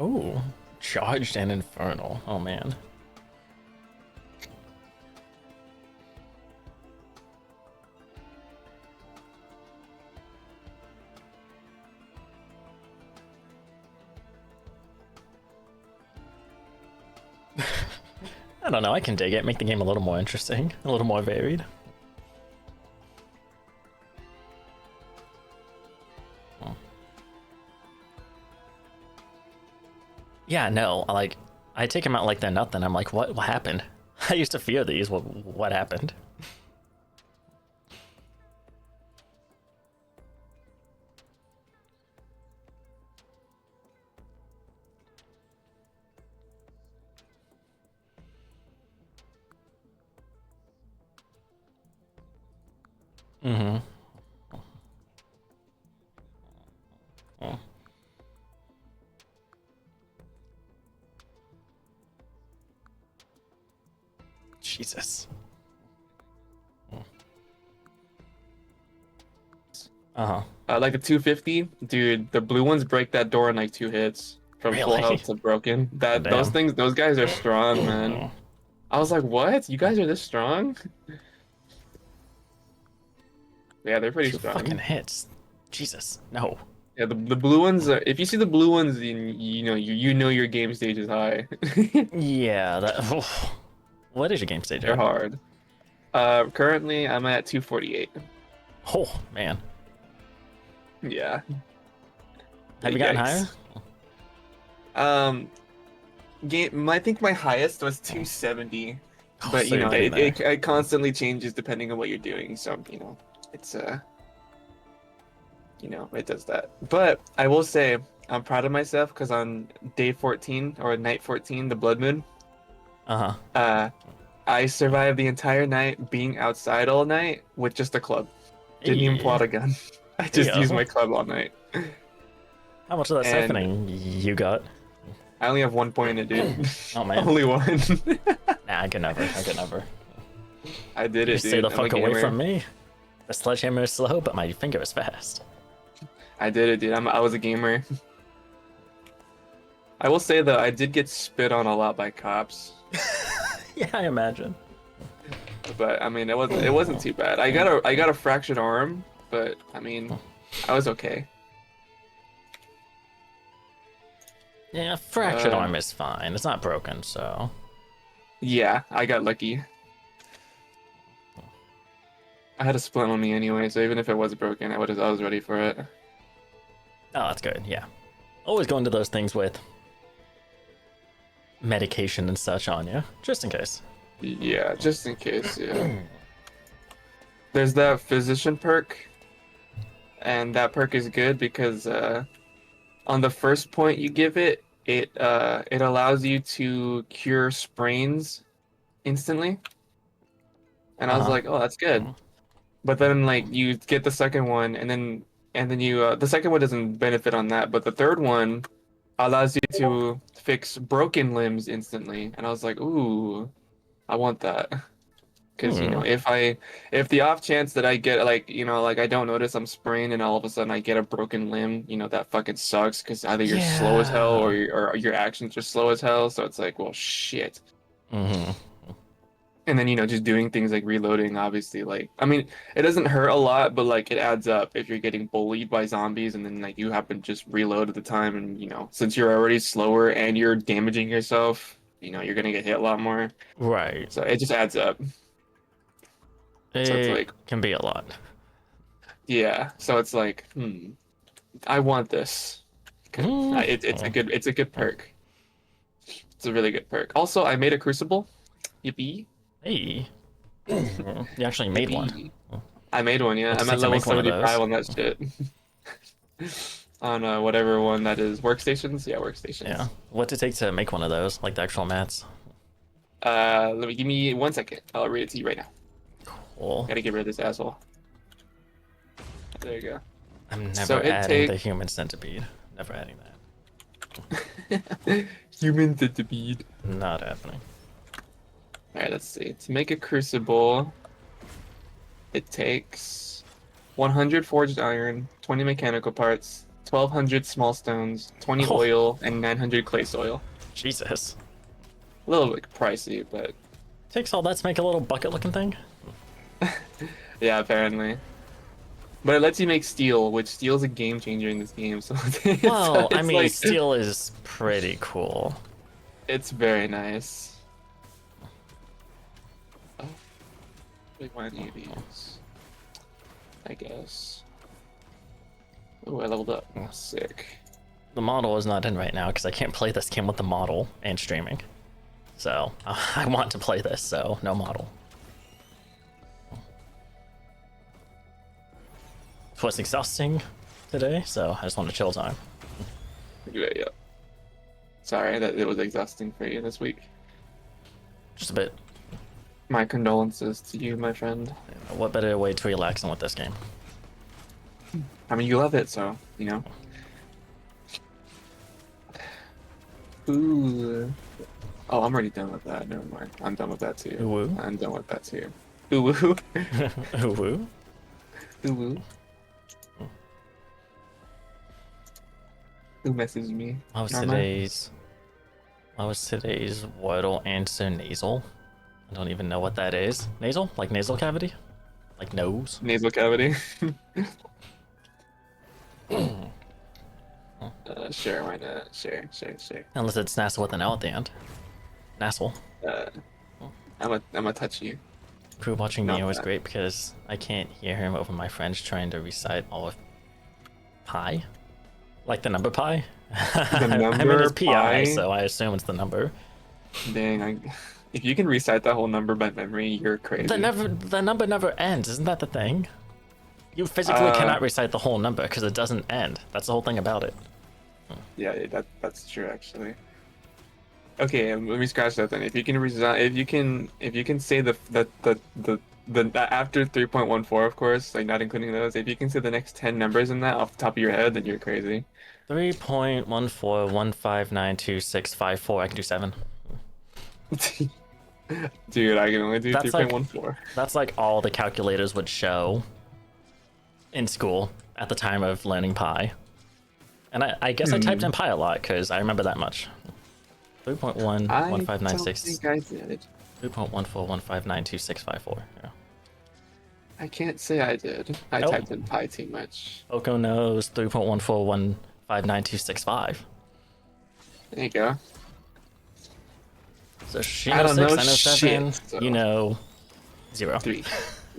Oh, charged and infernal. Oh man. I don't know. I can dig it. Make the game a little more interesting, a little more varied. Oh. Yeah, no. Like, I take him out like they're nothing. I'm like, what? What happened? I used to fear these. What happened? Mm-hmm. Oh, Jesus. Uh-huh. Like a 250, dude. The blue ones break that door in like 2 hits from full Really? health to broken. Oh, That those damn. things, those guys are strong, man. Oh, I was like, what? You guys are this strong? Yeah, they're pretty 2 fucking strong. hits. Jesus. No. Yeah, the blue ones. If you see the blue ones, you know you know your game stage is high. Yeah, that. What is your game stage They're at? hard. Currently I'm at 248. Oh, man. Yeah. Have you gotten higher? Yikes. Um, I think my highest was Oh, 270, oh, but so you you're know getting there. it constantly changes depending on what you're doing. So it's it does that. But I will say I'm proud of myself because on day 14 or night 14, the blood moon, Uh-huh. uh, I survived the entire night being outside all night with just a club. Didn't even pull Hey, out a gun. I there you just used go. my club all night. How much of that And siphoning you got? I only have 1 point in it, dude. Oh, man. Only one. Nah, I could never. I could never. I did You it, stay the dude. I'm a fuck away gamer. from me. The sledgehammer is slow, but my finger is fast. I did it, dude. I was a gamer. I will say though, I did get spit on a lot by cops, Yeah, I imagine. but I mean, it wasn't too bad. I got a fractured arm, but I mean, I was okay. Yeah, fractured Uh, arm is fine. It's not broken, so. yeah, I got lucky. I had a splint on me anyway, so even if it was broken, I was ready for it. Oh, that's good. Yeah. Always go into those things with medication and such on you, just in case. Yeah, just in case. Yeah. There's that physician perk, and that perk is good because on the first point you give it, it allows you to cure sprains instantly. And I was Uh like, oh, that's good. huh. But then like you get the second one, and then you the second one doesn't benefit on that, but the third one allows you to fix broken limbs instantly. And I was like, ooh, I want that. Because Hmm. if the off chance that I get like I don't notice I'm sprained and all of a sudden I get a broken limb, that fucking sucks because either you're slow as hell or Yeah. your actions are slow as hell. So it's like, well, shit. Mm-hmm. And then just doing things like reloading, obviously, like I mean, it doesn't hurt a lot, but like it adds up if you're getting bullied by zombies and then like you happen to just reload at the time, and since you're already slower and you're damaging yourself, you're gonna get hit a lot more. Right. So it just adds up. So it's It like, can be a lot. yeah. So it's like, I want this. 'Cause Mm. it's a good perk. It's a really good perk. Also, I made a crucible. Yippee. Hey. You actually made one. Yippee. I made one, yeah. What's it I'm at take to level make one of 75 those? on that shit. On whatever one that is. Workstations? Yeah, Yeah. workstations. What's it take to make one of those? Like the actual mats? Give me 1 second. I'll read it to you right now. Cool. Gotta get rid of this asshole. There you go. I'm So never it adding the takes human centipede. Never adding human centipede. that. Not happening. Alright, let's see. To make a crucible, it takes 100 forged iron, 20 mechanical parts, 1,200 small stones, 20 Oh, oil, and 900 clay soil. Jesus. A little bit pricey, but Takes all that to make a little bucket-looking thing? yeah, apparently. But it lets you make steel, which steel is a game changer in this game. So Well, I it's mean, like steel is pretty cool. it's very nice. Oh, we want any of these, I guess. Oh, I leveled up. Oh, sick. The model is not in right now because I can't play this game with the model and streaming. So, I want to play this, so no model. It was exhausting today, so I just want to chill time. Yeah, yeah. Sorry that it was exhausting for you this week. Just a bit. My condolences to you, my friend. What better way to relax than with this game? I mean, you love it, so, you know. Ooh. Oh, I'm already done with that. Never mind. I'm done with that too. Ooh woo. I'm done with that too. Ooh woo. Ooh woo. Ooh woo. Who messaged me? What was Norma? today's Wordle answer nasal? I don't even know what that is. Nasal? Like nasal cavity? Like nose? Nasal cavity. Sure, why not? Sure. Unless it's NASA with an L at the end. Nassel. I'm gonna touch you. Crew watching Not Neo is that. great because I can't hear him over my friends trying to recite all of pi. Like the number pi? I mean, number it's PI, pi? so I assume it's the number. Dang, if you can recite that whole number by memory, you're crazy. The number never ends, isn't that the thing? You physically cannot recite the whole number because it doesn't end. That's the whole thing about it. Yeah, that's true actually. Okay, let me scratch that then. If you can say the after 3.14, of course, like not including those, if you can say the next 10 numbers in that off the top of your head, then you're crazy. 3.14159265 I can do 7. Dude, I can only do That's like 3.14. that's like all the calculators would show in school at the time of learning pi. And I guess I typed in pi a lot because I remember that much. 3.11596. I don't think I did. 3.14159265 Yeah. I can't say I did. I Nope. typed in pi too much. Oko knows 3.14159265. There you go. So she I knows don't 6, know I know 7, shit, so- you know 0. 3.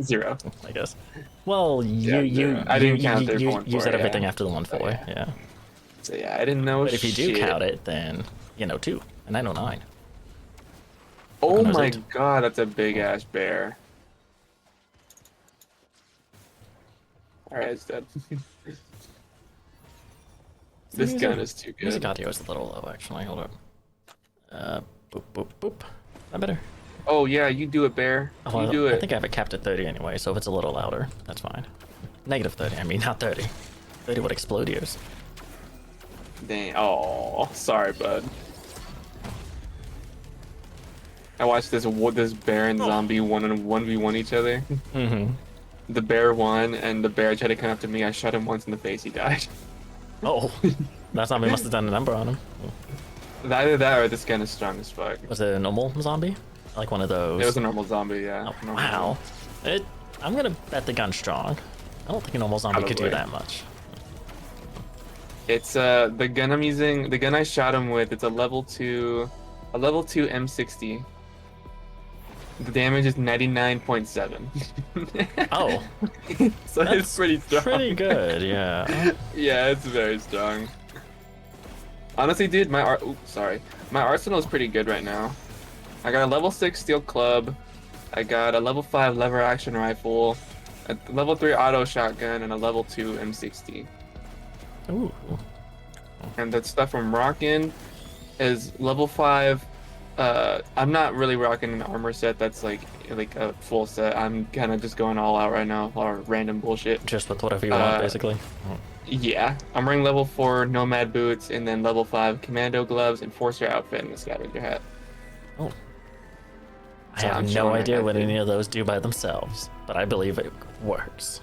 0. I guess. Well, Yeah, you zero. I didn't count you 3.14, said everything yeah. after the 1.4, Yeah. yeah. So yeah, I didn't know But if you do shit. count it, then you know 2, and I know 9. Oh Oko knows my 8. god, that's a big ass bear. Alright, it's dead. This gun is too Music good. audio is a little low, actually. Hold up. Boop, boop, boop. That better? Oh yeah, you do it, bear. Oh, well, You do I it. think I have it capped at 30 anyway, so if it's a little louder, that's fine. Negative 30, I mean, not 30. 30 would explode ears. Dang. Oh, sorry, bud. I watched this bear and zombie 1v1 each other. Mm-hmm. The bear won, and the bear tried to come up to me. I shot him once in the face. He died. Oh, that zombie must have done a number on him. Either that or this gun is strong as fuck. Was it a normal zombie? Like one of those? It was a normal zombie, yeah. Oh, Normal wow. I'm gonna bet the gun's strong. I don't think a normal zombie could do Probably. that much. It's the gun I'm using, the gun I shot him with. It's a level 2 M60. The damage is 99.7. Oh, So it's pretty strong. pretty good, yeah. Yeah, it's very strong. Honestly, dude, my arsenal is pretty good right now. I got a level 6 steel club. I got a level 5 lever action rifle, a level 3 auto shotgun, and a level 2 M60. Ooh. And the stuff I'm rocking is level 5. I'm not really rocking an armor set that's like a full set. I'm kind of just going all out right now, or random bullshit. Just with whatever you want, basically. Yeah, I'm wearing level 4 nomad boots, and then level 5 commando gloves, enforcer outfit, and a scavenger hat. Oh. I So I'm have no showing idea my what head, any of those do by themselves, but I believe it works.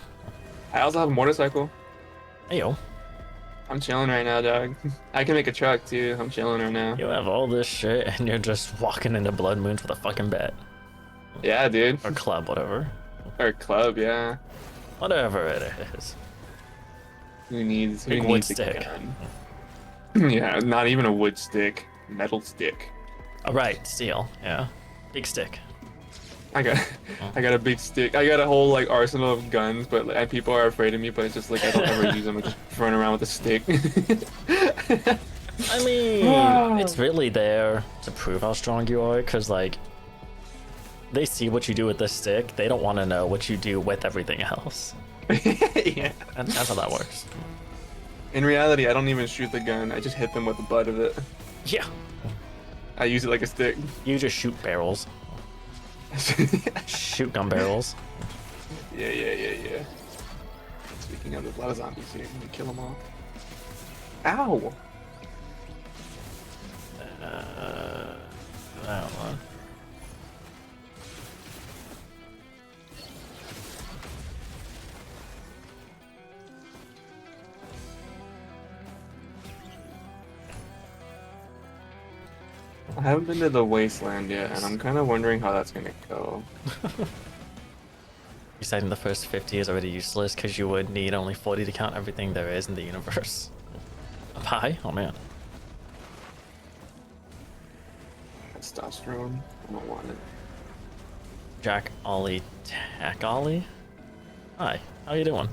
I also have a motorcycle. Heyo. I'm chilling right now, dog. I can make a truck too. I'm chilling right now. You have all this shit and you're just walking into Blood Moons with a fucking bat. Yeah, dude. Or club, whatever. Or club, yeah. Whatever it is. Who needs Big who wood needs a stick. gun? Yeah, not even a wood stick. Metal stick. Alright, steel, yeah. Big stick. I got a big stick. I got a whole like arsenal of guns, but like, people are afraid of me. But it's just like I don't ever use them. I just run around with a stick. I mean, it's really there to prove how strong you are, because like they see what you do with the stick. They don't want to know what you do with everything else. Yeah. That's how that works. In reality, I don't even shoot the gun. I just hit them with the butt of it. Yeah. I use it like a stick. You just shoot barrels. Shoot gun barrels. Yeah. Speaking of, there's a lot of zombies here. Let me kill them all. Ow! I don't know. I haven't been to the wasteland yet, and I'm kind of wondering how that's gonna go. Deciding the first 50 is already useless because you would need only 40 to count everything there is in the universe. A pie? Oh man. Testosterone? I don't want it. Jack Ollie Tack Ollie? Hi, how you doing?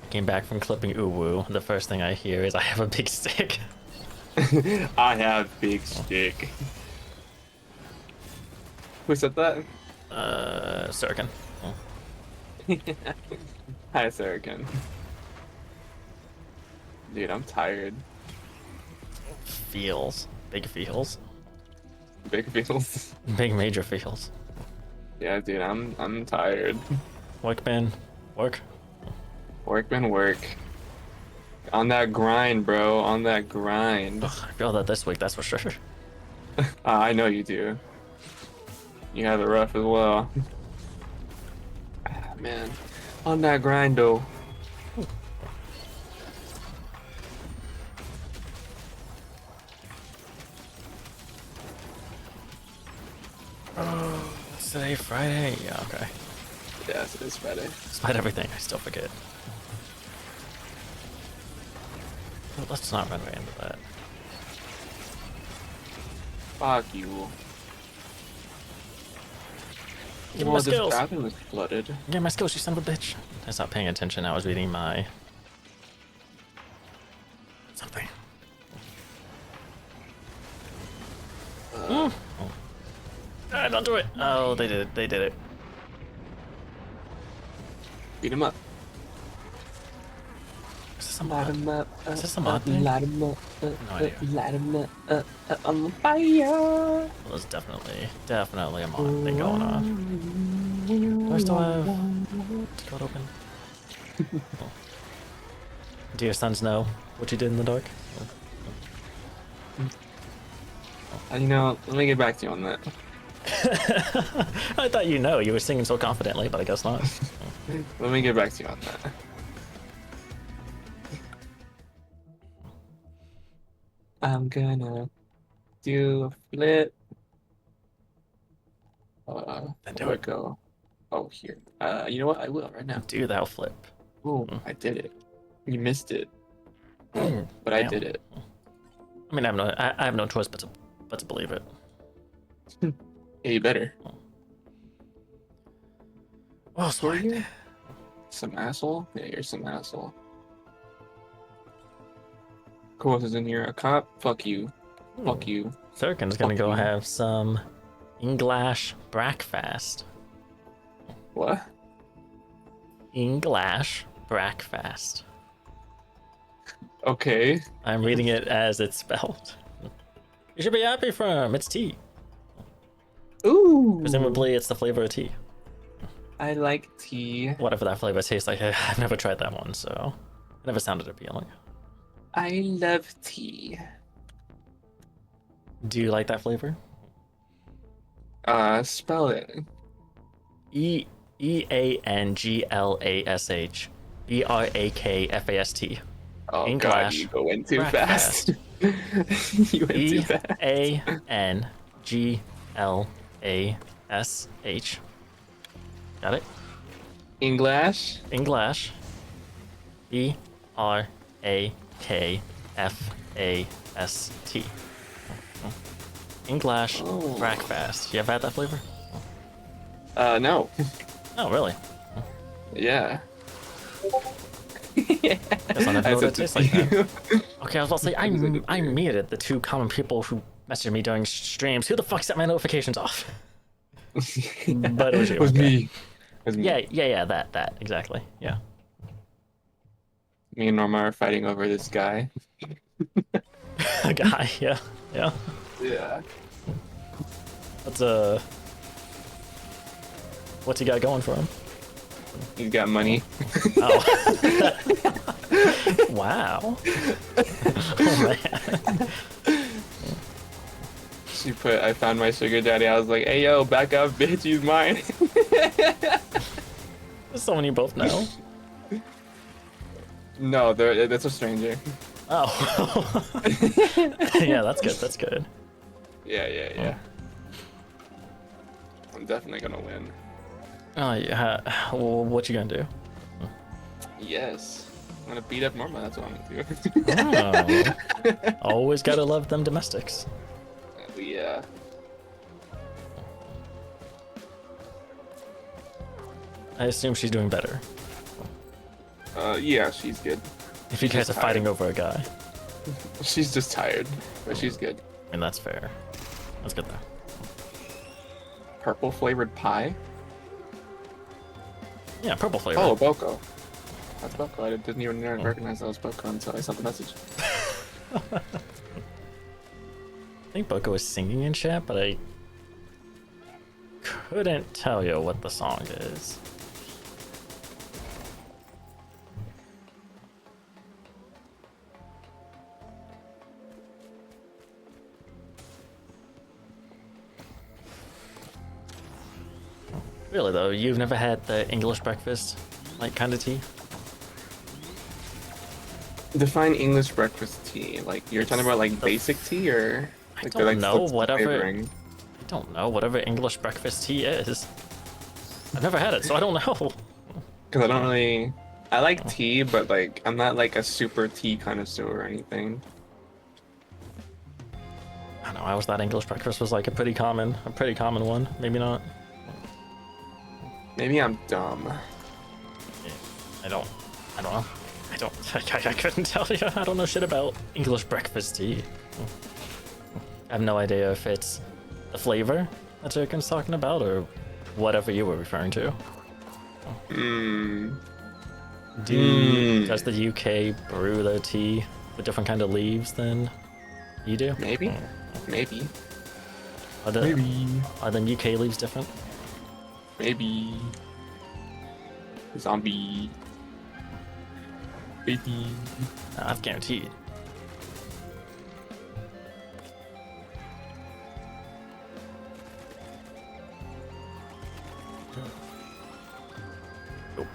I came back from clipping Uwu. The first thing I hear is I have a big stick. I have big stick. Who said that? Surican. Oh. Hi, Surican. Dude, I'm tired. Feels. Big feels. Big feels. Big major feels. Yeah, dude, I'm tired. Workman. Work. Workman, work. On that grind, bro. On that grind. Ugh, I feel that this week, that's for sure. I know you do. You have it rough as well. Ah, man. On that grind, though. What's today? Friday? Yeah, okay. Yes, it is Friday. Despite everything, I still forget. But let's not run right into that. Fuck you. Give me my Well, this skills. bathroom is flooded. Yeah, my skills, you son of a bitch. I stopped paying attention. I was reading my... something. Oh. Ah, don't do it. Oh, they did it. They did it. Beat him up. Is this a Light mod? him up. Is this a mod thing? Light him up. No idea. Light him up. On fire. Well, there's definitely a mod thing going on. Do I still have Discord open? Oh. Do your sons know what you did in the dark? You know, let me get back to you on that. I thought you know. You were singing so confidently, but I guess not. Let me get back to you on that. I'm gonna do a flip. Then do Where it. go? Oh, here. You know what? I will right now. Do thou flip. Oh, I did it. You missed it, Mm, but I damn. did it. I mean, I have no choice but to believe it. Yeah, you better. Oh, Who are sorry. you? Some asshole? Yeah, you're some asshole. Who else is in here? A cop? Fuck you. Fuck you. Surican's gonna Fuck go you. have some English breakfast. What? English breakfast. Okay. I'm reading it as it's spelled. You should be happy for him. It's tea. Ooh. Presumably, it's the flavor of tea. I like tea. Whatever that flavor tastes like, I've never tried that one, so it never sounded appealing. I love tea. Do you like that flavor? Spell it. Eanglash BRAKFAST. Oh god, English you go in too breakfast. fast. You went too fast. Englash. Got it? English. English. Brakfast. English Oh. breakfast. You ever had that flavor? No. Oh, really? Yeah. Guess I never know what it tastes like that. you. Okay, I was about to say, I muted the two common people who messaged me during streams. Who the fuck set my notifications off? But it was you. It was okay. me. It was me. Yeah, that, exactly. Yeah. Me and Norma are fighting over this guy. A guy, yeah. Yeah. What's he got going for him? He's got money. Oh. Wow. Oh, man. She put, I found my sugar daddy. I was like, hey, yo, back up, bitch. He's mine. Someone you both know. No, that's a stranger. Oh. Yeah, that's good. Yeah. I'm definitely gonna win. Oh, yeah. Well, what you gonna do? Yes. I'm gonna beat up Norma. That's what I'm gonna do. Oh. Always gotta love them domestics. Yeah. I assume she's doing better. Yeah, she's good. If you guys are fighting over a guy. She's just tired, but she's good. I mean, that's fair. That's good though. Purple flavored pie? Yeah, purple flavor. Oh, Boko. That's Boko. I didn't even recognize that was Boko until I sent the message. I think Boko was singing in chat, but I couldn't tell you what the song is. Really though, you've never had the English breakfast, like kind of tea? Define English breakfast tea. Like, you're talking about like basic tea or? I Like, don't know, what's the whatever. flavoring? I don't know, whatever English breakfast tea is. I've never had it, so I don't know. Because I don't really. I like tea, but like I'm not like a super tea connoisseur or anything. I don't know, I always thought English breakfast was like a pretty common one. Maybe not. Maybe I'm dumb. Yeah, I don't know. I couldn't tell you. I don't know shit about English breakfast tea. I have no idea if it's the flavor that Joken's talking about or whatever you were referring to. Does the UK brew their tea with different kind of leaves than you do? Maybe. Maybe. Are the UK leaves different? Maybe. Zombie. Baby. I've guaranteed. Nope.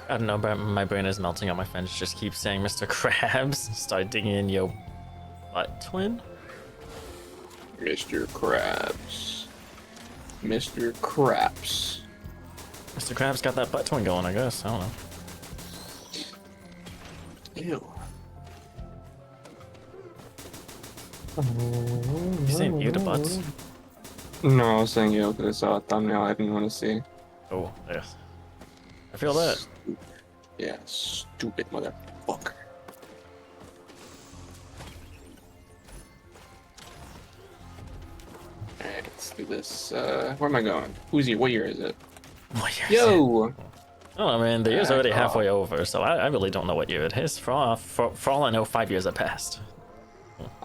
I don't know, but my brain is melting on my friends. Just keep saying Mr. Krabs. Start digging in your butt, twin. Mr. Krabs. Mr. Krabs. Mr. Krabs got that butt twin going, I guess. I don't know. Ew. You saying ew to butts? No, I was saying ew because I saw a thumbnail I didn't want to see. Oh, yes. I feel that. Yeah, stupid motherfucker. Alright, let's do this. Where am I going? What year is it? What year is it? Yo! Oh, I mean, the year's Back already off. halfway over, so I really don't know what year it is. For all I know, 5 years have passed.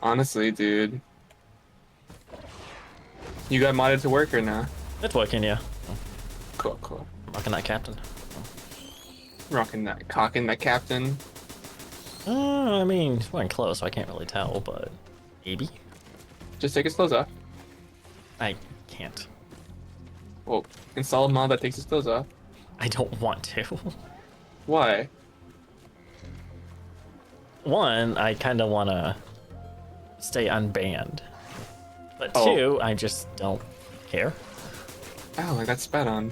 Honestly, dude. You got modded to work or not? It's working, yeah. Cool. Rocking that captain. Rocking that, cocking that captain. I mean, it's wearing clothes, so I can't really tell, but maybe. Just take his clothes off. I can't. Well, install a mod that takes his clothes off. I don't want to. Why? one, I kind of want to stay unbanned, but Oh. two, I just don't care. Oh, I got spat on.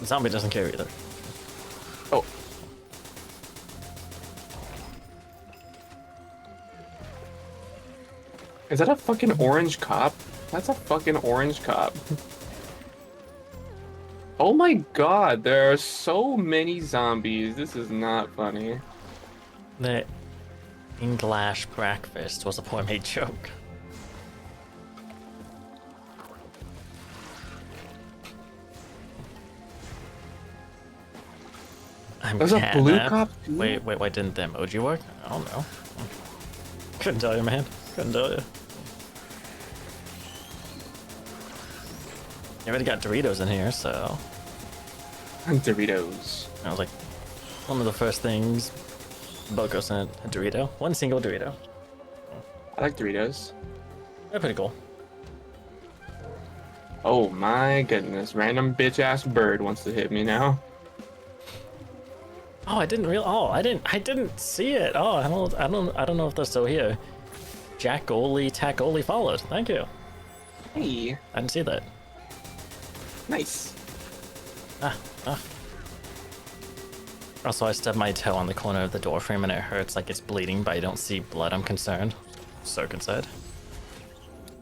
Zombie doesn't care either. Oh. Is that a fucking orange cop? That's a fucking orange cop. Oh my god, there are so many zombies. This is not funny. The English breakfast was a poor made joke. I'm There's a blue catnap. cop too? Wait, why didn't the emoji work? I don't know. Couldn't tell you, man. Couldn't tell you. You already got Doritos in here, so Doritos. I was like, one of the first things Boko sent a Dorito. One single Dorito. I like Doritos. They're pretty cool. Oh my goodness, random bitch ass bird wants to hit me now. Oh, I didn't see it. Oh, I don't know if they're still here. Jack Oli Tacoli followed. Thank you. Hey, I didn't see that. nice. Ah. Also, I stubbed my toe on the corner of the door frame and it hurts like it's bleeding, but I don't see blood. I'm concerned. So concerned.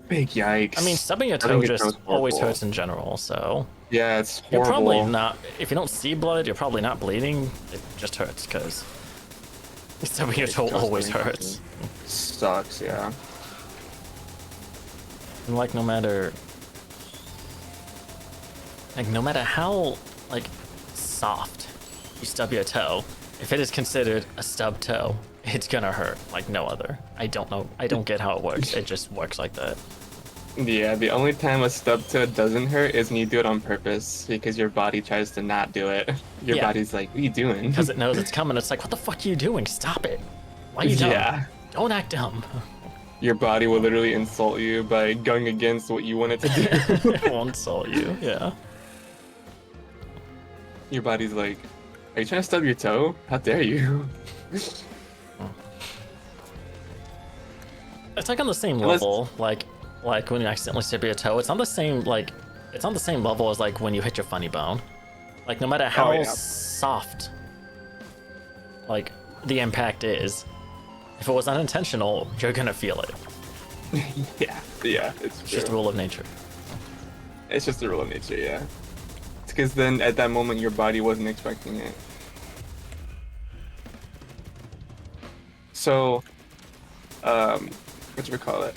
Big yikes. I mean, stubbing your toe Stubbing your just toe's always horrible. hurts in general, so Yeah, it's you're horrible. probably not. If you don't see blood, you're probably not bleeding. It just hurts because stubbing your toe always hurts. Sucks, yeah. And like no matter how like soft you stub your toe, if it is considered a stub toe, it's gonna hurt like no other. I don't know. I don't get how it works. It just works like that. Yeah, the only time a stub toe doesn't hurt is when you do it on purpose because your body tries to not do it. Your Yeah. body's like, what are you doing? Because it knows it's coming. It's like, what the fuck are you doing? Stop it. Why are you dumb? Yeah. Don't act dumb. Your body will literally insult you by going against what you want it to do. It won't insult you. Yeah. Your body's like, are you trying to stub your toe? How dare you? It's like on the same Unless- level, like when you accidentally stub your toe. It's on the same it's on the same level as like when you hit your funny bone. Like no matter how yeah. soft like the impact is, if it was unintentional, you're gonna feel it. yeah, it's It's just a true. rule of nature. It's just a rule of nature, yeah. It's because then at that moment your body wasn't expecting it. So, what you call it?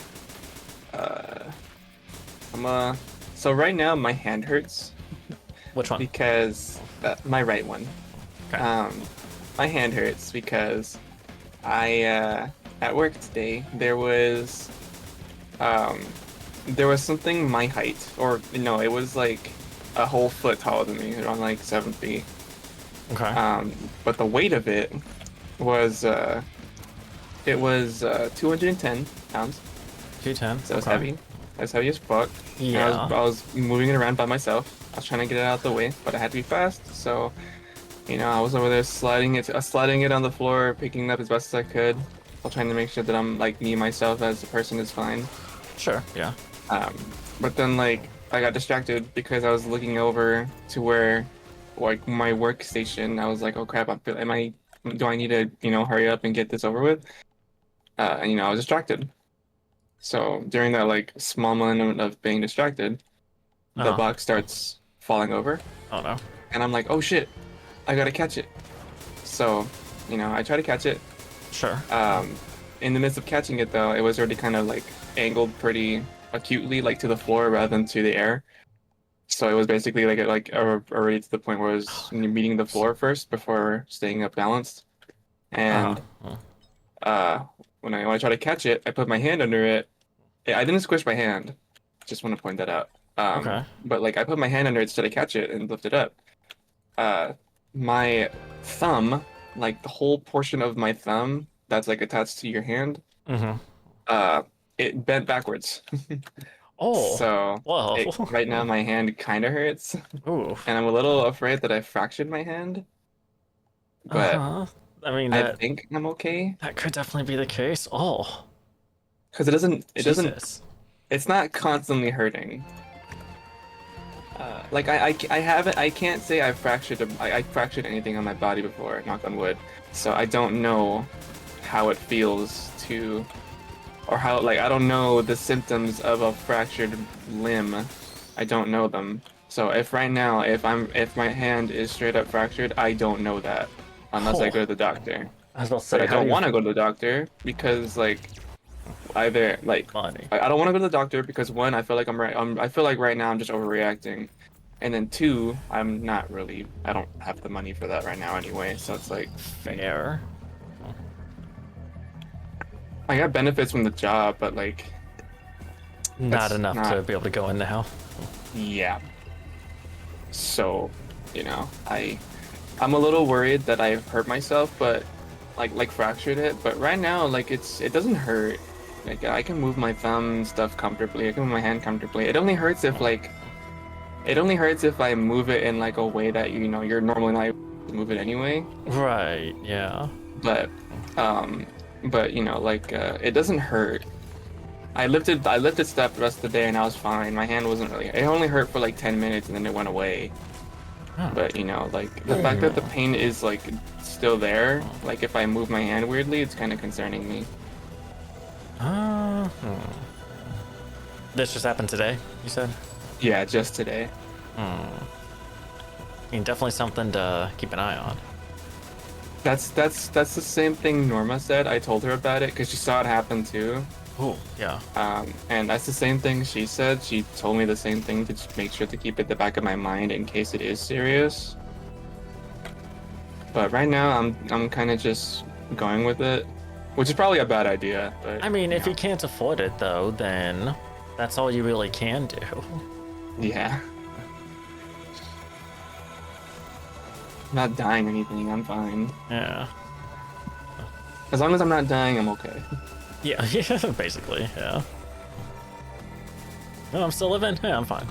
So right now my hand hurts Which one? because my right one. Okay. My hand hurts because I at work today there was something my height, or no, it was like a whole foot taller than me, around like 7 feet. Okay. But the weight of it was 210 pounds, 210. so it was okay. heavy. It was heavy as fuck. And Yeah. I was moving it around by myself. I was trying to get it out of the way, but I had to be fast. So, I was over there sliding it on the floor, picking it up as best as I could, while trying to make sure that I'm like me myself as a person is fine. Sure. Yeah. But then like I got distracted because I was looking over to where like my workstation. I was like, oh crap, do I need to hurry up and get this over with? And I was distracted. So during that like small moment of being distracted, the Uh-huh. box starts falling over, Oh no. and I'm like, oh shit, I gotta catch it. So, I try to catch it. Sure. In the midst of catching it though, it was already kind of like angled pretty acutely, like to the floor rather than to the air. So it was basically already to the point where it was meeting the floor first before staying up balanced. And Uh-huh. when I tried to catch it, I put my hand under it. I didn't squish my hand. Just want to point that out. Okay. But like I put my hand under it to try to catch it and lift it up. My thumb, like the whole portion of my thumb that's like attached to your hand, Mm-hmm. it bent backwards. Oh. So Whoa. right now my hand kind of hurts, Ooh. and I'm a little afraid that I fractured my hand. But Uh-huh. I mean, I that think I'm okay that could definitely be the case. Oh, because it doesn't Jesus. it's not constantly hurting. Like I haven't I can't say I fractured anything on my body before, knock on wood. So I don't know how it feels to or how like I don't know the symptoms of a fractured limb. I don't know them. So if right now if my hand is straight up fractured, I don't know that unless I Oh, go to the doctor. I was about to But say, I how do don't you want to go to the doctor because like either like money? I don't want to go to the doctor because one, I feel like I feel like right now I'm just overreacting, and then two, I don't have the money for that right now anyway. So it's like Fair. I got benefits from the job, but like Not that's enough to not be able to go in now. yeah. So I'm a little worried that I've hurt myself, but like fractured it. But right now, like it doesn't hurt. Like I can move my thumb and stuff comfortably. I can move my hand comfortably. It only hurts if I move it in like a way that you're normally not able to move it anyway. Right, yeah. But um but like it doesn't hurt. I lifted stuff the rest of the day and I was fine. My hand wasn't really it only hurt for like 10 minutes and then it went away. Huh. But like the fact that the pain is like still there, like if I move my hand weirdly, it's kind of concerning me. Hmm. This just happened today, you said? Yeah, just today. I mean, definitely something to keep an eye on. That's the same thing Norma said. I told her about it because she saw it happen too. Oh, yeah. And that's the same thing she said. She told me the same thing to just make sure to keep it at the back of my mind in case it is serious. But right now, I'm kind of just going with it, which is probably a bad idea. But I mean, if you can't afford it, though, then that's all you really can do. yeah, I'm not dying or anything. I'm fine. Yeah. As long as I'm not dying, I'm okay. Yeah, yeah, basically, yeah. No, I'm still living? Yeah, I'm fine.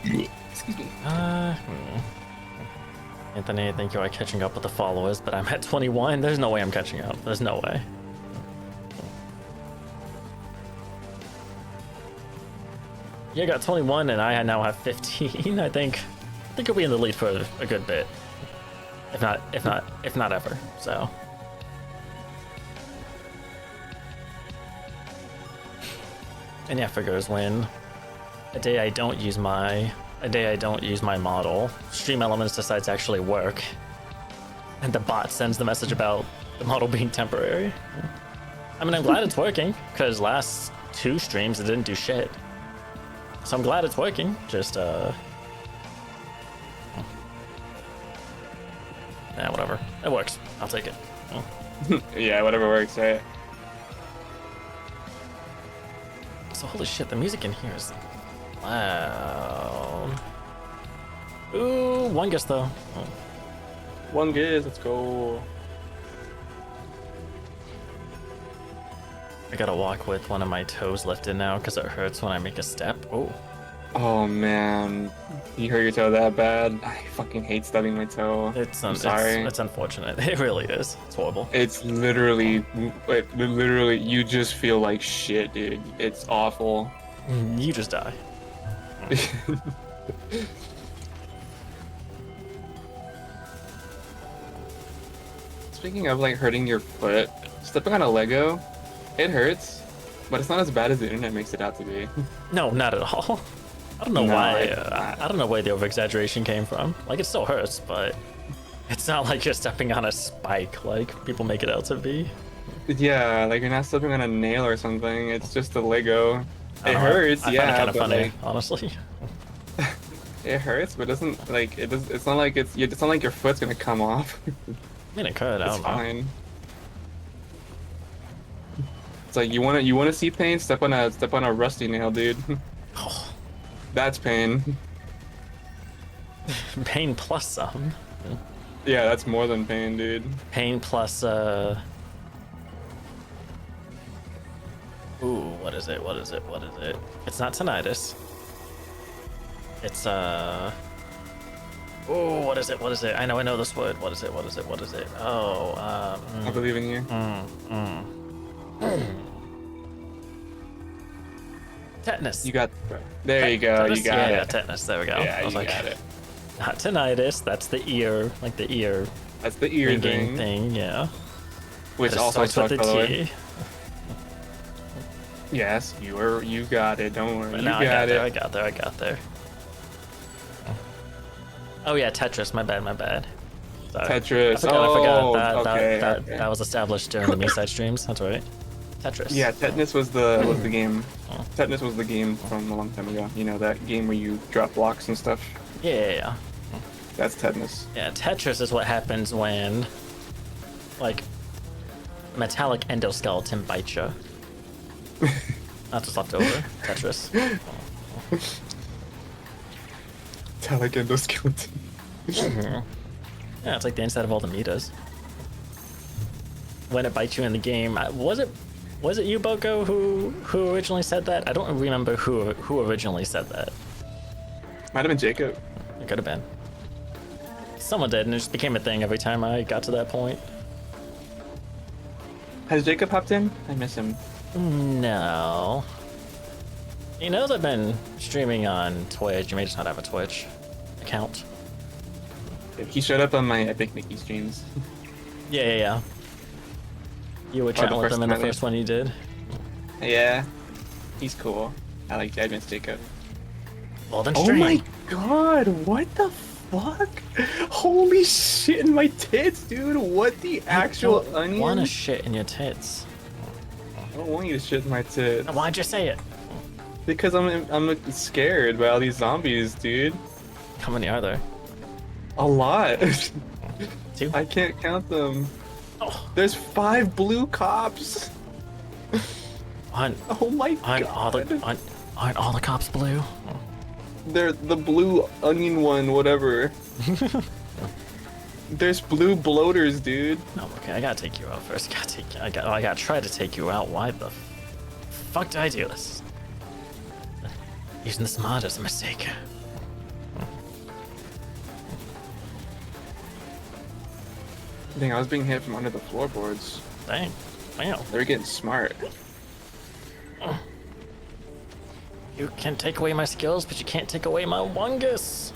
Excuse me. Anthony, I think you are catching up with the followers, but I'm at 21. There's no way I'm catching up. There's no way. You got 21 and I now have 15. I think you'll be in the lead for a good bit. If not ever. So. And yeah, figures when a day I don't use my model, Stream Elements decides to actually work, and the bot sends the message about the model being temporary. I mean, I'm glad it's working because last 2 streams it didn't do shit. So I'm glad it's working. Just yeah, whatever. It works. I'll take it. Yeah, whatever works, right? So holy shit, the music in here is loud. Ooh, one guess though. Oh. One guess, let's go. I gotta walk with one of my toes lifted now because it hurts when I make a step. Oh. Oh man, you hurt your toe that bad? I fucking hate stubbing my toe. I'm sorry. It's unfortunate. It really is. It's horrible. It's literally, you just feel like shit, dude. It's awful. You just die. Speaking of like hurting your foot, stepping on a Lego, it hurts, but it's not as bad as the internet makes it out to be. No, not at all. I don't know No, why. it's I don't know where the over-exaggeration came from. Like, it still hurts, but it's not like you're stepping on a spike like people make it out to be. Yeah, like you're not stepping on a nail or something. It's just a Lego. It I hurts, find yeah, it kind of but funny, like honestly. it hurts, but it doesn't like it does. It's not like it's not like your foot's gonna come off. I mean, it could. I It's don't know. fine. It's like you wanna see pain? Step on a rusty nail, dude. Oh, That's pain. pain plus some. Yeah, that's more than pain, dude. Pain plus what is it? What is it? What is it? It's not tinnitus. It's Oh, what is it? What is it? I know this word. What is it? What is it? What is it? Oh, I believe in you. Tetanus. You got. There you go. Tetanus? You got yeah, it. tetanus. There we go. Yeah, I was you like, got it. not tinnitus. That's the ear, like the ear That's the ear ringing thing. Yeah. Which It also starts with sucks, by the way. T. Yes, you got it. Don't worry. But You no, got I got it. there. I got there. I got there. Oh yeah, Tetris. My bad. My bad. Sorry. Tetris. I forgot. Okay. That was established during the Me-Side streams. That's right. Tetris. Yeah, Tetanus was the game. Tetanus was the game from a long time ago. You know that game where you drop blocks and stuff. Yeah. That's Tetanus. Yeah. Tetris is what happens when, like, metallic endoskeleton bites you. That's what's left over. Tetris. Metallic endoskeleton. Yeah, it's like the inside of all the mitas. When it bites you in the game, was it you, Boko, who originally said that? I don't remember who originally said that. Might have been Jacob. It could have been. Someone did, and it just became a thing every time I got to that point. Has Jacob hopped in? I miss him. No. He knows I've been streaming on Twitch. You may just not have a Twitch account. He showed up on my Epic Mickey streams. Yeah. You were chatting with him in the first one you did? Yeah. He's cool. I miss Jacob. Well, then Oh stream. my god, what the fuck? Holy shit in my tits, dude. What the actual onion? I wanna shit in your tits. I don't want you to shit in my tits. Why'd you say it? Because I'm scared by all these zombies, dude. How many are there? A lot. 2? I can't count them. Oh, There's 5 blue cops. aren't, Oh my aren't god. aren't all the cops blue? They're the blue onion one, whatever. There's blue bloaters, dude. Oh, okay, I gotta take you out first. I gotta try to take you out. Why the fuck did I do this? Using this mod is a mistake. Dang, I was being hit from under the floorboards. Dang. Wow. They're getting smart. You can take away my skills, but you can't take away my wongus.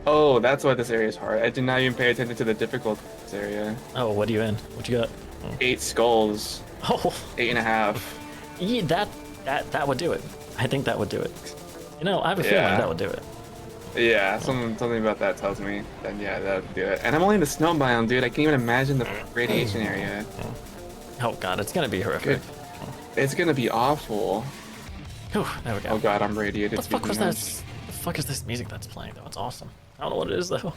Oh, that's why this area is hard. I did not even pay attention to the difficult area. Oh, what are you in? What you got? 8 skulls. Oh, 8.5. yeah, that would do it. I think that would do it. You know, I have a feeling Yeah. that would do it. Yeah, something about that tells me that yeah, that would do it. And I'm only in the snow biome, dude. I can't even imagine the radiation area. Oh god, it's gonna be horrific. It's gonna be awful. Whew, there we go. Oh god, I'm radiated. What the fuck was speaking that? The fuck is this music that's playing though? It's awesome. I don't know what it is though.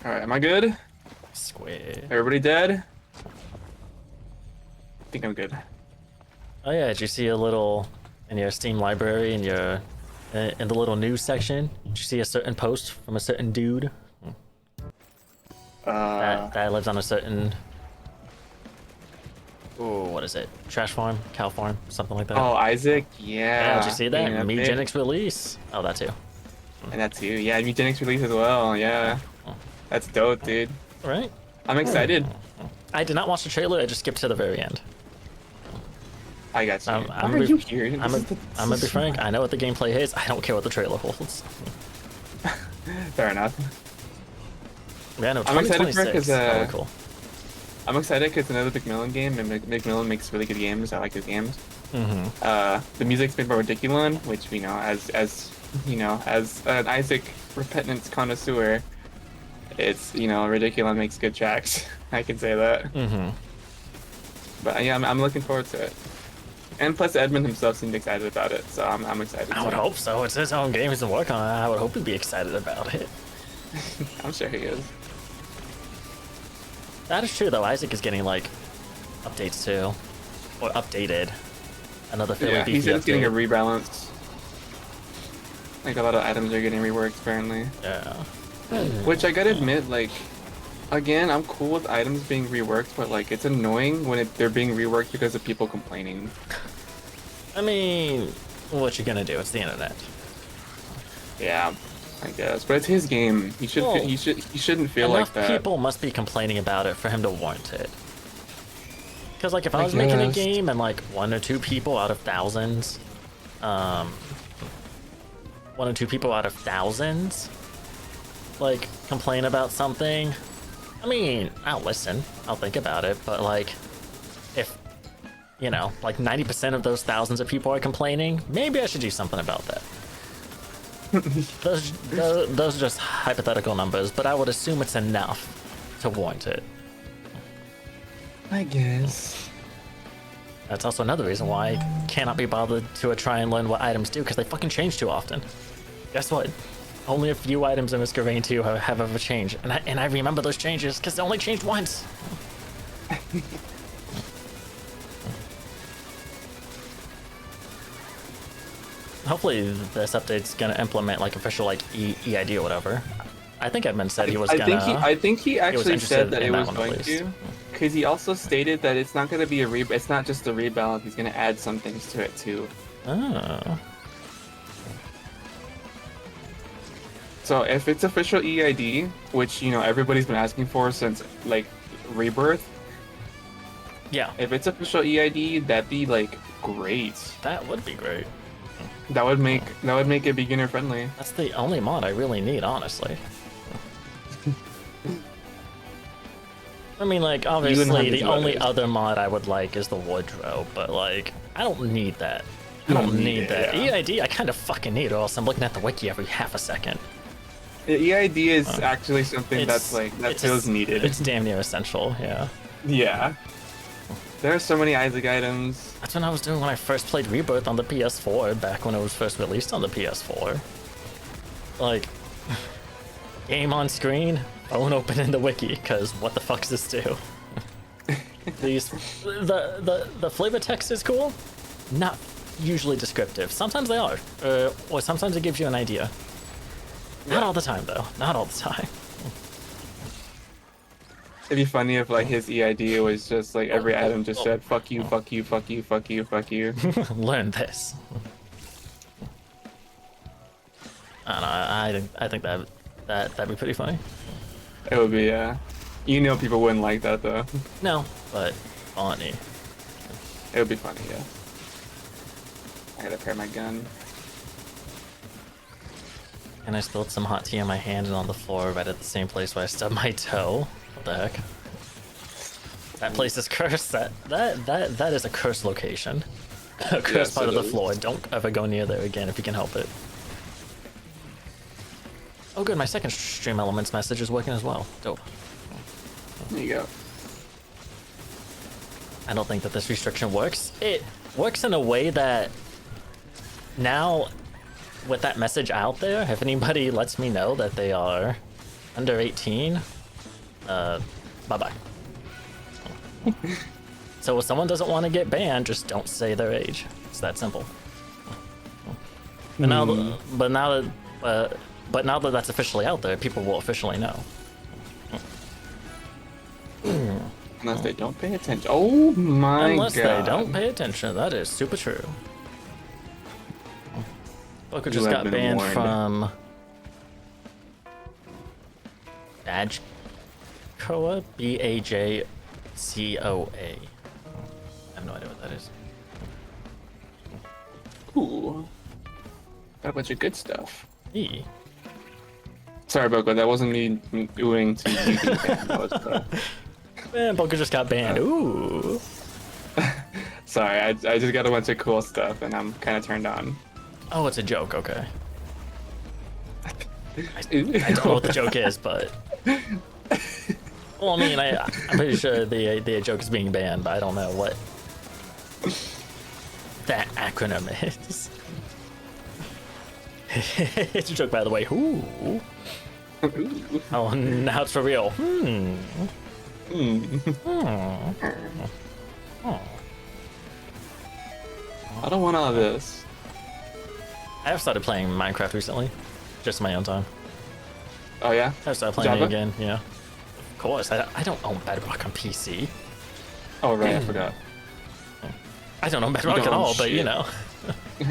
Alright, am I good? Square. Everybody dead? I think I'm good. Oh yeah, did you see a little in your Steam library in your in the little news section? Did you see a certain post from a certain dude that lives on a certain what is it? Trash farm, cow farm, something like that. Oh, Isaac? Yeah. Yeah, did you see that? Yeah, Megenics release. Oh, that too. And that too. Yeah, Eugenics release as well. Yeah. That's dope, dude. Right? I'm excited. I did not watch the trailer. I just skipped to the very end. I got you. I'm Why gonna are be- you here? I'm gonna be frank. I know what the gameplay is. I don't care what the trailer holds. Fair enough. Yeah, no, I'm excited for it 2026. 'cause, That'll be cool. I'm excited because it's another McMillan game, and McMillan makes really good games. I like his games. The music's made by Ridiculon, which you know, as you know, as an Isaac repentance connoisseur, it's Ridiculon makes good tracks. I can say that. But yeah, I'm looking forward to it. And plus, Edmund himself seemed excited about it, so I'm excited. I would too. hope so. It's his own game. He's been working on it. I would hope he'd be excited about it. I'm sure he is. That is true, though. Isaac is getting, like, updates, too. Or updated. Another fairly Yeah, beefy he said it's getting a update. rebalance. Like a lot of items are getting reworked apparently. Yeah. Which I gotta admit, like, Again, I'm cool with items being reworked, but like it's annoying when they're being reworked because of people complaining. I mean, what you gonna do? It's the internet. Yeah, I guess, but it's his game. He should. Well, He shouldn't feel like enough that. people must be complaining about it for him to warrant it. Because like if I I was making a guess. game and like one or two people out of thousands, um, like complain about something, I mean, I'll listen, I'll think about it, but like if you know, like 90% of those thousands of people are complaining, maybe I should do something about that. Those are just hypothetical numbers, but I would assume it's enough to warrant it. I guess. That's also another reason why I cannot be bothered to try and learn what items do, because they fucking change too often. Guess what? Only a few items in Risk of Rain 2 have ever changed, and I remember those changes because they only changed once. Hopefully this update's gonna implement like official like EID or whatever. I think Edmund said he was gonna. I think he actually said that it was one, going to, because he also stated that it's not going to be a It's not just a rebalance. He's going to add some things to it too. Oh. So if it's official EID, which you know everybody's been asking for since like Rebirth, Yeah. if it's official EID, that'd be like great. That would be great. That would make it beginner friendly. That's the only mod I really need, honestly. I mean, like, obviously, the only other mod I would like is the wardrobe, but, like, I don't need that. I don't need that. Yeah. EID, I kind of fucking need, or else I'm looking at the wiki every half a second. The EID is actually something that feels needed. It's damn near essential, yeah. Yeah. There are so many Isaac items. That's what I was doing when I first played Rebirth on the PS4, back when it was first released on the PS4. Like, game on screen, phone open in the wiki, because what the fuck does this do? The flavor text is cool, not usually descriptive. Sometimes they are, or sometimes it gives you an idea. Not all the time though, not all the time. It'd be funny if like his EID was just like every item just said fuck you, fuck you, fuck you, fuck you, fuck you. Learn this. I don't know, I think that'd be pretty funny. It would be, you know, people wouldn't like that though. No, but funny. It would be funny, yeah. I gotta pair my gun. And I spilled some hot tea on my hand and on the floor right at the same place where I stubbed my toe. What the heck? That place is cursed. That is a cursed location. A cursed part of the floor. Don't ever go near there again if you can help it. Oh good, my second Stream Elements message is working as well. Dope. There you go. I don't think that this restriction works. It works in a way that now, with that message out there, if anybody lets me know that they are under 18, bye-bye. So if someone doesn't want to get banned, just don't say their age. It's that simple. But now that that's officially out there, people will officially know. Unless they don't pay attention. Oh my god. Unless they don't pay attention, that is super true. Booker just got banned from Bajcoa, Bajcoa. I have no idea what that is. Ooh. Got a bunch of good stuff. E. Sorry, Boko, that wasn't me doing to you. That was, Man, Booker just got banned. Ooh. Sorry, I just got a bunch of cool stuff and I'm kind of turned on. Oh, it's a joke, okay. I don't know what the joke is, but... Well, I mean, I'm pretty sure the joke is being banned, but I don't know what that acronym is. It's a joke, by the way. Ooh. Oh, now it's for real. I don't want all of this. I have started playing Minecraft recently, just in my own time. Oh yeah? I started playing it again, yeah. Of course. I don't own Bedrock on PC. Oh right, I forgot. I don't own Bedrock don't at own all, but you shit. know.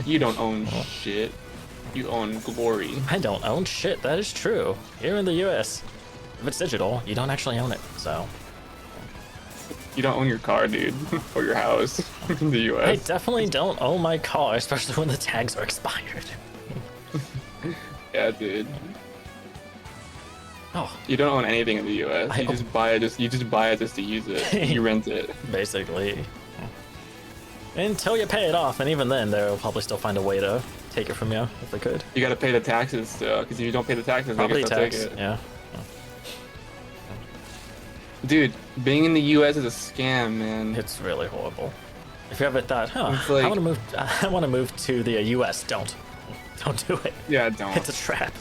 You don't own shit. You own glory. I don't own shit, that is true. Here in the US, if it's digital, you don't actually own it, so. You don't own your car, dude, or your house in the US. I definitely don't own my car, especially when the tags are expired. Yeah, dude. Oh, You don't own anything in the US. You just buy it just to use it. You rent it. basically. Until you pay it off, and even then, they'll probably still find a way to take it from you if they could. You gotta pay the taxes still, because if you don't pay the taxes, they Property can still take tax, it. yeah. Dude, being in the US is a scam, man. It's really horrible. If you ever thought, It's like- I want to move to the US, don't do it. Yeah, don't. It's a trap.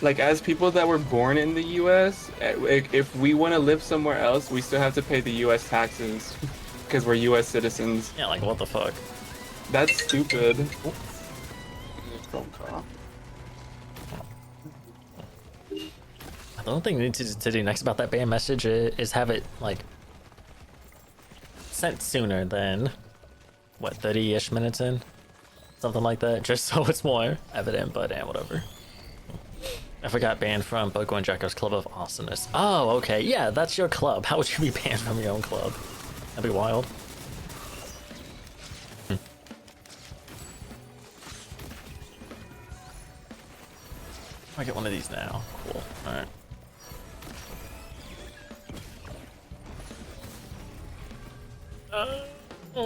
Like, as people that were born in the US, if we want to live somewhere else, we still have to pay the US taxes because we're US citizens. Yeah, like what the fuck? That's stupid. Phone call. The only thing we need to do next about that ban message is have it like sent sooner than what 30-ish minutes in, something like that, just so it's more evident. But whatever. I forgot banned from Bogo and Jacko's Club of Awesomeness. Oh, okay, yeah, that's your club. How would you be banned from your own club? That'd be wild. I get one of these now. Cool. All right.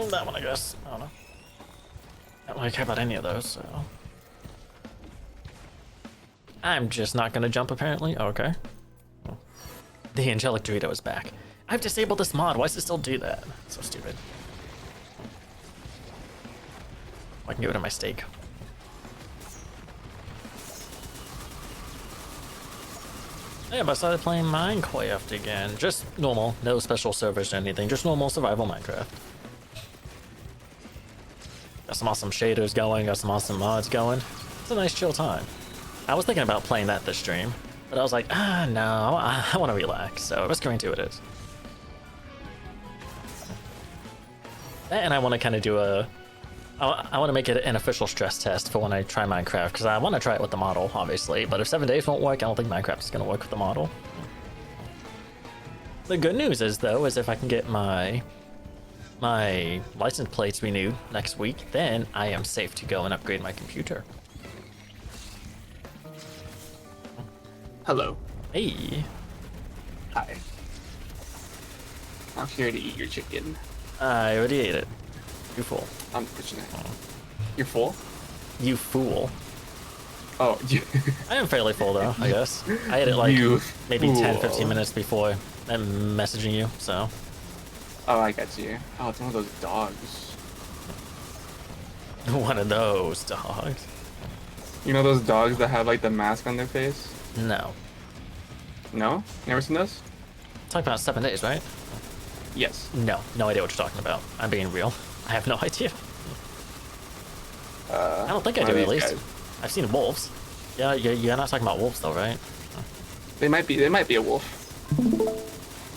That one, I guess. I don't know. I don't really care about any of those, so. I'm just not gonna jump, apparently. Oh, okay. The Angelic Dorito is back. I've disabled this mod. Why does it still do that? So stupid. I can give it to my steak. Yeah, but I started playing Minecraft again. Just normal, no special servers or anything, just normal survival Minecraft. Got some awesome shaders going, got some awesome mods going. It's a nice chill time. I was thinking about playing that this stream, but I was like, no, I want to relax, so let's go into it. That, and I want to kind of do I want to make it an official stress test for when I try Minecraft, because I want to try it with the model, obviously, but if 7 days won't work, I don't think Minecraft is going to work with the model. The good news is, though, is if I can get my license plates renewed next week, then I am safe to go and upgrade my computer. Hello. Hey. Hi. I'm here to eat your chicken. I already ate it. You fool. I'm pushing it. You're full? You fool. Oh, you. I am fairly full, though, I guess. I ate it like You maybe 10, 15 fool. minutes before I'm messaging you, so. Oh, I got you. Oh, it's one of those dogs. One of those dogs. You know those dogs that have like the mask on their face? No. No? Never seen those? Talking about 7 days, right? Yes. No idea what you're talking about. I'm being real. I have no idea. I don't think I one do, of at these least. guys. I've seen wolves. Yeah, you're not talking about wolves, though, right? They might be a wolf.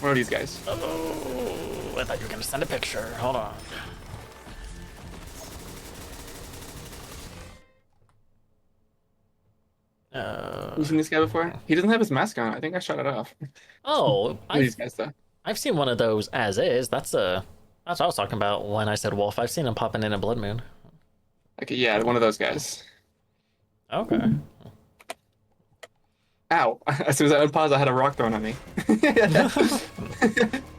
One of these guys. Oh, I thought you were gonna send a picture. Hold on. You seen this guy before? He doesn't have his mask on. I think I shot it off. Oh, One of these guys though. I've seen one of those as is. That's what I was talking about when I said wolf. I've seen him popping in a blood moon. Okay, yeah, one of those guys. Okay. Ow! As soon as I unpaused, I had a rock thrown at me.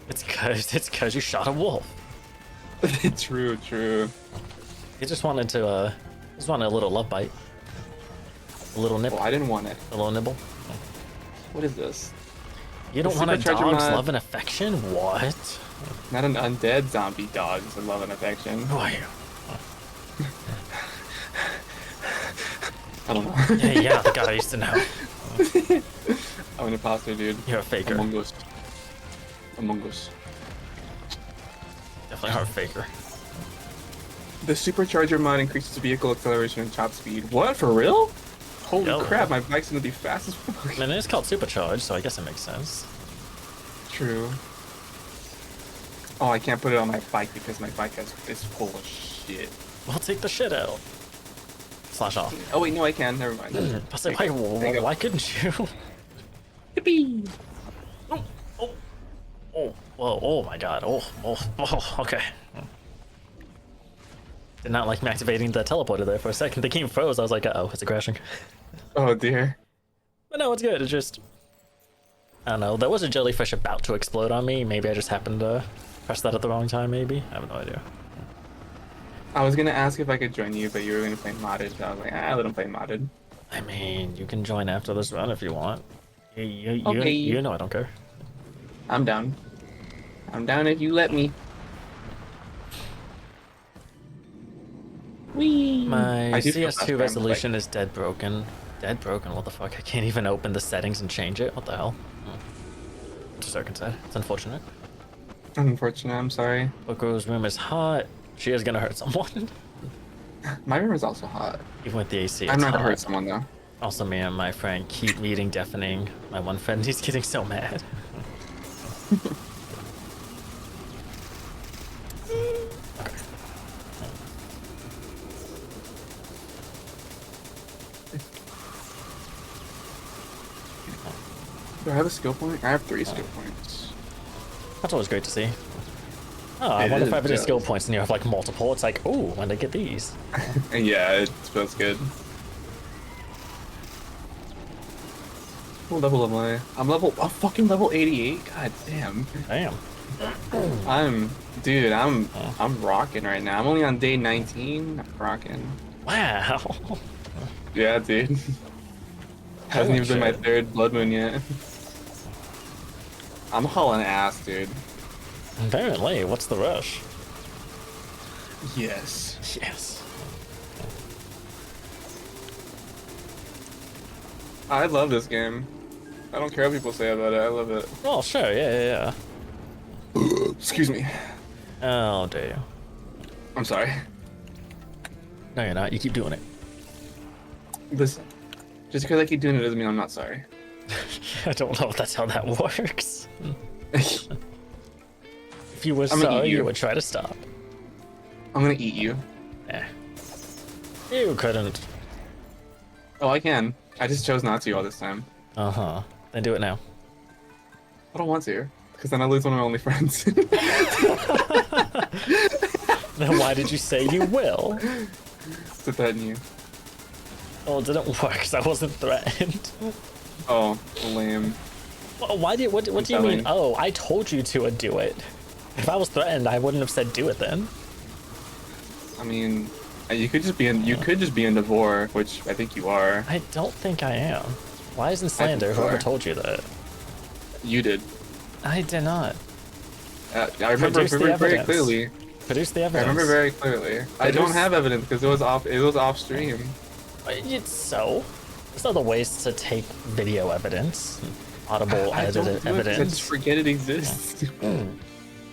It's cause you shot a wolf. True, true. He just wanted a little love bite. A little nip. Oh, I didn't want it. A little nibble. What is this? You don't The want a supercharger dog's mod. love and affection? What? Not an undead zombie dog with love and affection. Who are you? I don't know. Yeah, the god I used to know. I'm an imposter, dude. You're a faker. Among Us. Among Us. Definitely are a faker. The supercharger mod increases vehicle acceleration and top speed. What? For real? Holy Yo. crap, my bike's gonna be fast as fuck. I mean, it's called supercharged, so I guess it makes sense. True. Oh, I can't put it on my bike because my bike is full of shit. Well, take the shit out. Slash off. Oh wait, no, I can. Never mind. I was like, why couldn't you? Yippee! Oh, oh, oh, whoa, oh my god, oh, okay. Did not like me activating the teleporter there for a second. The game froze. I was like, uh-oh, is it crashing? Oh dear. But no, it's good. It just, I don't know. There was a jellyfish about to explode on me. Maybe I just happened to press that at the wrong time, maybe? I have no idea. I was gonna ask if I could join you, but you were gonna play modded, so I was like, let him play modded. I mean, you can join after this run if you want. Okay. You know I don't care. I'm down. I'm down if you let me. Whee! My I do feel CS2 fast, man, resolution is dead broken. Dead broken? What the fuck? I can't even open the settings and change it? What the hell? Just circumcised. It's unfortunate. Unfortunate, I'm sorry. Boko's room is hot. She is gonna hurt someone. My room is also hot. Even with the AC, I'm it's not gonna hot. hurt someone though. Also, me and my friend keep meeting deafening. My one friend, he's getting so mad. Do I have a skill point? I have 3 skill points. That's always great to see. Oh, I wonder if I have any skill points and you have like multiple. It's like, oh, when did I get these? Yeah, it feels good. What level am I? I'm fucking level 88. God damn. Damn. I'm rocking right now. I'm only on day 19. I'm rocking. Wow. Yeah, dude. Hasn't even been my 3rd blood moon yet. I'm hauling ass, dude. Apparently, what's the rush? Yes. Yes. I love this game. I don't care what people say about it. I love it. Well, sure, yeah. Excuse me. Oh, dear. I'm sorry. No, you're not. You keep doing it. Listen, just because I keep doing it doesn't mean I'm not sorry. I don't know if that's how that works. If you were I'm gonna sorry, eat you. you would try to stop. I'm gonna eat you. Eh. You couldn't. Oh, I can. I just chose not to all this time. Uh-huh. Then do it now. I don't want to, because then I lose one of my only friends. Then why did you say you will? To threaten you. Oh, it didn't work because I wasn't threatened. Oh, lame. Well, why did what do you mean? Oh, I told you to do it. If I was threatened, I wouldn't have said do it then. I mean, you could just be in Devore, which I think you are. I don't think I am. Lies and slander. you Whoever are. told you that? You did. I did not. I remember Produce the very evidence. clearly. Produce the I evidence. remember very clearly. I don't have evidence because it was off. It was off stream. So, there's other ways to take video evidence, audible I don't edited do it 'cause I evidence. just forget it exists.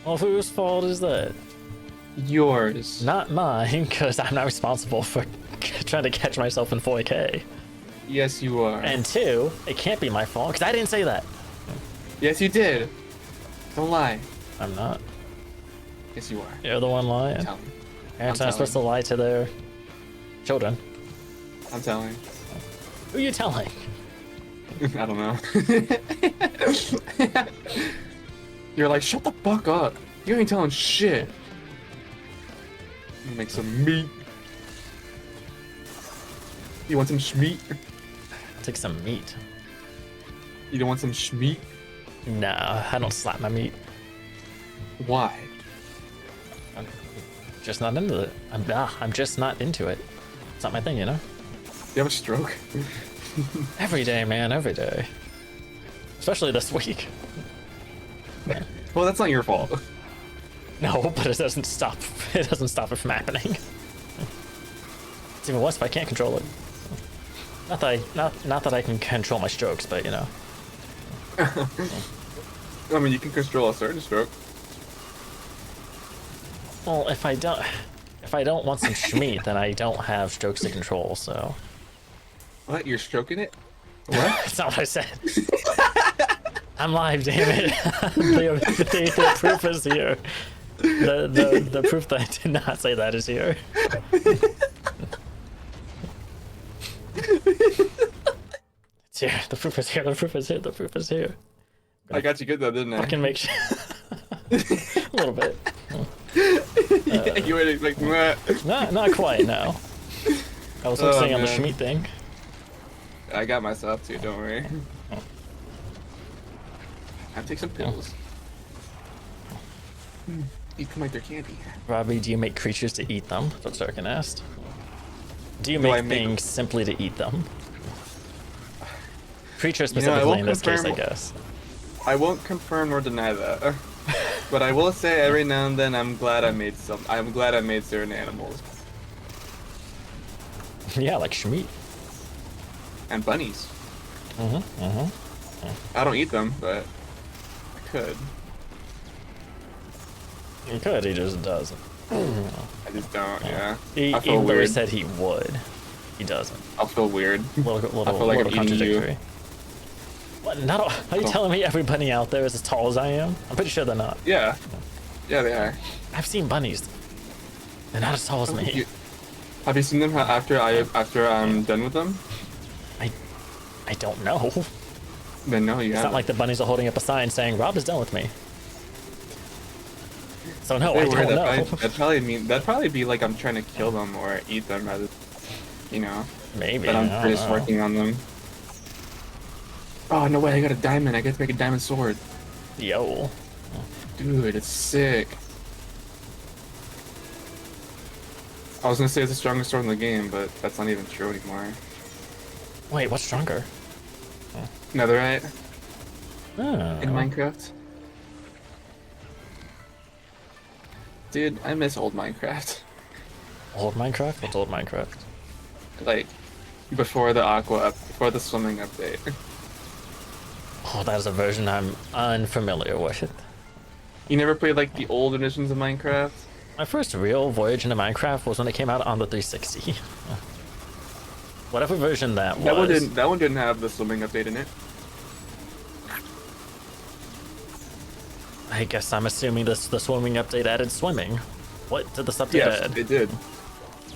Well, whose fault is that? Yours. Not mine, because I'm not responsible for trying to catch myself in 4K. Yes, you are. And 2, it can't be my fault, because I didn't say that. Yes, you did. Don't lie. I'm not. Yes, you are. You're the one lying. Tell me. Parents I'm aren't supposed to lie to their children. I'm telling. Who are you telling? I don't know. You're like, shut the fuck up. You ain't telling shit. I'm gonna make some meat. You want some schmeat? Take some meat. You don't want some schmeat? Nah, I don't slap my meat. Why? I'm just not into it. I'm just not into it. It's not my thing, you know? You have a stroke? Every day, man, every day. Especially this week. Well, that's not your fault. No, but it doesn't stop. It doesn't stop it from happening. It's even worse if I can't control it. Not that I can control my strokes, but you know. I mean, you can control a certain stroke. Well, if I don't want some schmeat, then I don't have strokes to control. So. What? You're stroking it? What? That's not what I said. I'm live, damn it. The proof is here. The proof that I did not say that is here. It's here. The proof is here. The proof is here. The proof is here. I got you good though, didn't I? Fucking make sure. A little bit. You were like, meh. Not quite. No. I was focusing on the Schmidt thing. I got myself too. Don't worry. I take some pills. Eat them like they're candy. Robbie, do you make creatures to eat them? That's what Sarkin asked. Do you make things simply to eat them? Creatures specifically in this case, I guess. I won't confirm or deny that. But I will say every now and then I'm glad I made certain animals. Yeah, like Schmidt. And bunnies. I don't eat them, but I could. He could, he just doesn't. I just don't, yeah. I feel even weird. Though he said he would, he doesn't. I'll feel weird. I feel like I'm eating you. What? Are you telling me every bunny out there is as tall as I am? I'm pretty sure they're not. Yeah. Yeah, they are. I've seen bunnies. They're not as tall as me. Have you seen them after I'm done with them? I don't know. Then no, you haven't. It's not like the bunnies are holding up a sign saying Rob is done with me. So no, I don't know. That'd probably be like I'm trying to kill them or eat them rather, you know. Maybe. But I'm just working on them. Oh no way! I got a diamond. I get to make a diamond sword. Yo. Dude, it's sick. I was gonna say it's the strongest sword in the game, but that's not even true anymore. Wait, what's stronger? Netherite. Oh. In Minecraft. Dude, I miss old Minecraft. Old Minecraft? What's old Minecraft? Like, before the swimming update. Oh, that is a version I'm unfamiliar with. You never played like the old editions of Minecraft? My first real voyage into Minecraft was when it came out on the 360. Whatever version that was. That one didn't have the swimming update in it. I guess I'm assuming the swimming update added swimming. What did this update add? Yes, it did.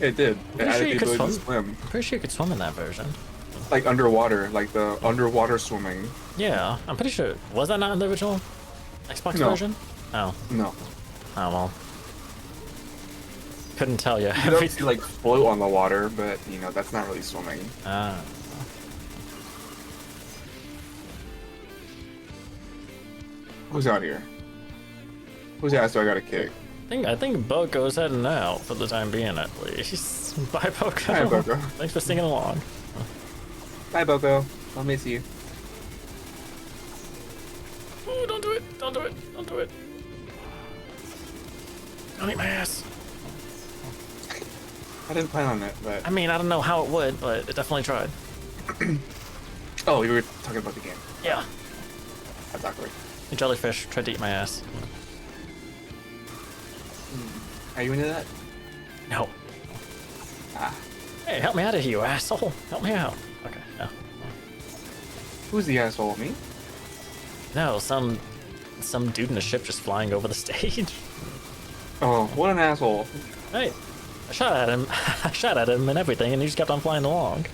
It did. It added the ability to swim. I'm pretty sure you could swim in that version. Like underwater, like the underwater swimming. Yeah, I'm pretty sure. Was that not in the original Xbox version? Oh. No. Oh well. Couldn't tell you. You don't see like float on the water, but you know that's not really swimming. Ah. Who's out here? Who's ass do I gotta kick? I think Boko's heading out for the time being, at least. Bye, Boko. Hi, Boko. Thanks for singing along. Bye, Boko. I'll miss you. Ooh, don't do it! Don't do it! Don't do it! Don't eat my ass. I didn't plan on it, but... I mean, I don't know how it would, but it definitely tried. Oh, you were talking about the game. Yeah. That's awkward. The jellyfish tried to eat my ass. Are you into that? No. Ah. Hey, help me out of here, you asshole. Help me out. Okay, no. Who's the asshole? Me? No, some dude in a ship just flying over the stage. Oh, what an asshole. Hey, I shot at him. I shot at him and everything, and he just kept on flying along.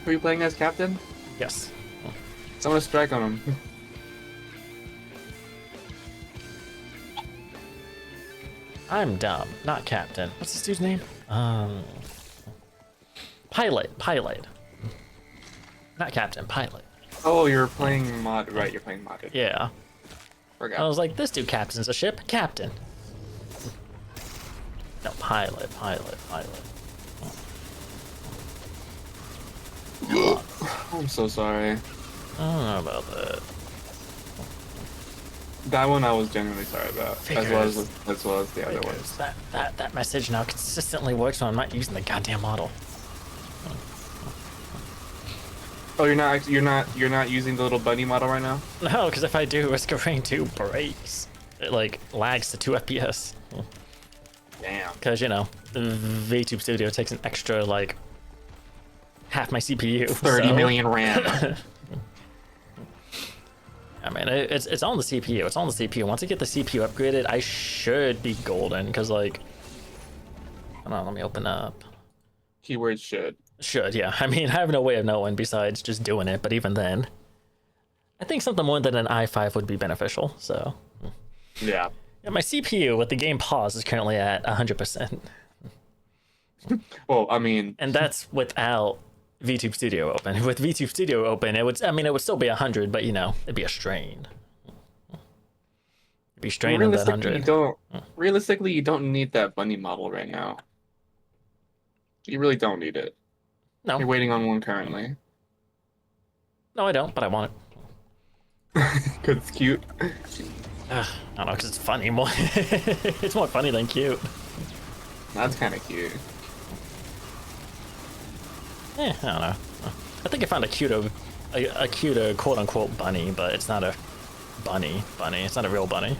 Were you playing as captain? Yes. Someone strike on him. I'm dumb, not captain. What's this dude's name? Pilot. Not captain, pilot. Oh, you're playing mod. Right, you're playing modded. Yeah. Forgot. I was like, this dude captains a ship. Captain. No, pilot. I'm so sorry. I don't know about that. That one I was genuinely sorry about, as well as the other ones. That message now consistently works when I'm not using the goddamn model. Oh, you're not using the little bunny model right now? No, because if I do, Risk-of-Rain 2 breaks. It like lags to 2 FPS. Damn. Because you know, the VTube Studio takes an extra like half my CPU. 30 million RAM. I mean, it's on the CPU. It's on the CPU. Once I get the CPU upgraded, I should be golden. Cause like, hold on, let me open up. Keyword should. Should, yeah. I mean, I have no way of knowing besides just doing it. But even then, I think something more than an i5 would be beneficial. So, Yeah. yeah, my CPU with the game pause is currently at 100%, Well, I mean, and that's without VTube Studio open. With VTube Studio open, it would. I mean, it would still be 100, but you know, it'd be a strain. It'd be strain in that 100. Realistically, you don't need that bunny model right now. You really don't need it. No, You're waiting on one currently. no, I don't. But I want it. Because it's cute. I don't know, because it's funny more. It's more funny than cute. That's kind of cute. I don't know. I think I found a cuter quote-unquote bunny, but it's not a bunny. It's not a real bunny.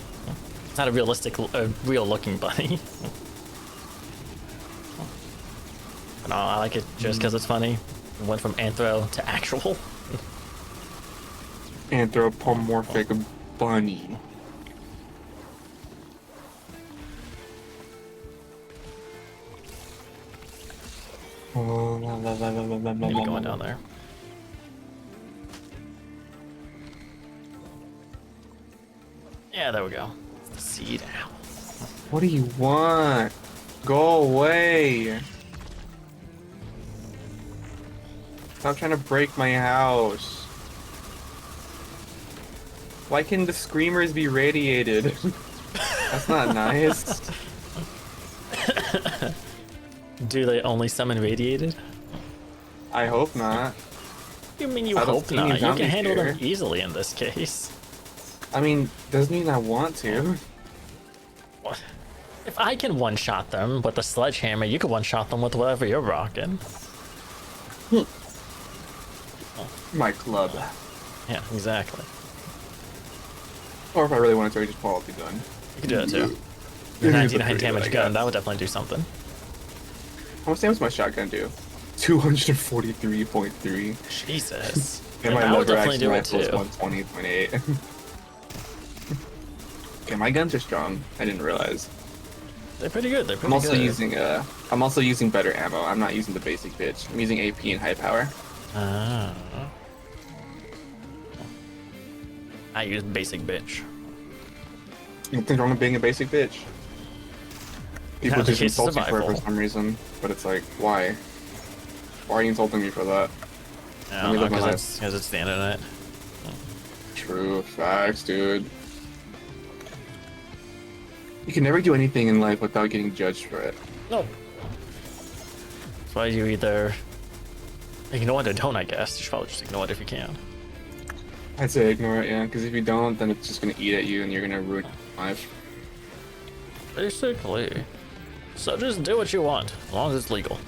It's not a realistic, real-looking bunny. But no, I like it just because it's funny. It went from anthro to actual. Anthropomorphic bunny. Maybe going down there. Yeah, there we go. It's the seed owl. What do you want? Go away. Stop trying to break my house. Why can the screamers be radiated? That's not nice. Do they only summon radiated? I hope not. You mean you I don't hope see not? any You can zombies handle them here. easily in this case. I mean, doesn't mean I want to. What? If I can one-shot them with a sledgehammer, you can one-shot them with whatever you're rocking. My club. Yeah, exactly. Or if I really wanted to, I just pull out the gun. You could do that too. It is a 99 pretty damage good, I gun, guess. that would definitely do something. How much damage does my shotgun do? 243.3. Jesus. And And my that would lever definitely action do it rifle is too. 120.8. Okay, my guns are strong. I didn't realize. They're pretty good. They're I'm pretty also good. using better ammo. I'm not using the basic bitch. I'm using AP and high power. Ah. I use basic bitch. Nothing wrong with being a basic bitch. People Yeah, the just case of insult you for it for survival. some reason, but it's like, why? Why are you insulting me for that? I Let don't me know, live my because it's the internet. True facts, dude. You can never do anything in life without getting judged for it. No. That's why you either ignore it or don't, I guess. You should probably just ignore it if you can. I'd say ignore it, yeah, because if you don't, then it's just gonna eat at you and you're gonna ruin your life. Basically. So just do what you want, as long as it's legal.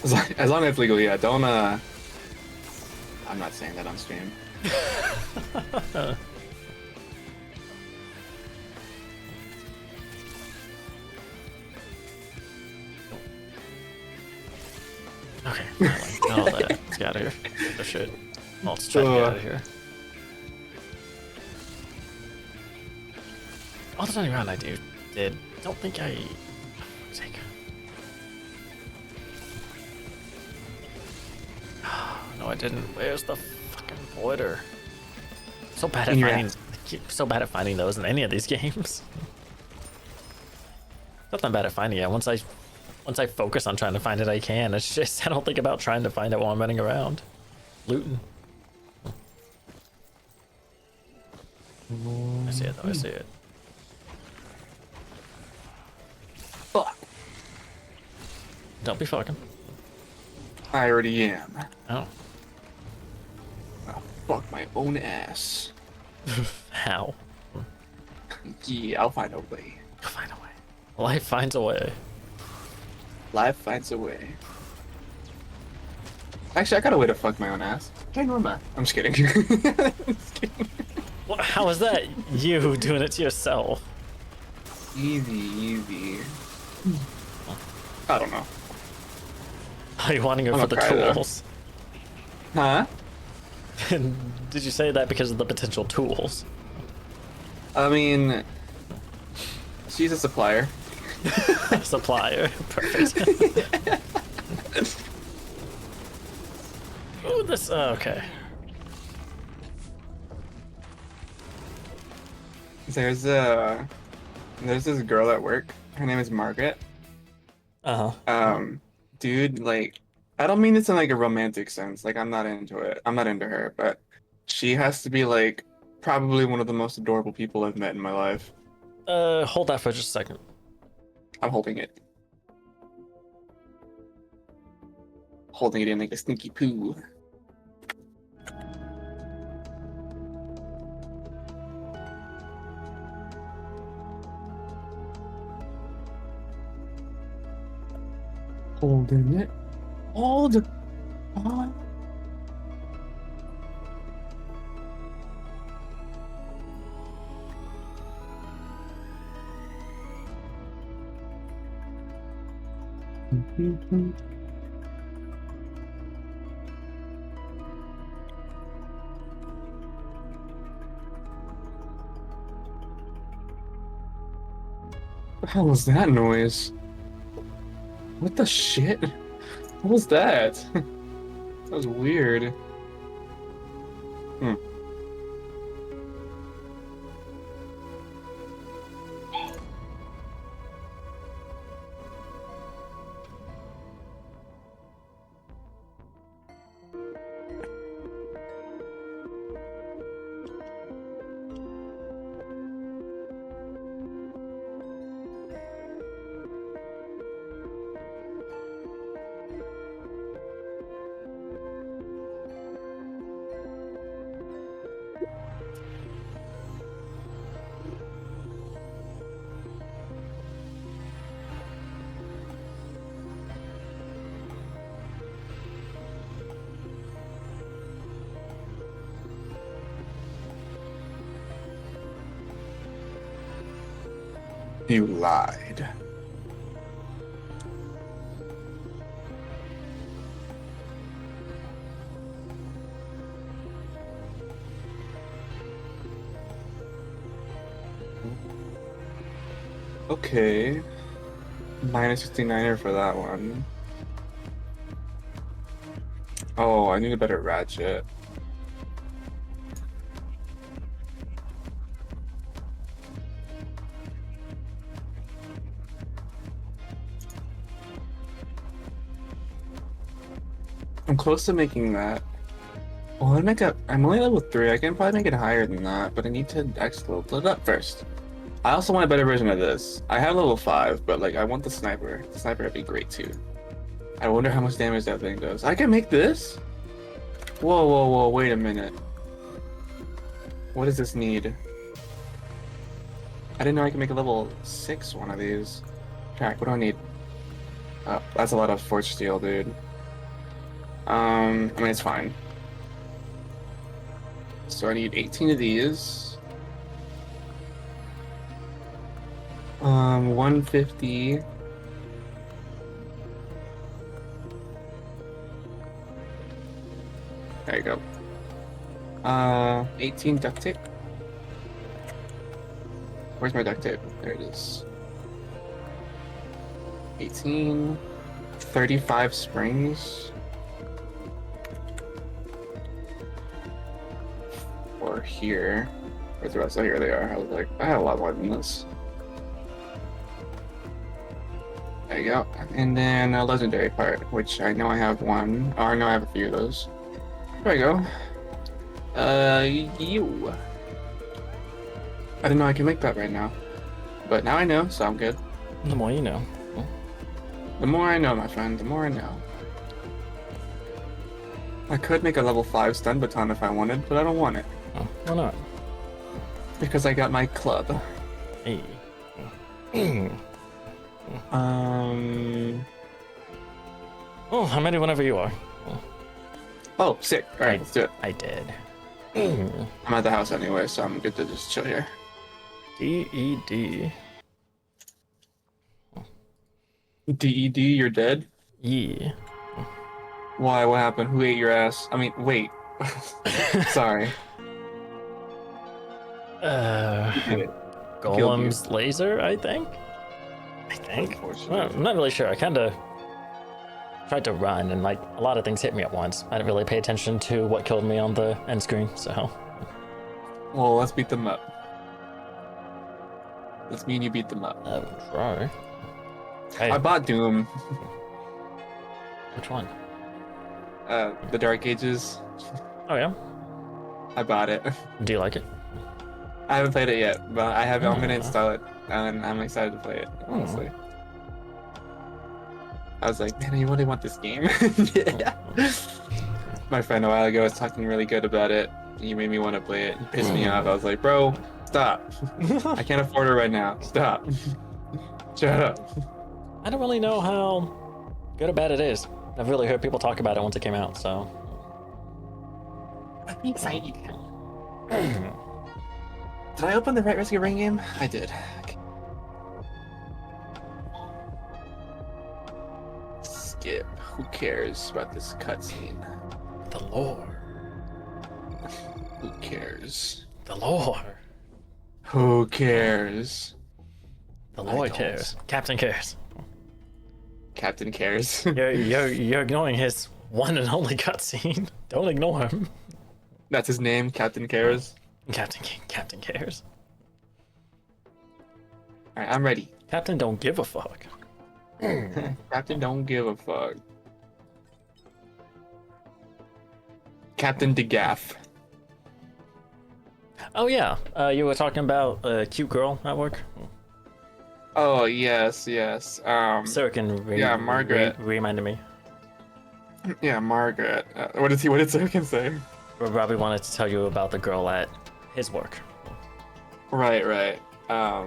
As long as it's legal, yeah. Don't, I'm not saying that on stream. Okay, now let's get out of here. Get the shit. Well, let's try to get out of here. All the running around I don't think I... For sake. No, I didn't. Where's the fucking border? So bad at In your finding... ass. So bad at finding those in any of these games. Not that bad at finding it. Once I focus on trying to find it, I can. It's just I don't think about trying to find it while I'm running around, looting. I see it though. I see it. Fuck. Don't be fucking. I already am. Oh, I'll fuck my own ass. how? Yeah, I'll find a way. You'll find a way. Life finds a way. Life finds a way. Actually, I got a way to fuck my own ass. Hey, Norma. I'm just kidding. I'm just kidding. What? How is that you doing it to yourself? Easy. I don't know. Are you wanting it I'm for gonna the try, though. tools? Huh? Did you say that because of the potential tools? I mean, she's a supplier. Supplier. Perfect. Ooh, this. Okay. There's there's this girl at work. Her name is Margaret. Uh huh. Dude, like, I don't mean this in like a romantic sense. Like, I'm not into it. I'm not into her, but she has to be like probably one of the most adorable people I've met in my life. Hold that for just a second. I'm holding it in like a sneaky poo. Holding it. Hold it. Oh. What the hell was that noise? What the shit? What was that? That was weird. Hmm. You lied. Okay. Minus 69er for that one. Oh, I need a better ratchet. I'm close to making that. Well, I'm only level 3. I can probably make it higher than that, but I need to explode it up first. I also want a better version of this. I have level 5, but like I want the sniper. The sniper would be great too. I wonder how much damage that thing does. I can make this? Whoa, whoa, whoa, wait a minute. What does this need? I didn't know I could make a level 6 one of these. Track, what do I need? Oh, that's a lot of forged steel, dude. I mean, it's fine. So I need 18 of these. 150. There you go. 18 duct tape. Where's my duct tape? There it is. 18. 35 springs. Or here. Where's the rest? Oh, here they are. I was like, I had a lot more than this. There you go. And then a legendary part, which I know I have one. Or I know I have a few of those. There we go. You. I didn't know I could make that right now. But now I know, so I'm good. The more you know. The more I know, my friend, the more I know. I could make a level 5 stun baton if I wanted, but I don't want it. Oh, why not? Because I got my club. Hey. Oh, I'm ready whenever you are. Oh, sick. Alright, let's do it. I did. I'm at the house anyway, so I'm good to just chill here. D-E-D. DED, you're dead? Yeah. Why? What happened? Who ate your ass? I mean, wait. Sorry. Uh, You did it. Killed you. Golem's laser, I think. Well, Unfortunately. I'm not really sure. I kind of tried to run, and like a lot of things hit me at once. I didn't really pay attention to what killed me on the end screen, so. Well, let's beat them up. Let's me and you beat them up. I will try. Hey, I bought Doom. which one? The Dark Ages. Oh yeah. I bought it. Do you like it? I haven't played it yet, but I have. I'm gonna Oh. install it, and I'm excited to play it. Honestly, I was like, man, I really want this game. Yeah. My friend a while ago was talking really good about it. He made me want to play it. He pissed me off. I was like, bro, stop. I can't afford it right now. Stop. Shut up. I don't really know how good or bad it is. I've really heard people talk about it once it came out, so. I'm excited. Did I open the Right Rescue Ring game? I did. Okay. Skip. Who cares about this cutscene? The lore. Who cares? The lore. Who cares? The I lore don't. cares. Captain cares. Captain cares. You're ignoring his one and only cutscene. Don't ignore him. That's his name, Captain Cares. Captain cares. Alright, I'm ready. Captain don't give a fuck. Captain don't give a fuck. Captain DeGaff. Oh yeah, you were talking about a cute girl at work. Oh yes, yes. Sirkin Margaret. reminded me. Yeah, Margaret. What did Sirkin say? Robbie wanted to tell you about the girl at his work. Right. Yeah,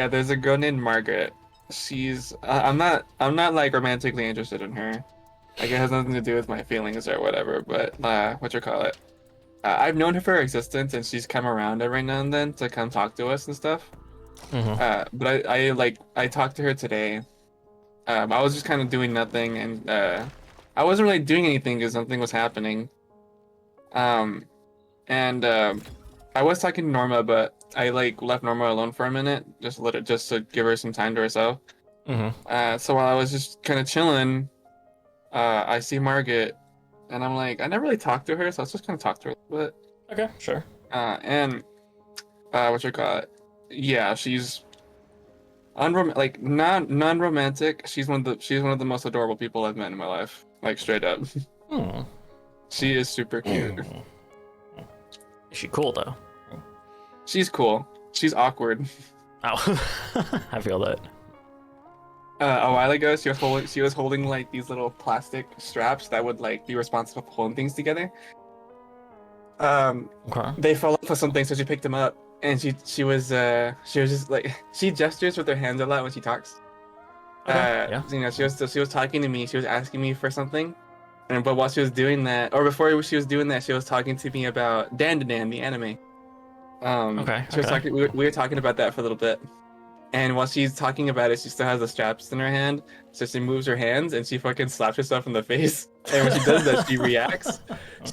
there's a girl named Margaret. She's I'm not like romantically interested in her. Like it has nothing to do with my feelings or whatever, but I've known her for her existence, and she's come around every now and then to come talk to us and stuff. But I talked to her today. I was just kind of doing nothing, and I wasn't really doing anything because nothing was happening. I was talking to Norma, but I like left Norma alone for a minute, just to give her some time to herself. So while I was just kind of chilling, I see Margaret, and I'm like, I never really talked to her, so I was just kind of talk to her a little bit. Okay, sure. Yeah, she's non-romantic. She's one of the most adorable people I've met in my life. Like straight up. She is super cute. Is she cool though? She's cool. She's awkward. Oh, I feel that. A while ago, she was holding like these little plastic straps that would like be responsible for holding things together. Okay. They fell off of something, so she picked them up, and she was just like, she gestures with her hands a lot when she talks. Okay, yeah. You know, she was talking to me. She was asking me for something, but while she was doing that, or before she was doing that, she was talking to me about Dan the anime. Okay. She was talking. We were talking about that for a little bit, and while she's talking about it, she still has the straps in her hand. So she moves her hands and she fucking slaps herself in the face. And when she does that, she reacts.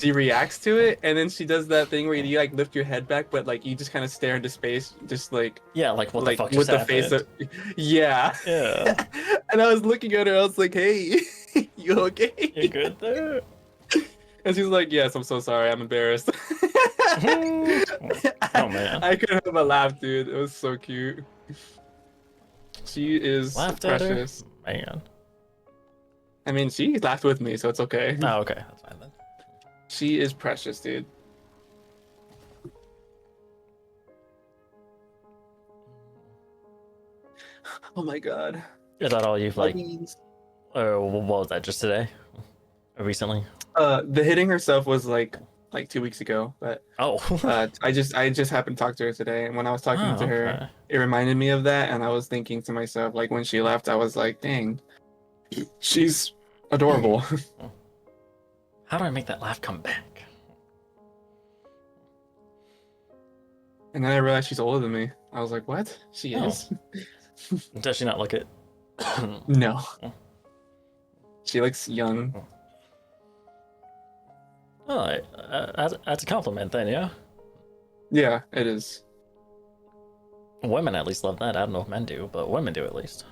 She reacts to it, and then she does that thing where you like lift your head back, but like you just kind of stare into space, just like Yeah, like what the fuck with just the face happened? yeah. Yeah. And I was looking at her. I was like, "Hey, you okay?" You good there? And she's like, "Yes, I'm so sorry. I'm embarrassed." Oh man. I couldn't help but laugh, dude. It was so cute. She is Laughed at her? precious. Man. I mean, she laughed with me, so it's okay. Oh, okay. That's fine then. She is precious, dude. Oh my god. Is that all you've like? Please. Or what was that? Just today? Or recently? The hitting herself was like 2 weeks ago, but Oh. I just happened to talk to her today, and when I was talking Oh, to her, okay. it reminded me of that, and I was thinking to myself, like when she left, I was like, dang, she's adorable. How do I make that laugh come back? And then I realized she's older than me. I was like, what? She Oh. is? Does she not look it? No. Oh. She looks young. Oh, that's a compliment then, yeah. Yeah, it is. Women at least love that. I don't know if men do, but women do at least.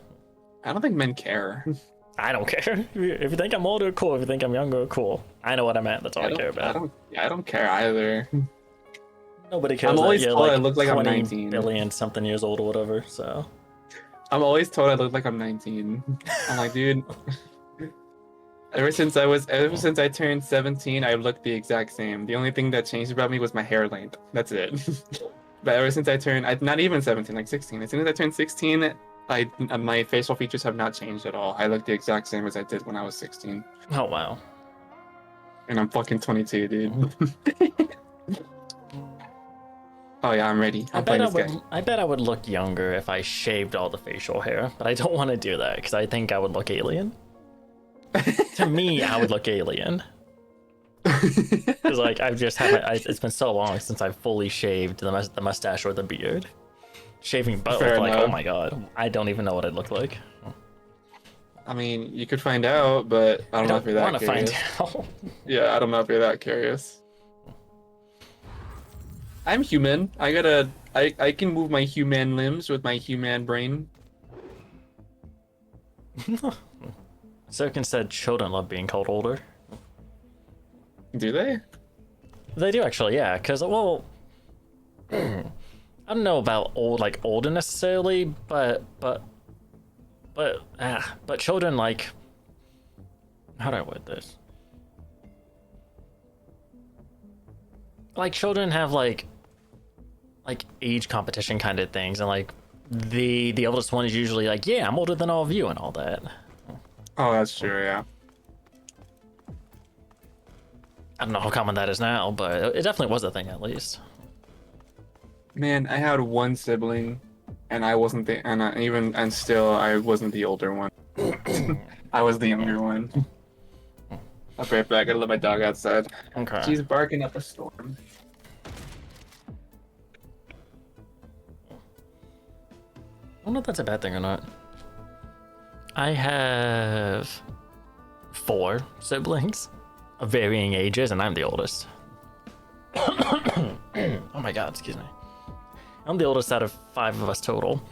I don't think men care. I don't care. If you think I'm older, cool. If you think I'm younger, cool. I know what I meant. That's all I care about. I don't care either. Nobody cares I'm that always you're told like I look like I'm 20 19. billion something years old or whatever, so. I'm always told I look like I'm 19. I'm like, dude. Ever since I turned 17, I looked the exact same. The only thing that changed about me was my hair length. That's it. But ever since not even 17, like 16. As soon as I turned 16, my facial features have not changed at all. I look the exact same as I did when I was 16. Oh, wow. And I'm fucking 22, dude. Oh yeah, I'm ready. I'm playing this guy. I bet I would look younger if I shaved all the facial hair, but I don't want to do that because I think I would look alien. To me, I would look alien. Because like I've just had it's been so long since I've fully shaved the mustache or the beard. Shaving both, Fair like enough. oh my god, I don't even know what I'd look like. I mean, you could find out, but I don't know if you're that want to curious. find out. Yeah, I don't know if you're that curious. I'm human. I can move my human limbs with my human brain. Sirkin said children love being called older. Do they? They do actually, yeah. Because well, I don't know about older necessarily, but children like. How do I word this? Like children have like age competition kind of things, and like the oldest one is usually like, yeah, I'm older than all of you and all that. Oh, that's true. Yeah. I don't know how common that is now, but it definitely was a thing at least. Man, I had one sibling, and I wasn't and still I wasn't the older one. I was the younger one. I'll be right back. I gotta let my dog outside. Okay. She's barking up a storm. I don't know if that's a bad thing or not. I have 4 siblings of varying ages, and I'm the oldest. Oh my god, excuse me. I'm the oldest out of 5 of us total.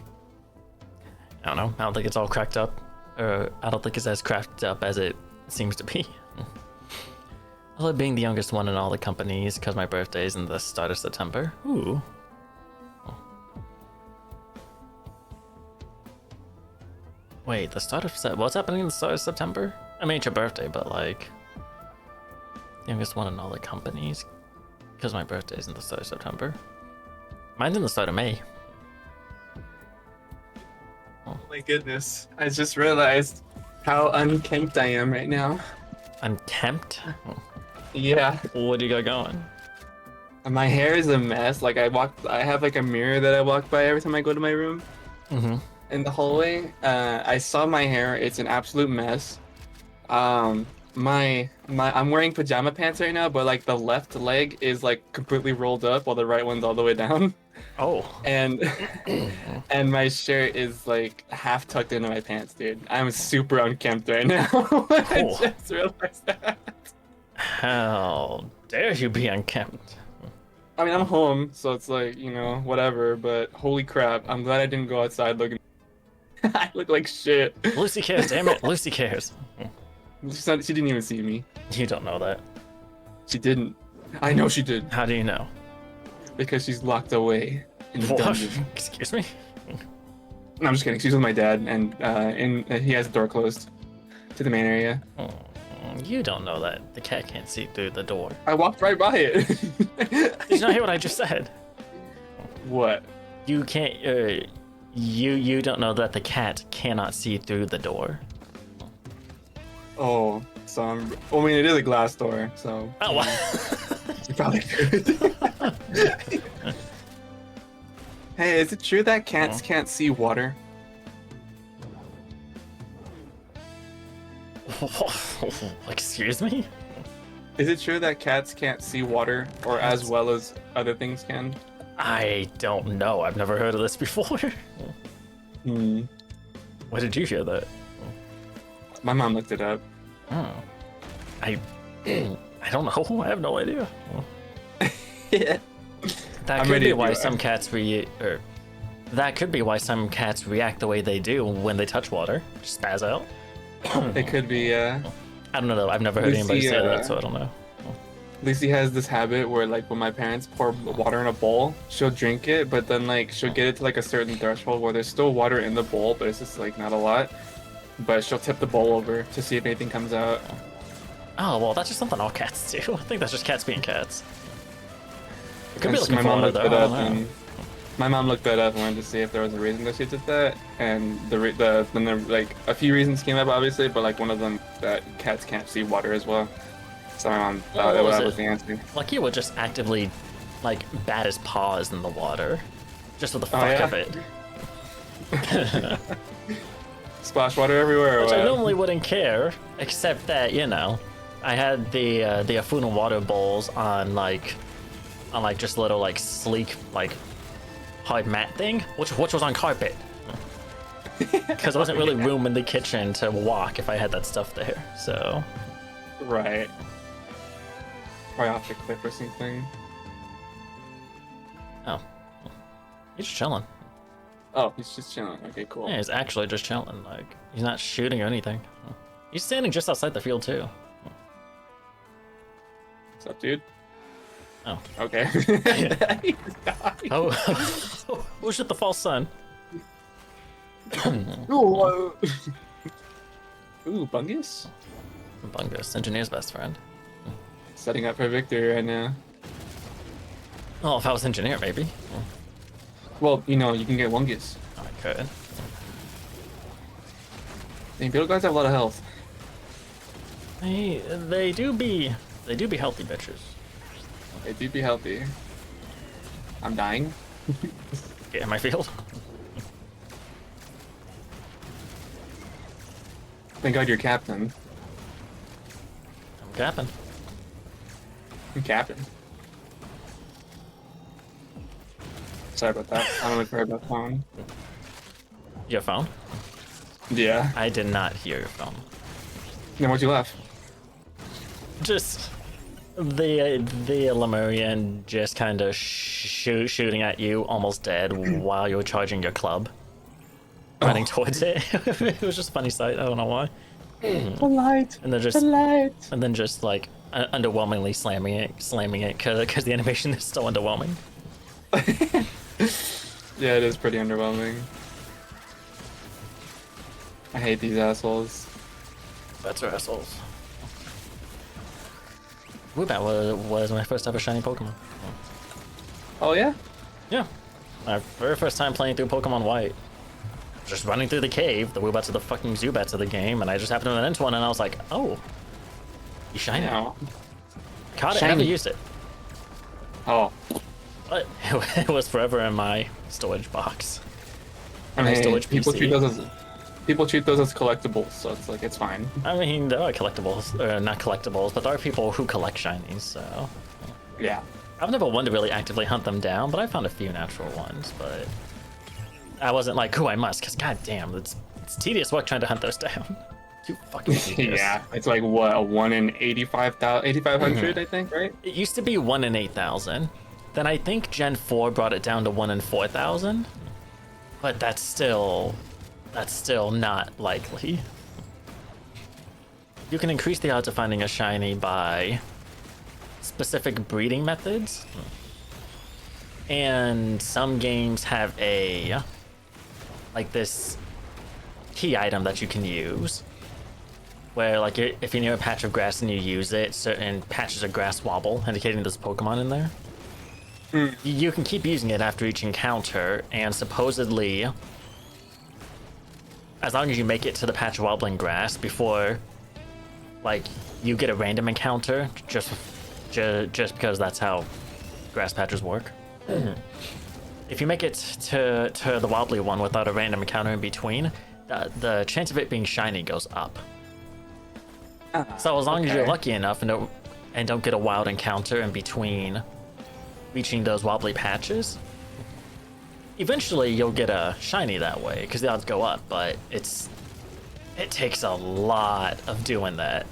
I don't know. I don't think it's all cracked up. Or I don't think it's as cracked up as it seems to be. I love being the youngest one in all the companies because my birthday's in the start of September. Ooh. Wait, the start of what's happening in the start of September? I mean, it's your birthday, but like, the youngest one in all the companies, because my birthday's in the start of September. Mine's in the start of May. Oh my goodness! I just realized how unkempt I am right now. Unkempt? Yeah. What do you got going? My hair is a mess. Like I have like a mirror that I walk by every time I go to my room. Mm-hmm. In the hallway. I saw my hair. It's an absolute mess. I'm wearing pajama pants right now, but like the left leg is like completely rolled up while the right one's all the way down. Oh. And my shirt is like half tucked into my pants, dude. I'm super unkempt right now. I just realized that. How dare you be unkempt? I mean, I'm home, so it's like, you know, whatever, but holy crap, I'm glad I didn't go outside looking. I look like shit. Lucy cares, damn it. Lucy cares. She didn't even see me. You don't know that. She didn't. I know she did. How do you know? Because she's locked away in the dungeon. Excuse me? No, I'm just kidding. She's with my dad, and he has the door closed to the main area. Oh, you don't know that. The cat can't see through the door. I walked right by it. Did you not hear what I just said? What? You can't. You don't know that the cat cannot see through the door. Oh, so I mean, it is a glass door, so. Oh, wow. You probably could. Hey, is it true that cats can't see water? Excuse me? Is it true that cats can't see water, or as well as other things can? I don't know. I've never heard of this before. Hmm. Where did you hear that? My mom looked it up. Oh. I I don't know. I have no idea. Yeah. That I'm could ready be to why do it. some cats that could be why some cats react the way they do when they touch water. Just spaz out. It could be. I don't know though. I've never heard anybody Lucy, say that, so I don't know. Lucy has this habit where, like, when my parents pour water in a bowl, she'll drink it, but then, like, she'll get it to, like, a certain threshold where there's still water in the bowl, but it's just, like, not a lot. But she'll tip the bowl over to see if anything comes out. Oh well, that's just something all cats do. I think that's just cats being cats. It could be And looking my for mom water looked though. it I up, don't know. and my mom looked that up and wanted to see if there was a reason that she did that. And then there, like, a few reasons came up, obviously, but, like, one of them that cats can't see water as well. So my mom thought Well, that was was it? the answer. Like he would just actively, like, bat his paws in the water, just for the fuck yeah? of it. Splash water everywhere. Or Which I what? normally wouldn't care, except that I had the Afuna water bowls on like just a little like sleek like hard mat thing, which was on carpet. Because there wasn't really room in the kitchen to walk if I had that stuff there. So Right. Probably off the cliff or something. oh, he's just chilling. Oh, he's just chilling. Okay, cool. Yeah, he's actually just chilling. Like he's not shooting or anything. He's standing just outside the field too. What's up, dude? Oh. Okay. Oh, oh shit! The false sun. Ooh, Bungus? Bungus, engineer's best friend. Setting up for victory right now. Oh, if I was engineer, maybe. Well, you know, you can get Wungus. I could. And beetle guys have a lot of health. They do be healthy bitches. They do be healthy. I'm dying. Get in my field. Thank God you're captain. I'm capping. I'm captain. Sorry about that. I don't look for about phone. Your phone? Yeah. I did not hear your phone. Then why'd you laugh? Just the Lemurian just kind of shooting at you, almost dead, while you were charging your club, running towards it. It was just a funny sight. I don't know why. The light. And then just The light. and then just like underwhelmingly slamming it because the animation is so underwhelming. Yeah, it is pretty underwhelming. I hate these assholes. That's our assholes. Woobat was my first ever shiny Pokemon. Oh yeah? Yeah, my very first time playing through Pokemon White. Just running through the cave, the Woobats are the fucking Zubats of the game, and I just happened to run into one, and I was like, oh, you shiny. No. Caught it, Shiny. never used it. Oh. But it was forever in my storage box. I My mean, storage people PC. treat those as collectibles, so it's like it's fine. I mean, there are collectibles, or not collectibles, but there are people who collect shinies, so. Yeah. I've never wanted to really actively hunt them down, but I found a few natural ones, but I wasn't like, I must, because goddamn, it's tedious work trying to hunt those down. Too fucking tedious. Yeah. It's like what, a 1 in 8,500, I think, right? It used to be 1 in 8,000. Then I think Gen 4 brought it down to 1 in 4,000. But that's still not likely. You can increase the odds of finding a shiny by specific breeding methods. And some games have this key item that you can use. Where like if you're near a patch of grass and you use it, certain patches of grass wobble, indicating there's Pokemon in there. You can keep using it after each encounter, and supposedly, as long as you make it to the patch of wobbling grass before, like, you get a random encounter, just because that's how grass patches work. If you make it to the wobbly one without a random encounter in between, the chance of it being shiny goes up. So as long as you're lucky enough and don't get a wild encounter in between reaching those wobbly patches, eventually you'll get a shiny that way because the odds go up, but it takes a lot of doing that.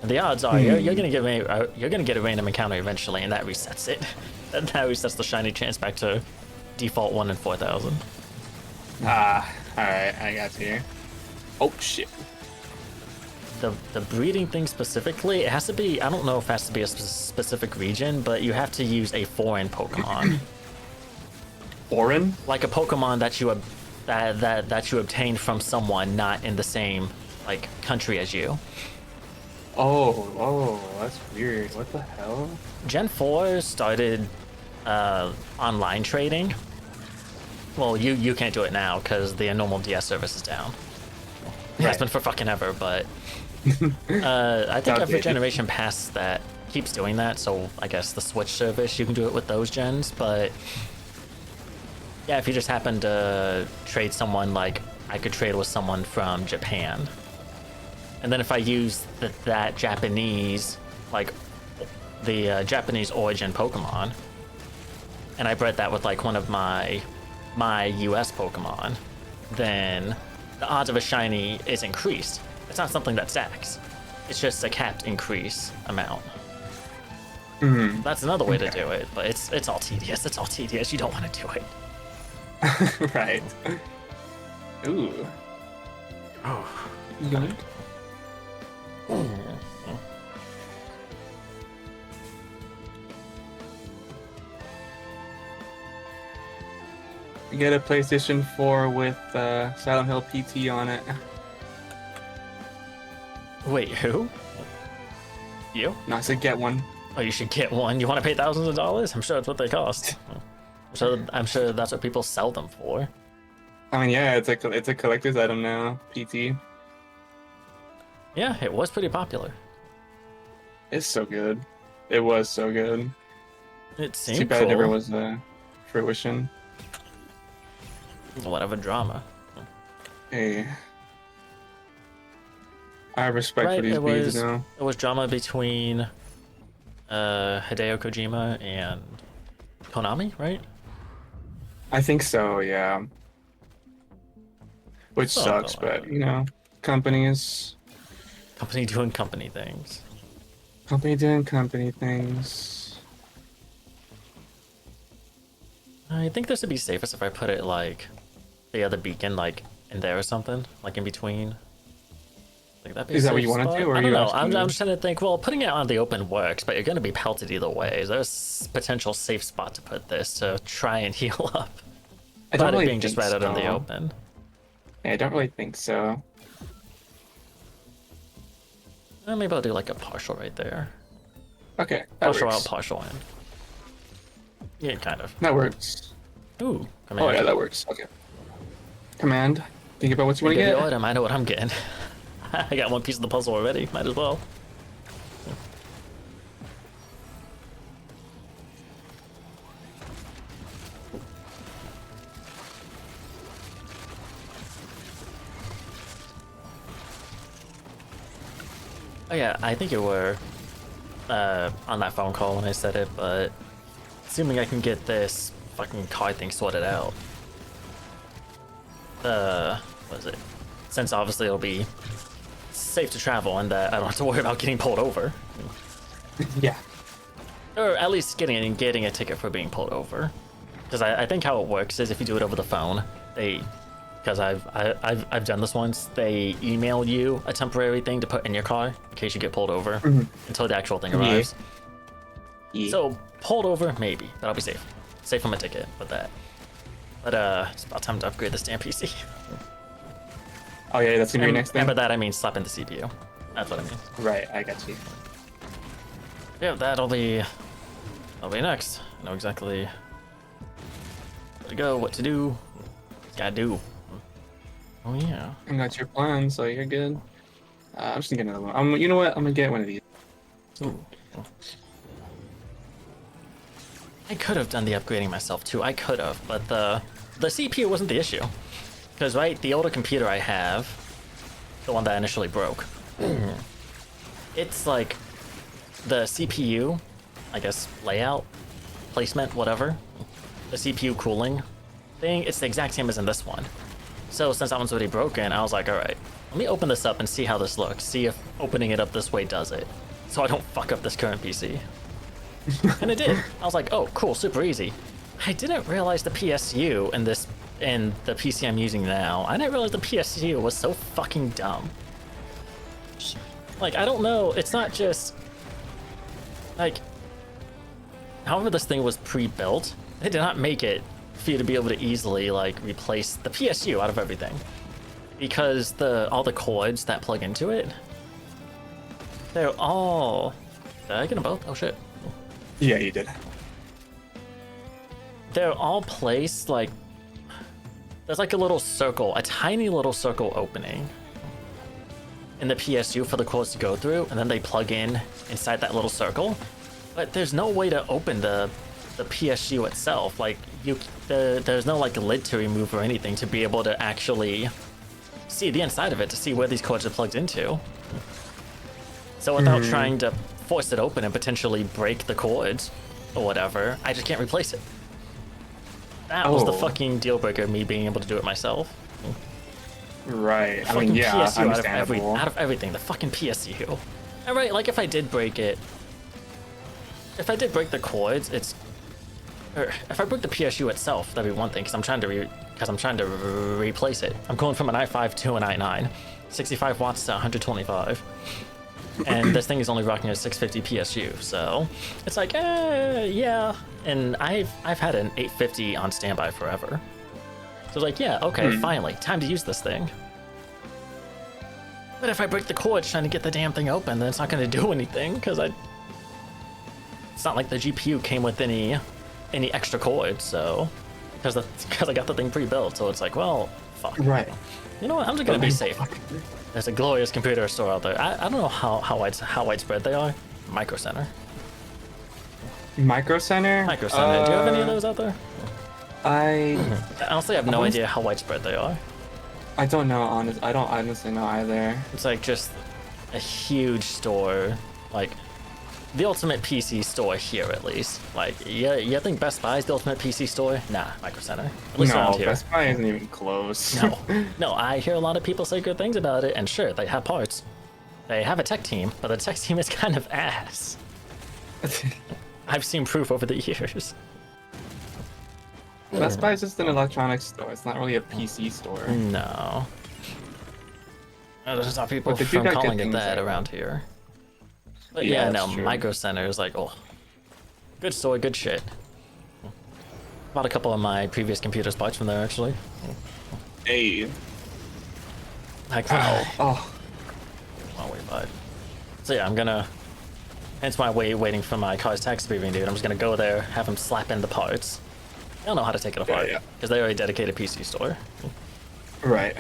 And the odds are you're gonna get a random encounter eventually, and that resets it. That resets the shiny chance back to default 1 in 4,000. Ah, alright, I got you. Oh, shit. The breeding thing specifically, it has to be, I don't know if it has to be a specific region, but you have to use a foreign Pokemon. Foreign? Like a Pokemon that you obtained from someone not in the same like country as you. Oh, that's weird. What the hell? Gen 4 started online trading. Well, you can't do it now because the normal DS service is down. It has been for fucking ever, but I think every generation past that keeps doing that. So I guess the Switch service, you can do it with those gens. But yeah, if you just happen to trade someone, like I could trade with someone from Japan, and then if I use that Japanese, like the Japanese origin Pokemon, and I bred that with like one of my US Pokemon, then the odds of a shiny is increased. It's not something that stacks. It's just a capped increase amount. Mm-hmm. That's another way to do it, but it's all tedious. It's all tedious. You don't want to do it. Right. Ooh. Oh. Good. You get a PlayStation 4 with Silent Hill PT on it. Wait, who? You? No, I said get one. Oh, you should get one. You want to pay thousands of dollars? I'm sure that's what they cost. I'm sure that's what people sell them for. I mean, yeah, it's a collector's item now. PT. Yeah, it was pretty popular. It's so good. It was so good. It seemed Too bad cool. it never was fruition. Whatever drama. Hey. I have respect for these beads now. It was drama between Hideo Kojima and Konami, right? I think so, yeah. Which sucks, but you know, companies. Company doing company things. Company doing company things. I think this would be safest if I put it like the other beacon, like in there or something, like in between. Like that'd be Is that what you want to do, or I are don't you know. asking I'm just trying to think. Well, putting it on the open works, but you're going to be pelted either way. There's potential safe spot to put this to try and heal up. I don't really being just right out in the open. Yeah, I don't really think so. Maybe I'll do like a partial right there. Okay, that Partial works. out, partial in. Yeah, kind of. That works. Ooh, command. Oh yeah, that works. Okay. Command. Think about what you want to Give get. the item, I know what I'm getting. I got one piece of the puzzle already. Might as well. Oh yeah, I think you were on that phone call when I said it, but assuming I can get this fucking card thing sorted out. What is it? Since obviously it'll be safe to travel and that I don't have to worry about getting pulled over. Yeah. Or at least getting a ticket for being pulled over. Because I think how it works is if you do it over the phone, because I've done this once, they email you a temporary thing to put in your car in case you get pulled over until the actual thing arrives. Yeah. So pulled over, maybe, but I'll be safe. Safe from a ticket with that. But it's about time to upgrade this damn PC. Oh yeah, that's gonna be your next thing. And by that I mean slapping the CPU. That's what I mean. Right, I got you. Yeah, that'll be next. I know exactly where to go, what to do. Gotta do. Oh yeah. I got your plan, so you're good. I'm just gonna get another one. You know what? I'm gonna get one of these. Ooh. I could have done the upgrading myself too. I could have, but the CPU wasn't the issue. Because right, the older computer I have, the one that initially broke, it's like the CPU, I guess layout, placement, whatever, the CPU cooling thing, it's the exact same as in this one. So since that one's already broken, I was like, all right, let me open this up and see how this looks. See if opening it up this way does it. So I don't fuck up this current PC. And it did. I was like, oh, cool, super easy. I didn't realize the PSU in the PC I'm using now. I didn't realize the PSU was so fucking dumb. Like, I don't know. It's not just like, however this thing was pre-built, they did not make it for you to be able to easily like replace the PSU out of everything, because all the cords that plug into it, they're all. Did I get them both? Oh shit. Yeah, you did. They're all placed like there's like a little circle, a tiny little circle opening in the PSU for the cords to go through, and then they plug in inside that little circle. But there's no way to open the PSU itself. Like there's no like lid to remove or anything to be able to actually see the inside of it to see where these cords are plugged into. So without trying to force it open and potentially break the cords or whatever, I just can't replace it. That was the fucking deal breaker, me being able to do it myself. Right. I Fucking mean, yeah, PSU understandable. out of everything, the fucking PSU. And right, like if I did break it, if I did break the cords, or if I broke the PSU itself, that'd be one thing, because I'm trying to replace it. I'm going from an i5 to an i9, 65 watts to 125, and this thing is only rocking a 650 PSU. So it's like, yeah. And I've had an 850 on standby forever. So it's like, yeah, okay, finally, time to use this thing. But if I break the cords trying to get the damn thing open, then it's not going to do anything, because it's not like the GPU came with any extra cords, so because I got the thing pre-built, so it's like, well, fuck. Right. You know what? I'm just gonna be safe. There's a glorious computer store out there. I don't know how widespread they are. Micro Center. Micro Center? Micro Center. Do you have any of those out there? I Honestly, I have no idea how widespread they are. I don't know. I don't honestly know either. It's like just a huge store, like the ultimate PC store here, at least. Like, yeah, you think Best Buy is the ultimate PC store? Nah, Micro Center. At least around No, here. Best Buy isn't even close. No, I hear a lot of people say good things about it, and sure, they have parts. They have a tech team, but the tech team is kind of ass. I've seen proof over the years. Best Buy is just an electronics store. It's not really a PC store. No. There's just not people But they do from got good calling it things that there. around here. But Yeah, yeah, that's no, true. Micro Center is like, oh, good store, good shit. Bought a couple of my previous computer parts from there, actually. Hey. Like, wow. Oh. Oh, wait, bud. So yeah, I'm gonna, hence my waiting for my car's tax to be renewed. I'm just gonna go there, have them slap in the parts. I don't know how to take it apart, yeah. because they are a dedicated PC store. Right.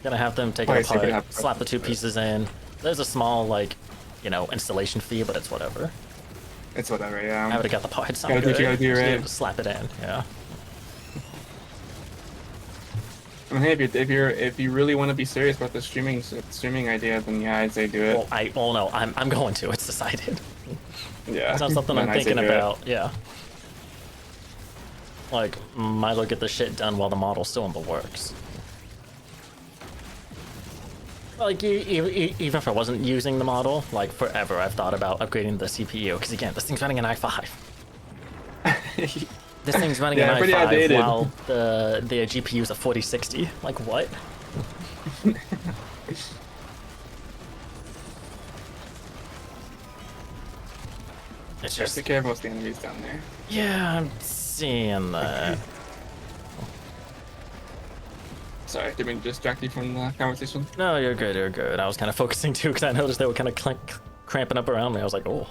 Gonna have them take Alright, it so you're gonna apart, have to slap the two do it. pieces in. There's a small, like, installation fee, but it's whatever. It's whatever, I yeah. would've got the parts. Gotta do what you gotta do, Just right? need to slap it in, yeah. I mean, hey, if you really want to be serious about the streaming idea, then yeah, I'd say do it. Well, no, I'm going to. It's decided. Yeah. It's not something Then I'm I'd say thinking do it. about. Yeah. Like, might as well get the shit done while the model's still in the works. Like, even if I wasn't using the model, like, forever, I've thought about upgrading the CPU, because again, this thing's running an i5. This thing's running Yeah, an pretty i5 outdated. while the GPU's a 4060. Like, what? It's Just just, take care of most of the enemies down there. yeah, I'm seeing that. Sorry, didn't mean to distract you from the conversation. No, you're good, you're good. I was kind of focusing too, because I noticed they were kind of cramping up around me. I was like, oh.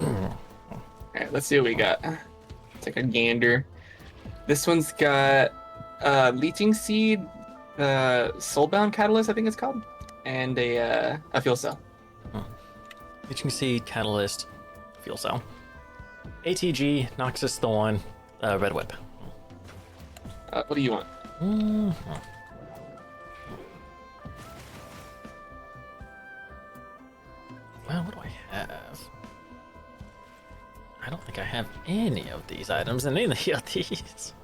Alright, let's see what we got. Take a gander. This one's got leeching seed, soulbound catalyst, I think it's called, and a fuel cell. Leeching Seed, Catalyst, Fuel Cell. ATG, Noxus Thorn, Red Whip. What do you want? Well, what do I have? I don't think I have any of these items in any of these.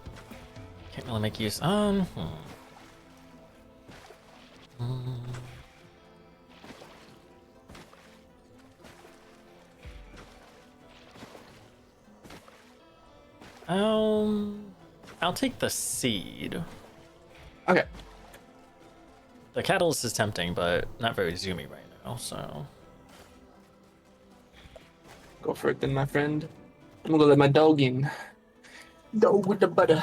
Can't really make use. I'll take the seed. Okay. The catalyst is tempting, but not very zoomy right now, so. Go for it then, my friend. I'm gonna let my dog in. Dog with the butter.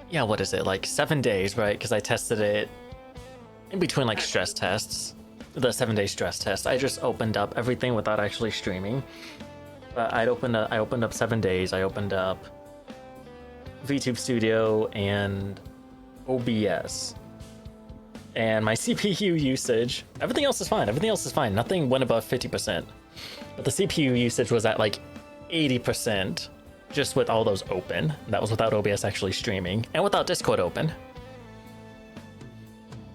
Yeah, what is it? Like 7 days, right? Because I tested it in between like stress tests. The 7-day stress test. I just opened up everything without actually streaming. But I opened up 7 days. I opened up VTube Studio and OBS. And my CPU usage, everything else is fine. Everything else is fine. Nothing went above 50%. But the CPU usage was at like 80% just with all those open. That was without OBS actually streaming and without Discord open.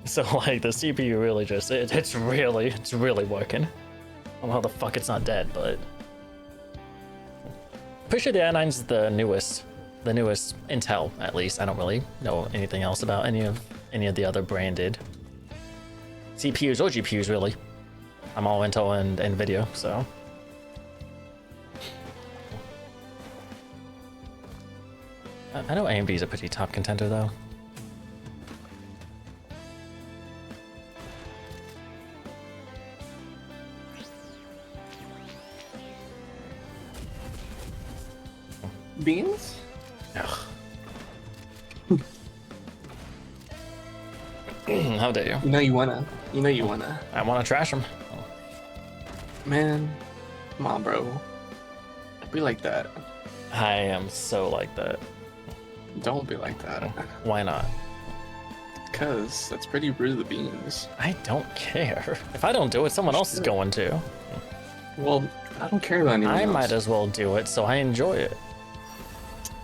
So like the CPU really just, it's really working. I don't know how the fuck it's not dead, but. Pretty sure the i9's the newest Intel, at least. I don't really know anything else about any of the other branded CPUs or GPUs, really. I'm all Intel and NVIDIA, so. I know AMD's a pretty top contender, though. Beans? Ugh. How dare you? You know you wanna. You know you wanna. I want to trash them. Man, come on, bro. Be like that. I am so like that. Don't be like that. Why not? Cause that's pretty rude of the beans. I don't care. If I don't do it, someone else is going to. Well, I don't care about anyone I else. might as well do it, so I enjoy it.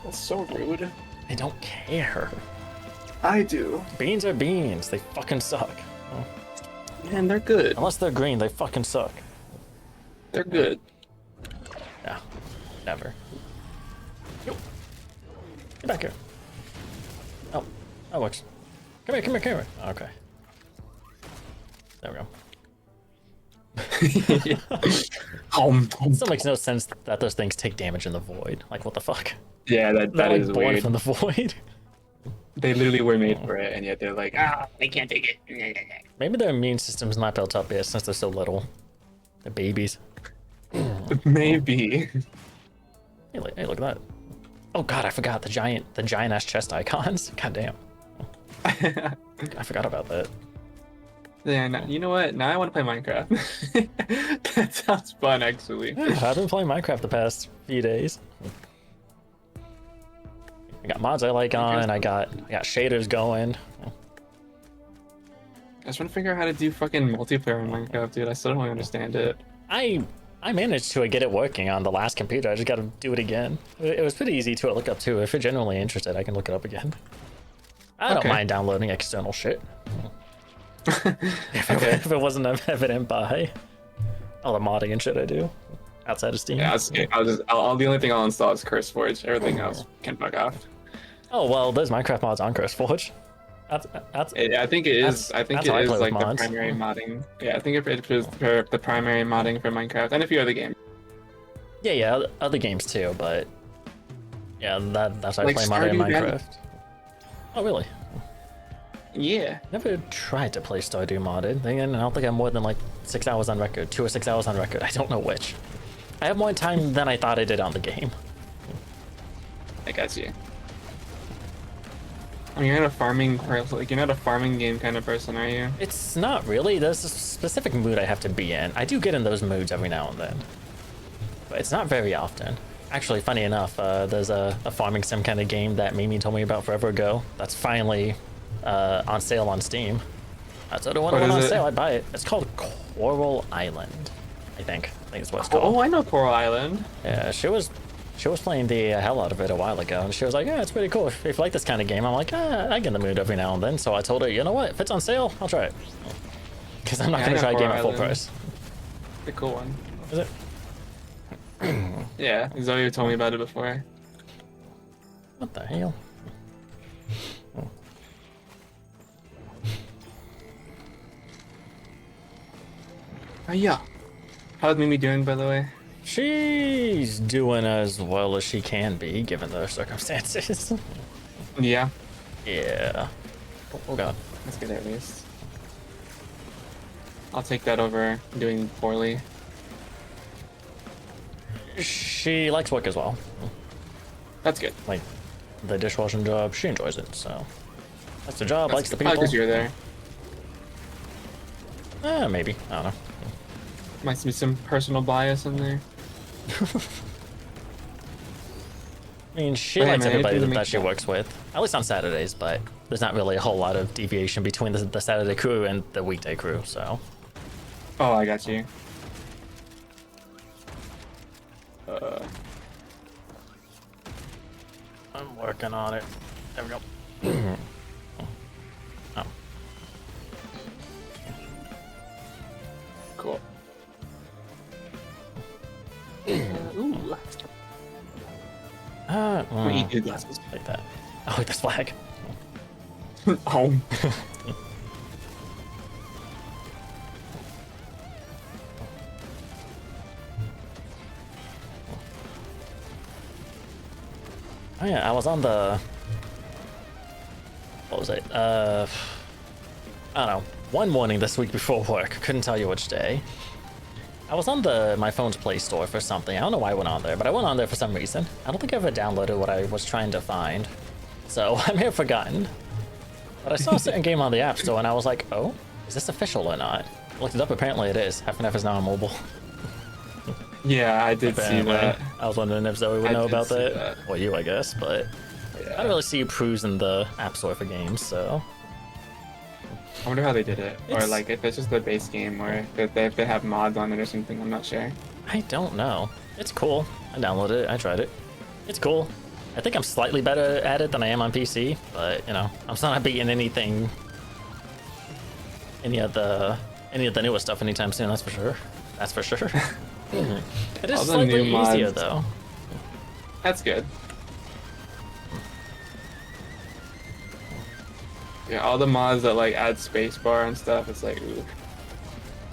That's so rude. I don't care. I do. Beans are beans. They fucking suck. Man, they're good. Unless they're green, they fucking suck. They're good. No, never. Yo. Get back here. Oh, that works. Come here. Okay. There we go. Still makes no sense that those things take damage in the void. Like, what the fuck? Yeah, that They're like is born weird. from the void. They literally were made for it, and yet they're like, they can't take it. Maybe their immune system's not built up yet since they're so little. They're babies. Maybe. Hey, look at that. Oh god, I forgot the giant ass chest icons. God damn. I forgot about that. Yeah, you know what? Now I want to play Minecraft. That sounds fun, actually. I've been playing Minecraft the past few days. I got mods I like on, I got shaders going. I just want to figure out how to do fucking multiplayer in Minecraft, dude. I still don't understand it. I managed to get it working on the last computer. I just gotta do it again. It was pretty easy to look up too. If you're genuinely interested, I can look it up again. I don't mind downloading external shit. If it wasn't evident by all the modding and shit I do outside of Steam. Yeah, the only thing I'll install is CurseForge. Everything else can fuck off. Oh well, there's Minecraft mods on CurseForge. I think it is. I think it is like the mods. primary modding. Yeah, I think it was the primary modding for Minecraft and a few other games. Yeah, other games too, but yeah, that's how I Like play modding in Stardew Valley. Minecraft. Oh really? Yeah. Never tried to play Stardew modded. I don't think I'm more than like 6 hours on record. 2 or 6 hours on record. I don't know which. I have more time than I thought I did on the game. I got you. I mean, you're not a farming person. Like, you're not a farming game kind of person, are you? It's not really. There's a specific mood I have to be in. I do get in those moods every now and then, but it's not very often. Actually, funny enough, there's a farming sim kind of game that Mimi told me about forever ago. That's finally on sale on Steam. I told her when it went on sale, I'd buy it. It's called Coral Island, I think is what it's called. Oh, I know Coral Island. Yeah, she was playing the hell out of it a while ago, and she was like, yeah, it's pretty cool. If you like this kind of game, I'm like, I get in the mood every now and then. So I told her, you know what? If it's on sale, I'll try it. Because I'm not going to try a game at full price. The cool one. Is it? Yeah, Zoe told me about it before. What the hell? Yeah. How's Mimi doing, by the way? She's doing as well as she can be, given the circumstances. Yeah. Yeah. Oh god. That's good at least. I'll take that over doing poorly. She likes work as well. That's good. Like, the dishwashing job, she enjoys it, so. That's the job, That's likes the good. Probably people. 'cause you're there. Maybe. I don't know. Might be some personal bias in there. I mean, she But hey, likes man, everybody anything to that make she fun. works with, at least on Saturdays, but there's not really a whole lot of deviation between the Saturday crew and the weekday crew, so. Oh, I got you. I'm working on it. There we go. Oh. Cool. Ooh. I'm gonna eat your Yeah, glasses. like that. Oh, wait, that's flag. Home. Oh yeah, I was on the. What was it? I don't know. One morning this week before work, couldn't tell you which day. I was on my phone's Play Store for something. I don't know why I went on there, but I went on there for some reason. I don't think I ever downloaded what I was trying to find, so I may have forgotten. But I saw a certain game on the App Store, and I was like, "Oh, is this official or not?" Looked it up. Apparently, it is. Half and Half is now on mobile. Yeah, I did see Apparently. that. I was wondering if Zoe would I know did about see that. that. Well, you, I guess, but I Yeah. don't really see proofs in the App Store for games, so. I wonder how they did it, or It's- like if it's just the base game, or if they have mods on it or something. I'm not sure. I don't know. It's cool. I downloaded it. I tried it. It's cool. I think I'm slightly better at it than I am on PC, but you know, I'm still not beating anything, any of the newest stuff anytime soon. That's for sure. That's for sure. It is All the slightly new easier mods. though. That's good. Yeah, all the mods that like add spacebar and stuff. It's like, ooh.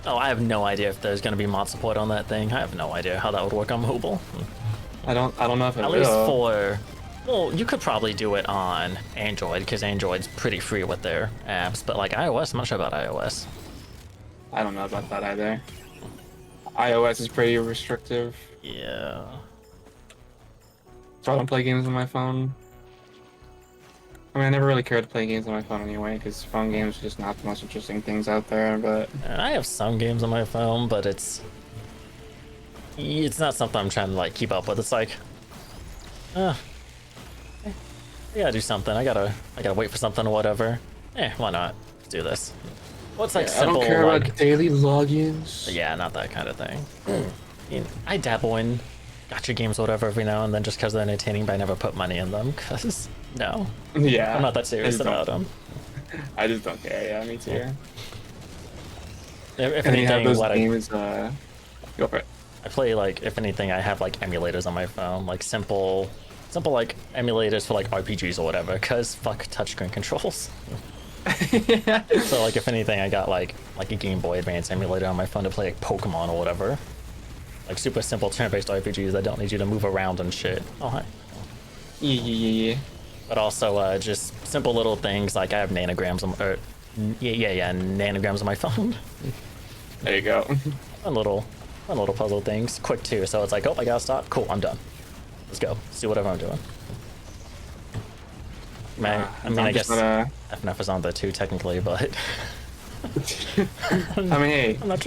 Oh, I have no idea if there's gonna be mod support on that thing. I have no idea how that would work on mobile. I don't know if it At will. least for, well, you could probably do it on Android because Android's pretty free with their apps. But like iOS, I'm not sure about iOS. I don't know about that either. iOS is pretty restrictive, Yeah. so I don't play games on my phone. I mean, I never really cared to play games on my phone anyway, because phone games are just not the most interesting things out there. But And I have some games on my phone, but it's not something I'm trying to like keep up with. It's like, I gotta do something. I gotta wait for something or whatever. Why not? Let's do this. What's like I simple don't care like about daily logins. yeah, not that kind of thing. I mean, I dabble in gotcha games or whatever every now and then just because they're entertaining, but I never put money in them because no, Yeah, I'm not that I serious just about don't- them. I just don't care. Yeah, me too. If And you have anything, those what games. Go for it. I play like, if anything, I have like emulators on my phone, like simple like emulators for like RPGs or whatever, cause fuck touchscreen controls. So like, if anything, I got like a Game Boy Advance emulator on my phone to play like Pokemon or whatever, like super simple turn-based RPGs that don't need you to move around and shit. Oh hi. Yeah. But also just simple little things like I have nanograms on, or nanograms on my phone. There you go. Fun little puzzle things, quick too. So it's like, oh, I gotta stop. Cool, I'm done. Let's go. Let's do whatever I'm doing. Man, I mean, I guess FNF is on there too, technically, but I mean, hey, I'm not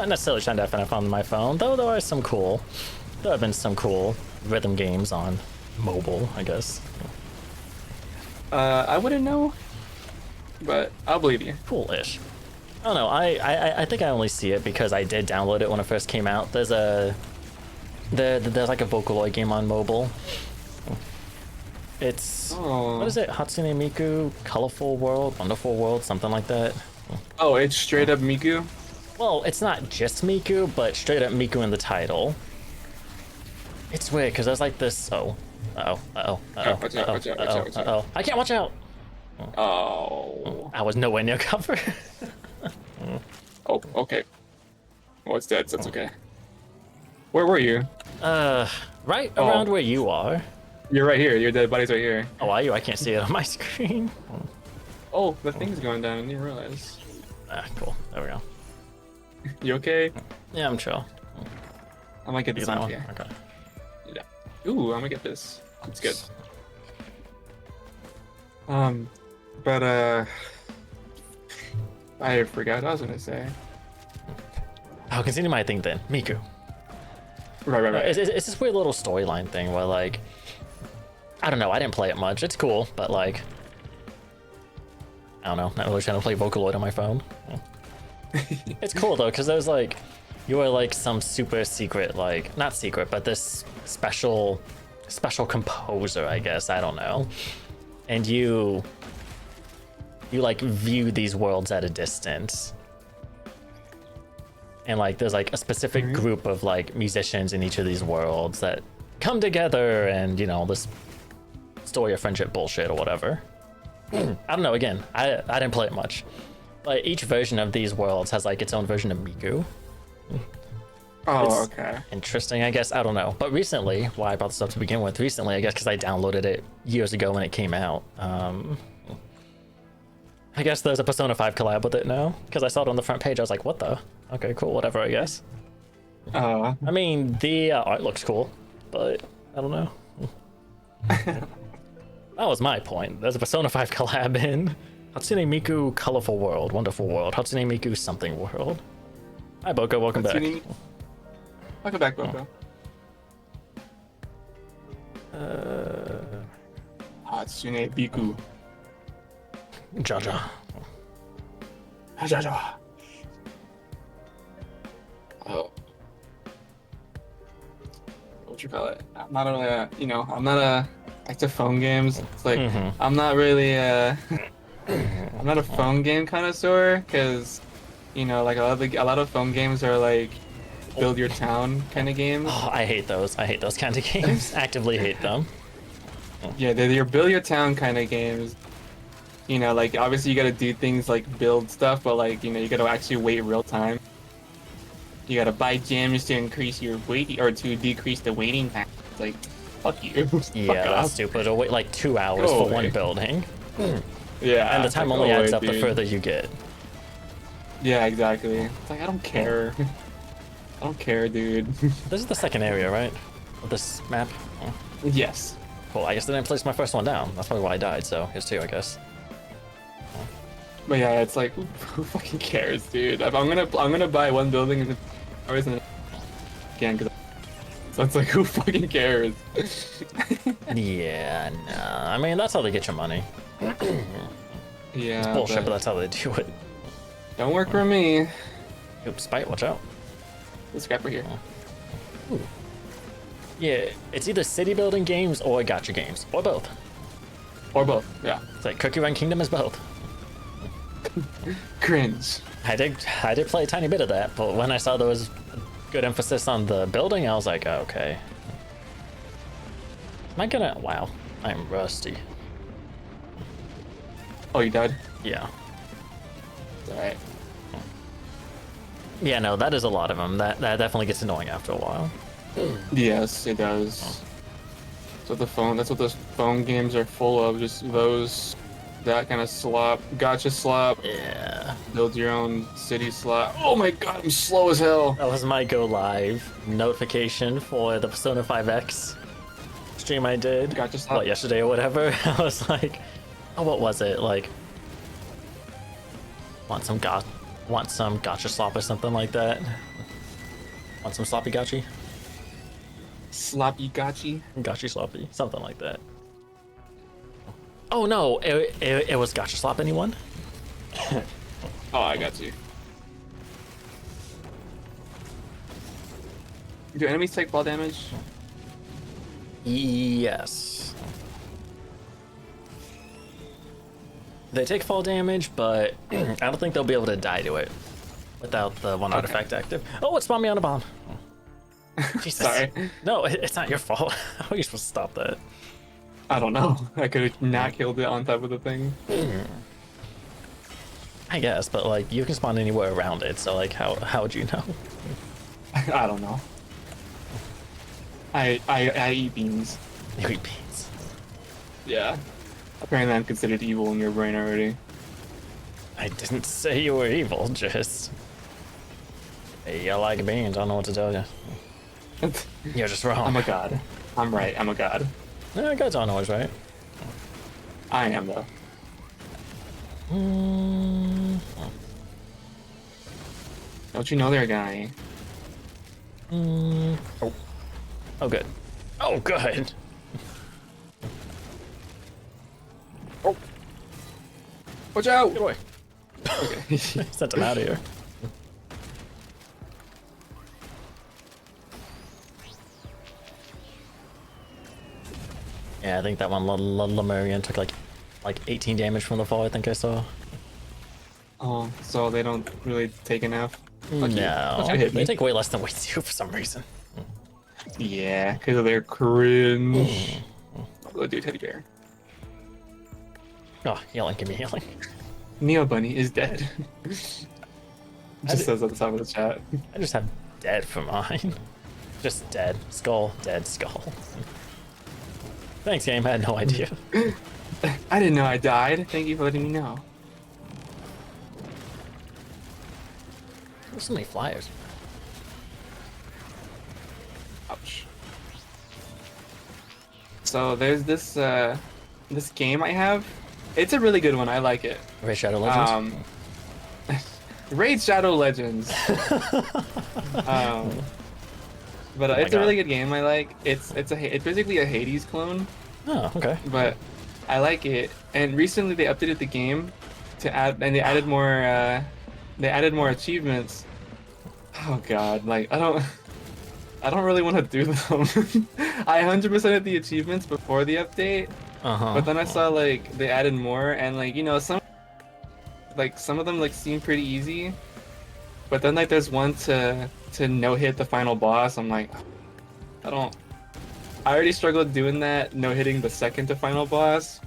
necessarily trying to FNF on my phone, though there have been some cool rhythm games on mobile, I guess. I wouldn't know, but I'll believe you. Cool-ish. I don't know, I think I only see it because I did download it when it first came out. There's like a Vocaloid game on mobile. It's, Oh. what is it? Hatsune Miku, Colorful World, Wonderful World, something like that. Oh, it's straight up Miku. Well, it's not just Miku, but straight up Miku in the title. It's weird, because there's like this, Watch out, watch out. I can't watch out! Oh. I was nowhere near cover. Oh, okay. Oh, it's dead, so it's okay. Where were you? Right Oh. around where you are. You're right here. Your dead body's right here. Oh, are you? I can't see it on my screen. Oh, the thing's going down. I didn't realize. Ah, cool. There we go. You okay? Yeah, I'm chill. I might get Get this that one one? here. Okay. Yeah. Ooh, I'm gonna get this. It's good. But I forgot what I was gonna say. I'll continue my thing then. Miku. Right. It's this weird little storyline thing where, like, I don't know, I didn't play it much. It's cool, but, like, I don't know, not really trying to play Vocaloid on my phone. It's cool, though, because there's, like, you are, like, some super secret, like, not secret, but this special composer, I guess, I don't know. And you, like, view these worlds at a distance. And like there's like a specific group of like musicians in each of these worlds that come together and, you know, this story of friendship bullshit or whatever. I don't know, again, I didn't play it much. Like each version of these worlds has like its own version of Miku. Oh, It's okay. interesting, I guess. I don't know. But recently, why I brought this up to begin with, recently, I guess because I downloaded it years ago when it came out. I guess there's a Persona 5 collab with it now. Because I saw it on the front page, I was like, what the? Okay, cool, whatever, I guess. I mean, the art looks cool, but I don't know. That was my point. There's a Persona 5 collab in Hatsune Miku Colorful World, Wonderful World, Hatsune Miku Something World. Hi, Boko, welcome back. Welcome back, Boko. Hatsune Biku. Jaja. Jaja. Oh. What you call it? I'm not really I'm not back to phone games. It's like I'm not really I'm not a phone game connoisseur because like a lot of phone games are like build your town kind of games. Oh, I hate those. I hate those kinds of games. Actively hate them. Yeah, they're your build your town kind of games. Like obviously you gotta do things like build stuff, but like you gotta actually wait real time. You gotta buy gems to increase your waiting or to decrease the waiting time. It's like, fuck you. Yeah, Fuck that's off. stupid. To wait like 2 hours Go for away. one building, Yeah, and the it's time like, only go adds away, up the dude. further you get. Yeah, exactly. It's like I don't care. I don't care, dude. This is the second area, right? Of this map. Oh, Yes. cool. I guess I didn't place my first one down. That's probably why I died. So here's 2, I guess. But yeah, it's like who fucking cares, dude? I'm gonna buy one building and hours and again, cause so it's like who fucking cares? Yeah, nah. I mean, that's how they get your money. Yeah, Bullshit, but that's how they do it. don't work for me. Oops, Spite, watch out. This scrapper here. Yeah, it's either city building games or gacha games, or both. Or both. Yeah. It's like Cookie Run Kingdom is both. Cringe. I did play a tiny bit of that, but when I saw there was good emphasis on the building, I was like, oh, okay. Am I gonna? Wow, I'm rusty. Oh, you died? Yeah. Alright. Yeah, no, that is a lot of them. That definitely gets annoying after a while. Yes, it does. That's what those phone games are full of. Just that kind of slop, gotcha slop. Yeah. Build your own city slop. Oh my god, I'm slow as hell. That was my go live notification for the Persona 5X stream I did. Gotcha slop. What, yesterday or whatever? I was like, oh, what was it? Like, want some gotcha slop or something like that? Want some sloppy gotchi? Sloppy gotchi. Gotchi sloppy, something like that. Oh no, it was gotcha slop, anyone? Oh, I got you. Do enemies take fall damage? Yes. They take fall damage, but I don't think they'll be able to die to it without the one artifact active. Oh, it spawned me on a bomb. Jesus. Sorry. No, it's not your fault. How are you supposed to stop that? I don't know. I could have not killed it on top of the thing. I guess, but like you can spawn anywhere around it, so like how would you know? I don't know. I eat beans. You eat beans. Yeah. Apparently I'm considered evil in your brain already. I didn't say you were evil, just hey, you like beans. I don't know what to tell you. You're just wrong. I'm a god. I'm right. I'm a god. Yeah, gods aren't always right. I am though. Don't you know they're a guy? Oh. Oh, good. Oh, good. Oh. Watch out! Get away. Okay. Sent him out of here. Yeah, I think that one Lemurian took like 18 damage from the fall. I think I saw. Oh, so they don't really take enough. Lucky. No, Don't you hit me. they take way less than we do for some reason. Yeah, because of their cringe. I'll go do teddy bear. Oh, healing, give me healing. Neobunny is dead. Just says at the top of the chat. I just have dead for mine. Just dead. Skull, dead, skull. Thanks, game. I had no idea. I didn't know I died. Thank you for letting me know. There's so many flyers. Ouch. So there's this this game I have. It's a really good one. I like it. Raid Shadow Legends. Raid Shadow Legends. But my it's a God. really good game. I like. It's basically a Hades clone, Oh, okay. but I like it. And recently they updated the game to add, and they added more achievements. Oh God, like I don't really want to do them. I 100%ed the achievements before the update, but then I saw like they added more, and like you know some of them like seem pretty easy, but then like there's one to no hit the final boss. I'm like, I already struggled doing that, no hitting the second to final boss.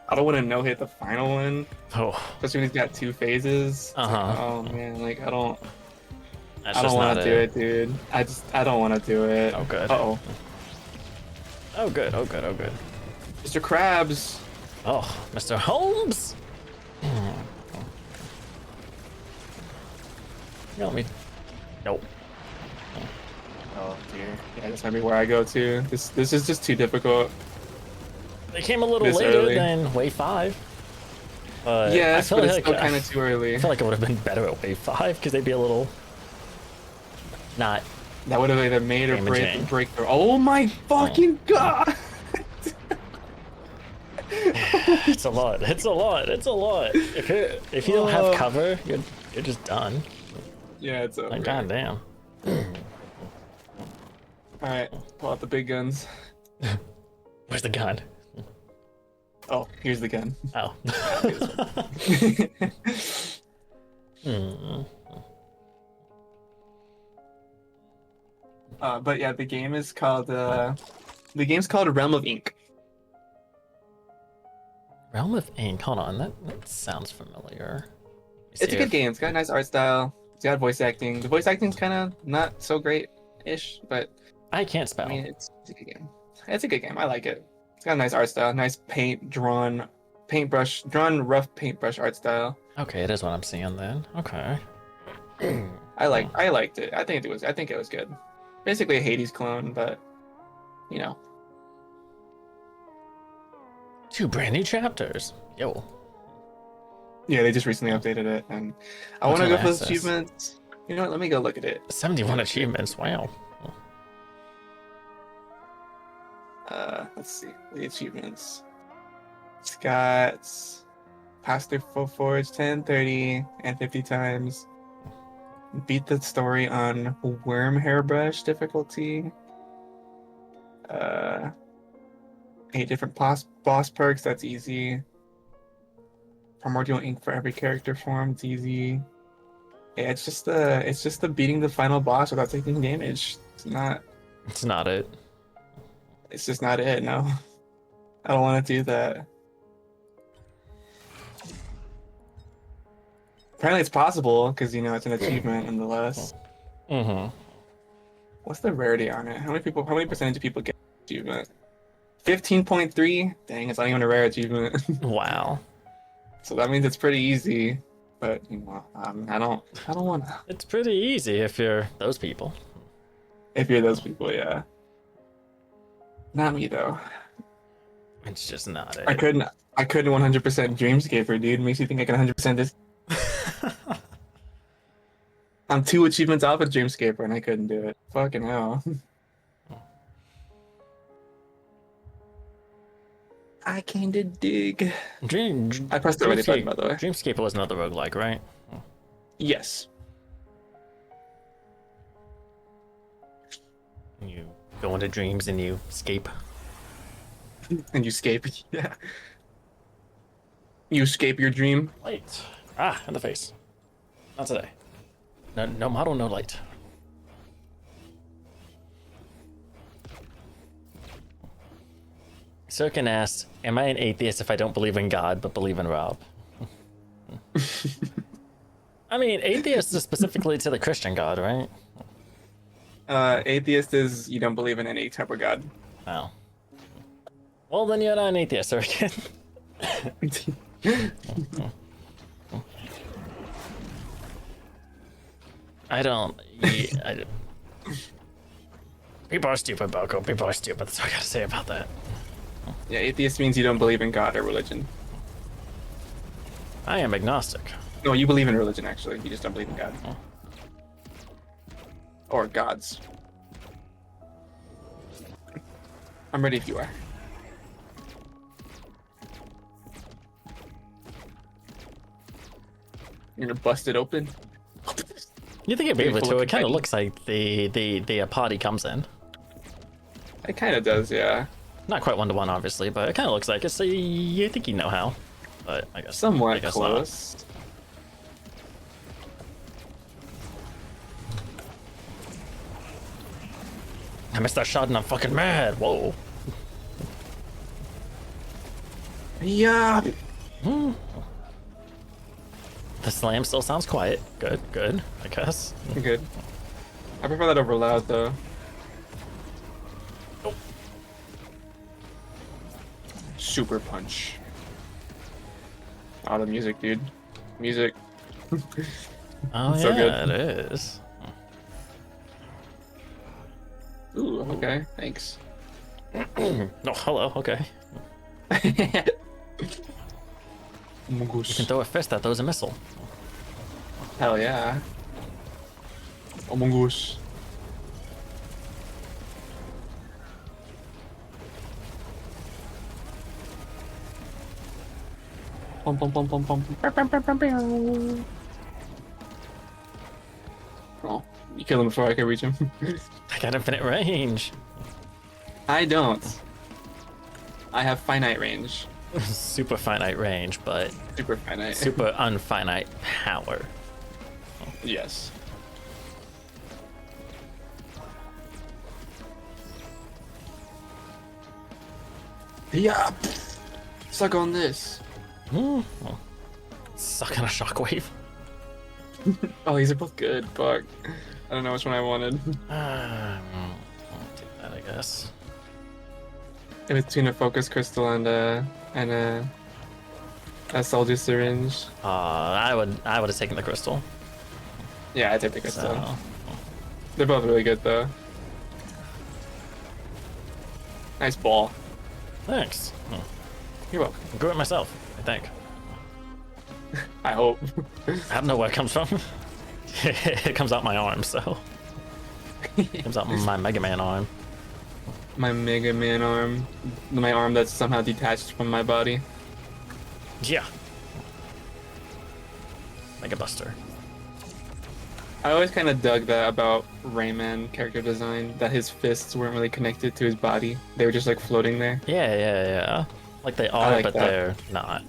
I don't want to no hit the final one, Oh, especially when he's got 2 phases. It's like, Uh-huh. oh man, like I don't that's want just not to do it, dude. I don't want to do it. Oh, good. Uh-oh. Oh, good. Oh, good. Oh, good. Mr. Krabs. Oh, Mr. Holmes. Help me. Nope. Oh dear. Yeah, this might be where I go to. This is just too difficult. They came a little This later early. than wave 5. But Yes, I feel but it's like, still kind of too early. I feel like it would have been better at wave 5 because they'd be a little not. That would have either made or Damaging. break through. Oh my fucking god! It's a lot. It's a lot. It's a lot. If you don't have cover, you're just done. Yeah, it's over. Like goddamn. Alright, pull out the big guns. Where's the gun? Oh, here's the gun. Oh. Hmm. But yeah, the game's called Realm of Ink. Realm of Ink. Hold on, that sounds familiar. Let me It's a see good if- game. It's got a nice art style. It's got voice acting. The voice acting's kind of not so great-ish, but I can't spell. I mean, it's a good game. It's a good game. I like it. It's got a nice art style. Nice drawn rough paintbrush art style. Okay, it is what I'm seeing then. Okay. I liked it. I think it was good. Basically a Hades clone, but you know. 2 brand new chapters. Yo. Yeah, they just recently updated it, and I What's want to on go for those access? achievements. You know what? Let me go look at it. 71 achievements. Wow. Let's see the achievements. It's got pass through full forge 10, 30, and 50 times. Beat the story on worm hairbrush difficulty. 8 different boss perks. That's easy. Primordial ink for every character form. It's easy. Yeah, it's just the beating the final boss without taking damage. It's not it. It's just not it. No, I don't want to do that. Apparently it's possible because it's an achievement nonetheless. Mm-hmm. What's the rarity on it? How many percentage of people get achievement? 15.3? Dang, it's not even a rare achievement. Wow. So that means it's pretty easy. But I don't wanna. It's pretty easy if you're those people. If you're those people, yeah. Not me though. It's just not I it. couldn't 100% Dreamscaper, dude. Makes you think I can 100% this. I'm 2 achievements off of Dreamscaper and I couldn't do it. Fucking hell. I came to dig. I pressed the ready button, by the way. Dreamscaper was another roguelike, right? Yes. You go into dreams and you escape. And you escape. Yeah. You escape your dream. Light. Ah, in the face. Not today. No model, no light. Sirkin asks, am I an atheist if I don't believe in God but believe in Rob? I mean, atheist is specifically to the Christian God, right? Atheist is you don't believe in any type of god. Oh. Well, then you're not an atheist, Sirkin. I don't. People are stupid, Boko. People are stupid. That's all I gotta say about that. Yeah, atheist means you don't believe in God or religion. I am agnostic. No, you believe in religion, actually. You just don't believe in God. Oh. Or gods. I'm ready if you are. You're gonna bust it open? You think it'd be able Full to? of It kind of confetti. looks like the party comes in. It kind of does, yeah. Not quite 1-to-1, obviously, but it kind of looks like it. So you think you know how, but I guess Somewhat I guess close. Not. I missed that shot and I'm fucking mad. Whoa. Yeah. The slam still sounds quiet. Good, good. I guess. Good. I prefer that over loud, though. Oh. Super punch. Oh, the music, dude. Music. Oh So yeah, good. it is. Ooh, okay. Thanks. Oh, hello. Okay. You can throw a fist that throws a missile. Hell yeah. Oh my gosh. Pum, pum, pum, pum, pum. Bam, bam, bam, bam, bam. Oh, you kill him before I can reach him. I got infinite range. I don't. I have finite range. Super finite range, but Super finite. super unfinite power. Yes. Yeah. Suck on this. Suck on a shockwave. Oh, these are both good. Fuck. I don't know which one I wanted. I'll take that, I guess. In between a focus crystal and a soldier syringe. I would have taken the crystal. Yeah, I take the crystal. So They're both really good though. Nice ball. thanks. You're welcome. I grew it myself, I think. I hope. I don't know where it comes from. It comes out my arm, so it comes out my Mega Man arm. My Mega Man arm. My arm that's somehow detached from my body. Yeah. Mega Buster. I always kind of dug that about Rayman character design, that his fists weren't really connected to his body. They were just like floating there. Yeah. Like they are, like but that. they're not.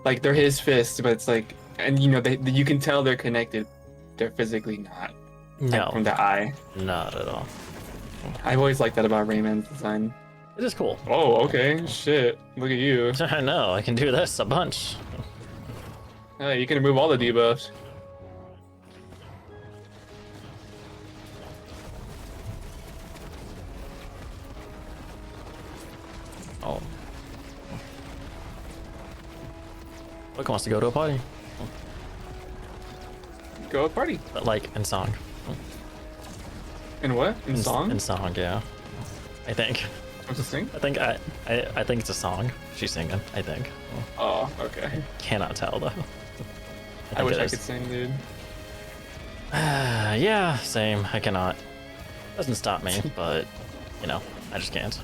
Like they're his fists, but it's like, and you can tell they're connected. They're physically not. Like, from No, the eye. not at all. I've always liked that about Rayman's design. It is cool. Oh, okay. Shit. Look at you. I know, I can do this a bunch. Oh, you can remove all the debuffs. Oh. Look wants to go to a party, Go party. but like in song. In what? In song? In song, yeah. I think. What's the sing? I think I think it's a song she's singing. I think. Oh, okay. Cannot tell though. I wish it I is. could sing, dude. Yeah, same. I cannot. Doesn't stop me, but you know, I just can't.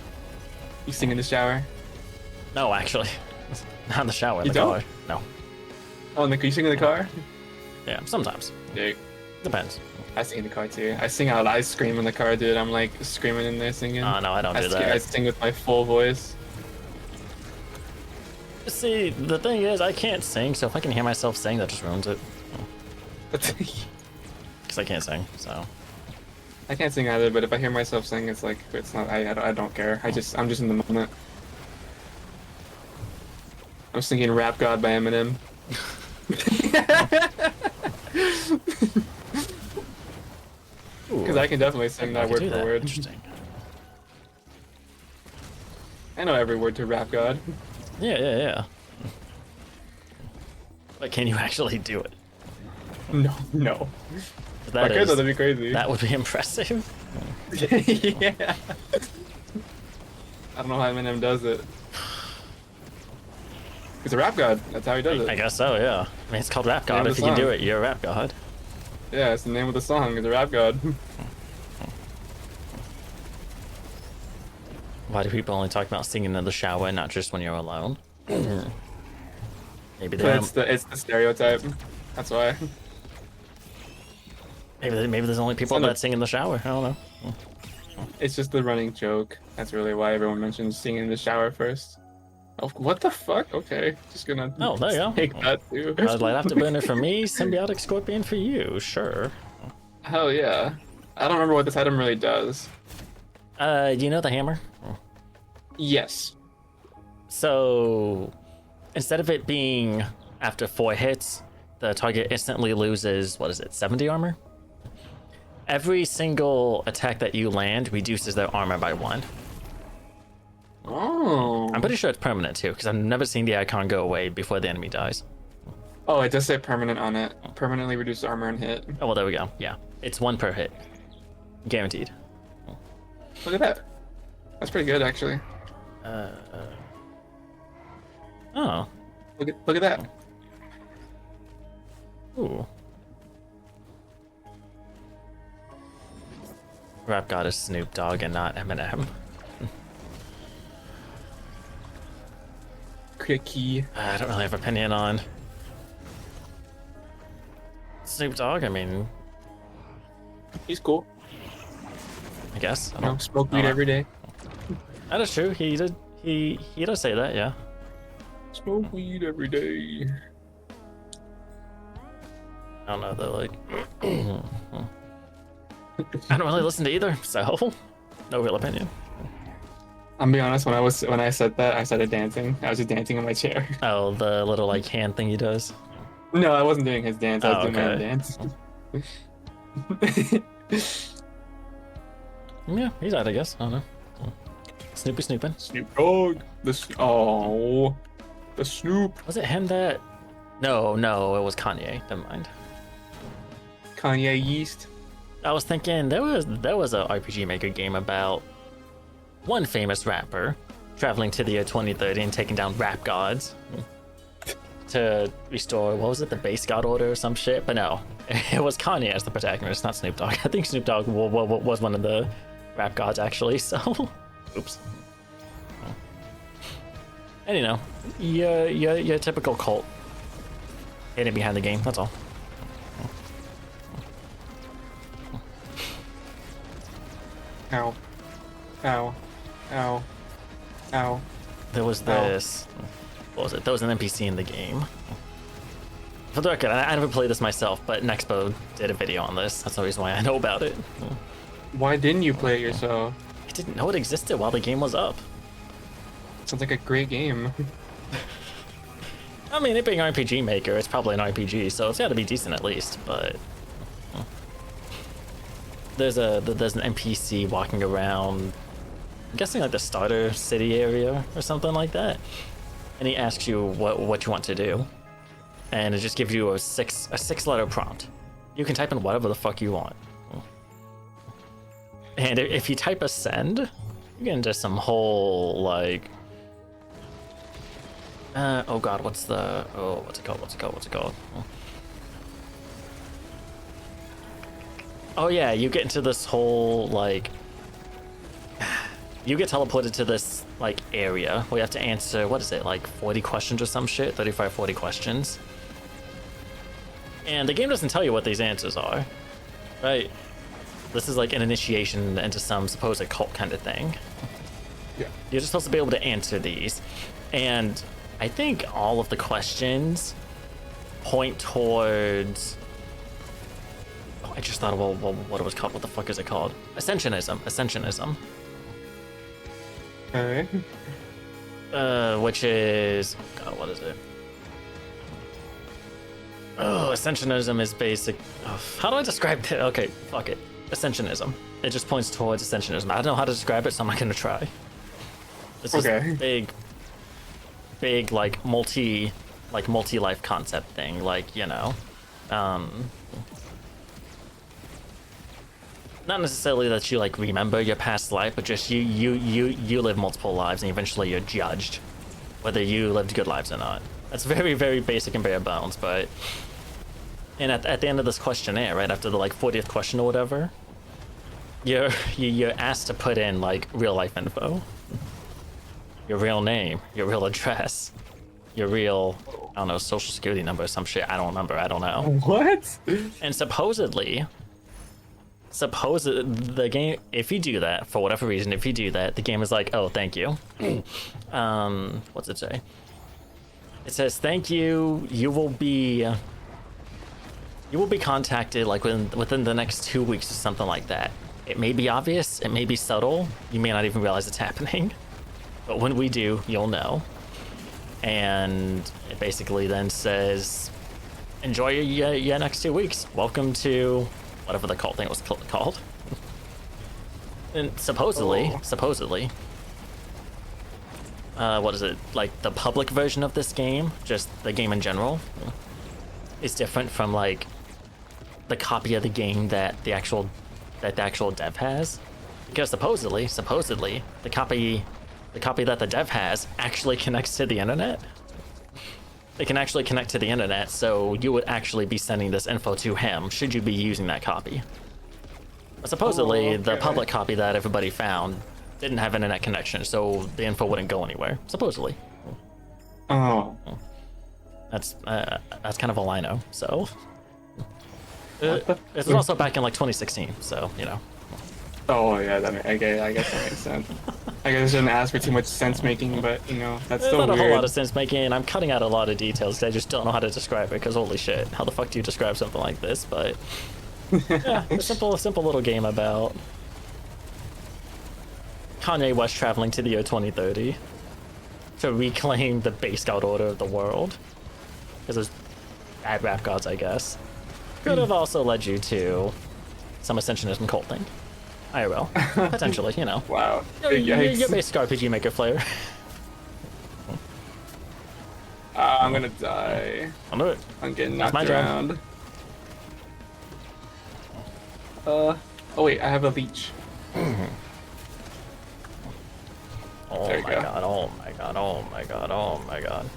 You sing in the shower? No, actually, not in the shower. In You the don't? car. No. Oh, Nick, you sing in the car? Yeah, sometimes. Yeah. Depends. I sing in the car too. I sing out. I scream in the car, dude. I'm like screaming in there singing. Oh no, I don't do I that. sing with my full voice. See, the thing is, I can't sing, so if I can hear myself sing, that just ruins it. Because I can't sing, so. I can't sing either, but if I hear myself sing, it's like it's not. I don't care. I'm just in the moment. I'm singing "Rap God" by Eminem. Because I can definitely sing that word for word. Interesting. I know every word to "Rap God." Yeah. But can you actually do it? No. That I could, is, that'd be crazy. that would be impressive. Yeah. I don't know how Eminem does it. He's a rap god. That's how he does it. I guess so, yeah. I mean, it's called Rap God. Name If the you can do song. it, you're a rap god. Yeah, it's the name of the song. He's a rap god. Why do people only talk about singing in the shower and not just when you're alone? Maybe they It's the stereotype. That's why. maybe there's only people Son of- that sing in the shower. I don't know. It's just the running joke. That's really why everyone mentions singing in the shower first. Oh, what the fuck? Okay, just gonna. Oh, there you go. Take that too. Light afterburner for me, symbiotic scorpion for you. Sure. Hell yeah. I don't remember what this item really does. Do you know the hammer? Yes. So, instead of it being after 4 hits, the target instantly loses, what is it, 70 armor? Every single attack that you land reduces their armor by 1. Oh. I'm pretty sure it's permanent too, because I've never seen the icon go away before the enemy dies. Oh, it does say permanent on it. Permanently reduce armor and hit. Oh, well, there we go. Yeah, it's 1 per hit. Guaranteed. Look at that. That's pretty good, actually. Oh. Look at that. Ooh. Rap God is Snoop Dogg and not Eminem. Cricky. I don't really have an opinion on Snoop Dogg. I mean, He's cool. I guess. I You know, don't, smoke weed every day. that is true. He did. He does say that. Yeah. Smoke weed every day. I don't know though. Like, I don't really listen to either, so no real opinion. I'm being honest. When I said that, I started dancing. I was just dancing in my chair. Oh, the little like hand thing he does. No, I wasn't doing his dance. I was Oh, doing my own okay. dance. Yeah, he's out, I guess. I don't know. Snoopy snooping. Snoop Dogg. The Snoop. Was it him that? No, it was Kanye. Never mind. Kanye Yeast. I was thinking there was a RPG Maker game about one famous rapper traveling to the year 2030 and taking down rap gods to restore, what was it, the base god order or some shit? But no, it was Kanye as the protagonist, not Snoop Dogg. I think Snoop Dogg was one of the rap gods actually. So, oops. And you know, your typical cult hidden behind the game. That's all. Ow. Ow. Ow. Ow. There was this. What was it? There was an NPC in the game. For the record, I never played this myself, but Nexpo did a video on this. That's the reason why I know about it. Why didn't you play it yourself? I didn't know it existed while the game was up. Sounds like a great game. I mean, it being an RPG maker, it's probably an RPG, so it's got to be decent at least. But there's an NPC walking around. I'm guessing like the starter city area or something like that, and he asks you what you want to do, and it just gives you a six letter prompt. You can type in whatever the fuck you want, and if you type ascend, you get into some whole like. Oh god, what's it called? Oh yeah, you get into this whole, like... You get teleported to this, like, area where you have to answer, what is it, like 40 questions or some shit? 35, 40 questions. And the game doesn't tell you what these answers are, right? This is like an initiation into some supposed cult kind of thing. Yeah. You're just supposed to be able to answer these. And I think all of the questions point towards... Oh, I just thought of what it was called. What the fuck is it called? Ascensionism. Alright. Which is... God, what is it? Oh, Ascensionism is basic... Oh, how do I describe it? Okay, fuck it. Ascensionism. It just points towards Ascensionism. I don't know how to describe it, so I'm not gonna try. It's this big like multi-life concept thing, like, you know, not necessarily that you like remember your past life, but just you live multiple lives and eventually you're judged whether you lived good lives or not. That's very, very basic and bare bones, but and at the end of this questionnaire, right after the like 40th question or whatever, you're asked to put in like real life info. Your real name, your real address, your real, I don't know, social security number or some shit. I don't remember. I don't know. What? And supposedly, the game, if you do that, for whatever reason, if you do that, the game is like, oh, thank you. What's it say? It says, thank you. You will be contacted like within the next 2 weeks or something like that. It may be obvious. It may be subtle. You may not even realize it's happening. But when we do, you'll know. And it basically then says, enjoy your next 2 weeks. Welcome to whatever the cult thing was called. And supposedly, what is it? Like the public version of this game, just the game in general, is different from like the copy of the game that the actual dev has. Because supposedly, the copy that the dev has actually connects to the internet. It can actually connect to the internet, so you would actually be sending this info to him should you be using that copy. But supposedly, the public copy that everybody found didn't have internet connection, so the info wouldn't go anywhere. Supposedly. Oh. That's kind of all I know. So this was also back in like 2016, so you know. Oh yeah, I guess that makes sense. I guess I shouldn't ask for too much sense making, but you know, that's still not weird. a whole lot of sense making. I'm cutting out a lot of details because I just don't know how to describe it. Because holy shit, how the fuck do you describe something like this? But yeah, a simple little game about Kanye West traveling to the year 2030 to reclaim the base god order of the world. Because there's bad rap gods, I guess. Could have also led you to some Ascensionism cult thing. IRL. Potentially, you know. Wow. Your basic RPG Maker flair. I'm gonna die. I'll do it. I'm getting That's knocked my job. around. Oh wait, I have a leech. Oh There you my go. god, oh my god, oh my god, oh my god.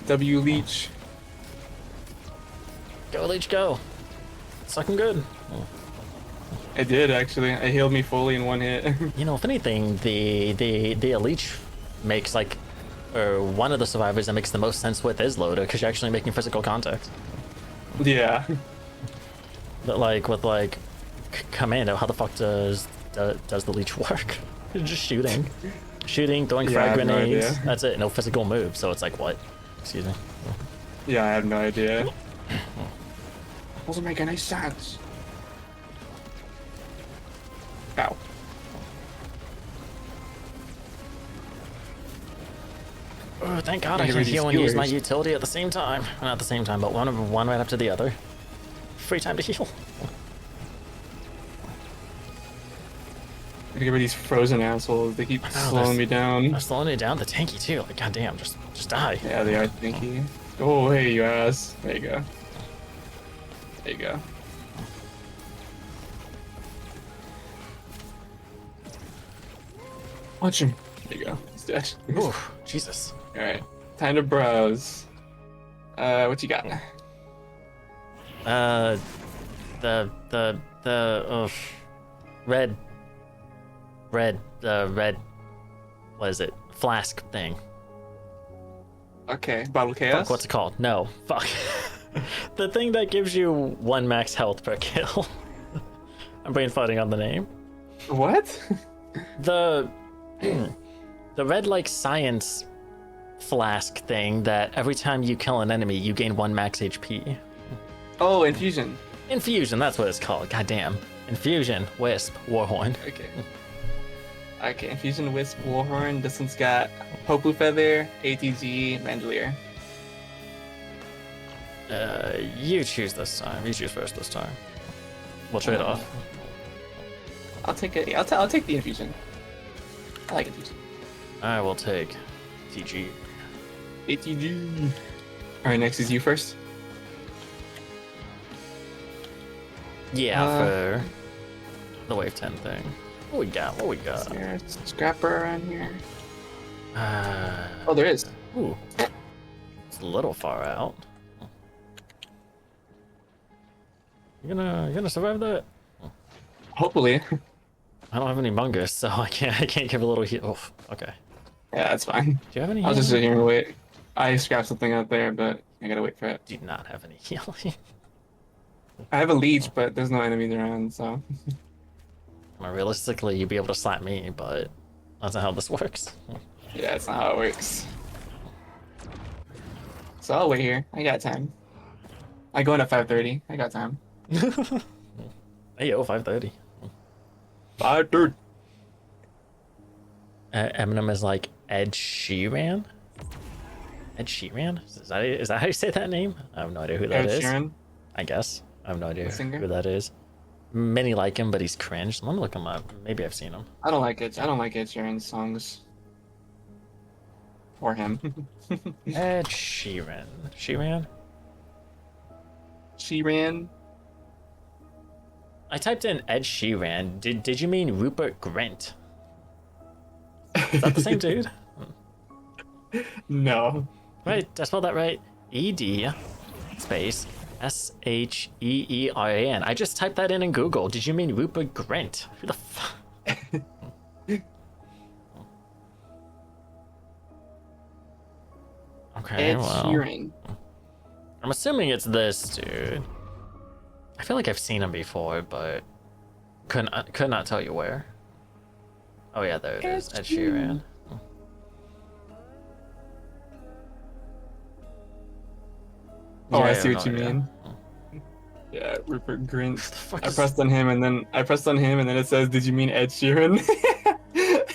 W leech. Go, Leech, go. It's looking good. It did actually. It healed me fully in one hit. You know, if anything, the Leech makes like, or one of the survivors that makes the most sense with is Loader, because you're actually making physical contact. Yeah. But like with like Commando, how the fuck does the Leech work? Just shooting, throwing Yeah, I frag have no grenades. idea. That's it. No physical move. So it's like what? Excuse me. Yeah, I have no idea. Doesn't make any sense. Ow. Oh, thank God I Get can rid of heal these and use my healers. utility at the same time. Not at the same time, but one right after the other. Free time to heal. Get rid of these frozen assholes. They keep slowing me down. They're slowing it down. The tanky too. Like, goddamn, just die. Yeah, they are thinky. Oh, hey, you ass. There you go. There you go. Watch him. There you go. He's dead. Ooh, Jesus. Alright. Time to browse. What you got? The red, what is it? Flask thing. Okay, Bottle Chaos? Fuck, what's it called? No, fuck. The thing that gives you 1 max health per kill. I'm brain farting on the name. What? The red like science flask thing that every time you kill an enemy you gain 1 max HP. Oh, Infusion. Infusion, that's what it's called. Goddamn. Infusion, Wisp, Warhorn. Okay. Okay, Infusion, Wisp, Warhorn. This one's got Hopu Feather, ATG, Mandelier. You choose this time. You choose first this time. We'll trade off. I'll take it. I'll take the Infusion. I like Infusion. I will take TG. ATG. Alright, next is you first. Yeah, Uh, for the wave 10 thing. What we got? What we got? Is there a scrapper around here? Uh, Oh, there is. ooh. It's a little far out. You gonna survive that? Hopefully. I don't have any mungus, so I can't give a little heal. Oof, okay. Yeah, that's fine. Do you have any I'll just healing? sit here and wait. I scrapped something out there, but I gotta wait for it. Do you not have any healing? I have a leech, but there's no enemies around, so. Well, realistically, you'd be able to slap me, but that's not how this works. Yeah, that's not how it works. So I'll wait here. I got time. I go in at 5:30. I got time. Hey, yo, 5:30. 5:30. Eminem is like Ed Sheeran? Ed Sheeran? Is that how you say that name? I have no idea who that Ed is. Sheeran. I guess. I have no idea Singer? who that is. Many like him, but he's cringe. Let me look him up. Maybe I've seen him. I don't like it. I don't like Ed Sheeran's songs. Or him. Ed Sheeran. Sheeran? Sheeran. I typed in Ed Sheeran. Did you mean Rupert Grint? Is that the same dude? No. Right, did I spell that right? ED space SHEERAN. I just typed that in Google. Did you mean Rupert Grint? Who the fuck? Okay, Ed well. Sheeran. I'm assuming it's this dude. I feel like I've seen him before, but could not tell you where. Oh yeah, there it is. Ed Sheeran. Oh, Yeah, I I see have what no you idea. mean. Yeah, Rupert Grint. fuck I is- pressed on him and then it says, "Did you mean Ed Sheeran?"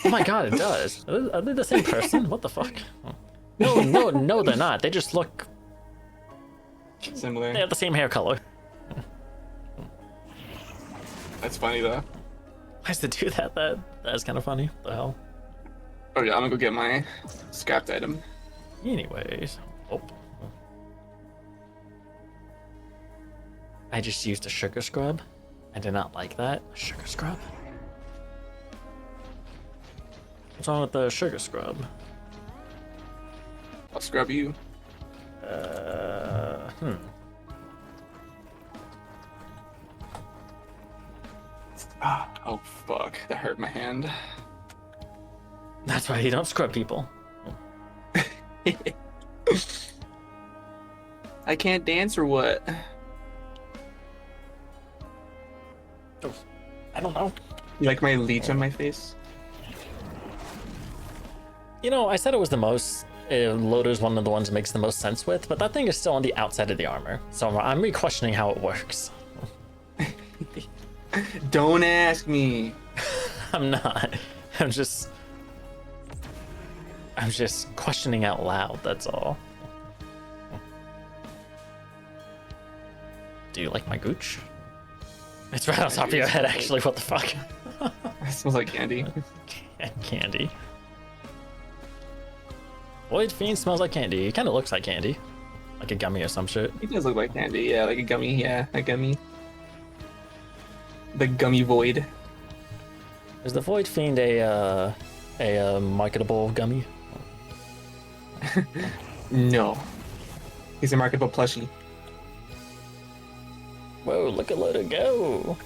Oh my god, it does. Are they the same person? What the fuck? No, they're not. They just look. Similar. They have the same hair color. That's funny though. Why does it do that? That's kind of funny. What the hell? Oh yeah, I'm gonna go get my scrapped item. Anyways, oh. I just used a sugar scrub. I did not like that. Sugar scrub? What's wrong with the sugar scrub? I'll scrub you. Hmm. Oh fuck, that hurt my hand. That's why you don't scrub people. I can't dance or what? I don't know. You like my leech on my face? You know, I said it was the most. Loader's one of the ones that makes the most sense with, but that thing is still on the outside of the armor. So I'm re-questioning how it works. Don't ask me. I'm not. I'm just. I'm just questioning out loud, that's all. Do you like my gooch? It's right on top of your head, actually. What the fuck? It smells like candy. Candy. Void Fiend smells like candy. It kind of looks like candy. Like a gummy or some shit. It does look like candy, yeah, like a gummy, yeah, a gummy. The gummy void. Is the Void Fiend a marketable gummy? No. He's a marketable plushie. Whoa, look at Loader go.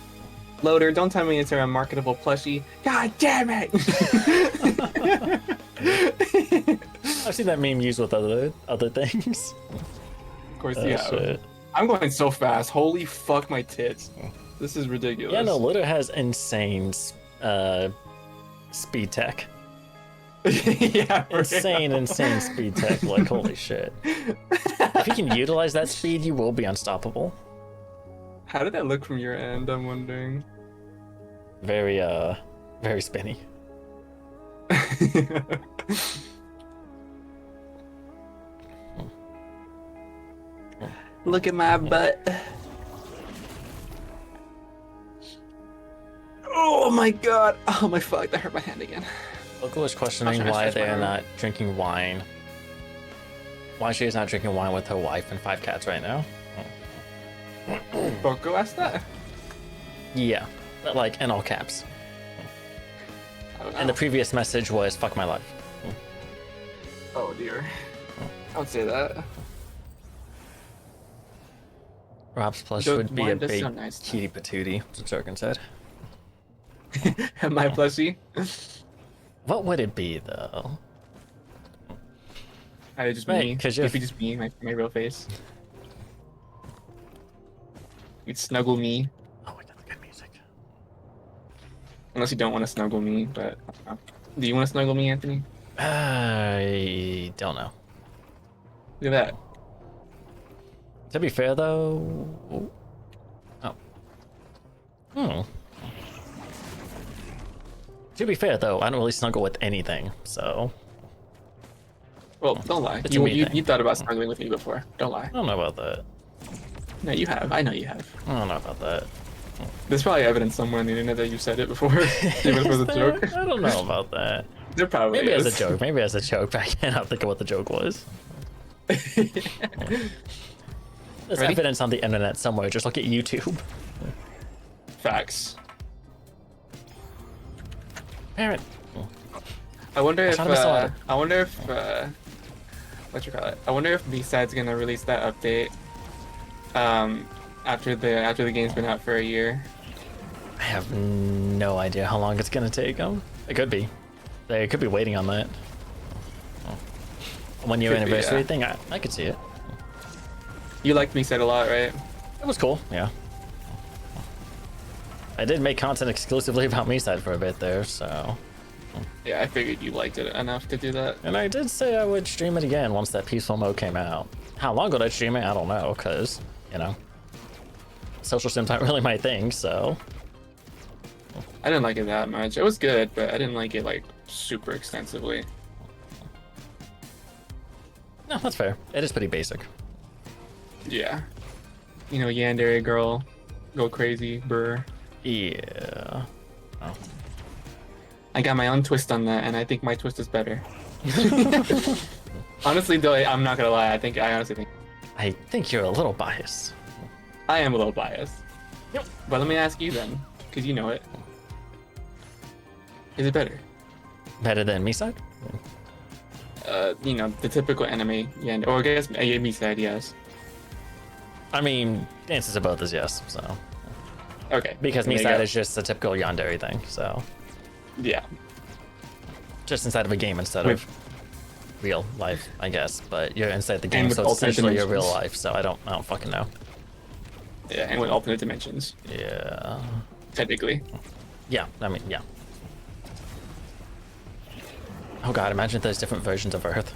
Loader, don't tell me it's a marketable plushie. God damn it! I've seen that meme used with other things. Of course, Oh, yeah. shit. I'm going so fast. Holy fuck my tits. This is ridiculous. Yeah, no, Loader has insane speed tech. Yeah, for Insane, real. insane speed tech. Like, holy shit. If you can utilize that speed, you will be unstoppable. How did that look from your end? I'm wondering. Very, very spinny. Look at my butt. Oh my god. Oh my fuck. That hurt my hand again. Local is questioning I'll why stretch my they are arm. not drinking wine. Why she is not drinking wine with her wife and 5 cats right now. Boko asked that? Yeah, but like in all caps. Oh, And the previous message was "fuck my life." oh dear. I would say that. Rob's plush The would be a wine does big sound nice, though. kitty patootie. That's what Jorgen said. My plushie. What would it be though? I just Right, me. 'cause If you're- you just me, my real face. You'd snuggle me. Oh, we got the good music. Unless you don't want to snuggle me, but do you want to snuggle me, Anthony? I don't know. Look at that. To be fair though, oh, To be fair though, I don't really snuggle with anything, so Well, don't lie. It's a me You thing. thought about snuggling with me before. Don't lie. I don't know about that. No, you have. I know you have. I don't know about that. There's probably evidence somewhere on the internet that you said it before, even if it was a Is there? joke. I don't know about that. There probably Maybe is. as a joke. Maybe as a joke, but I cannot think of what the joke was. There's Ready? evidence on the internet somewhere. Just look at YouTube. Facts. Parent. I wonder if trying to miss a lot. what you call it? I wonder if B-Side's gonna release that update after the game's been out for a year. I have no idea how long it's gonna take them. It could be. They could be waiting on that. 1 year Could be, anniversary yeah. thing. I could see it. You liked B-Side a lot, right? It was cool. Yeah. I did make content exclusively about me-side for a bit there, so. Yeah, I figured you liked it enough to do that. And I did say I would stream it again once that peaceful mode came out. How long would I stream it? I don't know, because, you know, social sims aren't really my thing, so. I didn't like it that much. It was good, but I didn't like it like super extensively. No, that's fair. It is pretty basic. Yeah. You know, Yandere girl, go crazy, brr. Yeah. Oh. I got my own twist on that, and I think my twist is better. Honestly, though, I'm not gonna lie. I honestly think I think you're a little biased. I am a little biased. Yep. But let me ask you then, because you know it. Is it better? Better than me-side? You know, the typical anime Yandere, or I guess me said yes. I mean, the answer to both is yes, so. Okay. Because there you me-side go. is just a typical yandere thing, so. Yeah. Just inside of a game instead of real life, I guess. But you're inside the game, with so it's alternate essentially your real dimensions. life, so I don't fucking know. Yeah, and with alternate dimensions, Yeah. technically. Yeah, I mean, yeah. Oh god, imagine if there's different versions of Earth.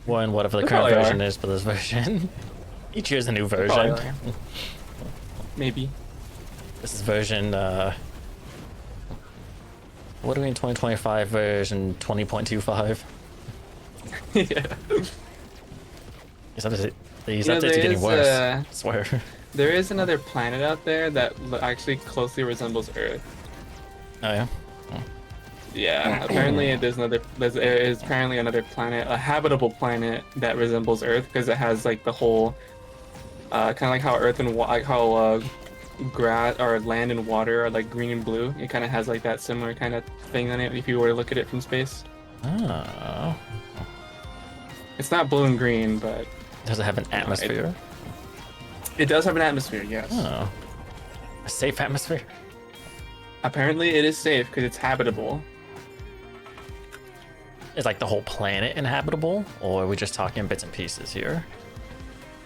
One, whatever the There current probably version are. is for this version. Each year's a new Probably version. are. Maybe. This is version What do we in 2025 version 20.25? Yeah. These You know, updates are there getting is, worse. I swear. There is another planet out there that actually closely resembles Earth. Oh yeah. Yeah, apparently there is apparently another planet, a habitable planet that resembles Earth because it has like the whole, kind of like how Earth and like how grass or land and water are like green and blue. It kind of has like that similar kind of thing on it if you were to look at it from space. Oh. It's not blue and green, but Does it have an atmosphere? it does have an atmosphere. Yes. Oh. A safe atmosphere? Apparently, it is safe because it's habitable. Is like the whole planet inhabitable, or are we just talking bits and pieces here?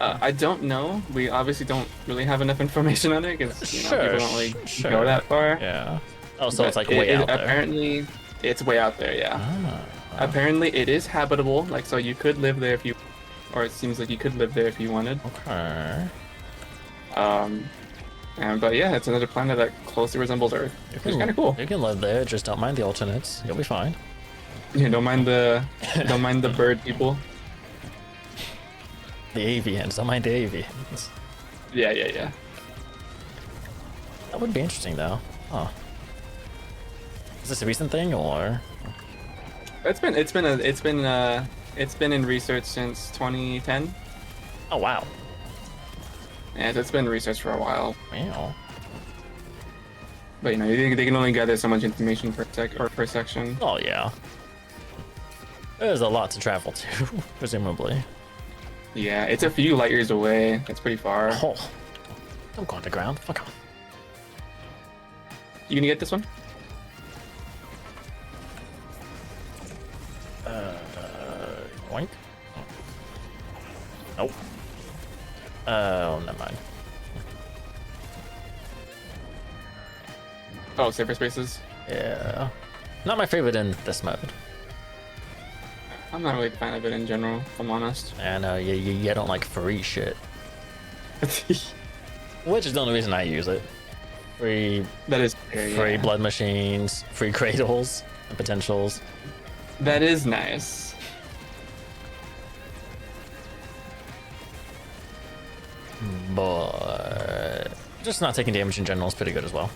I don't know. We obviously don't really have enough information on it because people don't really go that far. Yeah. Oh, so But it's like way out there. Apparently, it's way out there. Yeah. Ah. Apparently, it is habitable. Like, so you could live there if you, or it seems like you could live there if you wanted. Okay. But yeah, it's another planet that closely resembles Earth. It's kind of cool. You can live there, just don't mind the alternates. You'll be fine. Yeah, don't mind the bird people. The avians, don't mind the avians. Yeah. That would be interesting though. Huh. Is this a recent thing or? It's been in research since 2010. Oh wow. And it's been in research for a while. Wow. But you know, they can only gather so much information per section. Oh yeah. There's a lot to travel to, presumably. Yeah, it's a few light years away. That's pretty far. Oh. Don't go underground. Fuck off. You gonna get this one? Oink. Nope. Oh, never mind. Oh, safer spaces. Yeah. Not my favorite in this mode. I'm not really a fan of it in general, if I'm honest. I know, you don't like free shit. Which is the only reason I use it. Free That is fair, free yeah. blood machines, free cradles and potentials. That is nice. But just not taking damage in general is pretty good as well.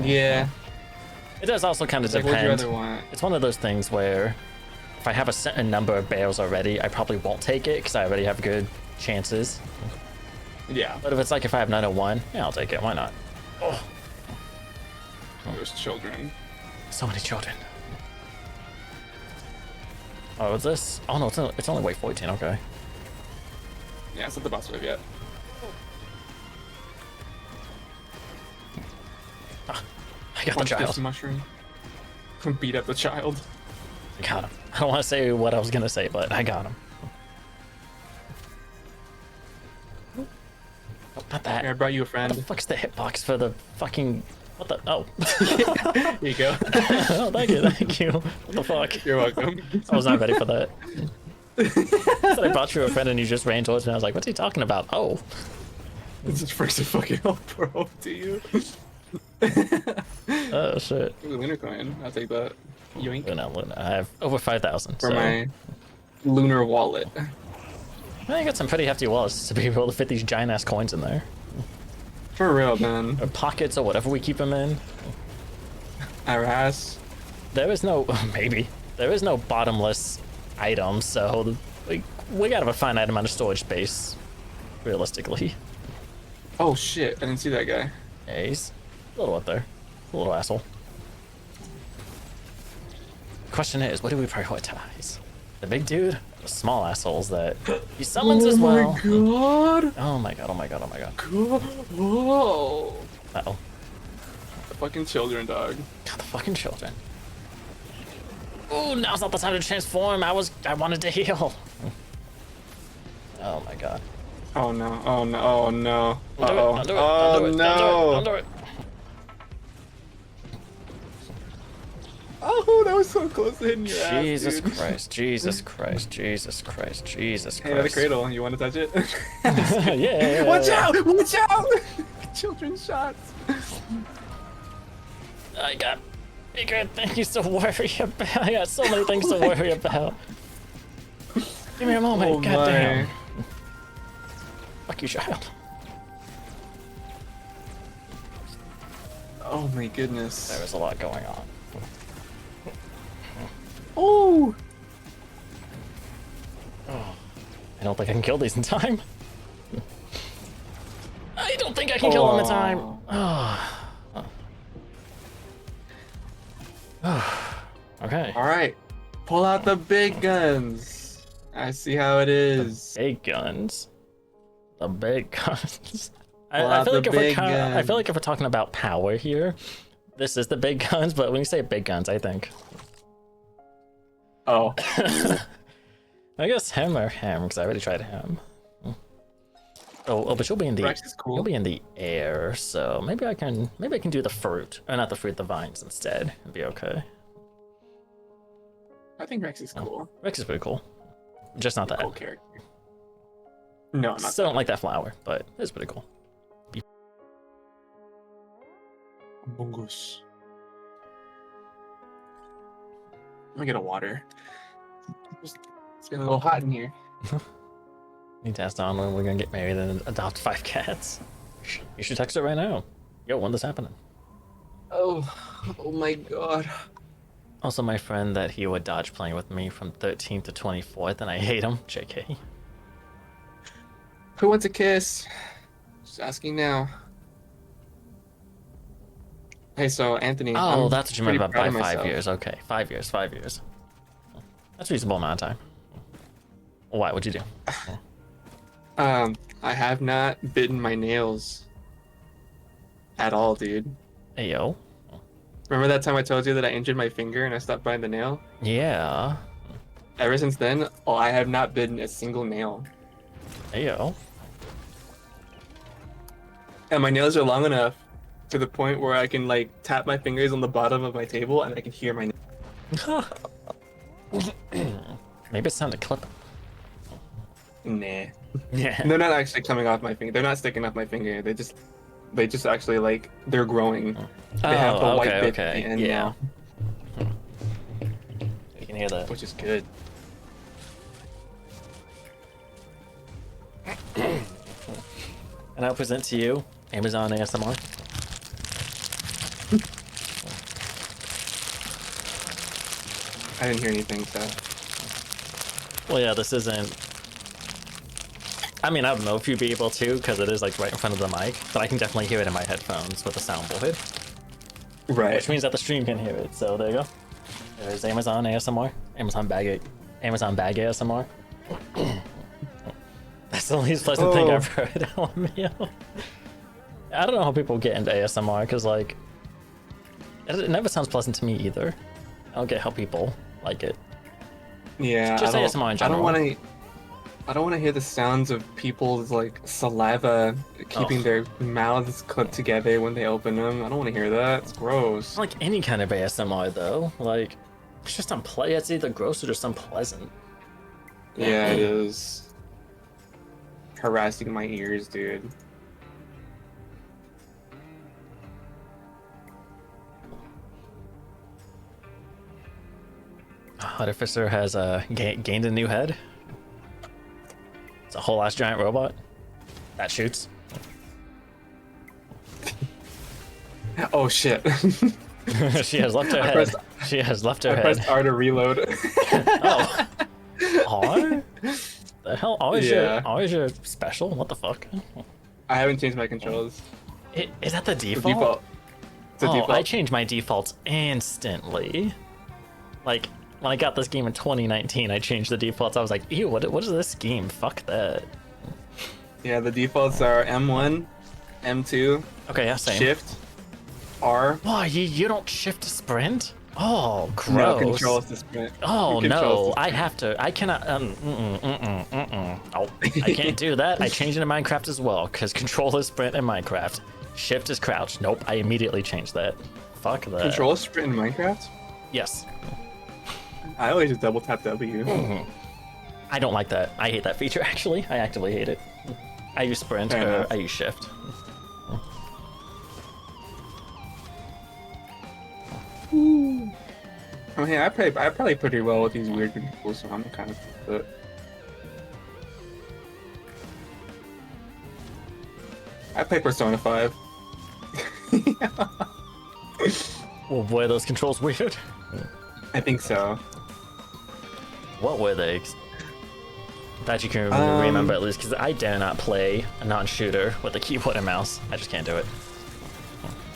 Yeah. It does also kind of Like, what would you depend. rather want? It's one of those things where if I have a certain number of bales already, I probably won't take it because I already have good chances. Yeah. But if it's like if I have 901, yeah, I'll take it. Why not? Oh, Those children. so many children. Oh, is this? Oh no, it's only weight 14. Okay. Yeah, it's not the boss wave yet. I got the Punch this child. mushroom. Beat up the child. I got him. I don't want to say what I was gonna say, but I got him. Oh, not that. Here, I brought you a What friend. the fuck's the hitbox for the fucking? What the? Oh. Here you go. Oh, thank you. What the fuck? You're welcome. I was not ready for that. So I brought you a friend and you just ran towards me. I was like, what's he talking about? Oh. This is first to fucking help bro to you. Oh, shit. Ooh, lunar coin. I'll take that. Yoink. Luna. I have over 5,000. For So my lunar wallet. I got some pretty hefty wallets to be able to fit these giant ass coins in there. For real, man. Or pockets or whatever we keep them in. Our ass. There is no, maybe, there is no bottomless items, so we gotta have a finite amount of storage space, realistically. Oh shit, I didn't see that guy. Yeah, he's a little up there. A little asshole. Question is, what do we prioritize? The big dude? The small assholes that he summons as well. God. Oh my god, oh my god, oh my god. Whoa. Uh-oh. The fucking children, dog. God, the fucking children. Ooh, now's not the time to transform. I wanted to heal. Oh my god. Oh no, oh no, oh no. Don't do it, Uh-oh. don't do it, Oh don't do it, no. don't do it. Oh, that was so close to hitting your ass, Jesus dude. Christ, Jesus Christ, Jesus Christ, Jesus Hey, the Christ. cradle. You want to touch it? Yeah. Watch out! Watch out! Children's shots. I got You got things to worry about. I got so many things to worry about. Give me a moment. Oh God damn. my. Fuck you, child. Oh my goodness. There was a lot going on. Oh. I don't think I can kill these in time. I don't think I can kill them in time. Okay. All right. Pull out the big guns. I see how it is. Big guns. The big guns. Pull I out feel the like if big I feel like guns. if we're talking about power here, this is the big guns. But when you say big guns, I think Oh. I guess him or him because I already tried him. Oh, but you'll be in the Rex is cool. you'll be in the air, so maybe I can do the fruit, or not the fruit, the vines instead. It'd be okay. I think Rex is cool. Rex is pretty cool, just not that. Cool character. No, not Still don't like that flower, but it's pretty cool. Bungus. Let me get a water. It's getting a little hot in here. Need to ask Don when we're gonna get married and adopt 5 cats. You should text her right now. Yo, when this happening? Oh my god. Also, my friend that he would dodge playing with me from 13th to 24th, and I hate him. JK. Who wants a kiss? Just asking now. Hey, so Anthony. Oh, I'm that's what you meant pretty about proud by of 5 myself. years. Okay, 5 years, 5 years. That's a reasonable amount of time. Why? What'd you do? I have not bitten my nails at all, dude. Hey, yo. Remember that time I told you that I injured my finger and I stopped biting the nail? Yeah. Ever since then, I have not bitten a single nail. Hey, yo. And my nails are long enough to the point where I can like tap my fingers on the bottom of my table and I can hear my nails. Maybe it's time to clip it. Nah. Yeah. They're not actually coming off my finger. They're not sticking off my finger. They just actually like they're growing. They have the white bit at the end yeah. now, You can hear that. which is good. And I'll present to you Amazon ASMR. I didn't hear anything, so Well, yeah, this isn't. I mean, I don't know if you'd be able to, because it is like right in front of the mic, but I can definitely hear it in my headphones with the soundboard, right. which means that the stream can hear it. So there you go. There's Amazon ASMR, Amazon bag ASMR. That's the least pleasant thing I've heard. LMAO. I don't know how people get into ASMR, because like, it never sounds pleasant to me either. I don't get how people like it. Yeah, Just ASMR in general. I don't want to hear the sounds of people's like saliva keeping their mouths clipped together when they open them. I don't want to hear that. It's gross. Like any kind of ASMR though, like it's just unpleasant. It's either gross or just unpleasant. Yeah, it is harassing my ears, dude. Artificer has gained a new head. It's a whole ass giant robot that shoots. Oh shit! She has left her head. She has left her I head. pressed R to reload. Oh, R? The hell? Always Yeah. your special? What the fuck? I haven't changed my controls. Is that the The default? default. It's a Oh, default. I changed my defaults instantly. Like, when I got this game in 2019, I changed the defaults. I was like, ew, what is this game? Fuck that. Yeah, the defaults are M1, M2, Okay, yeah, same. Shift, R. Why, you don't shift to sprint? Oh, gross. No, controls to sprint. Oh, Controls no, to I sprint. have to. I cannot. Oh, I can't do that. I changed it in Minecraft as well, because control is sprint in Minecraft. Shift is crouch. Nope, I immediately changed that. Fuck that. Control sprint in Minecraft? Yes. I always just double tap W. I don't like that. I hate that feature, actually. I actively hate it. I use sprint, Fair or enough. I use shift. I mean, I probably pretty well with these weird controls, so I'm kind of good. I play Persona 5. Well, were those controls weird? I think so. What were they? That you can Um, remember at least, because I dare not play a non-shooter with a keyboard and mouse. I just can't do it.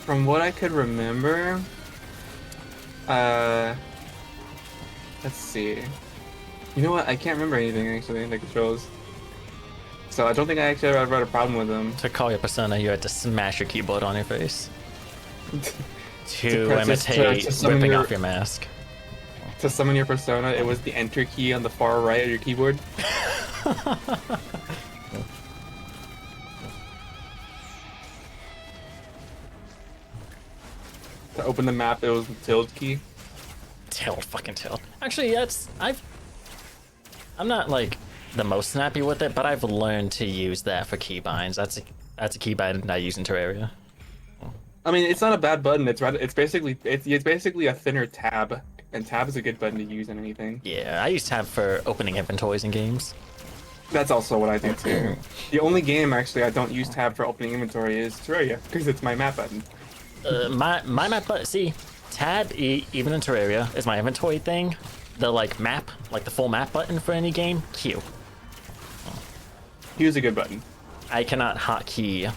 From what I could remember, let's see. You know what? I can't remember anything actually in the controls. So I don't think I actually ever had a problem with them. To call your persona, you had to smash your keyboard on your face to press it- imitate to summon ripping your- off your mask. To summon your persona, it was the enter key on the far right of your keyboard. To open the map, it was the tilde key. Fucking tilt. Actually, I'm not like the most snappy with it, but I've learned to use that for keybinds. That's a keybind I use in Terraria. I mean, it's not a bad button. It's basically a thinner tab, and tab is a good button to use in anything. Yeah, I use tab for opening inventories in games. That's also what I do too. The only game actually I don't use tab for opening inventory is Terraria, because it's my map button. My map button. See, tab even in Terraria is my inventory thing. The like map, like the full map button for any game. Q. Q is a good button. I cannot hotkey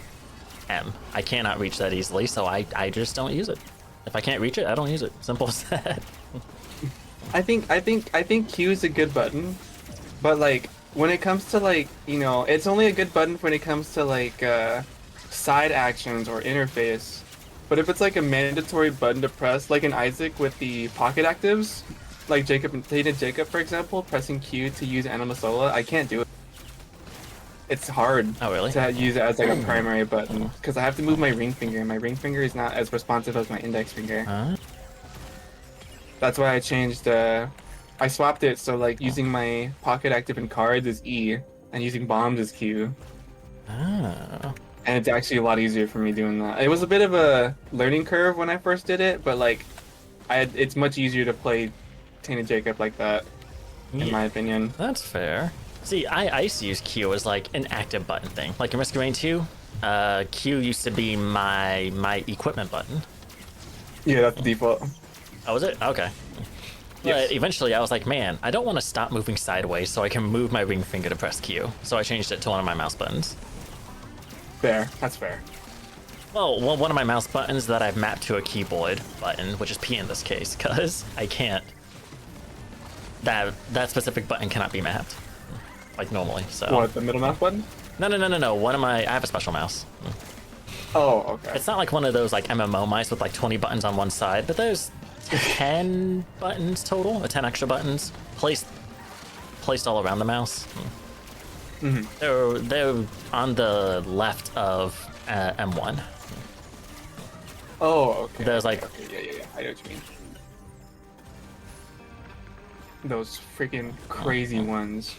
M. I cannot reach that easily, so I just don't use it. If I can't reach it, I don't use it. Simple as that. I think Q is a good button, but like when it comes to like, you know, it's only a good button when it comes to like side actions or interface. But if it's like a mandatory button to press, like in Isaac with the pocket actives, like Tainted Jacob for example, pressing Q to use Anima Sola, I can't do it. It's hard Oh really? to use it as like a primary button because I have to move my ring finger, and my ring finger is not as responsive as my index finger. Huh? That's why I changed. I swapped it so like using my pocket active and cards is E, and using bombs is Q. Oh. And it's actually a lot easier for me doing that. It was a bit of a learning curve when I first did it, but like, it's much easier to play Tainted Jacob like that, in Yeah, my opinion. that's fair. See, I used to use Q as like an active button thing. Like in Risk of Rain 2, Q used to be my equipment button. Yeah, that's the default. Oh, was it? Okay. Yes. But eventually I was like, man, I don't want to stop moving sideways so I can move my ring finger to press Q. So I changed it to one of my mouse buttons. Fair. That's fair. Well, one of my mouse buttons that I've mapped to a keyboard button, which is P in this case, because I can't. That specific button cannot be mapped, like normally. So. What, the middle mouse button? No. One of my, I have a special mouse. Oh, okay. It's not like one of those like MMO mice with like 20 buttons on one side, but there's 10 buttons total, or 10 extra buttons placed all around the mouse. Mm-hmm. They're on the left of M1. Oh, okay. There's like Okay, yeah. I know what you mean. Those freaking crazy ones.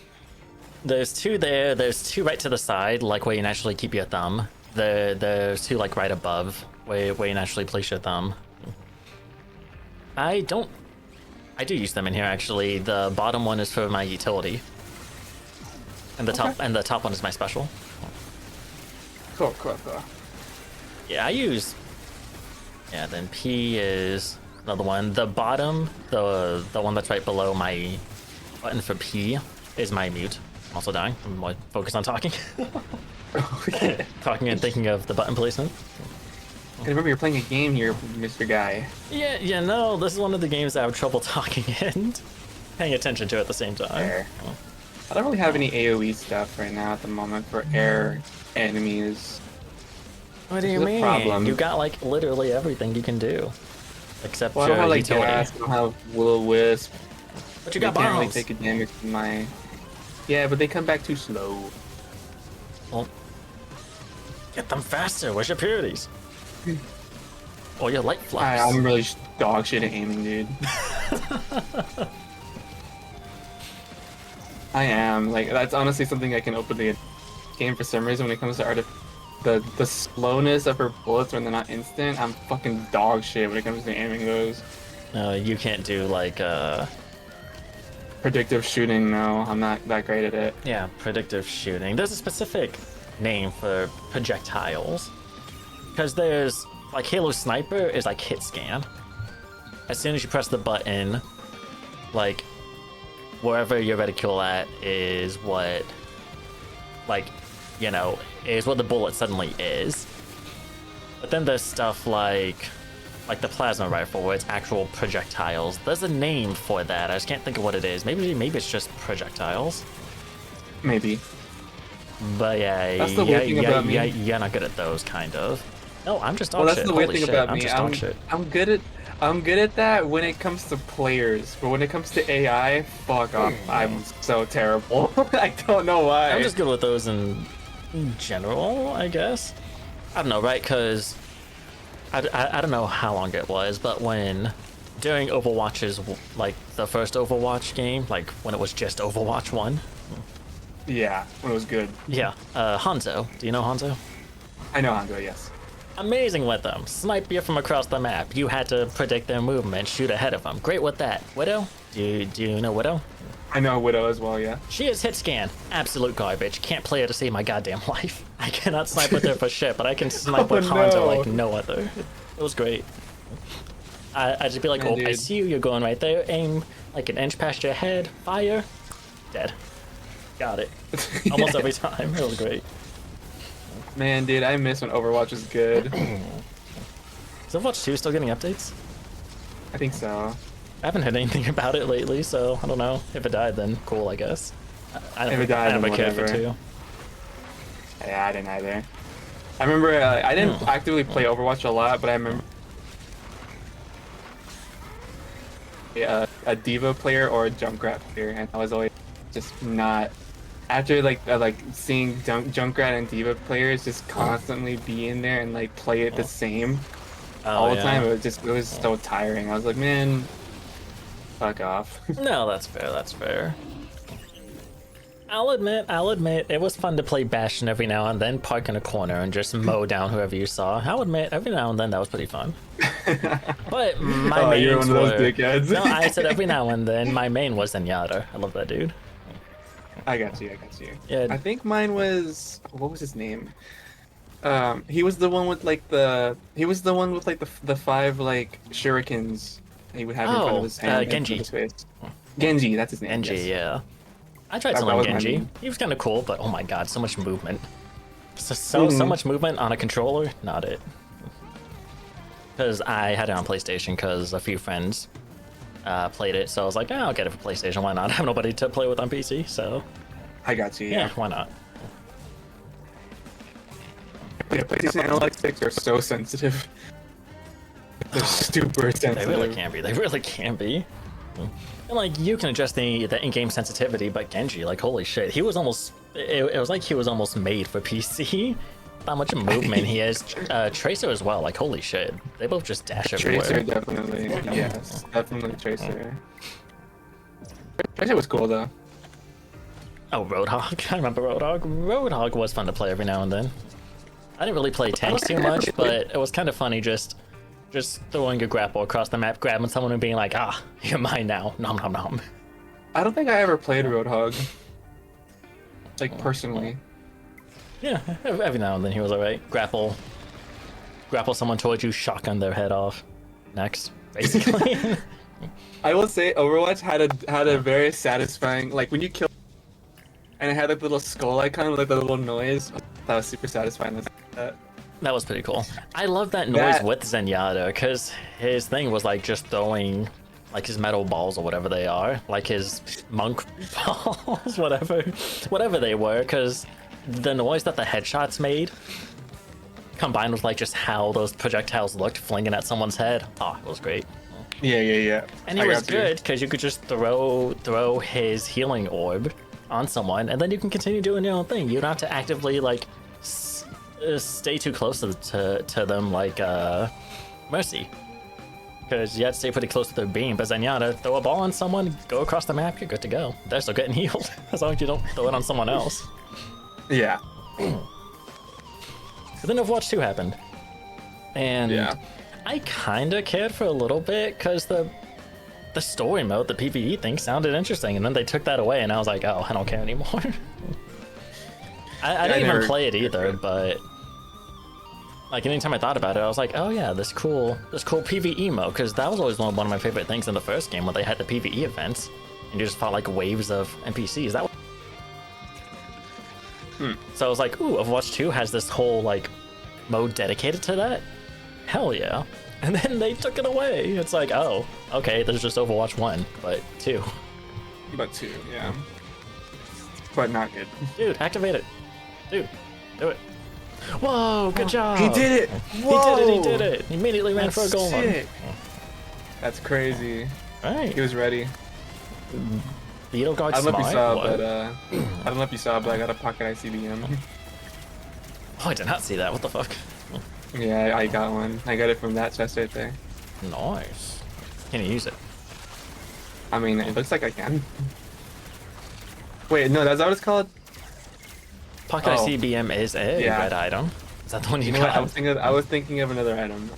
there's two there. There's two right to the side, like where you naturally keep your thumb. There's two like right above where you naturally place your thumb. I do use them in here actually. The bottom one is for my utility, and the top one is my special. Cool. Yeah, I use. Yeah, then P is another one. The bottom, the one that's right below my button for P, is my mute. I'm also dying. I'm more focused on talking. Okay. Talking and thinking of the button placement. I remember you're playing a game here, Mr. Guy. Yeah, no, this is one of the games I have trouble talking and paying attention to at the same time. Fair. I don't really have any AoE stuff right now at the moment for air enemies. What do you The mean? problem- You got like literally everything you can do, except Well, I your don't have like utility. gas, I don't have will-o-wisp. But you They got can't really bombs. take a damage from my... Yeah, but they come back too slow. Well, get them faster. Where's your purities? Or your light flux? I'm really dog shit at aiming, dude. I am. Like, that's honestly something I can open the game for some reason when it comes to the slowness of her bullets when they're not instant. I'm fucking dog shit when it comes to aiming those. You can't do like Predictive shooting, no, I'm not that great at it. yeah, predictive shooting. There's a specific name for projectiles. Because there's like Halo Sniper is like hit scan. As soon as you press the button, like wherever your reticule at is what, like, you know, is what the bullet suddenly is. But then there's stuff like the plasma rifle where it's actual projectiles. There's a name for that. I just can't think of what it is. Maybe it's just projectiles. Maybe. But yeah, That's the weird thing about me. you're not good at those kind of. No, I'm just dog Well, that's shit. the weird Holy thing shit, about I'm me. just dog shit. I'm good at that when it comes to players, but when it comes to AI, fuck off. I'm so terrible. I don't know why. I'm just good with those in general, I guess. I don't know, right? Because I don't know how long it was, but when during Overwatch's like the first Overwatch game, like when it was just Overwatch 1. Yeah, when it was good. Yeah, Hanzo. Do you know Hanzo? I know Andre, yes. Amazing with them. Snipe you from across the map. You had to predict their movement, shoot ahead of them. Great with that. Widow? Do you know Widow? I know Widow as well, yeah. She is hit scan. Absolute garbage. Can't play her to save my goddamn life. I cannot snipe with her for shit, but I can snipe with Hanzo no. like no other. It was great. I just be like, Man, oh, I dude. see you. You're going right there. Aim like an inch past your head. Fire. Dead. Got it. Almost every time. It was great. Man, dude, I miss when Overwatch was good. Is Overwatch 2 still getting updates? I think so. I haven't heard anything about it lately, so I don't know. If it died, then cool, I guess. I don't, If it died, I then never cared for whatever. 2. Yeah, I didn't either. I remember I didn't actively play Overwatch a lot, but I remember a Diva player or a Junkrat player, and I was always just not. After like seeing Junkrat and Diva players just constantly be in there and like play it the same all the time, it was so tiring. I was like, man, fuck off. No, that's fair, that's fair. I'll admit, it was fun to play Bastion every now and then, park in a corner and just mow down whoever you saw. I'll admit, every now and then that was pretty fun. But my mains you're one of those were... dickheads. No, I said every now and then, my main was Zenyatta. I love that dude. I got you. Yeah. I think mine was, what was his name? He was the one with like the 5 like shurikens he would have in front of his hand. Genji. His face. Genji, that's his name. Genji, yes. yeah. I tried to That learn was my Genji. main. He was kind of cool, but oh my god, so much movement. So much movement on a controller, not it. Because I had it on PlayStation because a few friends played it, so I was like, I'll get it for PlayStation, why not? I have nobody to play with on PC, so I got you. yeah, why not? Yeah, PlayStation analog sticks are so sensitive. They're super sensitive. They really can be, they really can be. And like, you can adjust the in-game sensitivity, but Genji, like, holy shit, he was almost, it was like he was almost made for PC. How much movement he has. Tracer as well, like, holy shit. They both just dash everywhere. Tracer, definitely. Yes, definitely Tracer. Tracer was cool, though. Oh, Roadhog. I remember Roadhog. Roadhog was fun to play every now and then. I didn't really play tanks too much, but it was kind of funny just throwing a grapple across the map, grabbing someone and being like, you're mine now. Nom nom nom. I don't think I ever played Roadhog. Like, personally. Yeah, every now and then he was alright. Grapple someone towards you, shotgun their head off. Next, basically. I will say Overwatch had a very satisfying, like when you kill and it had like the little skull icon with like the little noise. That was super satisfying. That. That was pretty cool. I love that noise That- with Zenyatta, because his thing was like just throwing like his metal balls or whatever they are, like his monk balls, whatever they were, because the noise that the headshots made combined with like just how those projectiles looked flinging at someone's head, it was great. Yeah. And he was good because you could just throw his healing orb on someone, and then you can continue doing your own thing. You don't have to actively like stay too close to them like Mercy, because you have to stay pretty close to their beam. But Zenyatta, throw a ball on someone, go across the map, you're good to go. They're still getting healed as long as you don't throw it on someone else. Yeah. But then Overwatch 2 happened, and Yeah. I kind of cared for a little bit because the story mode, the PvE thing, sounded interesting, and then they took that away, and I was like, oh, I don't care anymore. I didn't even play it either, but like anytime I thought about it, I was like, oh yeah, this cool PvE mode, because that was always one of my favorite things in the first game when they had the PvE events, and you just fought like waves of NPCs. That was... So I was like, ooh, Overwatch 2 has this whole like mode dedicated to that. Hell yeah. And then they took it away. It's like, oh, okay, there's just Overwatch 1, but 2. But 2, yeah. But not good. Dude, activate it. Dude, do it. Whoa, good job. He did it! Whoa! He did it. He immediately ran for a goal line. That's crazy. Right. He was ready. Beetle guard I don't know if you saw, what? but I don't know if you saw, but I got a pocket ICBM. Oh, I did not see that. What the fuck? Yeah, I got one. I got it from that chest right there. Nice. Can you use it? I mean, it looks like I can. Wait, no, that's what it's called? Pocket Oh. ICBM is a Yeah. red item. Is that the one you You know what? got? I was thinking of another item.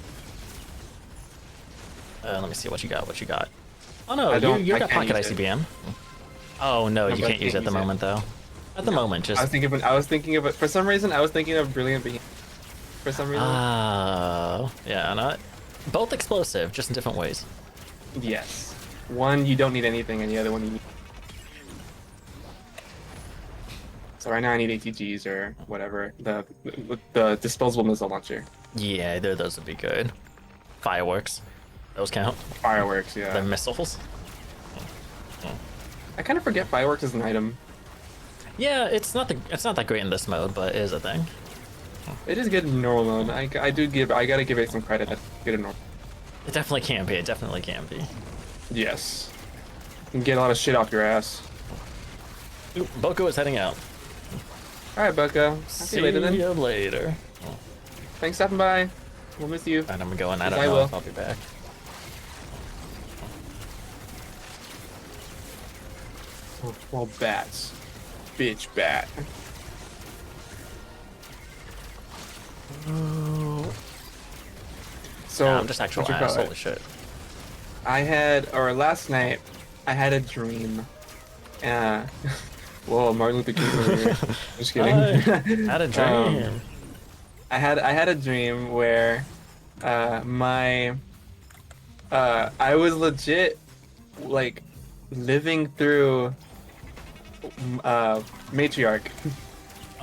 Let me see what you got. What you got? Oh no, I don't- you I got can't pocket use it. ICBM. Oh no, No, you but I can't use it at the use it. moment though. At the moment, just. I was thinking of it for some reason. I was thinking of Brilliant Beam. For some reason. Yeah, not both explosive, just in different ways. Yes. One you don't need anything, and the other one you need. So right now I need ATGs or whatever. The disposable missile launcher. Yeah, either of those would be good. Fireworks, those count. Fireworks, yeah. The missiles. I kind of forget fireworks is an item. Yeah, it's not that great in this mode, but it is a thing. It is good in normal mode. I gotta give it some credit. That's good in normal. It definitely can be. It definitely can be. Yes. You can get a lot of shit off your ass. Ooh, Boko is heading out. Alright, Bucko. I'll see you later then. you later. Thanks for stopping by. We'll miss you. And I'm going. I Yes, don't I know will. if I'll be back. Well, bats. Bitch bat. So, Nah, I'm just actual what you ass. call it? Holy shit. Last night, I had a dream. Whoa, Martin Luther King over here. Just kidding. I had a dream. I had a dream where I was legit like living through Matriarch.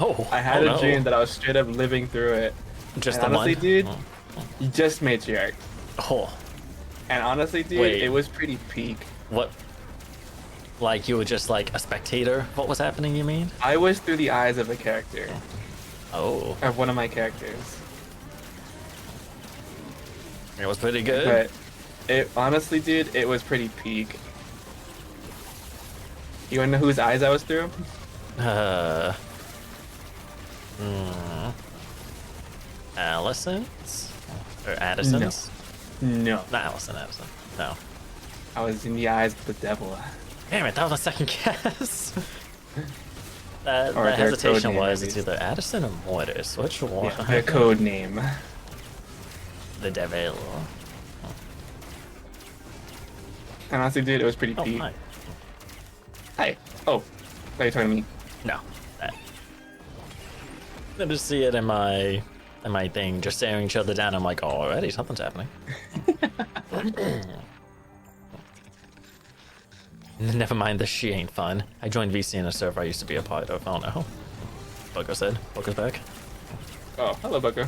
Oh, I had oh a no. dream that I was straight up living through it. Just And the honestly, one? dude, Oh. just Matriarch. Oh, And honestly, dude, Wait. it was pretty peak. what? Like you were just like a spectator? What was happening, you mean? I was through the eyes of a character, Oh, of one of my characters. it was pretty good. But it honestly, dude, it was pretty peak. You wanna know whose eyes I was through? Hmm. Allison's? Or Addison's? No. Not Addison. No. I was in the eyes of the devil. Damn it, that was my second guess. That Or their hesitation code name, was, at it's least. either Addison or Mortis. Which one? Yeah, their code name. The devil. And honestly, dude, it was pretty Oh, peak. hi. Hi. Oh, are you talking to me? No. That. I just see it in my thing, just staring each other down. I'm like, oh, already something's happening. Never mind, this she ain't fun. I joined VC in a server I used to be a part of. Oh no. Boko said. Boko's back. Oh, hello, Bucko.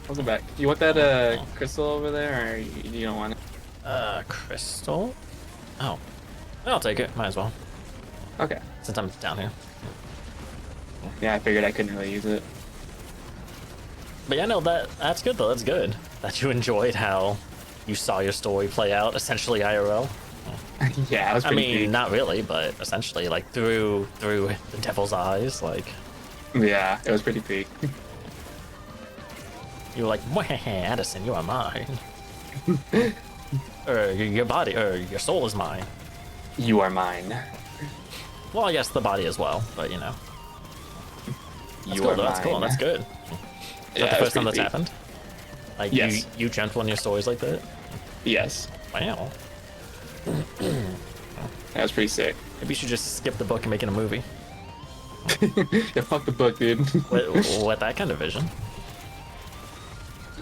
Welcome back. You want that crystal over there, or you don't want it? Crystal? Oh. I'll take it. Might as well. Okay. Since I'm down here. Yeah, I figured I couldn't really use it. But yeah, no, that's good though. That's good. That you enjoyed how you saw your story play out, essentially IRL. Yeah, it was I pretty mean, peak. not really, but essentially, like through the devil's eyes, like Yeah, it was pretty peak. you were like, "Wah, Addison, you are mine." Or your body, or your soul is mine. You are mine. Well, I guess the body as well, but you know. That's You cool, are though. That's cool. mine. That's good. Is Yeah, that it the was first time pretty that's peak. happened? Like Yes. you jumped one of your stories like that? Yes. Wow. That was pretty sick. Maybe you should just skip the book and make it a movie. Yeah, fuck the book, dude. With that kind of vision.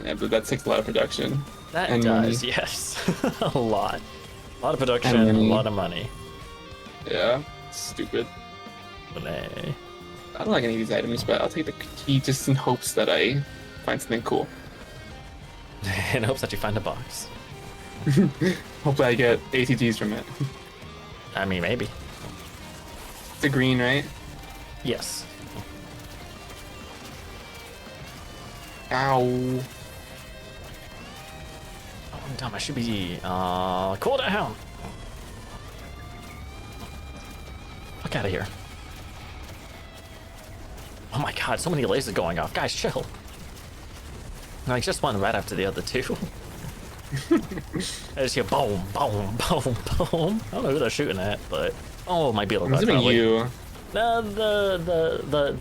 Yeah, but that takes a lot of production. That And does, money. yes. A lot. A lot of production, And a money. lot of money. Yeah, stupid. But hey. I don't like any of these items, but I'll take the key just in hopes that I find something cool. In hopes that you find a box. Hopefully I get ATGs from it. I mean, maybe. It's a green, right? Yes. Ow. Oh, I'm dumb. I should be, cool down. Fuck out of here. Oh my god, so many lasers going off. Guys, chill. Like, just one right after the other two. I just hear boom, boom, boom, boom. I don't know who they're shooting at, but oh, my beetle I'm god. assuming Probably. you.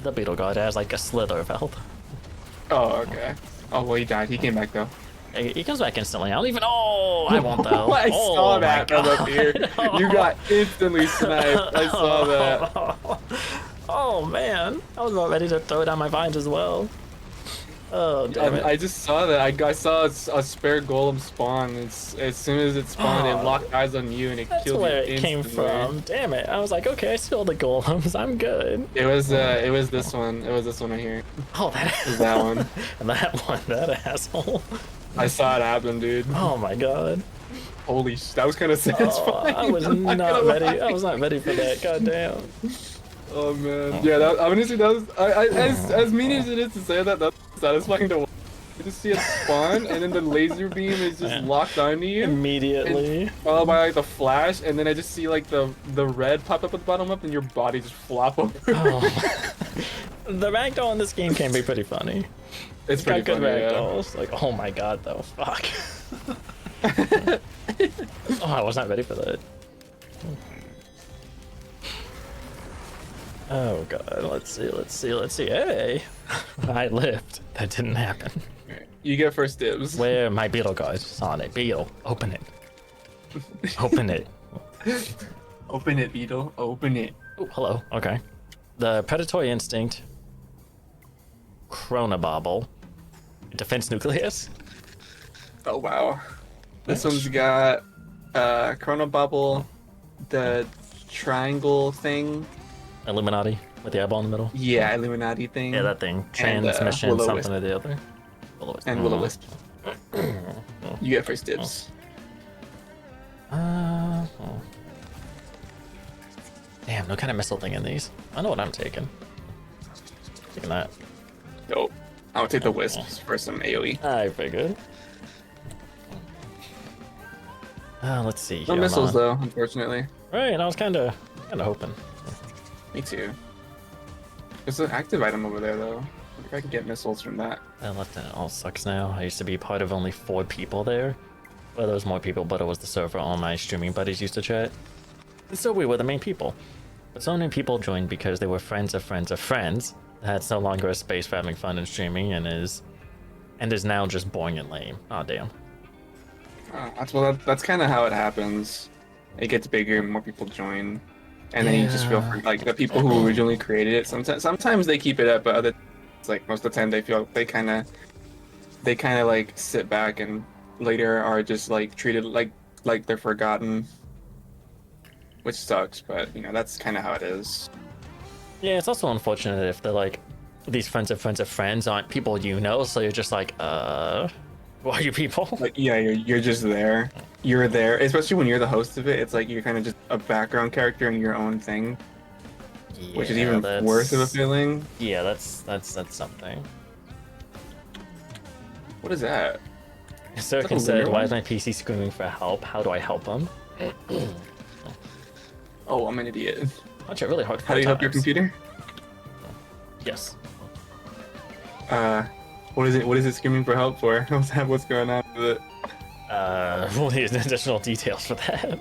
The beetle god has like a slither of health. Oh, okay. Oh, well, he died. He came back, though. He comes back instantly. I don't even. Oh, I won't though. I Oh, saw my that from up God. here. You got instantly sniped. I saw that. Oh man, I was about ready to throw down my vines as well. Oh damn it! I just saw that. I saw a spare golem spawn. As soon as it spawned, it locked eyes on you and it That's killed where you it came instantly. from. Damn it! I was like, okay, I stole the golems. I'm good. It was this one. It was this one right here. Oh, It was that one. that asshole. I saw it happen, dude. Oh my god. Holy sh! That was kind of Oh, satisfying. I was I'm not gonna ready. lie. I was not ready for that. God damn. Oh man. Yeah, that, honestly, that was as mean as it is to say that. That's satisfying to watch. You just see it spawn, and then the laser beam is just locked onto you. Immediately. Followed by like the flash, and then I just see like the red pop up at the bottom up, and your body just flop over. Oh. The ragdoll in this game can be pretty funny. It's Got pretty good funny, yeah. ragdolls. Like, oh my god, though. Fuck. Oh, I was not ready for that. Oh god, let's see. Hey! I lived. That didn't happen. You get first dibs. Where my beetle guys? Sonic, beetle, open it. Open it. Open it, Beetle. Open it. Oh, hello. Okay. The predatory instinct, chronobobble, defense nucleus. Oh wow. This one's got Chrono Bubble, the triangle thing. Illuminati with the eyeball in the middle. Yeah, Illuminati thing. Yeah, that thing. And, Transmission, Will-O-Wisp. something or the other. Will-O-Wisp. And Will-O-Wisp. You get first dibs. Oh. Damn, no kind of missile thing in these. I know what I'm taking. Taking that. Dope. I'll take the wisps for some AoE. I figured. Let's see. No here, missiles man. though, unfortunately. Right, I was kind of hoping. Me too. There's an active item over there though. If I can get missiles from that. I left that all sucks now. I used to be part of only 4 people there. Well, there was more people, but it was the server all my streaming buddies used to chat. And so we were the main people. But so many people joined because they were friends of friends of friends. That's no longer a space for having fun and streaming, and is now just boring and lame. Oh damn. That's kind of how it happens. It gets bigger, more people join, and then you just feel for, like the people who originally created it. Sometimes they keep it up, but other it's like most of the time they feel they kind of like sit back and later are just like treated like they're forgotten, which sucks. But you know that's kind of how it is. Yeah, it's also unfortunate if they're like these friends of friends of friends aren't people you know, so you're just like, who are you people? Like yeah, you're just there. You're there, especially when you're the host of it. It's like you're kind of just a background character in your own thing, which is even worse of a feeling. Yeah, that's something. What is that? Sirkin said, "Why is my PC screaming for help? How do I help him?" Oh, I'm an idiot. Watch it really hard. How do you help your computer? Yes. What is it? What is it screaming for help for? What's going on with it? We'll need additional details for that.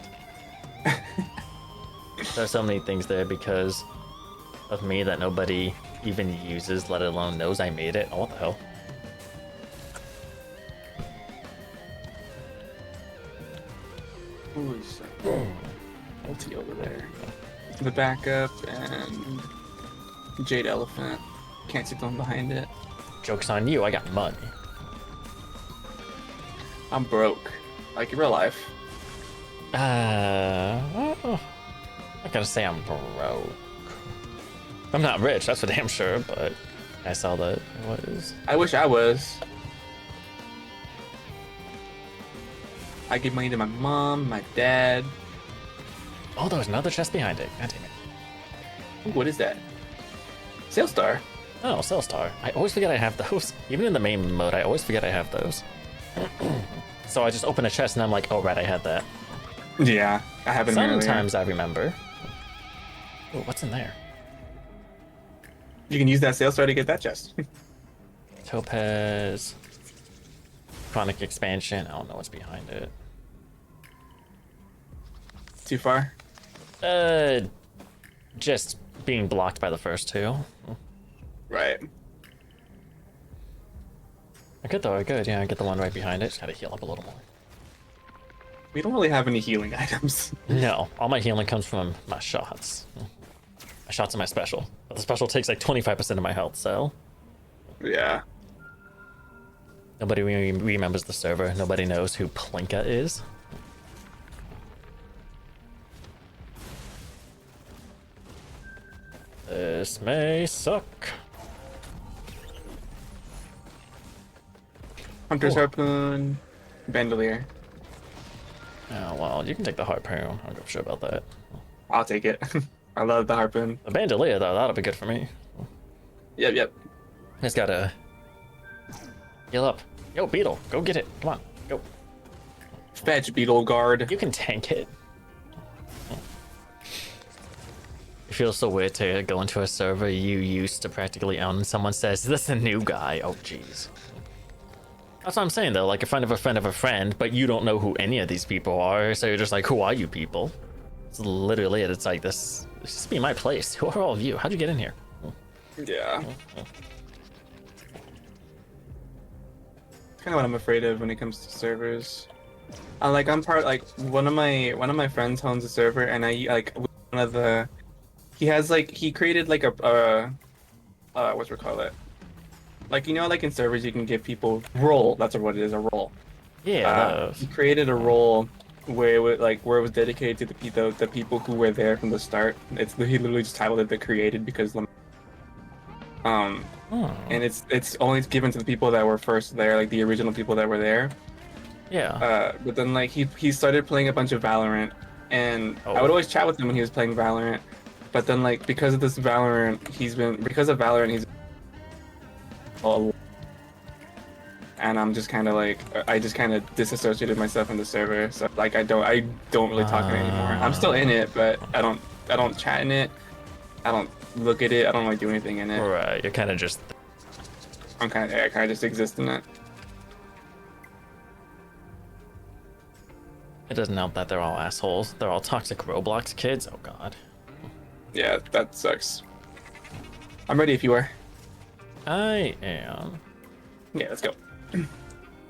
There's so many things there because of me that nobody even uses, let alone knows I made it. Oh, what the hell? see over there. The backup and Jade Elephant. Can't see the one behind it. Joke's on you, I got money. I'm broke. Like in real life. I gotta say I'm broke. I'm not rich, that's for damn sure, but I saw that it was. I wish I was. I give money to my mom, my dad. Oh, there was another chest behind it. God damn it. Ooh, what is that? Sail Star. Oh, Cellstar. I always forget I have those. Even in the main mode, I always forget I have those. So I just open a chest and I'm like, oh right, I had that. Yeah, I have it Sometimes I remember. Oh, what's in there? You can use that Sail Star to get that chest. Topaz. Chronic expansion. I don't know what's behind it. Too far? Just being blocked by the first two. Right. I could though, I could. Yeah, I get the one right behind it. Just gotta heal up a little more. We don't really have any healing items. No, all my healing comes from my shots. My shots are my special. But the special takes like 25% of my health, so. Yeah. Nobody remembers the server. Nobody knows who Plinka is. This may suck. Hunter's Cool. Harpoon, Bandolier. Oh, well, you can take the harpoon. I'm not sure about that. I'll take it. I love the harpoon. The bandolier, though, that'll be good for me. Yep. Just gotta heal up. Yo, Beetle, go get it. Come on, go. Fetch Beetle Guard. You can tank it. It feels so weird to go into a server you used to practically own and someone says, "Is this a new guy?" Oh, jeez. That's what I'm saying, though. Like a friend of a friend of a friend, but you don't know who any of these people are, so you're just like, who are you people? It's literally it. It's like, this used to be my place. Who are all of you? How'd you get in here? Yeah. Kind of what I'm afraid of when it comes to servers. I'm part like one of my friends owns a server, and I like one of the. He created like a what's we call it? Like, you know, like in servers you can give people role. That's what it is, a role. Yeah, He created a role where it was dedicated to the people who were there from the start. He literally just titled it the created because and it's only given to the people that were first there, like the original people that were there. yeah. But then like he started playing a bunch of Valorant, and I would always chat with him when he was playing Valorant. But then like because of Valorant, he's and I'm just kind of like I just kind of disassociated myself from the server, so like I don't really talk in it anymore. I'm still in it, but I don't chat in it. I don't look at it. I don't like do anything in it. Right, you're kind of just. I kind of just exist in it. It doesn't help that they're all assholes. They're all toxic Roblox kids. Oh god. Yeah, that sucks. I'm ready if you are. I am. Yeah, let's go. I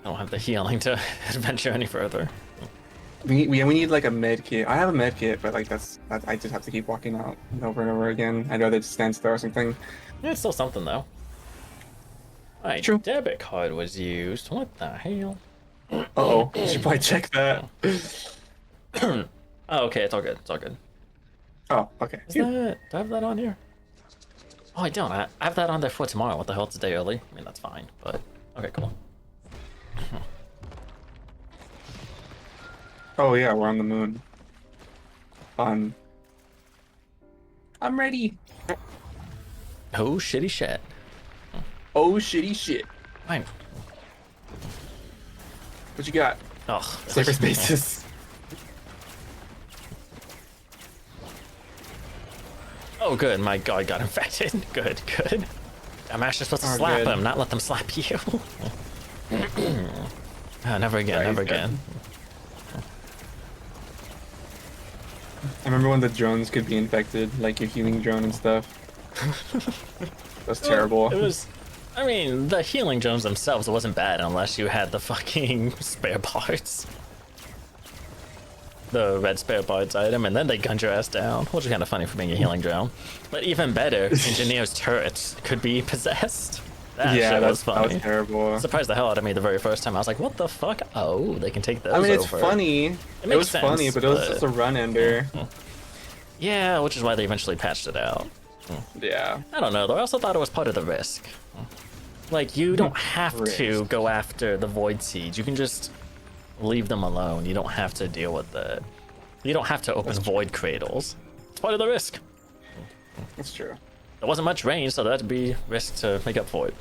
don't have the healing to adventure any further. We need like a med kit. I have a med kit, but like I just have to keep walking out over and over again. I'd rather just stand still or something. Yeah, it's still something though. My True. debit card was used. What the hell? Uh-oh. You should probably check that. Oh, okay, it's all good. It's all good. Oh, okay. Is that? Do I have that on here? Oh, I don't. I have that on there for tomorrow. What the hell? It's a day early. I mean, that's fine. But okay, cool. Oh yeah, we're on the moon. Fun. I'm ready. Oh, shitty shit. Oh shitty shit. Fine. What you got? Ugh. Safer spaces. Oh, good. My god got infected. Good, good. I'm actually supposed to Oh, slap good. him, not let them slap you. Never again, Right, never he's dead. again. I remember when the drones could be infected, like your healing drone and stuff. That's terrible. It was. I mean, the healing drones themselves, it wasn't bad unless you had the fucking spare parts. the red spirit bards item, and then they gunned your ass down, which is kind of funny for being a healing drone. But even better, Engineer's turrets could be possessed. That shit was that funny. was terrible. Surprised the hell out of me the very first time. I was like, what the fuck? Oh, they can take those I mean, it's over. funny. It makes was funny, sense, but it was just a run ender. Yeah, which is why they eventually patched it out. Yeah. I don't know, though. I also thought it was part of the risk. Like, you don't have to Risk. go after the Void Seeds. You can just leave them alone. You don't have to deal with it. You don't have to open Void Cradles. It's part of the risk. That's true. There wasn't much range, so that'd be risk to make up for it.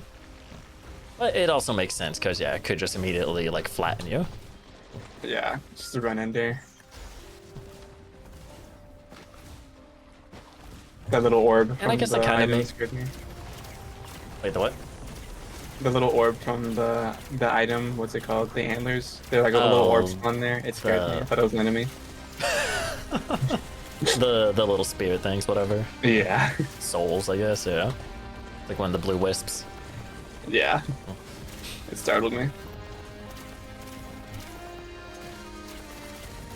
But it also makes sense, because, yeah, it could just immediately, like, flatten you. Yeah, just a run ender. That little orb. And I guess it the kind of item makes... scared me. Wait, the what? The little orb from the item, what's it called? The antlers. They're like a little orb on there. It scared me. I thought it was an enemy. the little spirit things, whatever. Yeah. Souls, I guess, yeah. Like one of the blue wisps. Yeah. It startled me.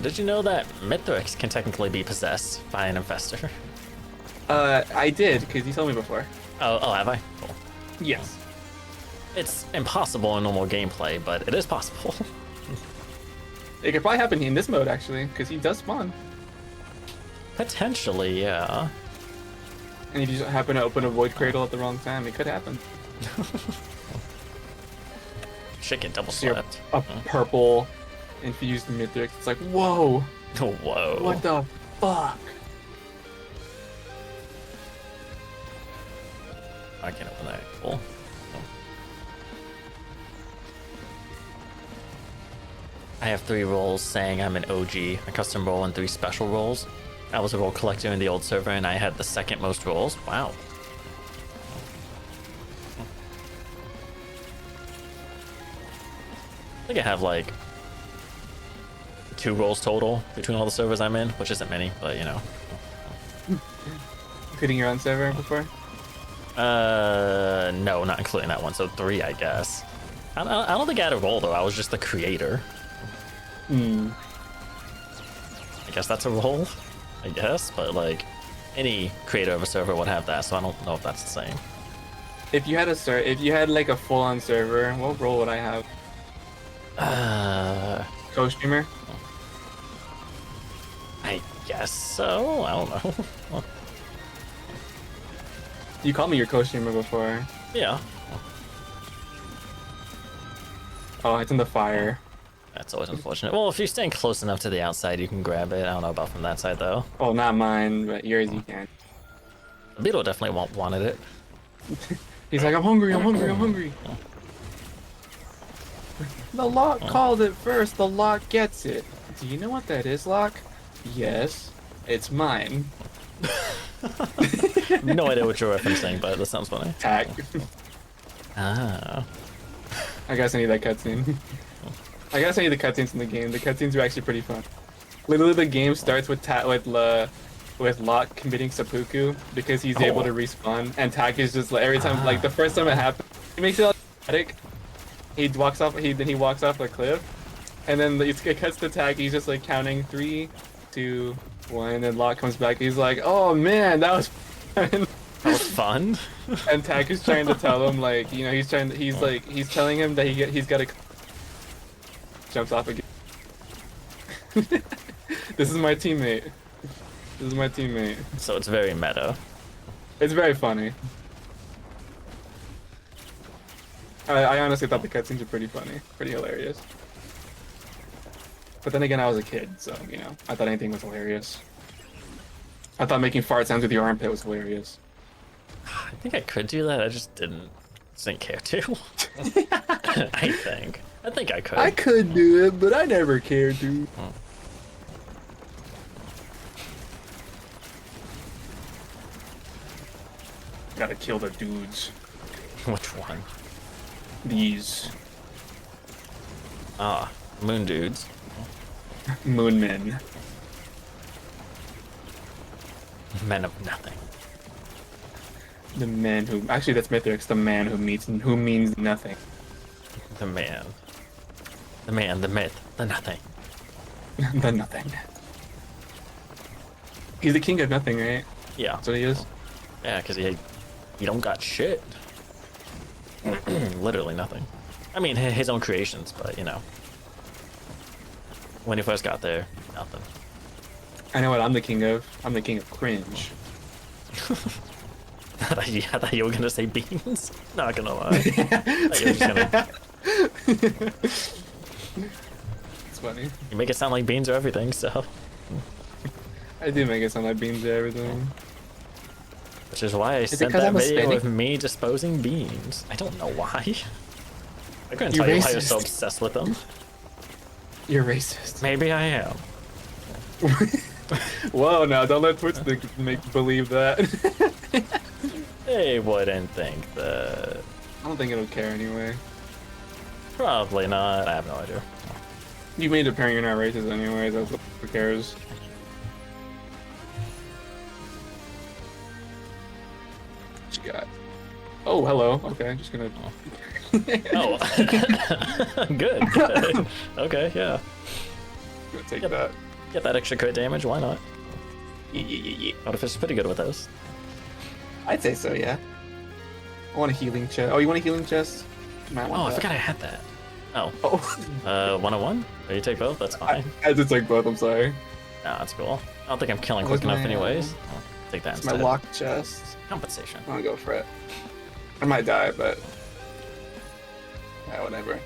Did you know that Mithrix can technically be possessed by an infestor? I did, because you told me before. Oh, have I? Cool. Yes. It's impossible in normal gameplay, but it is possible. It could probably happen in this mode, actually, because he does spawn. Potentially, yeah. And if you just happen to open a void cradle at the wrong time, it could happen. Shit get double See slapped. a purple infused Mithrix. It's like, whoa! Whoa. What the fuck? I can't open that. Cool. I have 3 roles saying I'm an OG, a custom role, and 3 special roles. I was a role collector in the old server, and I had the second most roles. Wow. I think I have like 2 roles total between all the servers I'm in, which isn't many, but you know. Including your own server before? No, not including that one. So 3, I guess. I don't think I had a role though. I was just the creator. Hmm. I guess that's a role. I guess, but like any creator of a server would have that, so I don't know if that's the same. If you had like a full-on server, what role would I have? Co-streamer? I guess so. I don't know. You called me your co-streamer before. Yeah, Oh, it's in the fire. that's always unfortunate. Well, if you're staying close enough to the outside, you can grab it. I don't know about from that side though. Oh, not mine, but yours you can. The beetle definitely wanted it. He's like, I'm hungry, I'm hungry, I'm hungry. The lock called it first, the lock gets it. Do you know what that is, lock? Yes, it's mine. No idea what you're referencing, but that sounds funny. Tack. Ah. I guess I need that cutscene. I guess I need the cutscenes in the game. The cutscenes are actually pretty fun. Literally, the game starts with Locke committing seppuku because he's able to respawn, and Tak is just like every time, like the first time it happens, he makes it all dramatic. He walks off. Then he walks off the cliff, and then it cuts to Tak. He's just like counting 3, 2, 1, and then Locke comes back. He's like, "Oh man, that was fun." That was fun. And Tak is trying to tell him, like, you know, he's telling him that he's got to jumps off again. This is my teammate. This is my teammate. So it's very meta. It's very funny. I honestly thought the cutscenes were pretty funny, pretty hilarious. But then again, I was a kid, so, you know, I thought anything was hilarious. I thought making fart sounds with your armpit was hilarious. I think I could do that. I just didn't care to. I think I could. I could do it, but I never cared to. Gotta kill the dudes. Which one? These Ah, moon dudes. moon men. Men of nothing. The man who actually that's Mithrix, the man who means nothing. The man. The man, the myth, the nothing. The nothing. He's the king of nothing, right? Yeah. That's what he is. Yeah, because he don't got shit. Literally nothing. I mean, his own creations, but you know. When he first got there, nothing. I know what I'm the king of. I'm the king of cringe. I thought you were gonna say beans. Not gonna lie. I thought you were just gonna... It's funny. You make it sound like beans are everything, so. I do make it sound like beans and everything. Which is why I it sent 'cause that I'm video Hispanic? of me disposing beans. I don't know why. I couldn't You're tell you why you're so racist. obsessed with them. You're racist. Maybe I am. Whoa, now don't let Twitch make believe that. They wouldn't think that. I don't think it'll care anyway. Probably not. I have no idea. You made it apparent you're not racist anyway, so who cares? What you got? Oh, hello. Okay, just gonna. Oh. Good. Good. Okay, yeah. Gonna take Yep. that. Get that extra crit damage, why not? Yeah. Artifice is pretty good with those. I'd say so, yeah. I want a healing chest. Oh, you want a healing chest? Might want Oh, I that. forgot I had that. Oh. Oh, 101? Or you take both? That's fine. I did take both. I'm sorry. Nah, that's cool. I don't think I'm killing Where's quick enough my, anyways. I'll take that It's my instead. locked chest. Compensation. I'm gonna go for it. I might die, but yeah, whatever.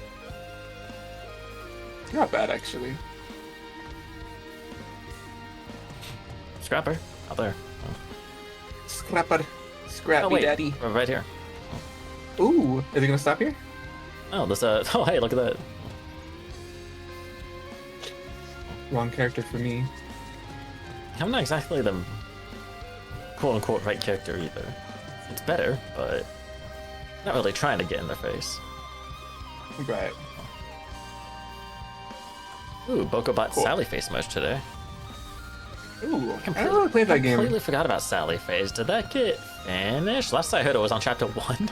It's not bad actually. Scrapper. Out there. Scrapper, scrappy Oh, wait. daddy. We're right here. Ooh, is it gonna stop here? Oh, this, oh, hey, look at that. Wrong character for me. I'm not exactly the quote-unquote right character either. It's better, but not really trying to get in their face. Right. Ooh, Bokobot Cool. Sally Face merch today. Ooh, I don't really play that game. Completely forgot about Sally Face. Did that get finished? Last I heard it was on chapter 1.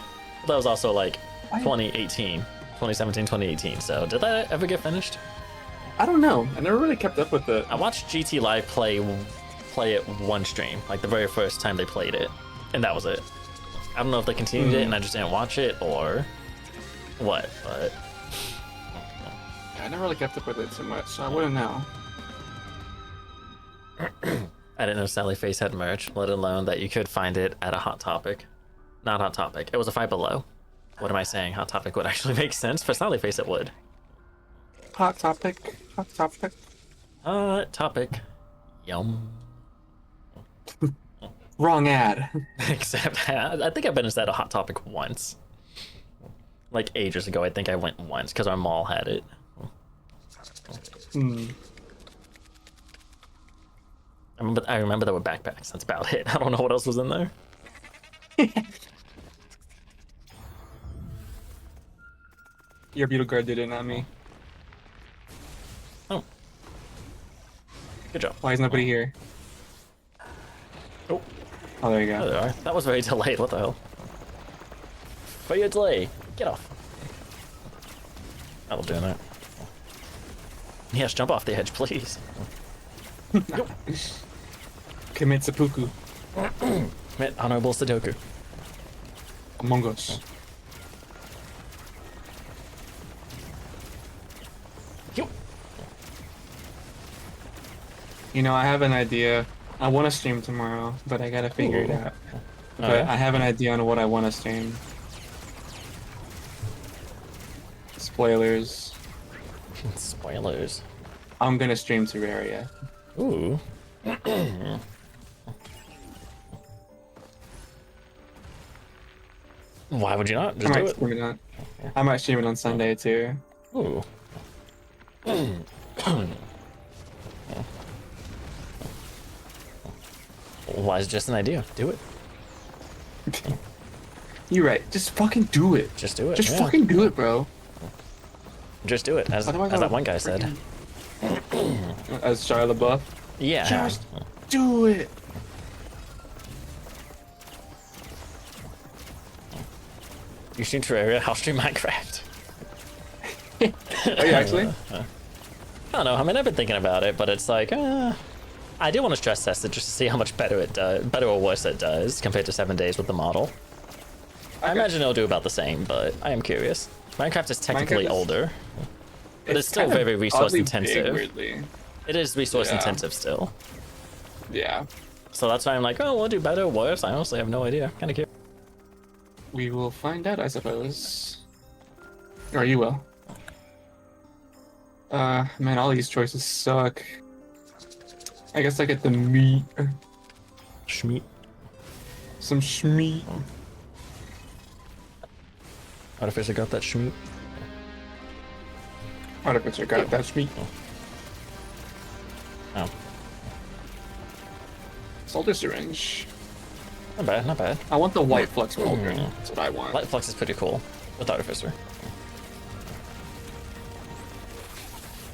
That was also like 2018, 2017, 2018. So did that ever get finished? I don't know. I never really kept up with it. I watched GT Live play it one stream, like the very first time they played it, and that was it. I don't know if they continued it and I just didn't watch it or what, but I never really kept up with it too much, so I wouldn't know. I didn't know Sally Face had merch, let alone that you could find it at a Hot Topic. Not Hot Topic, it was a Five Below. What am I saying? Hot Topic would actually make sense. For Sally Face, it would. Hot topic. Hot topic. Hot Topic. Yum. Wrong ad. Except, I think I've been inside a Hot Topic once. Like ages ago, I think I went once because our mall had it. Hmm. I remember there were backpacks. That's about it. I don't know what else was in there. Your beetle guard did it, not me. Oh. Good job. Why is nobody here? Oh, Oh, there you there go. they are. That was very delayed. What the hell? For your delay. Get off. That'll do that. Yes, jump off the edge, please. Commit seppuku. Commit honorable Sudoku. Among Us. Yo. You know, I have an idea. I want to stream tomorrow, but I gotta figure it Ooh. out. But Alright. I have an idea on what I want to stream. Spoilers. Spoilers. I'm gonna stream Terraria. Ooh. Why would you not? I Just do might it. stream it on. I might stream it on Sunday too. Ooh. Why is it just an idea? Do it. You're right. Just fucking do it. Just do it. Just yeah. fucking do it, bro. Just do it. As Otherwise, that I'll one guy said. As Shia LaBeouf. Yeah. Just do it. You stream Terraria, I'll stream Minecraft. Are you actually? I don't know. I mean, I've been thinking about it, but it's like, I do want to stress test it just to see how much better it does, better or worse it does compared to 7 days with the model. I imagine it'll do about the same, but I am curious. Minecraft is technically older, but it's still very resource intensive. Weirdly. It is resource intensive still. Yeah. So that's why I'm like, oh, we'll do better or worse. I honestly have no idea. Kind of curious. We will find out, I suppose. Or you will. Man, all these choices suck. I guess I get the meat. Schmeat. Some schmeat. Artificer got that schmeat. Artificer got that schmeat. Oh. Soldier syringe. Not bad, not bad. I want the white flux cauldron. That's what I want. Light Flux is pretty cool with Artificer.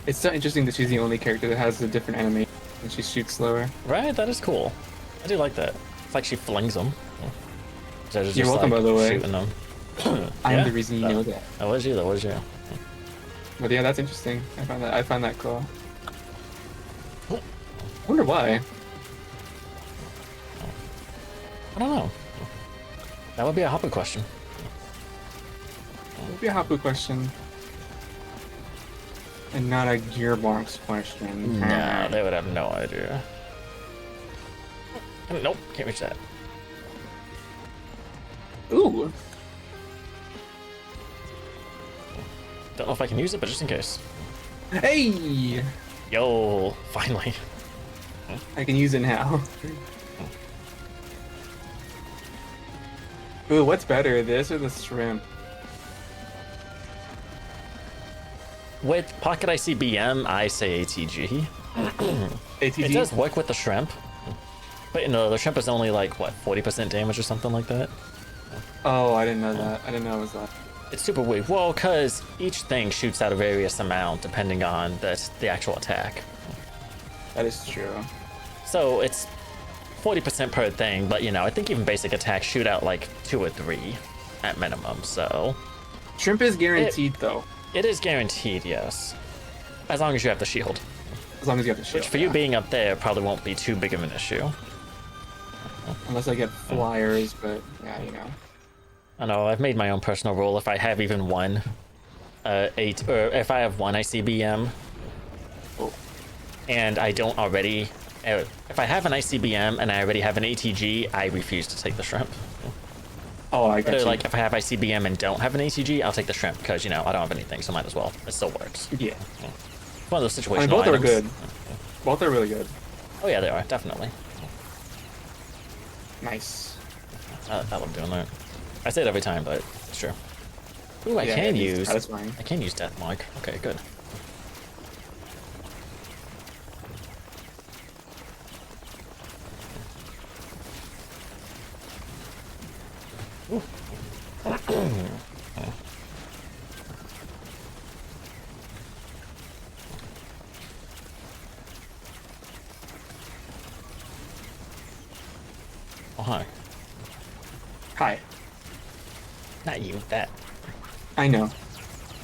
It's so interesting that she's the only character that has a different animation and she shoots slower. Right, that is cool. I do like that. It's like she flings them. You're welcome, by the way. Shooting them. I'm the reason you know that. That was you, that was you. But yeah, that's interesting. I find that cool. I wonder why. I don't know. That would be a Hapu question. It would be a Hapu question. And not a Gearbox question. No, they would have no idea. Nope, can't reach that. Ooh. Don't know if I can use it, but just in case. Hey! Yo, finally. I can use it now. Ooh, what's better, this or the shrimp? With Pocket ICBM, I say ATG. ATG? It does work with the shrimp. But you know, the shrimp is only like, what, 40% damage or something like that? Oh, I didn't know that. I didn't know it was that. It's super weak. Well, because each thing shoots out a various amount depending on the actual attack. That is true. So it's 40% per thing, but you know, I think even basic attacks shoot out like 2 or 3 at minimum, so. Shrimp is guaranteed, though. It is guaranteed, yes. As long as you have the shield. As long as you have the shield. Which for you being up there probably won't be too big of an issue. Unless I get flyers, but yeah, you know. I know, I've made my own personal rule. If I have even one, if I have one ICBM, and I don't already, if I have an ICBM and I already have an ATG, I refuse to take the shrimp. Oh, I got But you. like, if I have ICBM and don't have an ATG, I'll take the shrimp, because, you know, I don't have anything, so might as well. It still works. Yeah. It's one of those situational I mean, both are items. good. Both are really good. Oh yeah, they are, definitely. Nice. I love doing that. I say it every time, but it's true. Ooh, I Yeah, can it is use. satisfying. I can use Death Mark. Okay, good. Ooh. Oh, hi. Hi. Not you, that. I know.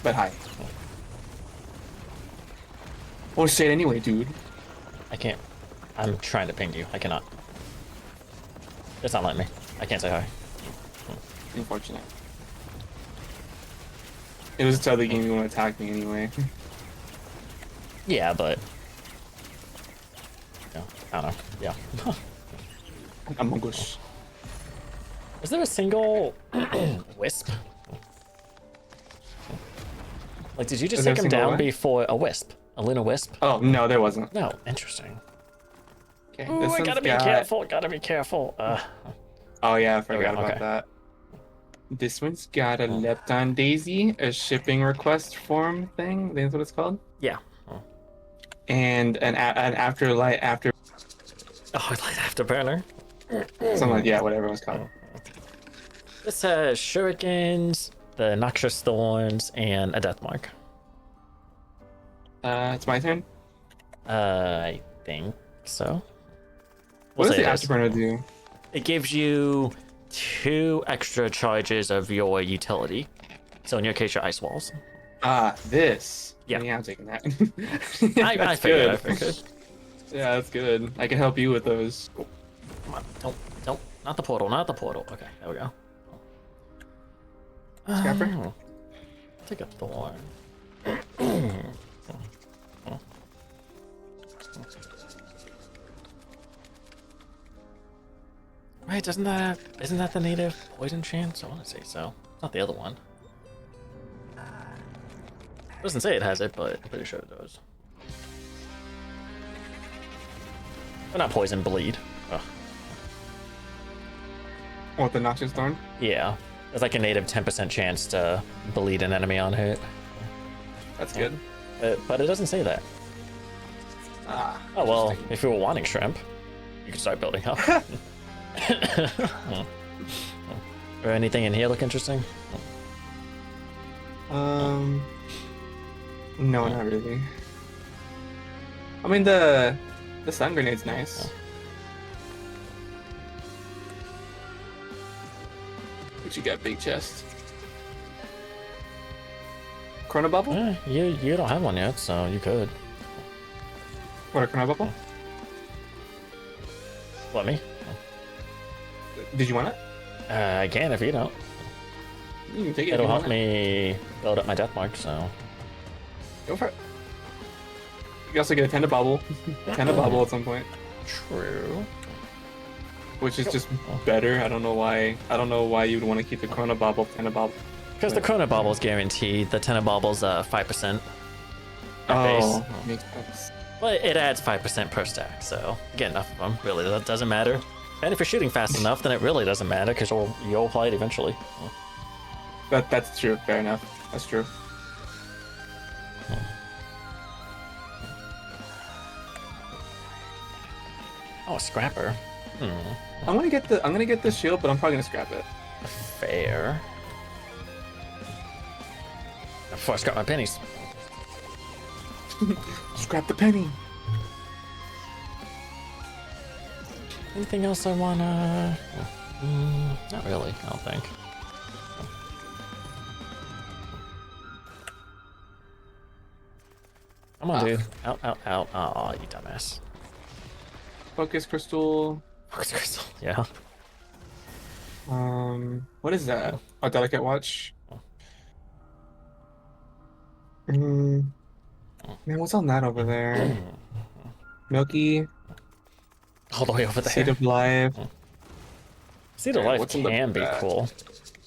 But hi. Well, say it anyway, dude. I can't. I'm trying to ping you. I cannot. It's not letting me. I can't say hi. Unfortunate. It was to tell the game you want to attack me anyway. Yeah, but. Yeah, I don't know. Yeah. Among Us. Is there a single wisp? Like, did you just Is there take a him single down what? before a wisp? A lunar wisp? Oh, no, there wasn't. No, interesting. Okay, Ooh, this I one's gotta be got- careful, gotta be careful. Oh, yeah, I There we forgot go, about okay. that. This one's got a Lepton Daisy, a shipping request form thing. I think that's what it's called. Yeah. Oh, And an afterlight after light afterburner. something like whatever it was called. This has shurikens, the noxious thorns, and a death mark. It's my turn. I think so. What does say the it is. afterburner do? It gives you 2 extra charges of your utility. So in your case, your ice walls. Ah, this. Yeah. Yeah, I'm taking that. I That's figured. good. I figured. Yeah, that's good. I can help you with those. Come on, don't, not the portal, not the portal. Okay, there we go. Scrapper? Take a thorn. Wait, isn't that the native poison chance? I want to say so. It's not the other one. It doesn't say it has it, but I'm pretty sure it does. But not poison, bleed. Ugh. What, the Noxious Thorn? Yeah, there's like a native 10% chance to bleed an enemy on hit. That's good. But it doesn't say that. Ah. Oh well, interesting. if you were wanting shrimp, you could start building up. Or anything in here look interesting? No, not really. I mean, the stun grenade's nice. What you got, big chest? Chrono Bubble? Eh, you don't have one yet, so you could. What, a Chrono Bubble? Let me. Did you want it? I can if you don't. You can take it. It'll if you help want it. me build up my death mark, so. Go for it. You can also get a Tenda Bubble. Tenda Bubble at some point. True. Which is just better. I don't know why. I don't know why you'd want to keep the Chrono Bubble, Tenda Bubble. Because the Chrono Bobble's guaranteed, the Tenna Bobble's 5%. Oh, makes sense. But it adds 5% per stack, so you get enough of them. Really, that doesn't matter. And if you're shooting fast enough, then it really doesn't matter because you'll apply it eventually. That's true. Fair enough. That's true. Oh, a scrapper. I'm gonna get the shield, but I'm probably gonna scrap it. Fair. Before I scrap my pennies. Scrap the penny. Anything else I wanna? Not really. I don't think. Come on, dude. Out, out, out. Aw, you dumbass. Focus crystal. Focus crystal. Yeah. What is that? A delicate watch. Man, what's on that over there? Milky, All the way over there. Seed of Life. Seed of Alright, Life what's in the can be back? cool.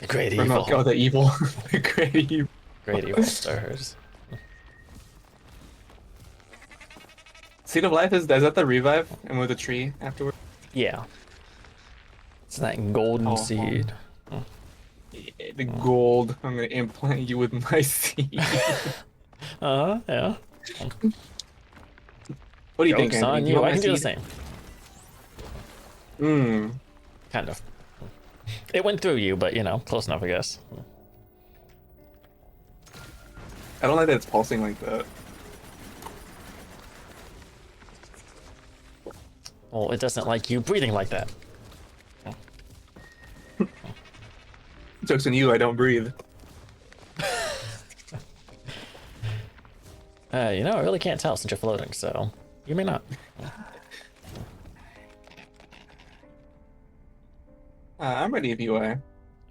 The Great Or Evil. Milky, oh, the evil. The great evil. Great Evil stirs. Seed of Life is that the revive and with the tree afterward? Yeah. It's that golden Oh, seed. Yeah, the gold. I'm gonna implant you with my seed. Yeah. What do you think, Joke's Anthony? on Do you. want I my can do the seed? same. Kind of. It went through you, but close enough, I guess. I don't like that it's pulsing like that. Well, it doesn't like you breathing like that. Joke's on you, I don't breathe. I really can't tell since you're floating, so you may not. I'm ready if you are.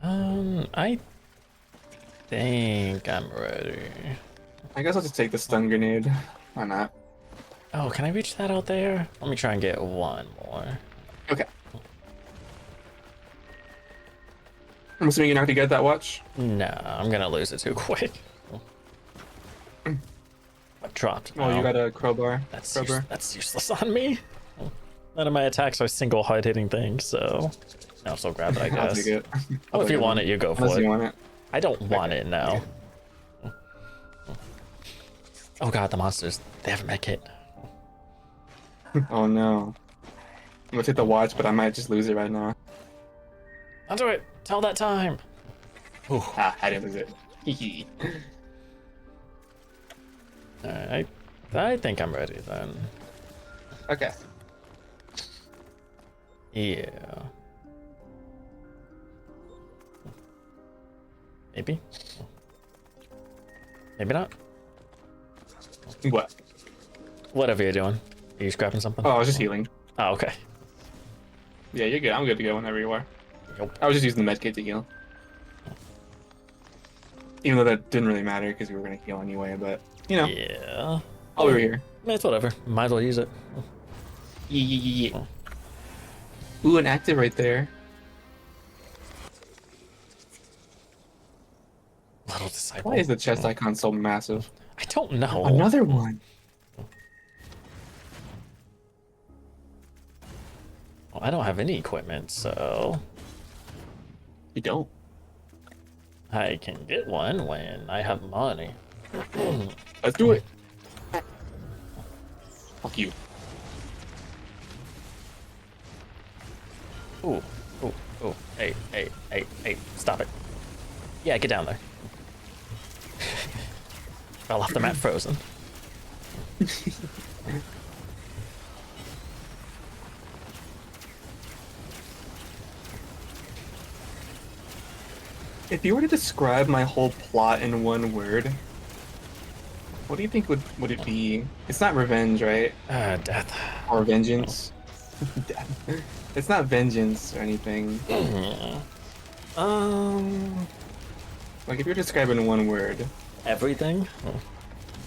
I think I'm ready. I guess I'll just take the stun grenade. Why not? Oh, can I reach that out there? Let me try and get one more. Okay. I'm assuming you're not gonna get that watch? No, I'm gonna lose it too quick. I dropped. Oh, you got a crowbar. Crowbar. That's useless on me. None of my attacks are single hard hitting things, so I'll still grab it, I I'll guess. take it. Oh, if you want it, you go for Unless it. you want it. I don't want it now. Oh god, the monsters. They have a med kit. Oh no. I'm gonna take the watch, but I might just lose it right now. I'll do it. Tell that time. Ooh. Ah, I didn't lose it. Hee Alright. I think I'm ready then. Okay. Yeah. Maybe? Maybe not? What? Whatever you're doing. Are you scrapping something? Oh, I was just healing. Oh, okay. Yeah, you're good. I'm good to go whenever you are. Yep. I was just using the medkit to heal. Even though that didn't really matter because we were gonna heal anyway, but you know, Yeah. while we were here. It's whatever. Might as well use it. Yeah. Ooh, an active right there. Little disciple. Why is the chest icon so massive? I don't know. Another one. Well, I don't have any equipment, so You don't. I can get one when I have money. Let's do it. Fuck you. Ooh, ooh, ooh. Hey, hey, hey, hey, stop it. Yeah, get down there. Fell off the map frozen. If you were to describe my whole plot in one word, what do you think would it be? It's not revenge, right? Death. Or vengeance? Death. It's not vengeance or anything. Like if you're describing one word. Everything?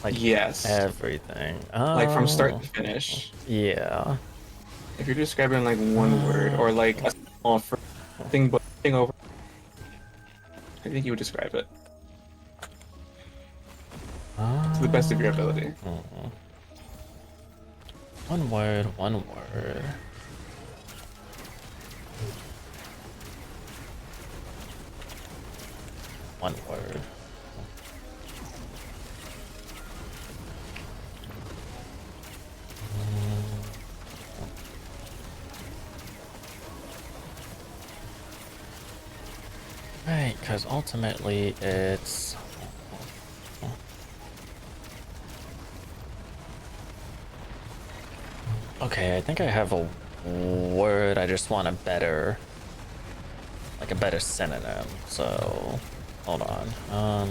Like Yes. everything. Like from start Oh, to finish. yeah. If you're describing like one word or like a small thing but thing over, I think you would describe it to the best of your ability. One word, one word. One word. Right, because ultimately it's... Okay, I think I have a word. I just want a better... Like a better synonym, so... Hold on.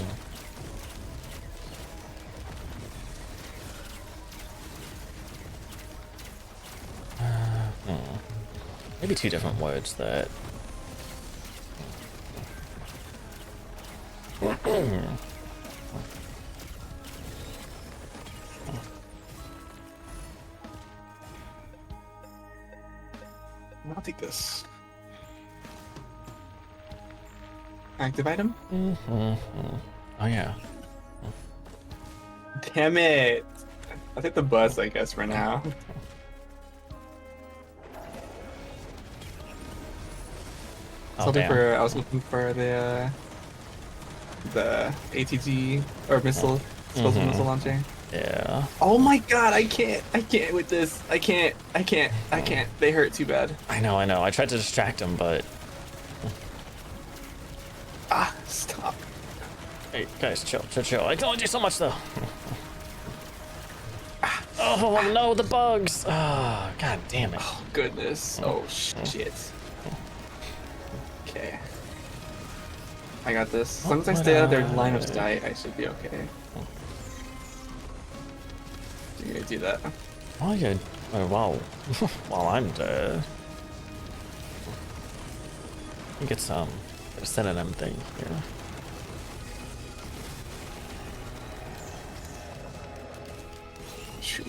Maybe two different words that... I'll take this. Active item? Oh yeah. Damn it! I'll take the bus, I guess, for now. Oh, damn. I was looking for the ATG or missile disposable missile launcher. Yeah. Oh my god, I can't with this. I can't. They hurt too bad. I know. I tried to distract him, but... Ah, stop. Hey, guys, chill. I can only do so much, though. Oh, no, the bugs. Oh, god damn it. Oh goodness. Oh shit. Okay. I got this. As long as I stay out of their line of sight, I should be okay. You're gonna do that. Oh, yeah. Oh, wow. While I'm dead. Let me get some synonym thing here. Phew.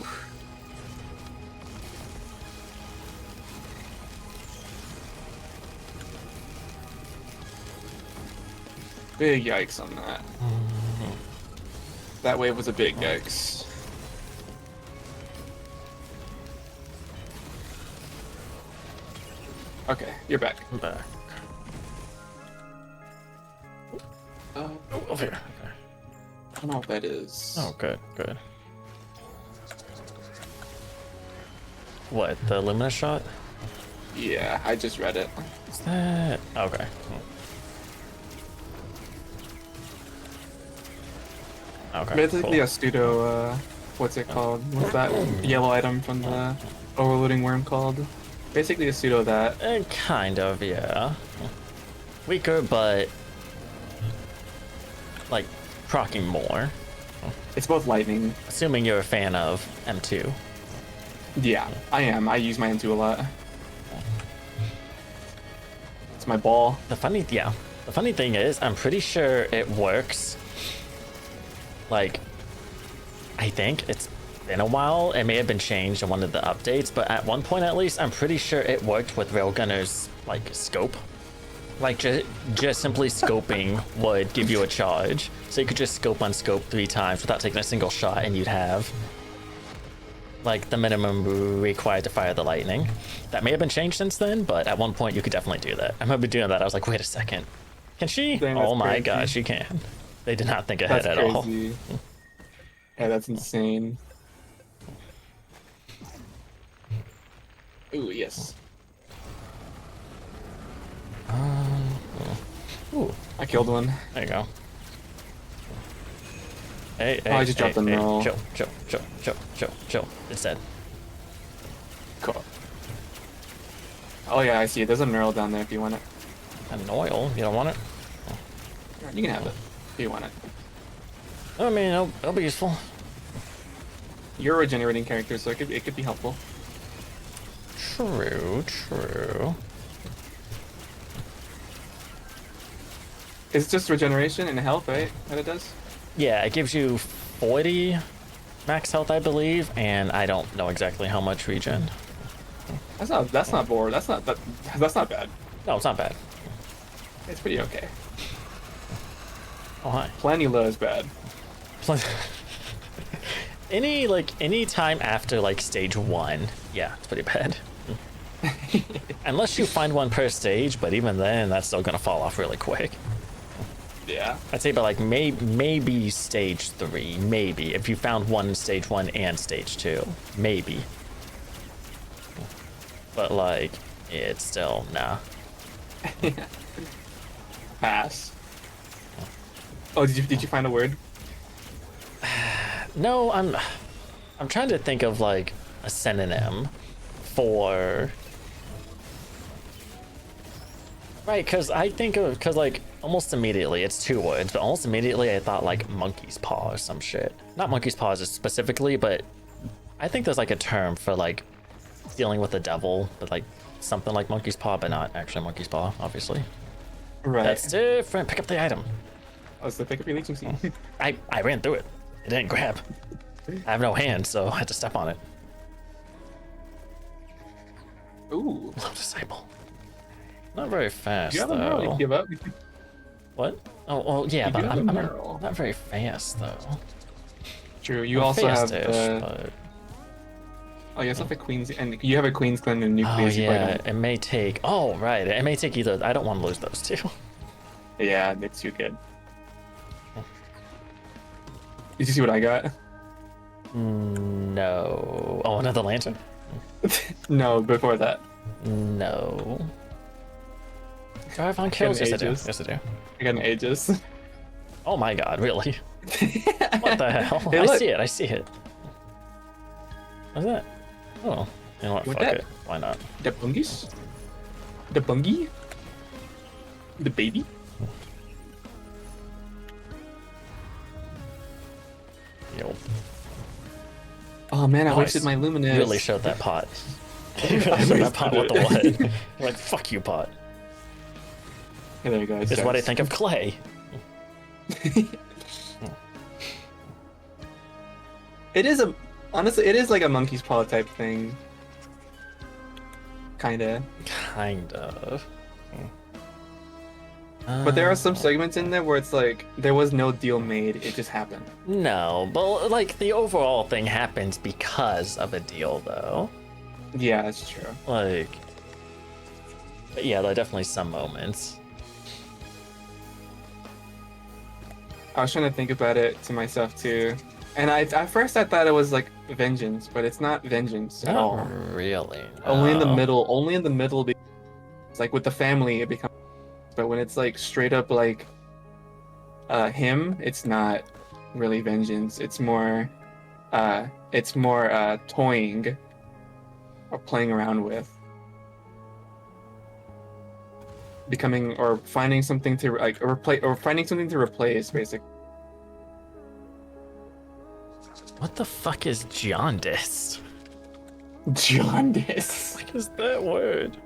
Big yikes on that. That wave was a big yikes. Okay, you're back. I'm back. Oh, Over here. Okay. I don't know what that is. Oh, good. What, the Lumina shot? Yeah, I just read it. Is that... Okay. Okay, Basically cool. a pseudo, what's it called? What's that yellow item from the overloading worm called? Basically a pseudo that. Kind of, yeah. Weaker, but... Like, proccing more. It's both lightning. Assuming you're a fan of M2. Yeah, I am. I use my N2 a lot. It's my ball. The funny thing is, I'm pretty sure it works. Like, I think it's been a while. It may have been changed in one of the updates, but at one point at least, I'm pretty sure it worked with Railgunner's like scope. Like just simply scoping would give you a charge, so you could just scope on scope 3 times without taking a single shot, and you'd have like the minimum required to fire the lightning. That may have been changed since then, but at one point you could definitely do that. I remember doing that. I was like, wait a second, can she? Dang, oh my crazy. god, she can. They did not think ahead That's at all. crazy. Yeah, that's insane. Ooh, yes. Ooh, I killed one. there you go. Hey, I just dropped the null. Chill. It's dead. Cool. Oh yeah, I see it. There's a knurl down there if you want it. An oil? You don't want it? You can have it if you want it. I mean, it'll be useful. You're a regenerating character, so it could be helpful. True. It's just regeneration and health, right? That it does? Yeah, it gives you 40 max health, I believe, and I don't know exactly how much regen. That's not bored. That's not bad. No, it's not bad. It's pretty okay. Oh, hi. Planula is bad. Any time after like stage 1, yeah, it's pretty bad. Unless you find one per stage, but even then, that's still gonna fall off really quick. Yeah. I'd say, but like maybe stage 3, maybe if you found one in stage 1 and stage 2, maybe. But like, it's still nah. Pass. Oh, did you find a word? No, I'm trying to think of like a synonym for. Right, because like almost immediately it's 2 words, but almost immediately I thought like monkey's paw or some shit. Not monkey's paws specifically, but I think there's like a term for like dealing with the devil, but like something like monkey's paw, but not actually monkey's paw, obviously. Right. That's different. Pick up the item. Oh, so pick up your leeching seed. I ran through it. It didn't grab. I have no hand, so I had to step on it. Ooh. Low disciple. Not very fast You have a though. knurl. You give up. What? Oh, well, yeah, You but do have I'm a not, knurl. not very fast though. True. You I'm also have fast-ish, the. but... Oh, you also have a queen's, and you have a queen's clan and Oh nucleus. You probably yeah, don't. it may take. Oh right, it may take either. I don't want to lose those 2. Yeah, it's too good. Did you see what I got? No. Oh, another lantern? No, before that. No. Drive on kills. Yes, I do. Aegis. Yes, I do. I got an Aegis. Oh my god, really? What the hell? Hey, I look. see it. I see it. What's that? Oh, you know what? What Fuck that? it. Why not? The bungies? The bungie? The baby? Yo, Oh man, I Nice. wasted my luminous. you really showed that pot. You really showed that pot with the wasted what? You're like, fuck you, pot. Hey, there you go. This is what I think of clay. It is honestly, it is like a monkey's paw type thing. Kinda. Kind of. But there are some segments in there where it's like, there was no deal made, it just happened. No, but like the overall thing happens because of a deal, though. Yeah, that's true. Like, but yeah, there are definitely some moments. I was trying to think about it to myself too. And at first I thought it was like vengeance, but it's not vengeance at all. Not really. Only in the no. middle, only in the middle. It's like with the family, it becomes. But when it's like straight up like him, it's not really vengeance. It's more toying or playing around with. Becoming or finding something to like replace or finding something to replace, basically. What the fuck is jaundice? Jaundice. What is that word?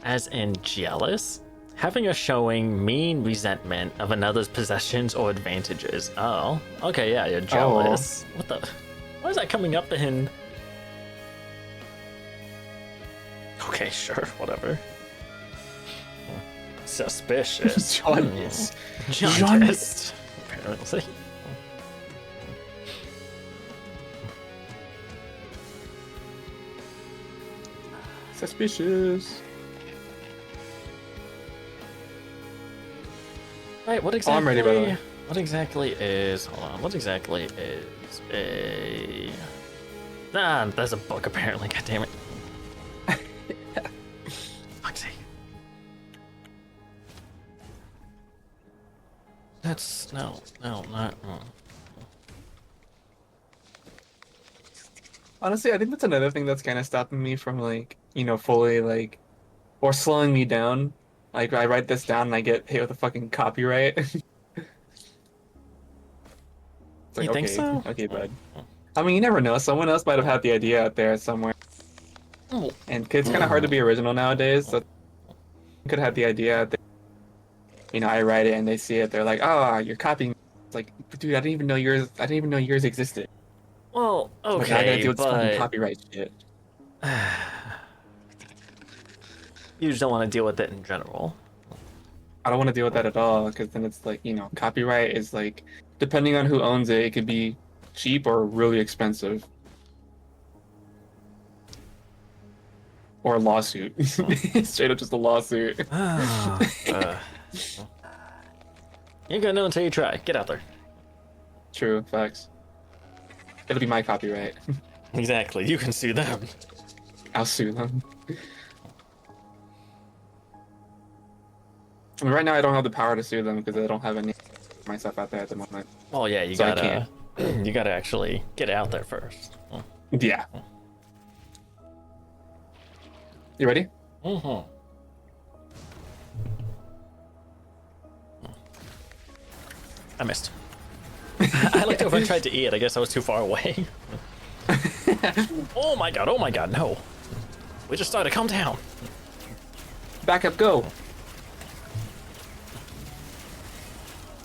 As in jealous? Having or showing mean resentment of another's possessions or advantages. Oh, okay, yeah, you're jealous. What the? Why is that coming up in? Okay, sure, whatever. Suspicious. Jaundice. Jaundice. Apparently. Suspicious. Right, what exactly? I'm ready, by the way. What exactly is? Hold on. What exactly is a? Ah, that's a book apparently. God damn it. Fuck's sake. That's no, not. Honestly, I think that's another thing that's kind of stopping me from like, fully like, or slowing me down. Like I write this down and I get hit with a fucking copyright. It's like, You think okay, so? okay, bud. I mean, you never know. Someone else might have had the idea out there somewhere. Oh. And it's kind of hard to be original nowadays. So could have had the idea out there. I write it and they see it. They're like, "Oh, you're copying." It's like, dude, I didn't even know yours existed. Well, Like, I gotta okay, deal with this fucking but copyright shit. you just don't want to deal with it in general. I don't want to deal with that at all because then it's like, copyright is like, depending on who owns it, it could be cheap or really expensive. Or a lawsuit. Straight up just a lawsuit. You ain't gonna know until you try. Get out there. True, facts. It'll be my copyright. Exactly. You can sue them. I'll sue them. I mean, right now I don't have the power to sue them because I don't have any myself out there at the moment. Well, yeah, you So I gotta. You gotta actually get it out there first. Yeah. You ready? Mm-hmm. I missed. I looked over and tried to eat it. I guess I was too far away. Oh my god, no. We just started, calm down. Back up, go.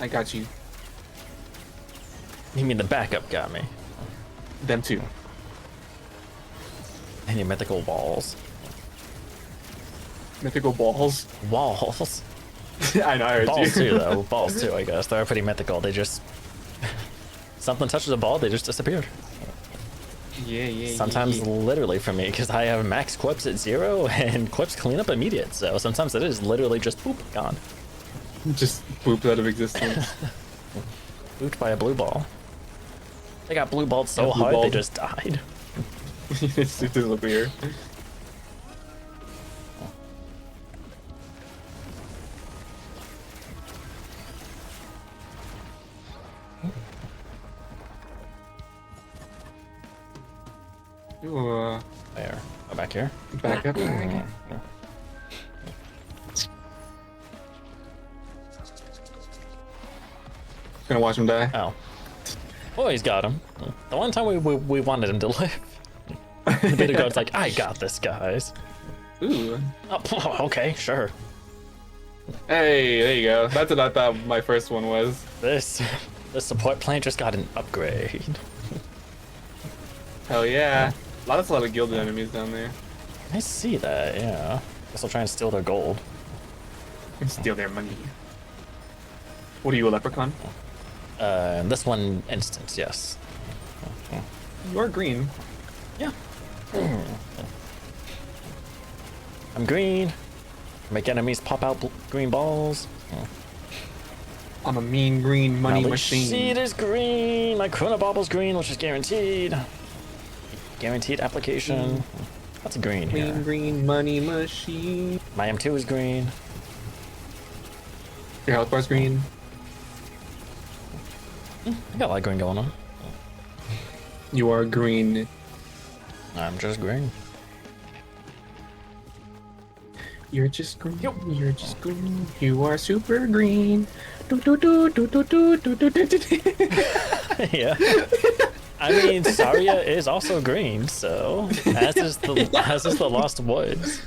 I got you. You mean the backup got me? Them too. And your mythical walls. Mythical balls. Walls? I know, I heard Balls you. too, though. Balls too, I guess. They're pretty mythical. They just... Something touches a ball, they just disappeared. Yeah. Sometimes literally for me, because I have max quips at 0 and quips clean up immediate, so sometimes it is literally just boop, gone. Just pooped out of existence. Booped by a blue ball. They got blue balled so Yeah, blue hard they balled. just died. It's disappear. Ooh, There. Go back here. back up. Gonna watch him die. Oh. Oh, he's got him. The one time we wanted him to live. The beta guard's like, I got this, guys. Ooh. Oh, okay, sure. Hey, there you go. That's what I thought my first one was. This support plant just got an upgrade. Hell yeah. That's a lot of gilded enemies down there. I see that, yeah. Guess I'll try and steal their gold. Steal their money. What are you, a leprechaun? This one instance, yes. You are green. Yeah. I'm green. Make enemies pop out green balls. I'm a mean green money My machine. seed is green. My Chronobobble's green, which is guaranteed. Guaranteed application. That's green here. Mean green money machine. My M2 is green. Your health bar's green. I got a lot of green going on. You are green. I'm just green. You're just green. You're just green. You are super green. Do, do, do, do, do, do, do, do, do, do. Yeah. I mean, Saria is also green, so as is the Lost Woods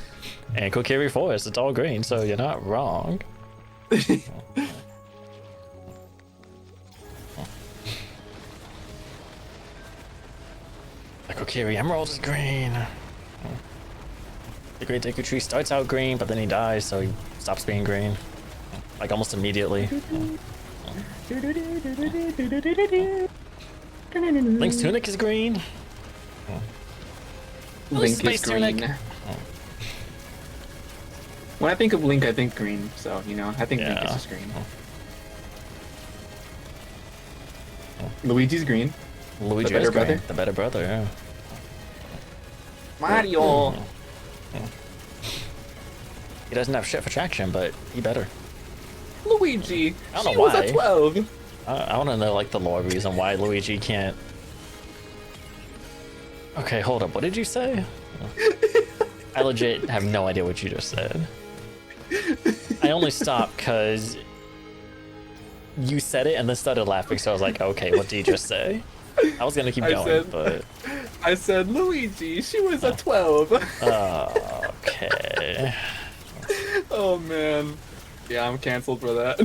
and Kokiri Forest. It's all green, so you're not wrong. The Kokiri Emerald is green. The Great Deku Tree starts out green, but then he dies, so he stops being green, like almost immediately. Link's tunic is green. Link is green. Tunic. When I think of Link, I think green. So you know, I think Link Yeah. is just green. Luigi's green. Luigi better is green. brother? The better brother, yeah. Mario. He doesn't have shit for traction, but he better. Luigi. I don't know She was why. a 12. I want to know like the lore reason why Luigi can't. Okay, hold up. What did you say? I legit have no idea what you just said. I only stopped because you said it and then started laughing, so I was like, okay, what did you just say? I was gonna keep going, but I said Luigi. She was a 12. okay. Oh man. Yeah, I'm canceled for that.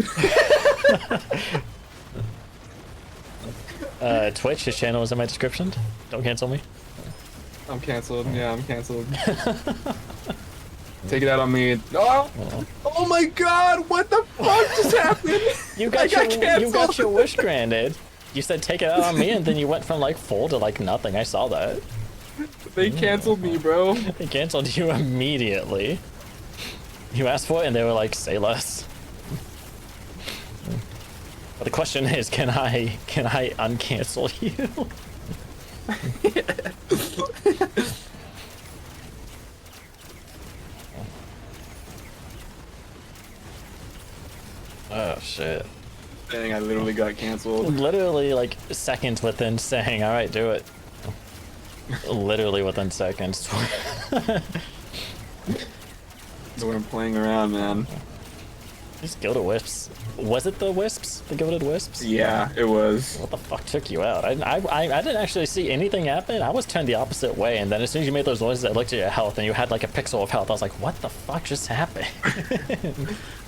Twitch, his channel is in my description. Don't cancel me. I'm canceled. Yeah, I'm canceled. Take it out on me. Oh, oh my god, what the fuck just happened? You I got got you got your wish granted. You said take it out on me, and then you went from like full to like nothing. I saw that. They canceled me, bro. They canceled you immediately. You asked for it, and they were like, "Say less." But the question is, can I uncancel you? Oh shit. Dang, I literally got canceled. Literally like seconds within saying, "All right, do it." Literally within seconds. So I'm playing around, man. Just go to Wisps. Was it the Wisps? The Gilded Wisps? Yeah, it was. What the fuck took you out? I didn't actually see anything happen. I was turned the opposite way, and then as soon as you made those noises, I looked at your health, and you had like a pixel of health. I was like, what the fuck just happened?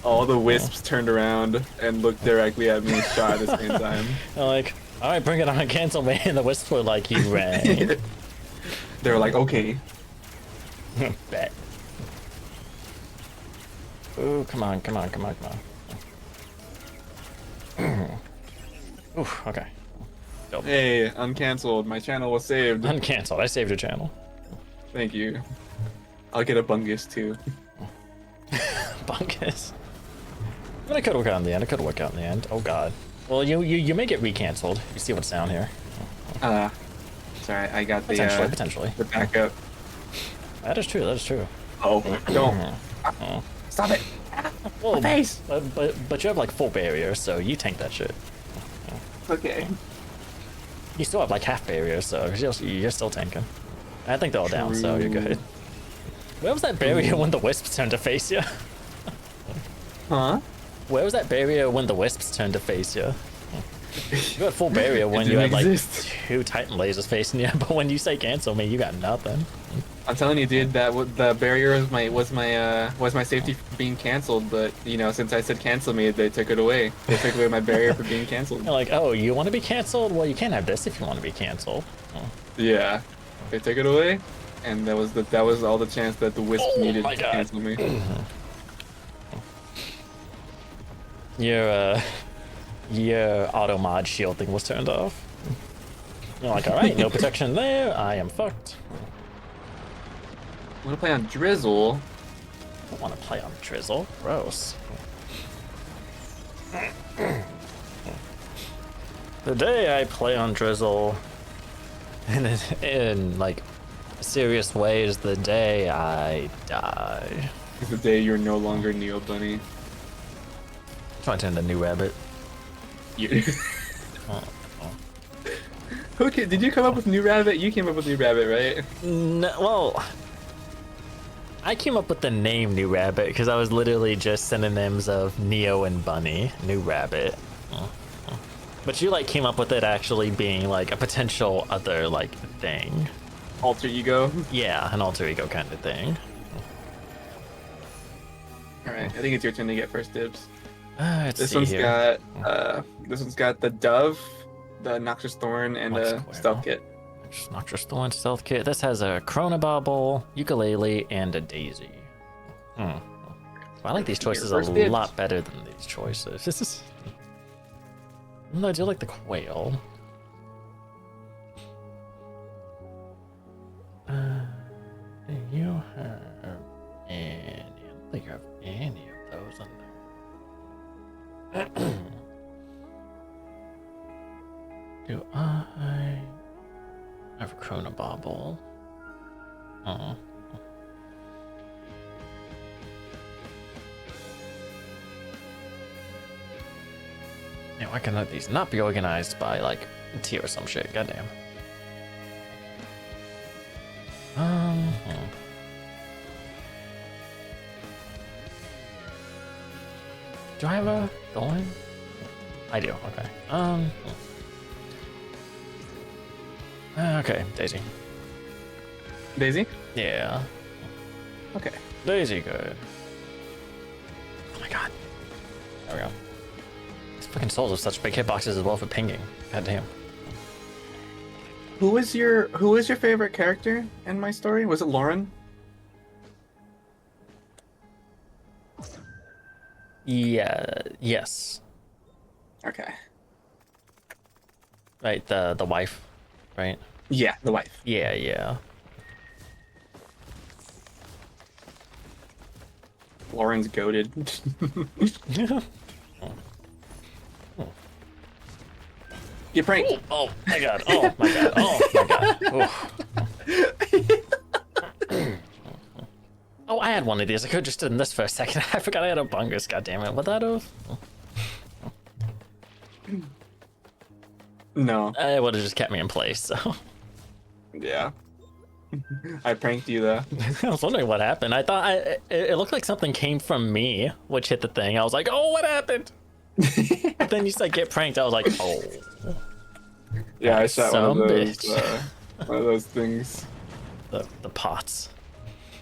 All the wisps turned around and looked directly at me and shot at the same time. I'm like, all right, bring it on, cancel me. And the Wisps were like, you ran. They were like, okay. Bet. Ooh, come on. Ooh, okay. Dope. Hey, uncanceled. My channel was saved. Uncancelled. I saved your channel. Thank you. I'll get a bungus too. Bunkus. I mean, it could work out in the end. Oh god. Well, you may get recanceled. You see what's down here. Sorry, I got the Potentially. the backup. That is true. Oh, don't. Stop it. Well, face. but you have like full barrier, so you tank that shit. Okay. You still have like half barrier, so you're still tanking. I think they're all down, so you're good. Where was that barrier when the wisps turned to face you? Huh? Where was that barrier when the wisps turned to face you? You had full barrier when you had didn't like exist. 2 Titan lasers facing you, but when you say cancel me, you got nothing. I'm telling you, dude, that the barrier was my safety for being canceled. But you know, since I said cancel me, they took it away. They took away my barrier for being canceled. You're like, oh, you want to be canceled? Well, you can't have this if you want to be canceled. Yeah, they took it away, and that was all the chance that the wisp Oh needed my to God. cancel me. Your auto mod shield thing was turned off. You're like, all right, no protection there. I am fucked. I'm gonna play on Drizzle. I don't want to play on Drizzle. Gross. The day I play on Drizzle in like a serious way is the day I die. It's the day you're no longer Neobunny. Trying to turn the new rabbit. You... Oh. Okay, did you come up with New Rabbit? You came up with New Rabbit, right? No, well, I came up with the name New Rabbit because I was literally just synonyms of Neo and Bunny. New Rabbit. But you like came up with it actually being like a potential other like thing. Alter ego. Yeah, an alter ego kind of thing. All right, I think it's your turn to get first dibs. Let's This see one's here. got the dove, the noxious thorn, and What's a Quail? stealth kit. It's not just the one stealth kit. This has a Chronobobble, ukulele, and a daisy. Well, I like these choices a first dibs. lot better than these choices. This is. No, I do like the quail. Do you have any? I don't think you have any of those in there. Do I have a Chronobobble? Oh. Man, why can these not be organized by like tier or some shit? Goddamn. Do I have a going? I do. Okay. Okay, Daisy. Daisy. Yeah. Okay. Daisy, good. Oh my god. There we go. These fucking souls have such big hitboxes as well for pinging. God damn. Who was your favorite character in my story? Was it Lauren? Yeah. Yes. Okay. Right. The wife. Right. Yeah, the wife. Yeah. Yeah. Lauren's goated. Get pranked. Oh my god. Oh my god. Oh my god. Oh, I had one of these. I could have just done this for a second. I forgot I had a bungus. God damn it. What that of? No. It would have just kept me in place. So Yeah. I pranked you though. I was wondering what happened. I thought it looked like something came from me, which hit the thing. I was like, oh, what happened? But then you said get pranked. I was like, oh. Yeah, I shot Some one of those things. The pots.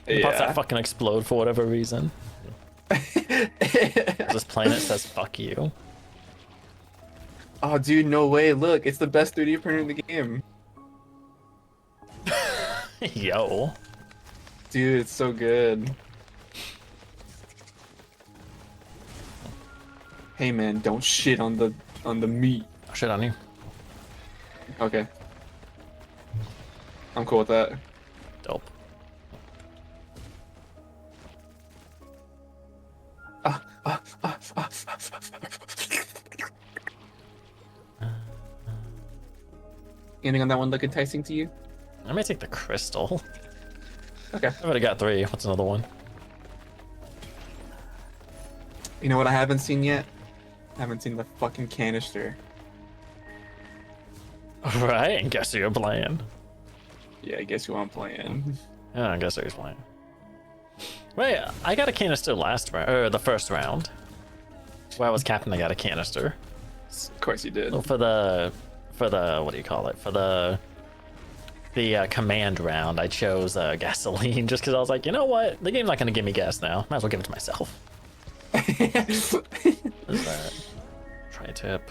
The pots that fucking explode for whatever reason. This planet says fuck you. Oh, dude, no way. Look, it's the best 3D printer in the game. Yo. Dude, it's so good. Hey man, don't shit on the meat. Oh, shit on you. Okay. I'm cool with that. Dope. Anything on that one look enticing to you? I may take the crystal. Okay. I've already got 3. What's another one? You know what I haven't seen yet? I haven't seen the fucking canister. Right, and guess who you're playing. Yeah, I guess who I'm playing. Yeah, I guess who's playing. Wait, I got a canister last round, or the first round. While I was captain, I got a canister. Of course you did. Well, for the what do you call it? For the command round, I chose gasoline just because I was like, you know what? The game's not gonna give me gas now. Might as well give it to myself. What's that? Tri-tip.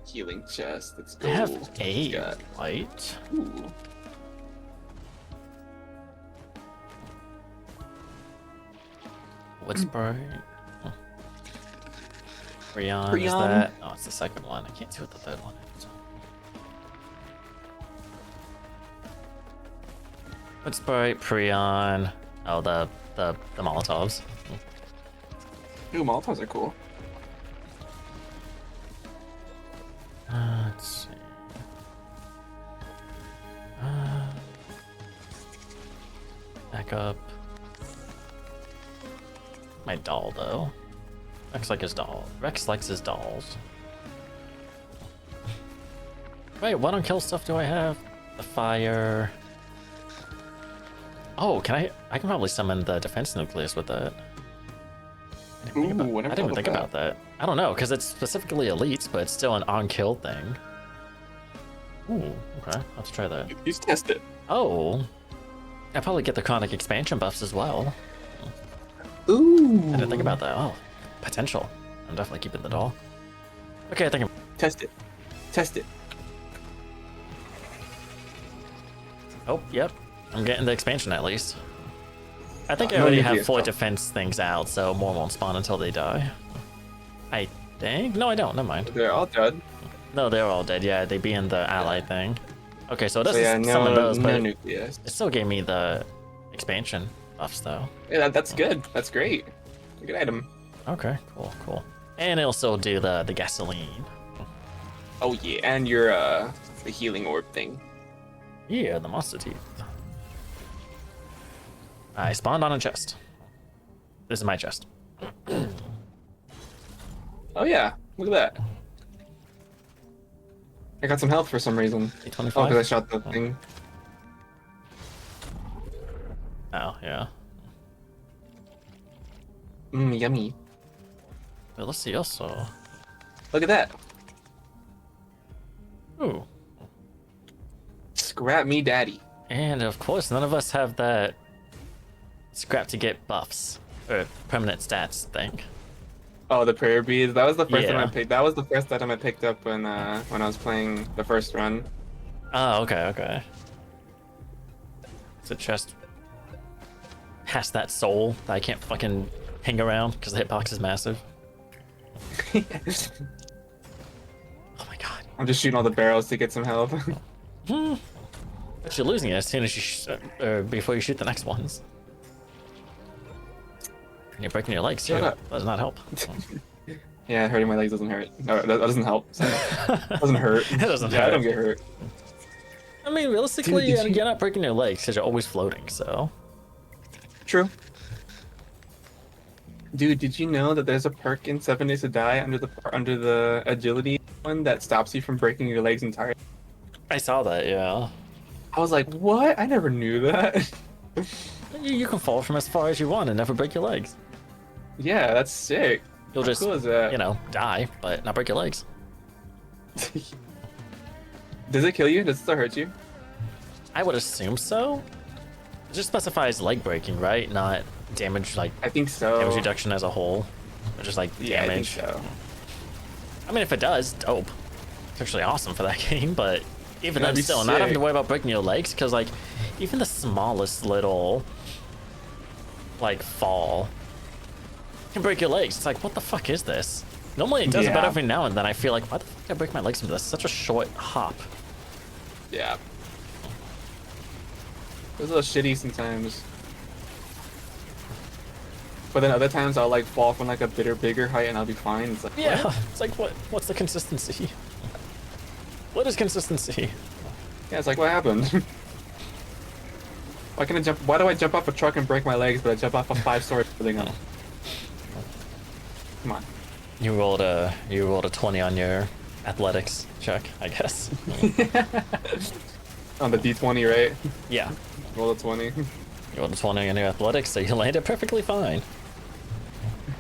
Healing chest. Let's go. I have What's 8 got? light. Ooh. Wood spray. Oh. Freon, is Freon. that? Oh, it's the second one. I can't see what the third one is. Wood spray, Preon. Oh, the Molotovs. Ooh, Molotovs are cool. Let's see. Back up. My doll, though. Rex like his doll. Rex likes his dolls. Wait, what on kill stuff do I have? The fire. Oh, can I can probably summon the defense nucleus with that. I Ooh, I didn't even think about that. I don't know, because it's specifically elites, but it's still an on-kill thing. Ooh, okay, let's try that. Let's test it. Oh, I probably get the chronic expansion buffs as well. Ooh. I didn't think about that. Oh, potential. I'm definitely keeping the doll. Okay, I think I'm... Test it. Test it. Oh, yep. I'm getting the expansion at least. I think I No already need have to 4 stop. defense things out, so more won't spawn until they die. I think? No, I don't. Never mind. They're all dead. No, they're all dead. Yeah, they be in the ally thing. Okay, so it So doesn't yeah, summon those, no but nucleus. it still gave me the expansion buffs, though. Yeah, that's good. That's great. Good item. Okay, cool, cool. And it'll still do the gasoline. Oh yeah, and your the healing orb thing. Yeah, the monster teeth. I spawned on a chest. This is my chest. Oh yeah, look at that. I got some health for some reason. Oh, 25? because I shot the thing. Oh, yeah. Yummy. But let's see also. Look at that. Ooh. Scrap me daddy. And of course, none of us have that scrap to get buffs or permanent stats thing. Oh, the prayer beads. That was the first Yeah. one I picked. That was the first item I picked up when I was playing the first run. Oh, okay, okay. It's a chest past that soul that I can't fucking hang around because the hitbox is massive. Oh my god. I'm just shooting all the barrels to get some health. But you're losing it as soon as you before you shoot the next ones. And you're breaking your legs too. Shut up. That does not help. Yeah, hurting my legs doesn't hurt. No, that doesn't help. It doesn't hurt. It doesn't Yeah, I hurt. don't get hurt. I mean, realistically, Dude, did you- you're not breaking your legs because you're always floating, so. True. Dude, did you know that there's a perk in 7 Days to Die under the agility one that stops you from breaking your legs entirely? I saw that, yeah. I was like, what? I never knew that. You can fall from as far as you want and never break your legs. Yeah, that's sick. You'll How just, cool is that? you know, die, but not break your legs. Does it kill you? Does it still hurt you? I would assume so. It just specifies leg breaking, right? Not damage, like I think so. damage reduction as a whole. Or just like Yeah, damage. I think so. I mean, if it does, dope. It's actually awesome for that game, but even That'd then, be still, not having to sick. worry about breaking your legs, because like, even the smallest little, like, fall can break your legs. It's like, what the fuck is this? Normally it does it, but Yeah. every now and then I feel like, why the fuck did I break my legs from this? Such a short hop. Yeah. It was a little shitty sometimes. But then other times I'll like fall from like a bigger height and I'll be fine. It's like, Yeah, what? it's like, what's the consistency? What is consistency? Yeah, it's like, what happened? Why do I jump off a truck and break my legs, but I jump off a 5-story building? Come on. You rolled a 20 on your athletics check, I guess. On the D20, right? Yeah. Roll a 20. You rolled a 20 on your athletics, so you landed perfectly fine.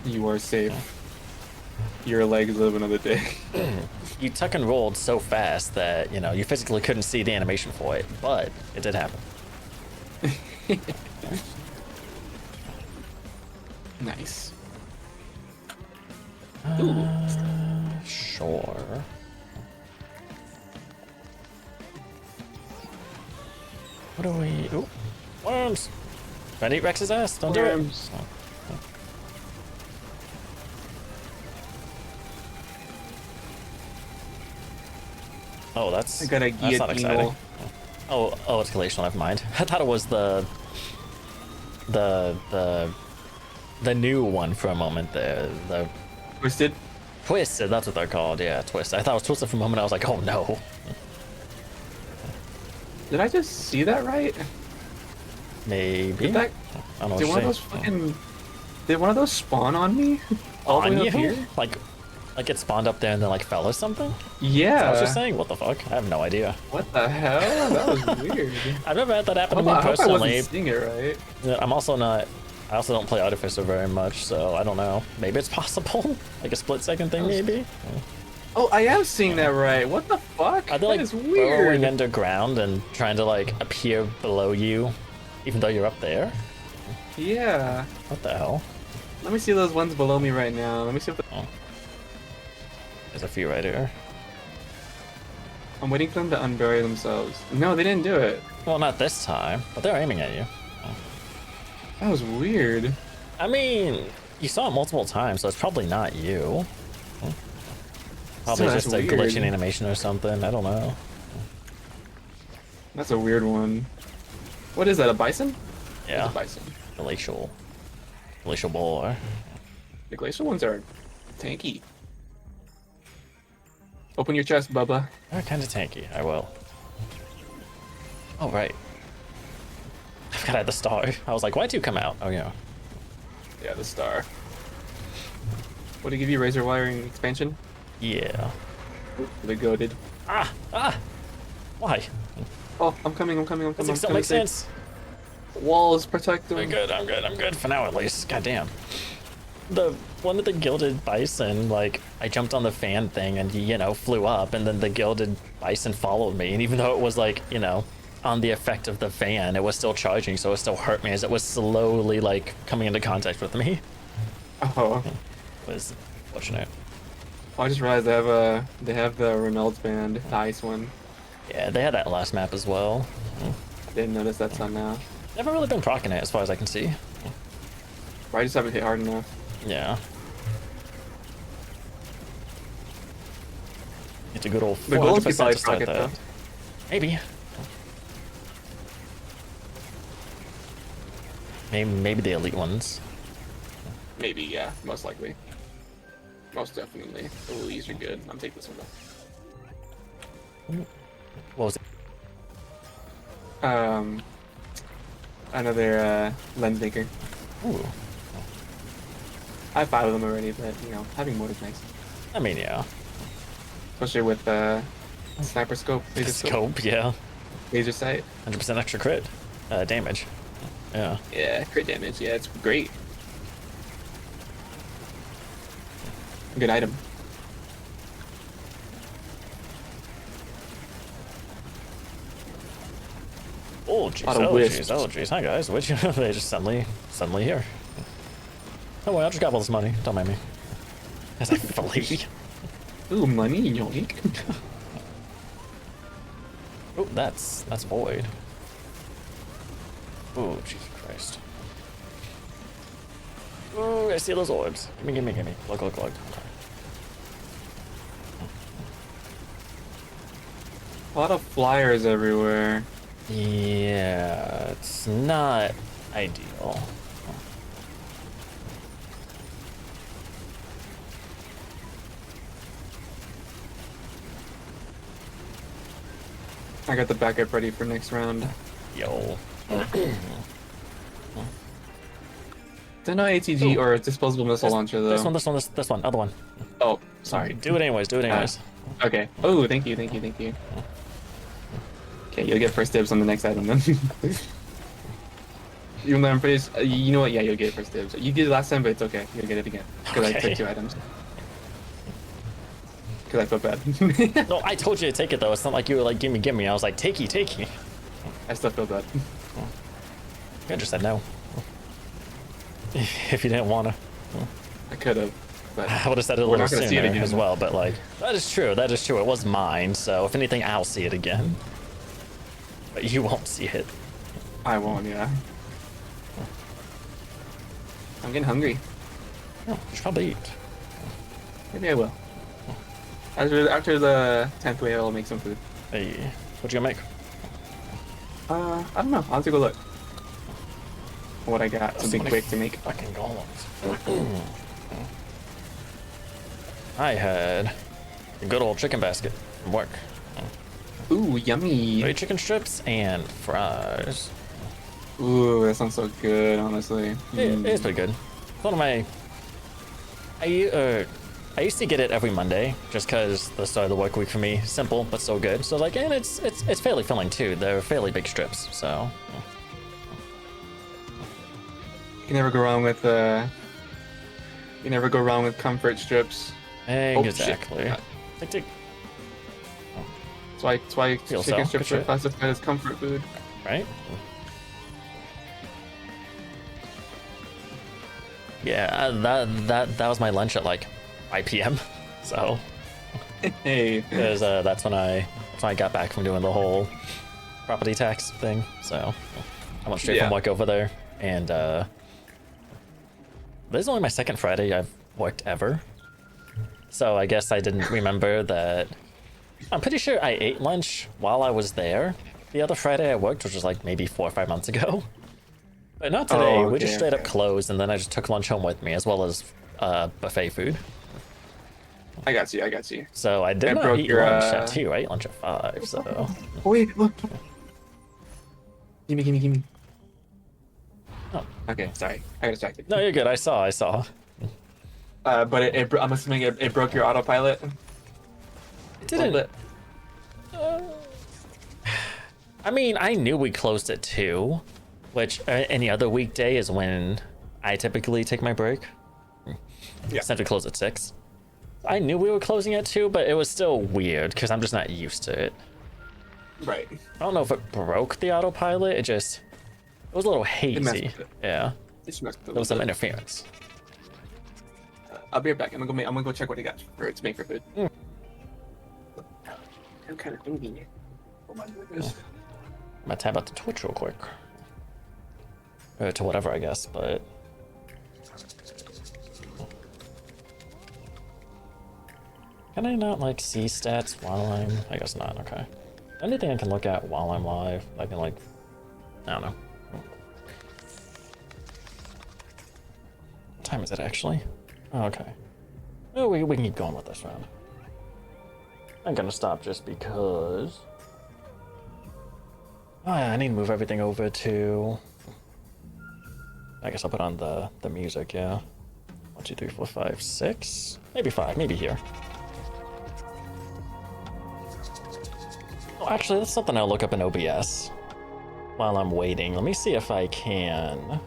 You are safe. Your legs live another day. You tuck and rolled so fast that, you know, you physically couldn't see the animation for it, but it did happen. Nice. Sure. What do we... Ooh, worms! Trying to eat Rex's ass, don't Worms. do it. Oh, that's I got a that's not exciting. guillotine. Oh, it's glacial. Never mind. I thought it was the new one for a moment. The Twisted? Twisted. That's what they're called. Yeah, Twisted. I thought it was Twisted for a moment. I was like, oh no. Did I just see that right? Maybe. Did that? I don't know Did what one of you're those saying. fucking? Did one of those spawn on me? All the On way you? up here? Like it spawned up there and then like fell or something? Yeah. I was just saying, what the fuck? I have no idea. What the hell? That was weird. I've never had that happen to I me hope I personally. wasn't seeing it right. I'm also not I also don't play Artificer very much, so I don't know. Maybe it's possible? Like a split-second thing, maybe? Oh, I am seeing that right. What the fuck? Are they That like is burrowing weird. underground and trying to like appear below you, even though you're up there? Yeah. What the hell? Let me see those ones below me right now. Let me see if There's a few right here. I'm waiting for them to unbury themselves. No, they didn't do it. Well, not this time, but they're aiming at you. That was weird. I mean, you saw it multiple times, so it's probably not you. Probably So that's just a weird. glitch in animation or something. I don't know. That's a weird one. What is that, a bison? Yeah, It's a bison. glacial boar. The glacial ones are tanky. Open your chest, Bubba. They're kind of tanky. I will. Oh right. I forgot I had the star. I was like, why'd you come out? Oh yeah. Yeah, the star. What did it give you, razor wiring expansion? Yeah. The goaded. Ah! Why? Oh, I'm coming, I'm coming, I'm coming. Does it still make sense? Walls protect them. I'm good for now at least. God damn. The one of the gilded bison, like, I jumped on the fan thing and he, you know, flew up, and then the gilded bison followed me, and even though it was like, you know, on the effect of the fan, it was still charging, so it still hurt me as it was slowly like coming into contact with me. Oh. It was fortunate. Oh, I just realized they have the Reynolds band, the ice one. Yeah, they had that last map as well. I didn't notice that's on now. Never really been proccing it as far as I can see. I just haven't hit hard enough. Yeah. It's a good old The gold could 400% probably to start proc it, that. though. Maybe. Maybe the elite ones. Maybe, yeah, most likely. Most definitely. Oh, these are good. I'm taking this one though. What was it? Another lens maker. Ooh. I have 5 of them already, but you know, having more is nice. I mean, yeah. Especially with sniper scope, laser Scope, yeah. laser sight. 100% extra crit damage. Yeah. Yeah, crit damage. Yeah, it's great. Good item. Oh jeez, Lot of oh wisps. jeez, oh jeez. Hi guys, which they just suddenly here. Oh well, I just got all this money. Don't mind me. As I flee. Ooh, money, yoink. Oh, that's void. Oh Jesus Christ. Oh, I see those orbs. Gimme. Look. Okay. A lot of flyers everywhere. Yeah, it's not ideal. I got the backup ready for next round. Yo. Don't know ATG Ooh. or disposable missile launcher though. This one, other one. Oh, sorry. Do it anyways. Okay. Oh, thank you. Okay, you'll get first dibs on the next item then. Even though I'm pretty, you know what? Yeah, you'll get first dibs. You did it last time, but it's okay. You'll get it again because I Okay. took 2 items. Because I felt bad. No, I told you to take it though. It's not like you were like, gimme. I was like, takey. I still feel bad. You just said no. If you didn't wanna. I could have, but I would have said it a We're little not gonna see it sooner again. as well, but like, that is true. It was mine, so if anything, I'll see it again. But you won't see it. I won't. Yeah. I'm getting hungry. No, you should probably eat. Maybe I will. After the 10th wave, I'll make some food. Hey, what you gonna make? I don't know. I'll have to go look. What I got. Something Somebody quick to make. Fucking golems. I had a good old chicken basket from work. Ooh, yummy. 3 chicken strips and fries. Ooh, that sounds so good, honestly. It's pretty good. It's one of my. I used to get it every Monday just because the start of the work week for me simple but so good. So like, and it's fairly filling too. They're fairly big strips, so. can never go wrong with you never go wrong with comfort strips. Exactly. Shit. Tick, tick. That's why Feel chicken so. strips Good are shit. classified as comfort food. Right? Yeah, that was my lunch at like 5 p.m. So, Hey. because that's when I got back from doing the whole property tax thing. So, I went straight from work over there, and this is only my second Friday I've worked ever. So I guess I didn't remember that. I'm pretty sure I ate lunch while I was there. The other Friday I worked, which was like maybe 4 or 5 months ago. But not today. We just straight up closed, and then I just took lunch home with me, as well as buffet food. I got you. So I did not eat lunch at 2. I ate lunch at 5, so... Oh, wait, look. Gimme. Oh. Okay, sorry. I got distracted. No, you're good. I saw. But I'm assuming it broke your autopilot. It didn't... I mean, I knew we closed at 2, which any other weekday is when I typically take my break. Yeah. Instead of close at 6. I knew we were closing at 2, but it was still weird because I'm just not used to it. Right. I don't know if it broke the autopilot. It was a little hazy. Yeah. There was some interference. I'll be right back. I'm gonna go check what he got to make for food. Mm. I'm kind of thinking. Oh my goodness. I'm gonna tab out to Twitch real quick. Or to whatever, I guess, but... Can I not, like, see stats while I'm... I guess not, okay. Anything I can look at while I'm live, I can, like... I don't know. What time is it, actually? Oh, okay. Oh, we can keep going with this round. I'm gonna stop just because... Oh, yeah, I need to move everything over to... I guess I'll put on the music, yeah. 1, 2, 3, 4, 5, 6... Maybe 5, maybe here. Oh, actually, that's something I'll look up in OBS while I'm waiting. Let me see if I can...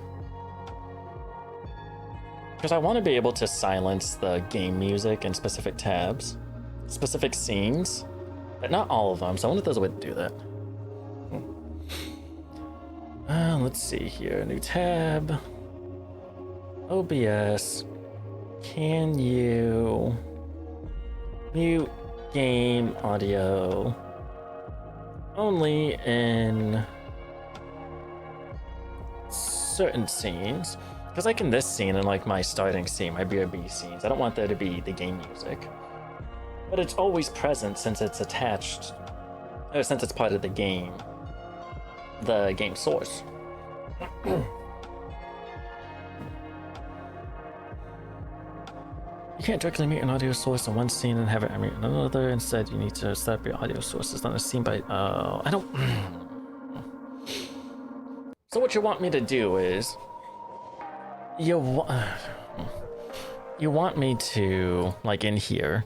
Because I want to be able to silence the game music in specific tabs, specific scenes, but not all of them, so I wonder if there's a way to do that. Let's see here, new tab, OBS, can you mute game audio only in certain scenes? Because like in this scene and like my starting scene, my BRB scenes, I don't want there to be the game music. But it's always present since it's attached, or since it's part of the game source. You can't directly mute an audio source in one scene and have it mute in another. Instead, you need to set up your audio sources on a scene by... I don't... So what you want me to do is... You want me to, like in here,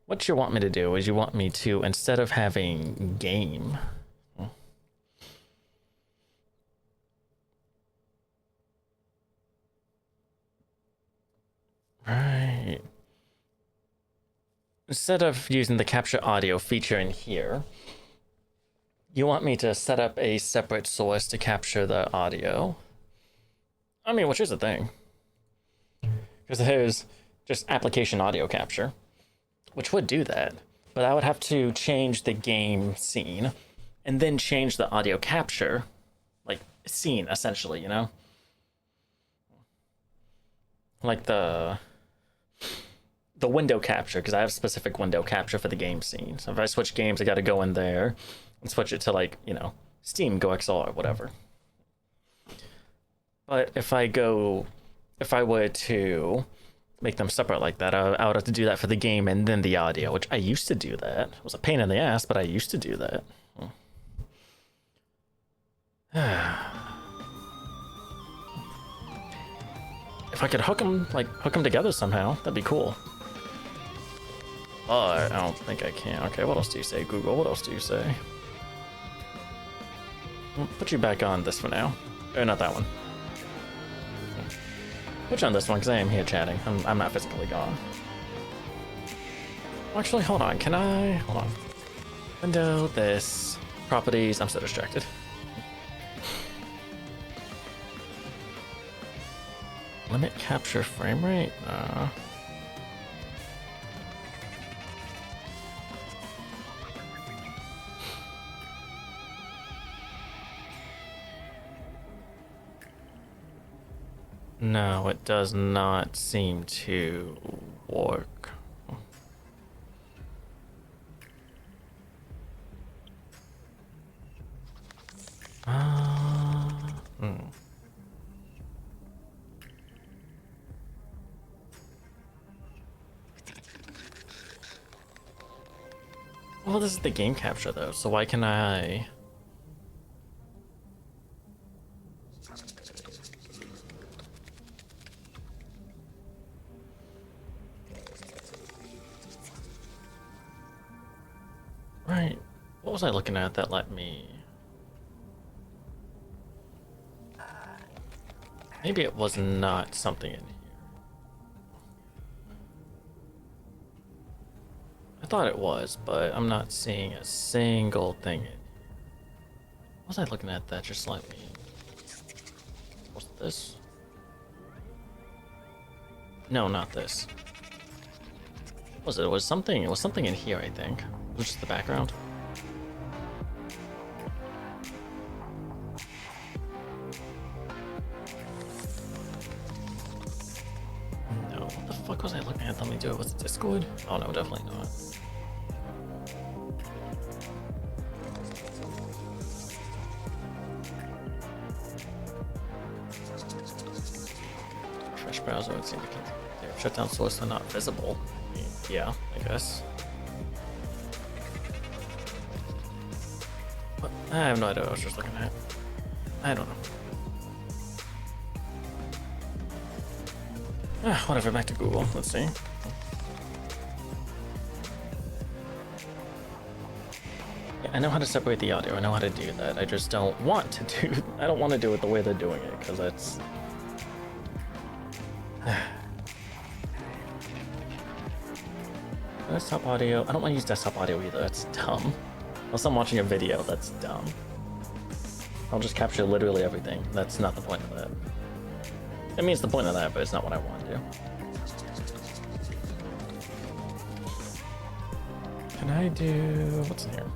what you want me to do is you want me to, instead of having game... Right. Instead of using the capture audio feature in here, you want me to set up a separate source to capture the audio. I mean, which is a thing. Because there's just application audio capture, which would do that. But I would have to change the game scene and then change the audio capture, like scene essentially, you know? Like the window capture, because I have specific window capture for the game scene. So if I switch games, I got to go in there and switch it to, like, you know, Steam, Go XL, or whatever. But if I were to make them separate like that, I would have to do that for the game and then the audio, which I used to do that. It was a pain in the ass, but I used to do that. If I could hook them together somehow, that'd be cool. But I don't think I can. Okay, what else do you say, Google? What else do you say? I'll put you back on this for now. Or not that one. Which on this one, because I am here chatting. I'm not physically gone. Actually, hold on. Can I? Hold on. Window, this. Properties. I'm so distracted. Limit capture frame rate? No, it does not seem to work. Hmm. Well, this is the game capture though, so why can I? Right. What was I looking at that let me? Maybe it was not something in here. I thought it was, but I'm not seeing a single thing in here. What was I looking at that just let me? What's this? No, not this. What was it? It was something. It was something in here, I think. It was just the background. No, what the fuck was I looking at? Let me do it. Was it Discord? Oh no, definitely not. Fresh browser would seem to continue. Shutdown source are not visible. I mean, yeah, I guess. What? I have no idea what I was just looking at. I don't know. Whatever, back to Google. Let's see. Yeah, I know how to separate the audio. I know how to do that. I just don't want to do. I don't want to do it the way they're doing it because that's. Desktop audio. I don't want to use desktop audio either. That's dumb. Unless I'm watching a video, that's dumb. I'll just capture literally everything. That's not the point of that. It means the point of that, but it's not what I want to do. Can I do... what's in here?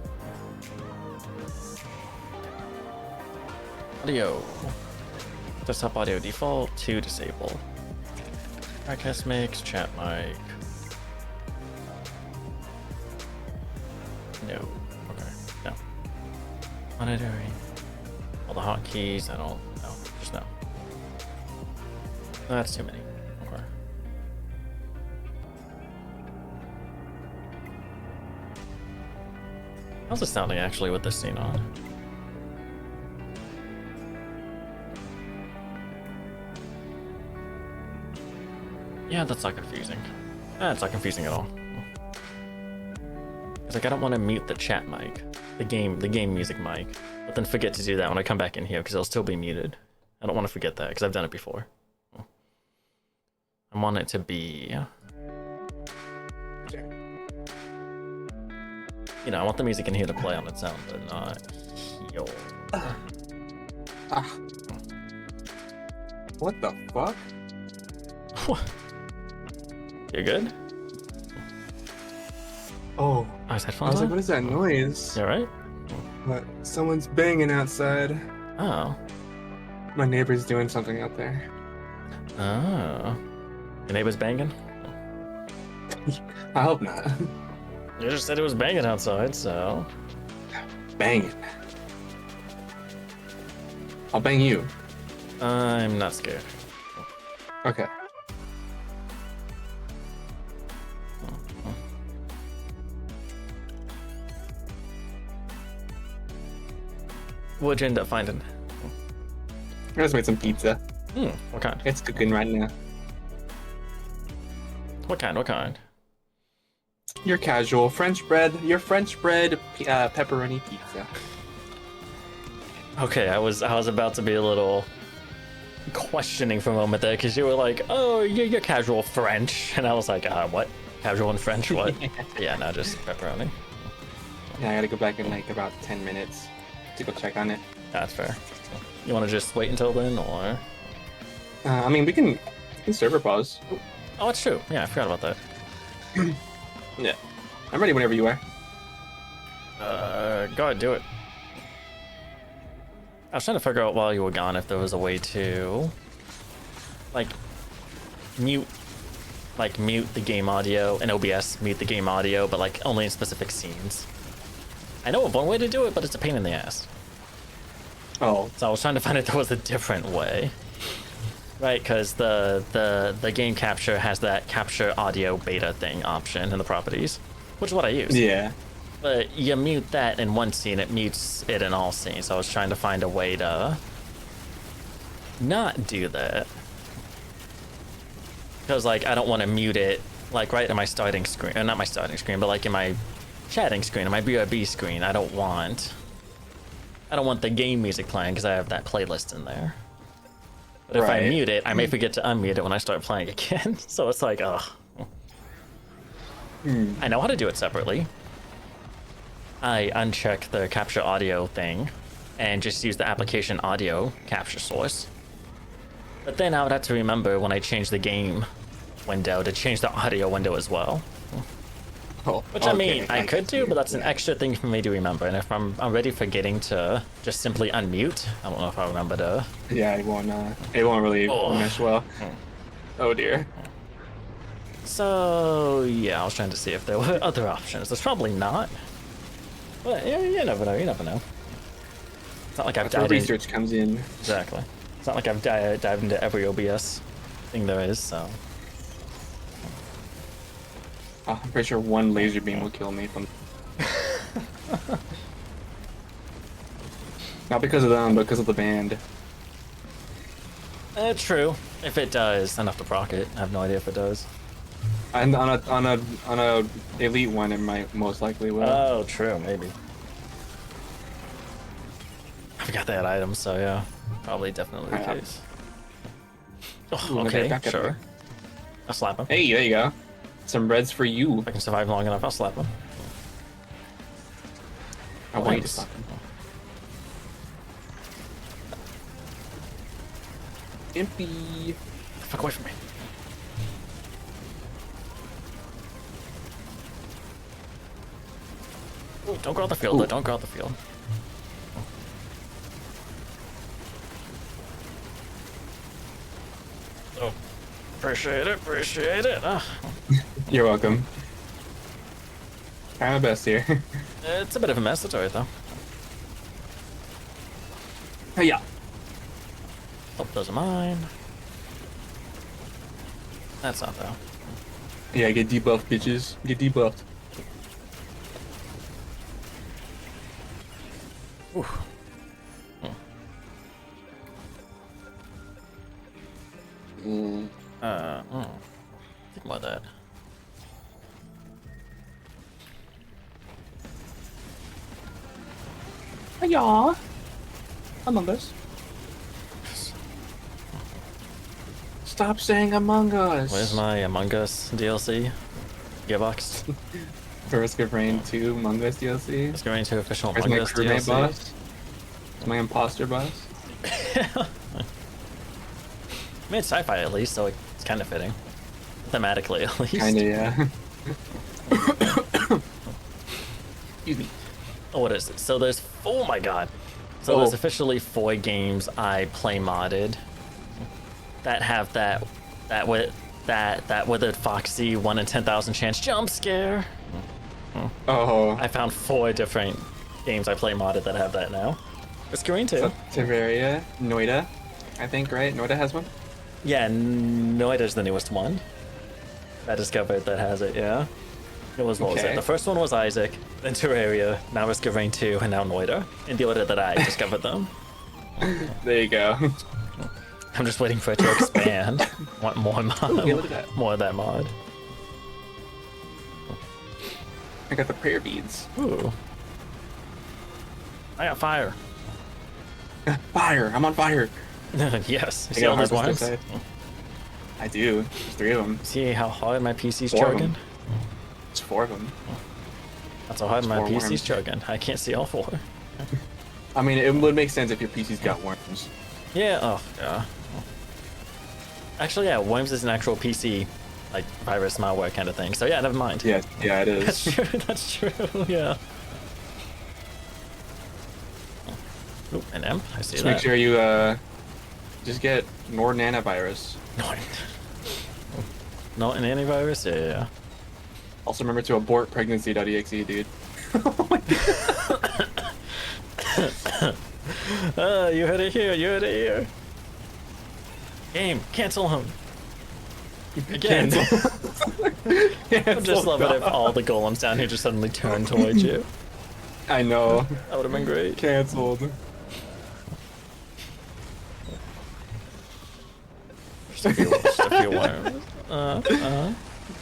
Audio. Desktop audio default to disable. Broadcast mix, chat mic. No. Okay. No. Monitoring. All the hotkeys. I don't know. Just no. That's too many. Okay. How's it sounding actually with this scene on? Yeah, that's not confusing. That's not confusing at all. It's like I don't want to mute the chat mic, the game music mic, but then forget to do that when I come back in here because it'll still be muted. I don't want to forget that because I've done it before. I want it to be, you know, I want the music in here to play on its own, but not here. What the fuck? What? You're good? Oh, Oh, is I headphones was like, on? what is that noise? You alright? What? Someone's banging outside. Oh. My neighbor's doing something out there. Oh. Your neighbor's banging? I hope not. You just said it was banging outside, so... Banging. I'll bang you. I'm not scared. Okay. What'd you end up finding? I just made some pizza. What kind? It's cooking right now. What kind? What kind? Your casual French bread, pepperoni pizza. Okay, I was about to be a little questioning for a moment there because you were like, "Oh, you're casual French," and I was like, "What? Casual in French? What?" Yeah, no, just pepperoni. Yeah, I gotta go back in like about 10 minutes to go check on it. That's fair. You want to just wait until then, or? I mean, we can server pause. Oh, it's true. Yeah, I forgot about that. Yeah, I'm ready whenever you are. Go ahead, do it. I was trying to figure out while you were gone if there was a way to, like, mute the game audio and OBS mute the game audio, but like only in specific scenes. I know of one way to do it, but it's a pain in the ass. Oh, So I was trying to find if there was a different way. Right, because the game capture has that capture audio beta thing option in the properties, which is what I use. yeah. But you mute that in one scene, it mutes it in all scenes. So I was trying to find a way to not do that. Because, like, I don't want to mute it, like, right in my starting screen. Or not my starting screen, but, like, in my chatting screen, in my BRB screen. I don't want the game music playing because I have that playlist in there. But if I Right. mute it, I may forget to unmute it when I start playing again. So it's like, ugh. I know how to do it separately. I uncheck the capture audio thing and just use the application audio capture source. But then I would have to remember when I change the game window to change the audio window as well. Oh, Which I mean, okay, I could see. do, but that's an Yeah. extra thing for me to remember. And if I'm already forgetting to just simply unmute, I don't know if I remember to. Yeah, it won't really Oh. mesh well. Oh dear. So yeah, I was trying to see if there were other options. There's probably not. But yeah, you never know. You never know. It's not like I've That's where dived in. research comes in. Exactly. It's not like I've dived into every OBS thing there is. So I'm pretty sure one laser beam will kill me from. Not because of them, but because of the band. true. If it does enough to proc it, I have no idea if it does. And on a elite one, it might most likely will. Oh, true. Maybe. I forgot they had items, so yeah, probably definitely the Yeah. case. Oh, Ooh, okay, back up sure. there. I'll slap him. Hey, there you go. Some reds for you. If I can survive long enough, I'll slap him. I want you to Thanks. stop him. Impy. Fuck away from me. Ooh, don't go out the field, though. Don't go out the field. Oh, appreciate it, appreciate it. Ah, You're welcome. Try my best here. it's a bit of a mess, that's alright, though. Hey, yeah. Oh, those are mine. That's not, though. Yeah, get debuffed, bitches. Get debuffed. Ooh. Think about that. Yeah. Among Us. Stop saying Among Us. Where's my Among Us DLC? Gearbox. Risk of Rain 2 Among Us DLC? Let's go into official Where's Among my Us crewmate DLC. boss? Where's my imposter boss? I mean, it's sci-fi at least, so it's kind of fitting. Thematically, at least. Kinda, yeah. Excuse me. Oh, what is it? So there's, oh my god. So there's Oh. officially 4 games I play modded that have that withered foxy 1 in 10,000 chance jump scare. Oh. I found 4 different games I play modded that have that now. It's green too. Terraria, Noida, I think, right? Noida has one? Yeah, Noida's the newest one. I discovered that has it, yeah. It was, what was it? Okay. The first one was Isaac, then Terraria, now Risk of Rain 2, and now Noida, in the order that I discovered them. There you go. I'm just waiting for it to expand. Want more mod, yeah, look at that. more of that mod. I got the prayer beads. Ooh. I got fire. Fire! I'm on fire! Yes. I See got all those harvest worms? outside. I do. There's 3 of them. See how hard my PC's 4 of chugging? them. There's 4 of them. That's how hard my Four PC's worms. chugging. I can't see all 4. I mean, it would make sense if your PC's got worms. Yeah, oh, yeah. Actually, yeah, worms is an actual PC, like, virus malware kind of thing. So yeah, never mind. Yeah, yeah, it That's is. true, that's true, yeah. Oop, an imp, I see Just that. make sure you just get Norton antivirus. Not an antivirus? Yeah, yeah. Also remember to abort pregnancy.exe, dude. You heard it here, you heard it here. Game, cancel him. Again. I just love it if all the golems down here just suddenly turn towards you. I know. That would have been great. Cancelled. Just a few worms.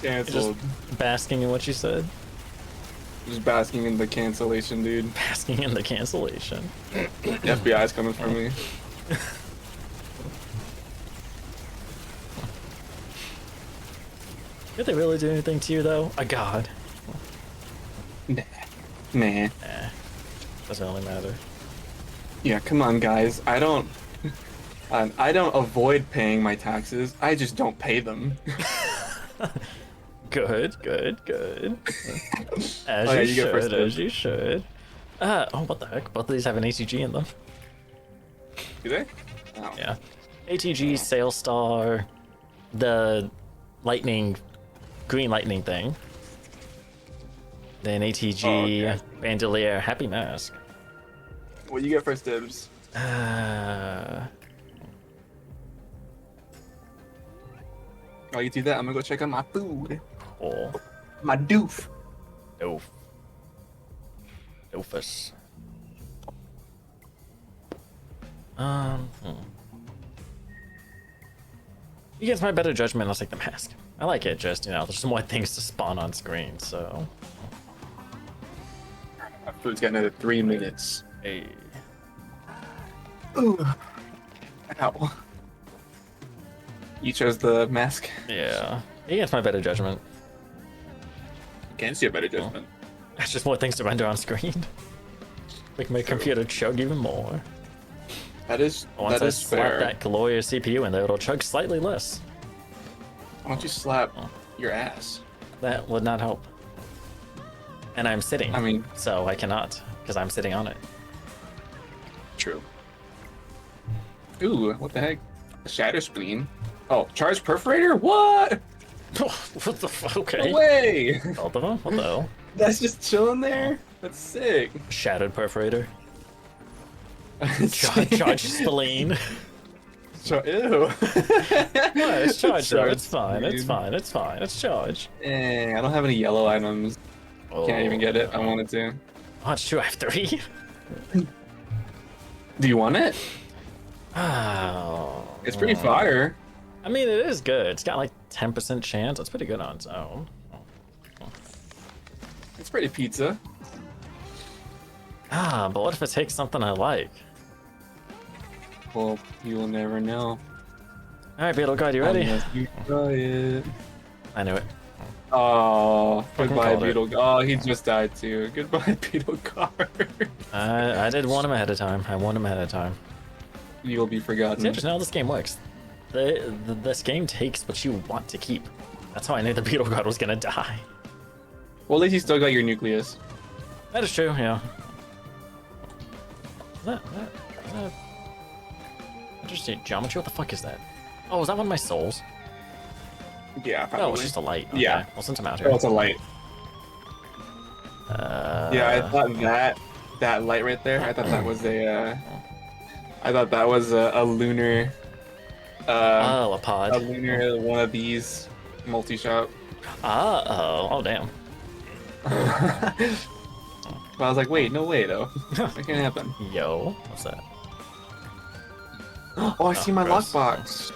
Cancelled. Basking in what you said. Just basking in the cancellation, dude. Basking in the cancellation. The FBI's coming for me. Did they really do anything to you though? A god. Nah. Eh. Doesn't really matter. Yeah, come on, guys. I don't avoid paying my taxes. I just don't pay them. Good. As Oh, yeah, you you go first, should, as you should. Oh, what the heck? Both of these have an ATG in them. Do they? Oh. Yeah. ATG, Sail Star, the lightning, green lightning thing. Then ATG, Oh, okay. Bandolier, Happy Mask. Well, you get first dibs. While you do that, I'm gonna go check on my food. Cool. My doof. Doofus. Against my better judgment, I'll take the mask. I like it, just, you know, there's more things to spawn on screen, so. My food's got another 3 minutes. Hey. Ooh. Ow. You chose the mask. Yeah. Against my better judgment. Can't see a better judgment. That's just more things to render on screen. Make my computer chug even more. Once Once I slap that glorious CPU in there, it'll chug slightly less. Why don't you slap your ass? That would not help. And I'm sitting. I mean, so I cannot, because I'm sitting on it. true. Ooh, what the heck? A shatter spleen. Oh, charged perforator? What? What the fuck? Okay. No way! Both of them? What the hell? That's just chilling there? That's sick. Shattered perforator. Charge spleen. Ew. No, it's charged though. It's fine. Dude. It's fine. It's fine. It's charged. I don't have any yellow items. Can't even get it. I wanted to. Oh, it's true. I have 3. Do you want it? Oh. It's pretty fire. I mean, it is good. It's got like 10% chance. That's pretty good on its own. It's pretty pizza. But what if it takes something I like? Well, you will never know. Alright, Beetle God, you ready? Unless you try it. I knew it. Oh, Fucking goodbye, called it. Beetle. Oh, he just died too. Goodbye, Beetle Card. I did warn him ahead of time. I warned him ahead of time. You'll be forgotten. See, interesting how this game works. This game takes what you want to keep. That's how I knew the Beetle God was gonna die. Well, at least you still got your nucleus. That is true, yeah. Is that interesting geometry? What the fuck is that? Oh, is that one of my souls? Yeah, probably. Oh, it's just a light. Okay. Yeah. Well, since I'm out Oh, here. it's a light. Yeah, I thought that light right there. I thought that was a lunar. Oh, a A pod. lunar one of these multi-shot. Oh, damn. But I was like, wait, no way though. That can't happen. Yo, what's that? Oh, I see my gross. lockbox.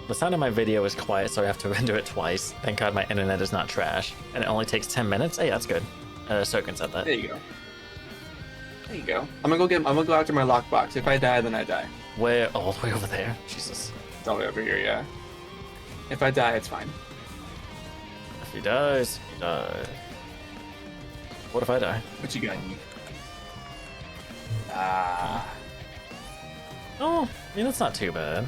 The sound of my video is quiet, so I have to render it twice. Thank God my internet is not trash. And it only takes 10 minutes? Hey, that's good. Soken said that. There you go. There you go. I'm gonna go after my lockbox. If I die, then I die. Where? Oh, all the way over there. Jesus. It's all the way over here, yeah. If I die, it's fine. If he dies, he dies. What if I die? What you got, you? Ah. Oh, I mean, that's not too bad.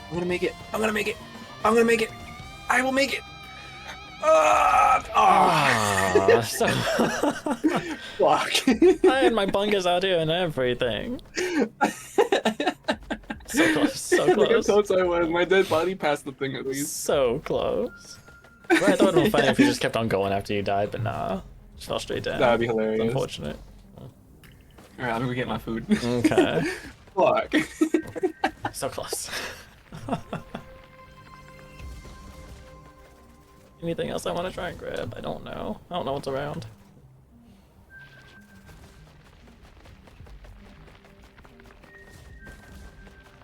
I'm gonna make it. I'm gonna make it. I'm gonna make it. I will make it. Ah! So Fuck. I had my bungas out here and everything. So close, so Look how close. close I was. My dead body passed the thing at least. So close. Well, I thought it would be funny if you just kept on going after you died, but nah. Just fell straight down. That'd be hilarious. It's unfortunate. Alright, I'm gonna get my food. Okay. Fuck. So close. Anything else I want to try and grab? I don't know. I don't know what's around.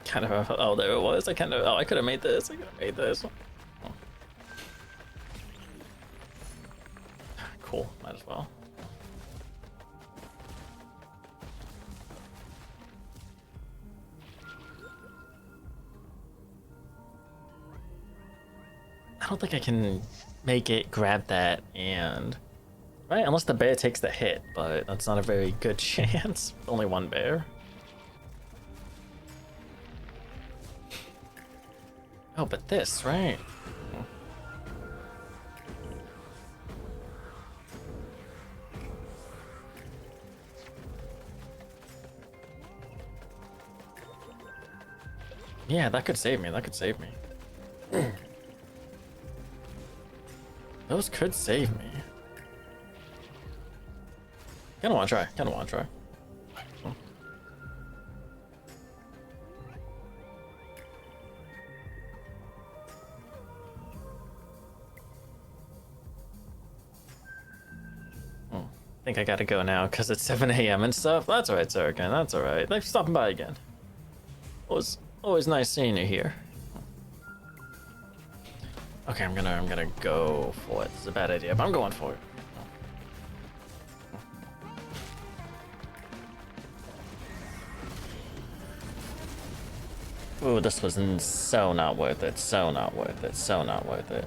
Kind of. Oh, there it was. I kind of. Oh, I could have made this. I could have made this. Oh. Cool. Might as well. I don't think I can make it grab that and... Right, unless the bear takes the hit, but that's not a very good chance. Only one bear. Oh, but this, right? Yeah, that could save me, that could save me. Those could save me. Kinda wanna try, kinda wanna try. I think I gotta go now because it's 7 a.m. and stuff. That's alright, sir, again. That's alright. Thanks for stopping by again. Always nice seeing you here. Okay, I'm gonna go for it. It's a bad idea, but I'm going for it. Ooh, this was so not worth it. So not worth it. So not worth it.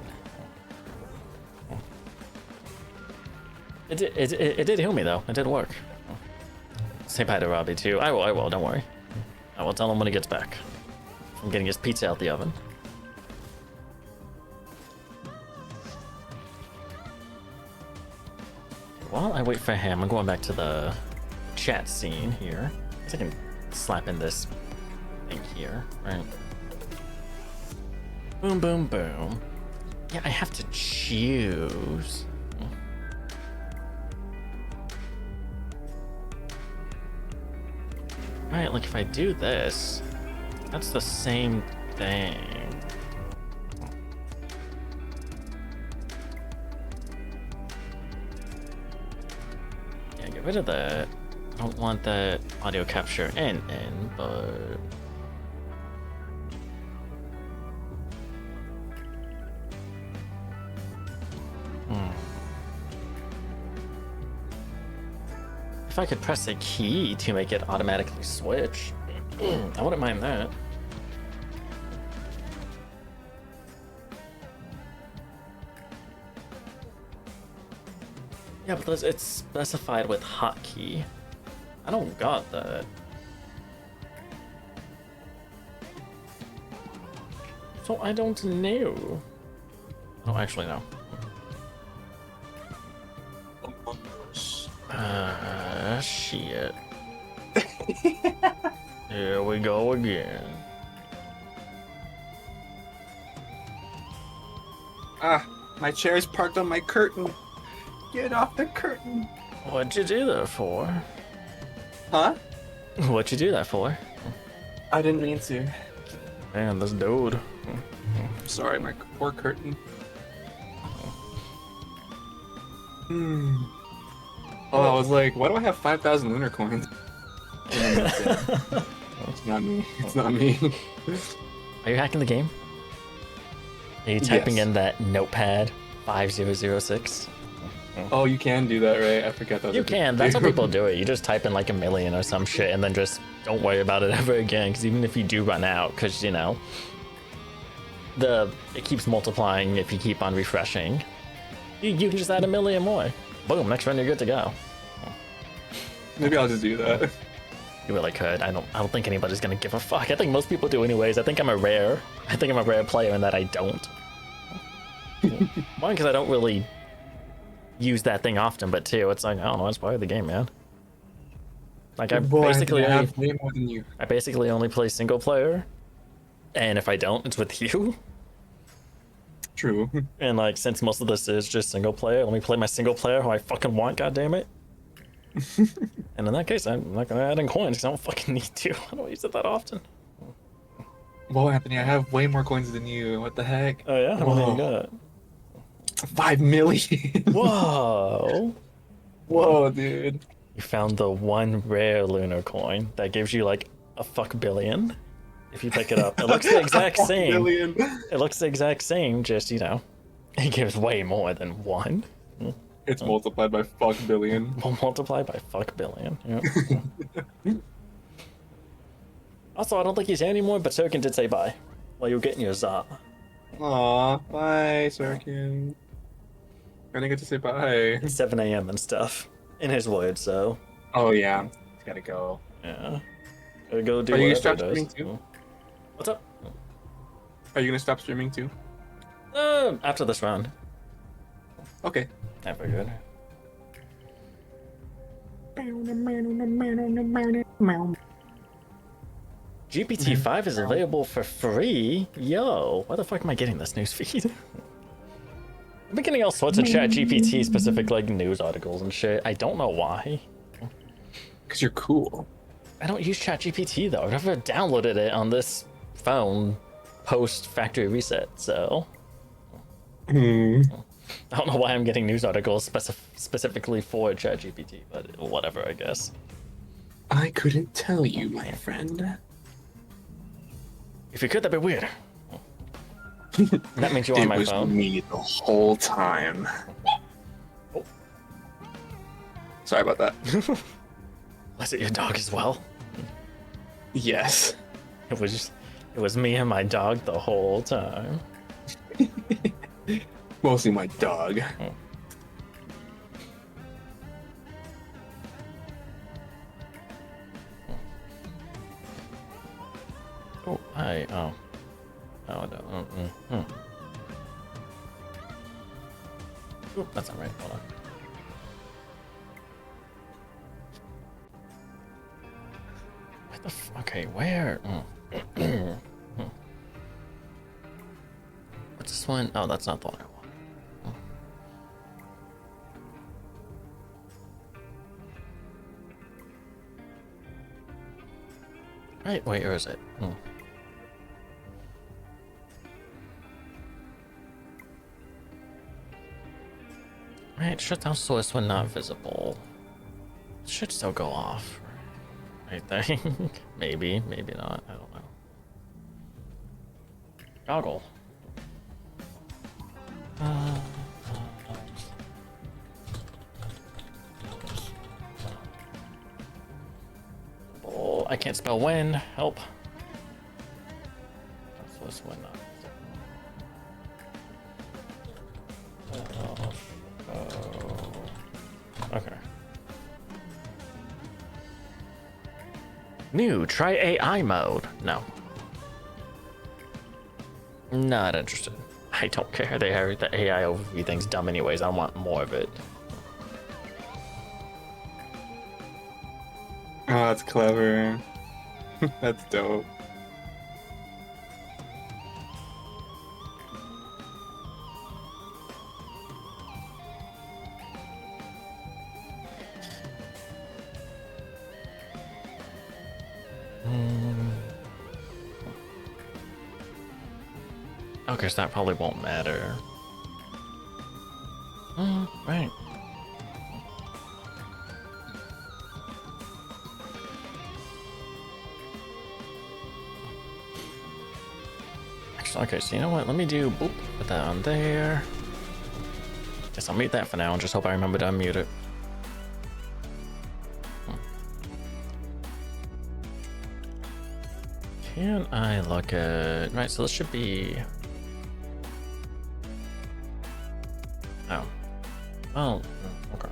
It did heal me though. It did work. Say bye to Robbie too. I will. Don't worry. I will tell him when he gets back. I'm getting his pizza out the oven. While I wait for him, I'm going back to the chat scene here. I guess I can slap in this thing here, right? Boom, boom, boom. Yeah, I have to choose. Right, like if I do this, that's the same thing. Yeah, get rid of that. I don't want that audio capture in, but... If I could press a key to make it automatically switch, I wouldn't mind that. Yeah, but it's specified with hotkey. I don't got that. So I don't know. I don't actually know. Shit. Here we go again. Ah, my chair is parked on my curtain. Get off the curtain. What'd you do that for? Huh? What'd you do that for? I didn't mean to. Man, this dude. Sorry, my poor curtain. Oh, I was like, why do I have 5,000 lunar coins? It's not me. It's not me. Are you hacking the game? Are you typing Yes. in that notepad 5006? Oh, you can do that, right? I forgot that. You can. That's how people do it. You just type in like 1,000,000 or some shit, and then just don't worry about it ever again. Because even if you do run out, because you know, it keeps multiplying if you keep on refreshing. You can just add 1,000,000 more. Boom. Next run, you're good to go. Maybe I'll just do that. You really could. I don't think anybody's gonna give a fuck. I think most people do anyways. I think I'm a rare player in that I don't. One, because I don't really use that thing often, but two, it's like, I don't know, it's part of the game, man. Like I basically have way more than you. I basically only play single player, and if I don't, it's with you. True. And like, since most of this is just single player, let me play my single player who I fucking want, goddammit. And in that case, I'm not gonna add in coins because I don't fucking need to. I don't use it that often. Whoa, Anthony, I have way more coins than you. What the heck? Oh yeah? How many you got? 5 million. Whoa! Whoa, dude. You found the one rare lunar coin that gives you like a fuck billion. If you pick it up, it looks the exact same. Million. It looks the exact same, just you know, it gives way more than one. It's multiplied by fuck billion. We'll multiply by fuck billion. Yep. Also, I don't think he's here anymore, but Sirkin did say bye while you were getting your za. Aw, bye, Sirkin. I didn't get to say bye. It's 7 a.m. and stuff in his words, so Oh yeah, he's gotta go. yeah. Gotta go do Are you whatever stop it does. streaming too? What's up? Are you gonna stop streaming too? After this round. Okay. I figured. GPT-5 is available for free? Yo, why the fuck am I getting this news feed? I've been getting all sorts of chat GPT specific like news articles and shit. I don't know why. Cause you're cool. I don't use chat GPT though. I've never downloaded it on this phone post factory reset, so I don't know why I'm getting news articles specifically for chat GPT, but whatever, I guess. I couldn't tell you, my friend. If you could, that'd be weird. That means you're on It my was phone. me the whole time. Oh. Sorry about that. Was it your dog as well? Yes. It was me and my dog the whole time. Mostly my dog. Oh, oh. Oh, no. Oop, that's not right. Hold on. What the okay, where? What's this one? Oh, that's not the one I want. Right, wait, where is it? Right, shut down source when not visible. It should still go off. I think. Maybe, maybe not. I don't know. Goggle. Oh, I can't spell when. Help. Source when not visible. Okay. New, try AI mode. No. Not interested. I don't care. The AI overview thing's dumb anyways. I want more of it. Oh, that's clever. That's dope. Okay, so that probably won't matter. Right. Actually, okay, so you know what? Let me do boop, put that on there. Guess I'll mute that for now and just hope I remember to unmute it. Can I look at... Right, so this should be... Oh. Oh, okay.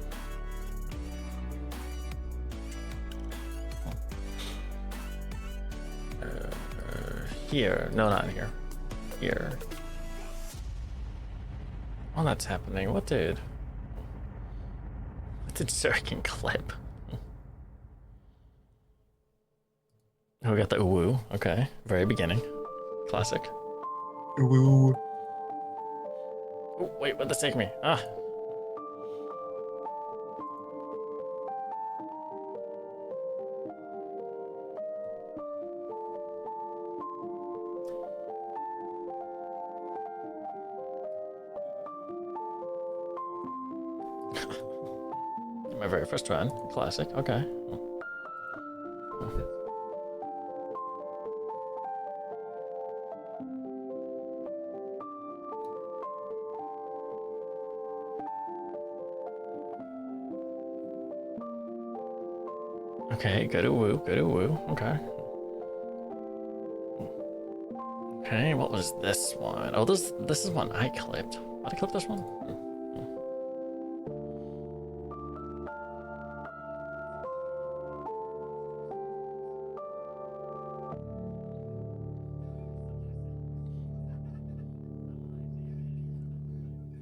Here. No, not here. Here. Oh, that's happening. What did Zerkin clip? Oh, we got the woo. Okay, very beginning. Classic. Woo. Oh, wait, where'd this take me? Ah. My very first run. Classic. Okay. Okay, go to woo, go to woo. Okay. Okay, what was this one? Oh, this is one I clipped. Did I clip this one?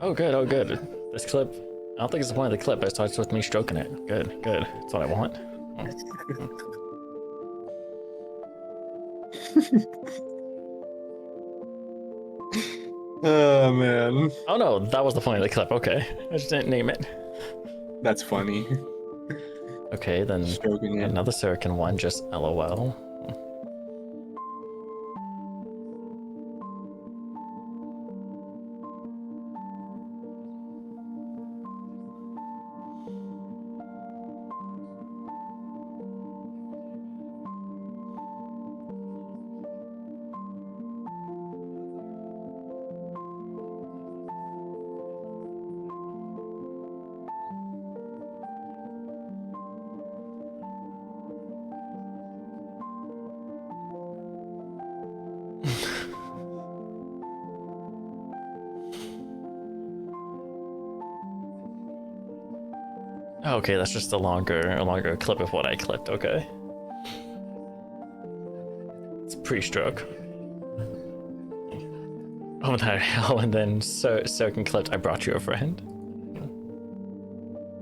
Oh, good, oh, good. This clip, I don't think it's the point of the clip, but it starts with me stroking it. Good, good. That's what I want. Oh man, Oh no, that was the point of the clip. Okay, I just didn't name it. that's funny. Okay, then Stroking it. another Surican one, just LOL. Okay, that's just a longer clip of what I clipped. Okay, it's pre-stroke. Oh no! Oh, and then Surican clipped. I brought you a friend.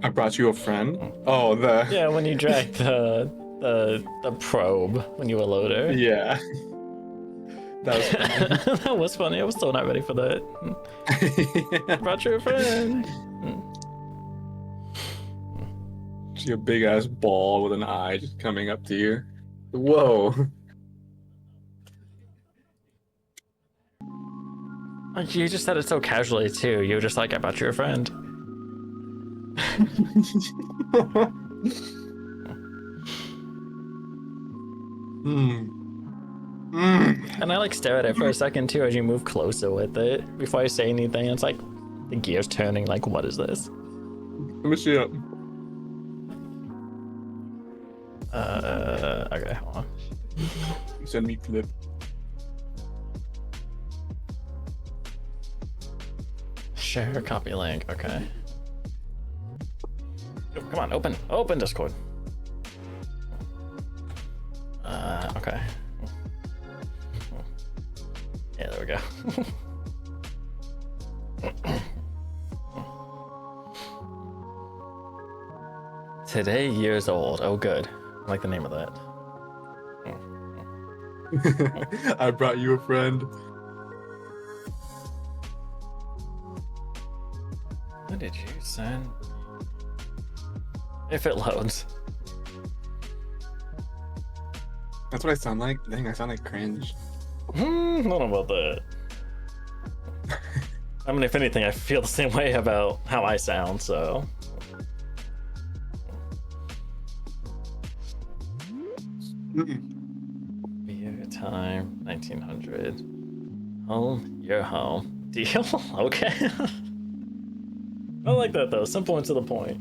I brought you a friend. Oh, the Yeah, when you dragged the probe when you were loader. yeah. That was funny. That was funny. I was still not ready for that. Brought you a friend. See a big ass ball with an eye just coming up to you. Whoa. Like, you just said it so casually too. You were just like, I brought you a friend. And I like stare at it for a second too as you move closer with it before I say anything. It's like the gears turning. Like, what is this? Let me see it. Okay, hold on. Send me clip. Share copy link. Okay. Oh, come on, open Discord. Okay. Yeah, there we go. Today years old. Oh, good. I like the name of that. I brought you a friend. What did you send? If it loads. That's what I sound like. Dang, I sound like cringe. I don't know about that. I mean, if anything, I feel the same way about how I sound, so. Beer time, 1900. Home, your home. Deal? Okay. I like that though. Simple and to the point.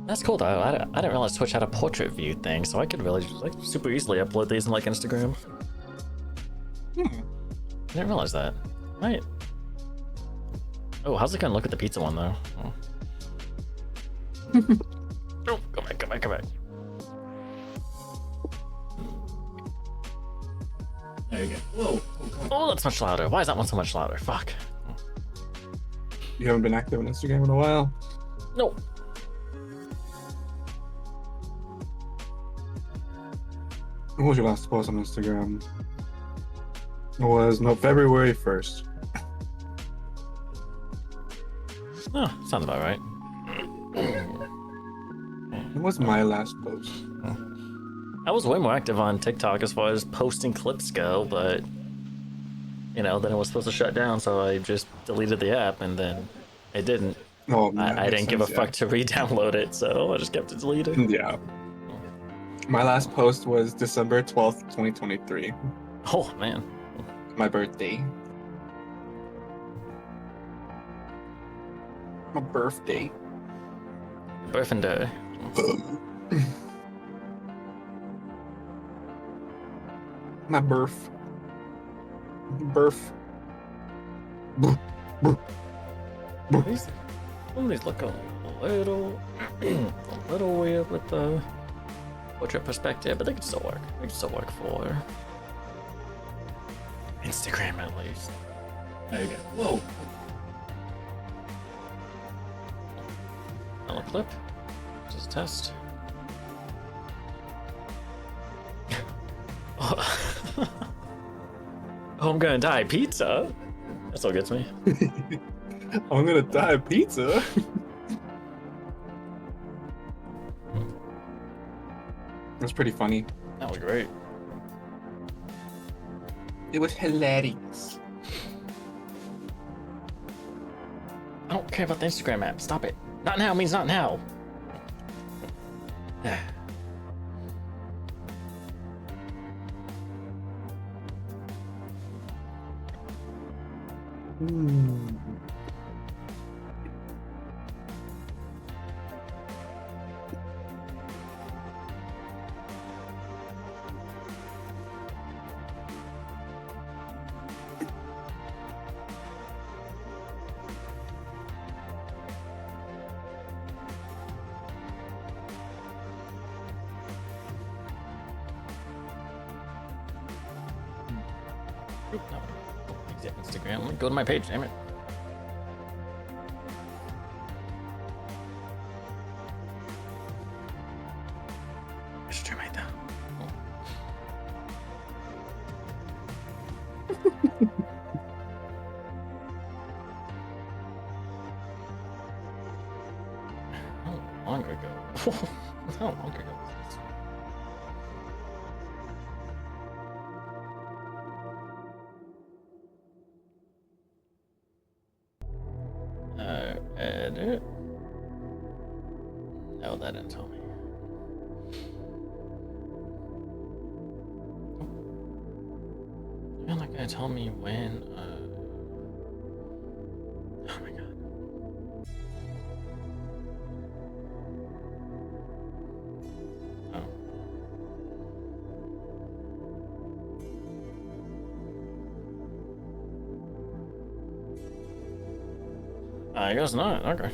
That's cool though. I didn't realize Twitch had a portrait view thing, so I could really just, like super easily upload these in like Instagram. I didn't realize that. Right. Oh, how's it gonna look at the pizza one though? Oh. Oh, go back, go back, go back. There you go. Whoa. Oh, that's much louder. Why is that one so much louder? Fuck. You haven't been active on Instagram in a while. No. What was your last post on Instagram? It was February 1st. Oh, sounds about right. It was my last post. I was way more active on TikTok as far as posting clips go, but you know, then it was supposed to shut down, so I just deleted the app, and then it didn't. Oh, man, I didn't give a fuck to re-download it, so I just kept it deleted. Yeah. My last post was December 12th, 2023. Oh man. My birthday. My birthday. Birthing day. My birth. These look a little weird with the portrait perspective, but they can still work. They can still work for Instagram at least. There you go. Whoa. Another clip. Just a test. Oh, I'm gonna die pizza. That still gets me. I'm gonna die pizza. That's pretty funny. That was great. It was hilarious. I don't care about the Instagram app. Stop it. Not now means not now. No. Exit Instagram. Let me go to my page, damn it. I should try my thumb. How long ago? How long ago was this? Edit. No, that didn't tell me. You're not gonna tell me when. Oh my god. Oh. I guess not. Okay.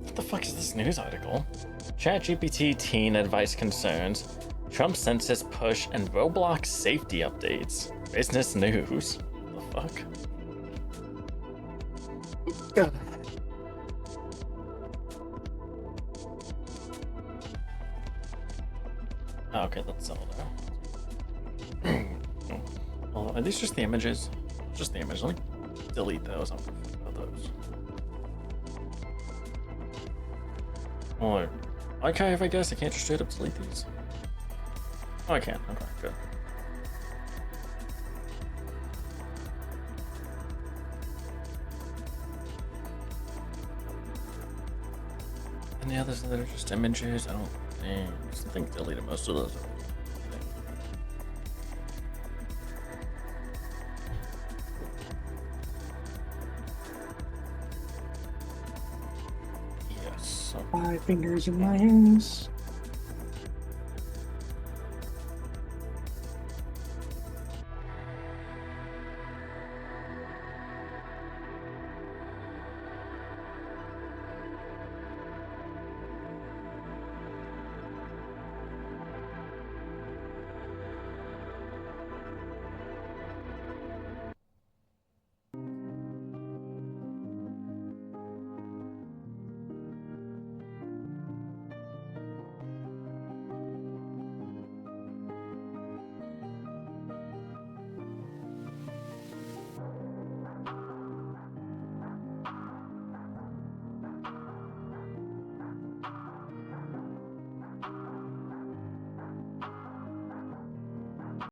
What the fuck is this news article? ChatGPT teen advice concerns, Trump census push, and Roblox safety updates. Business news. What the fuck? Oh, okay, that's Zelda. Well, are these just the images? Just the image. Let me delete those. I'm confused about those. Well, archive, I guess. I can't just straight up delete these. Oh, I can. Okay, good. And the others that are just images, I think deleted most of those. Yes. So 5 fingers in my ass.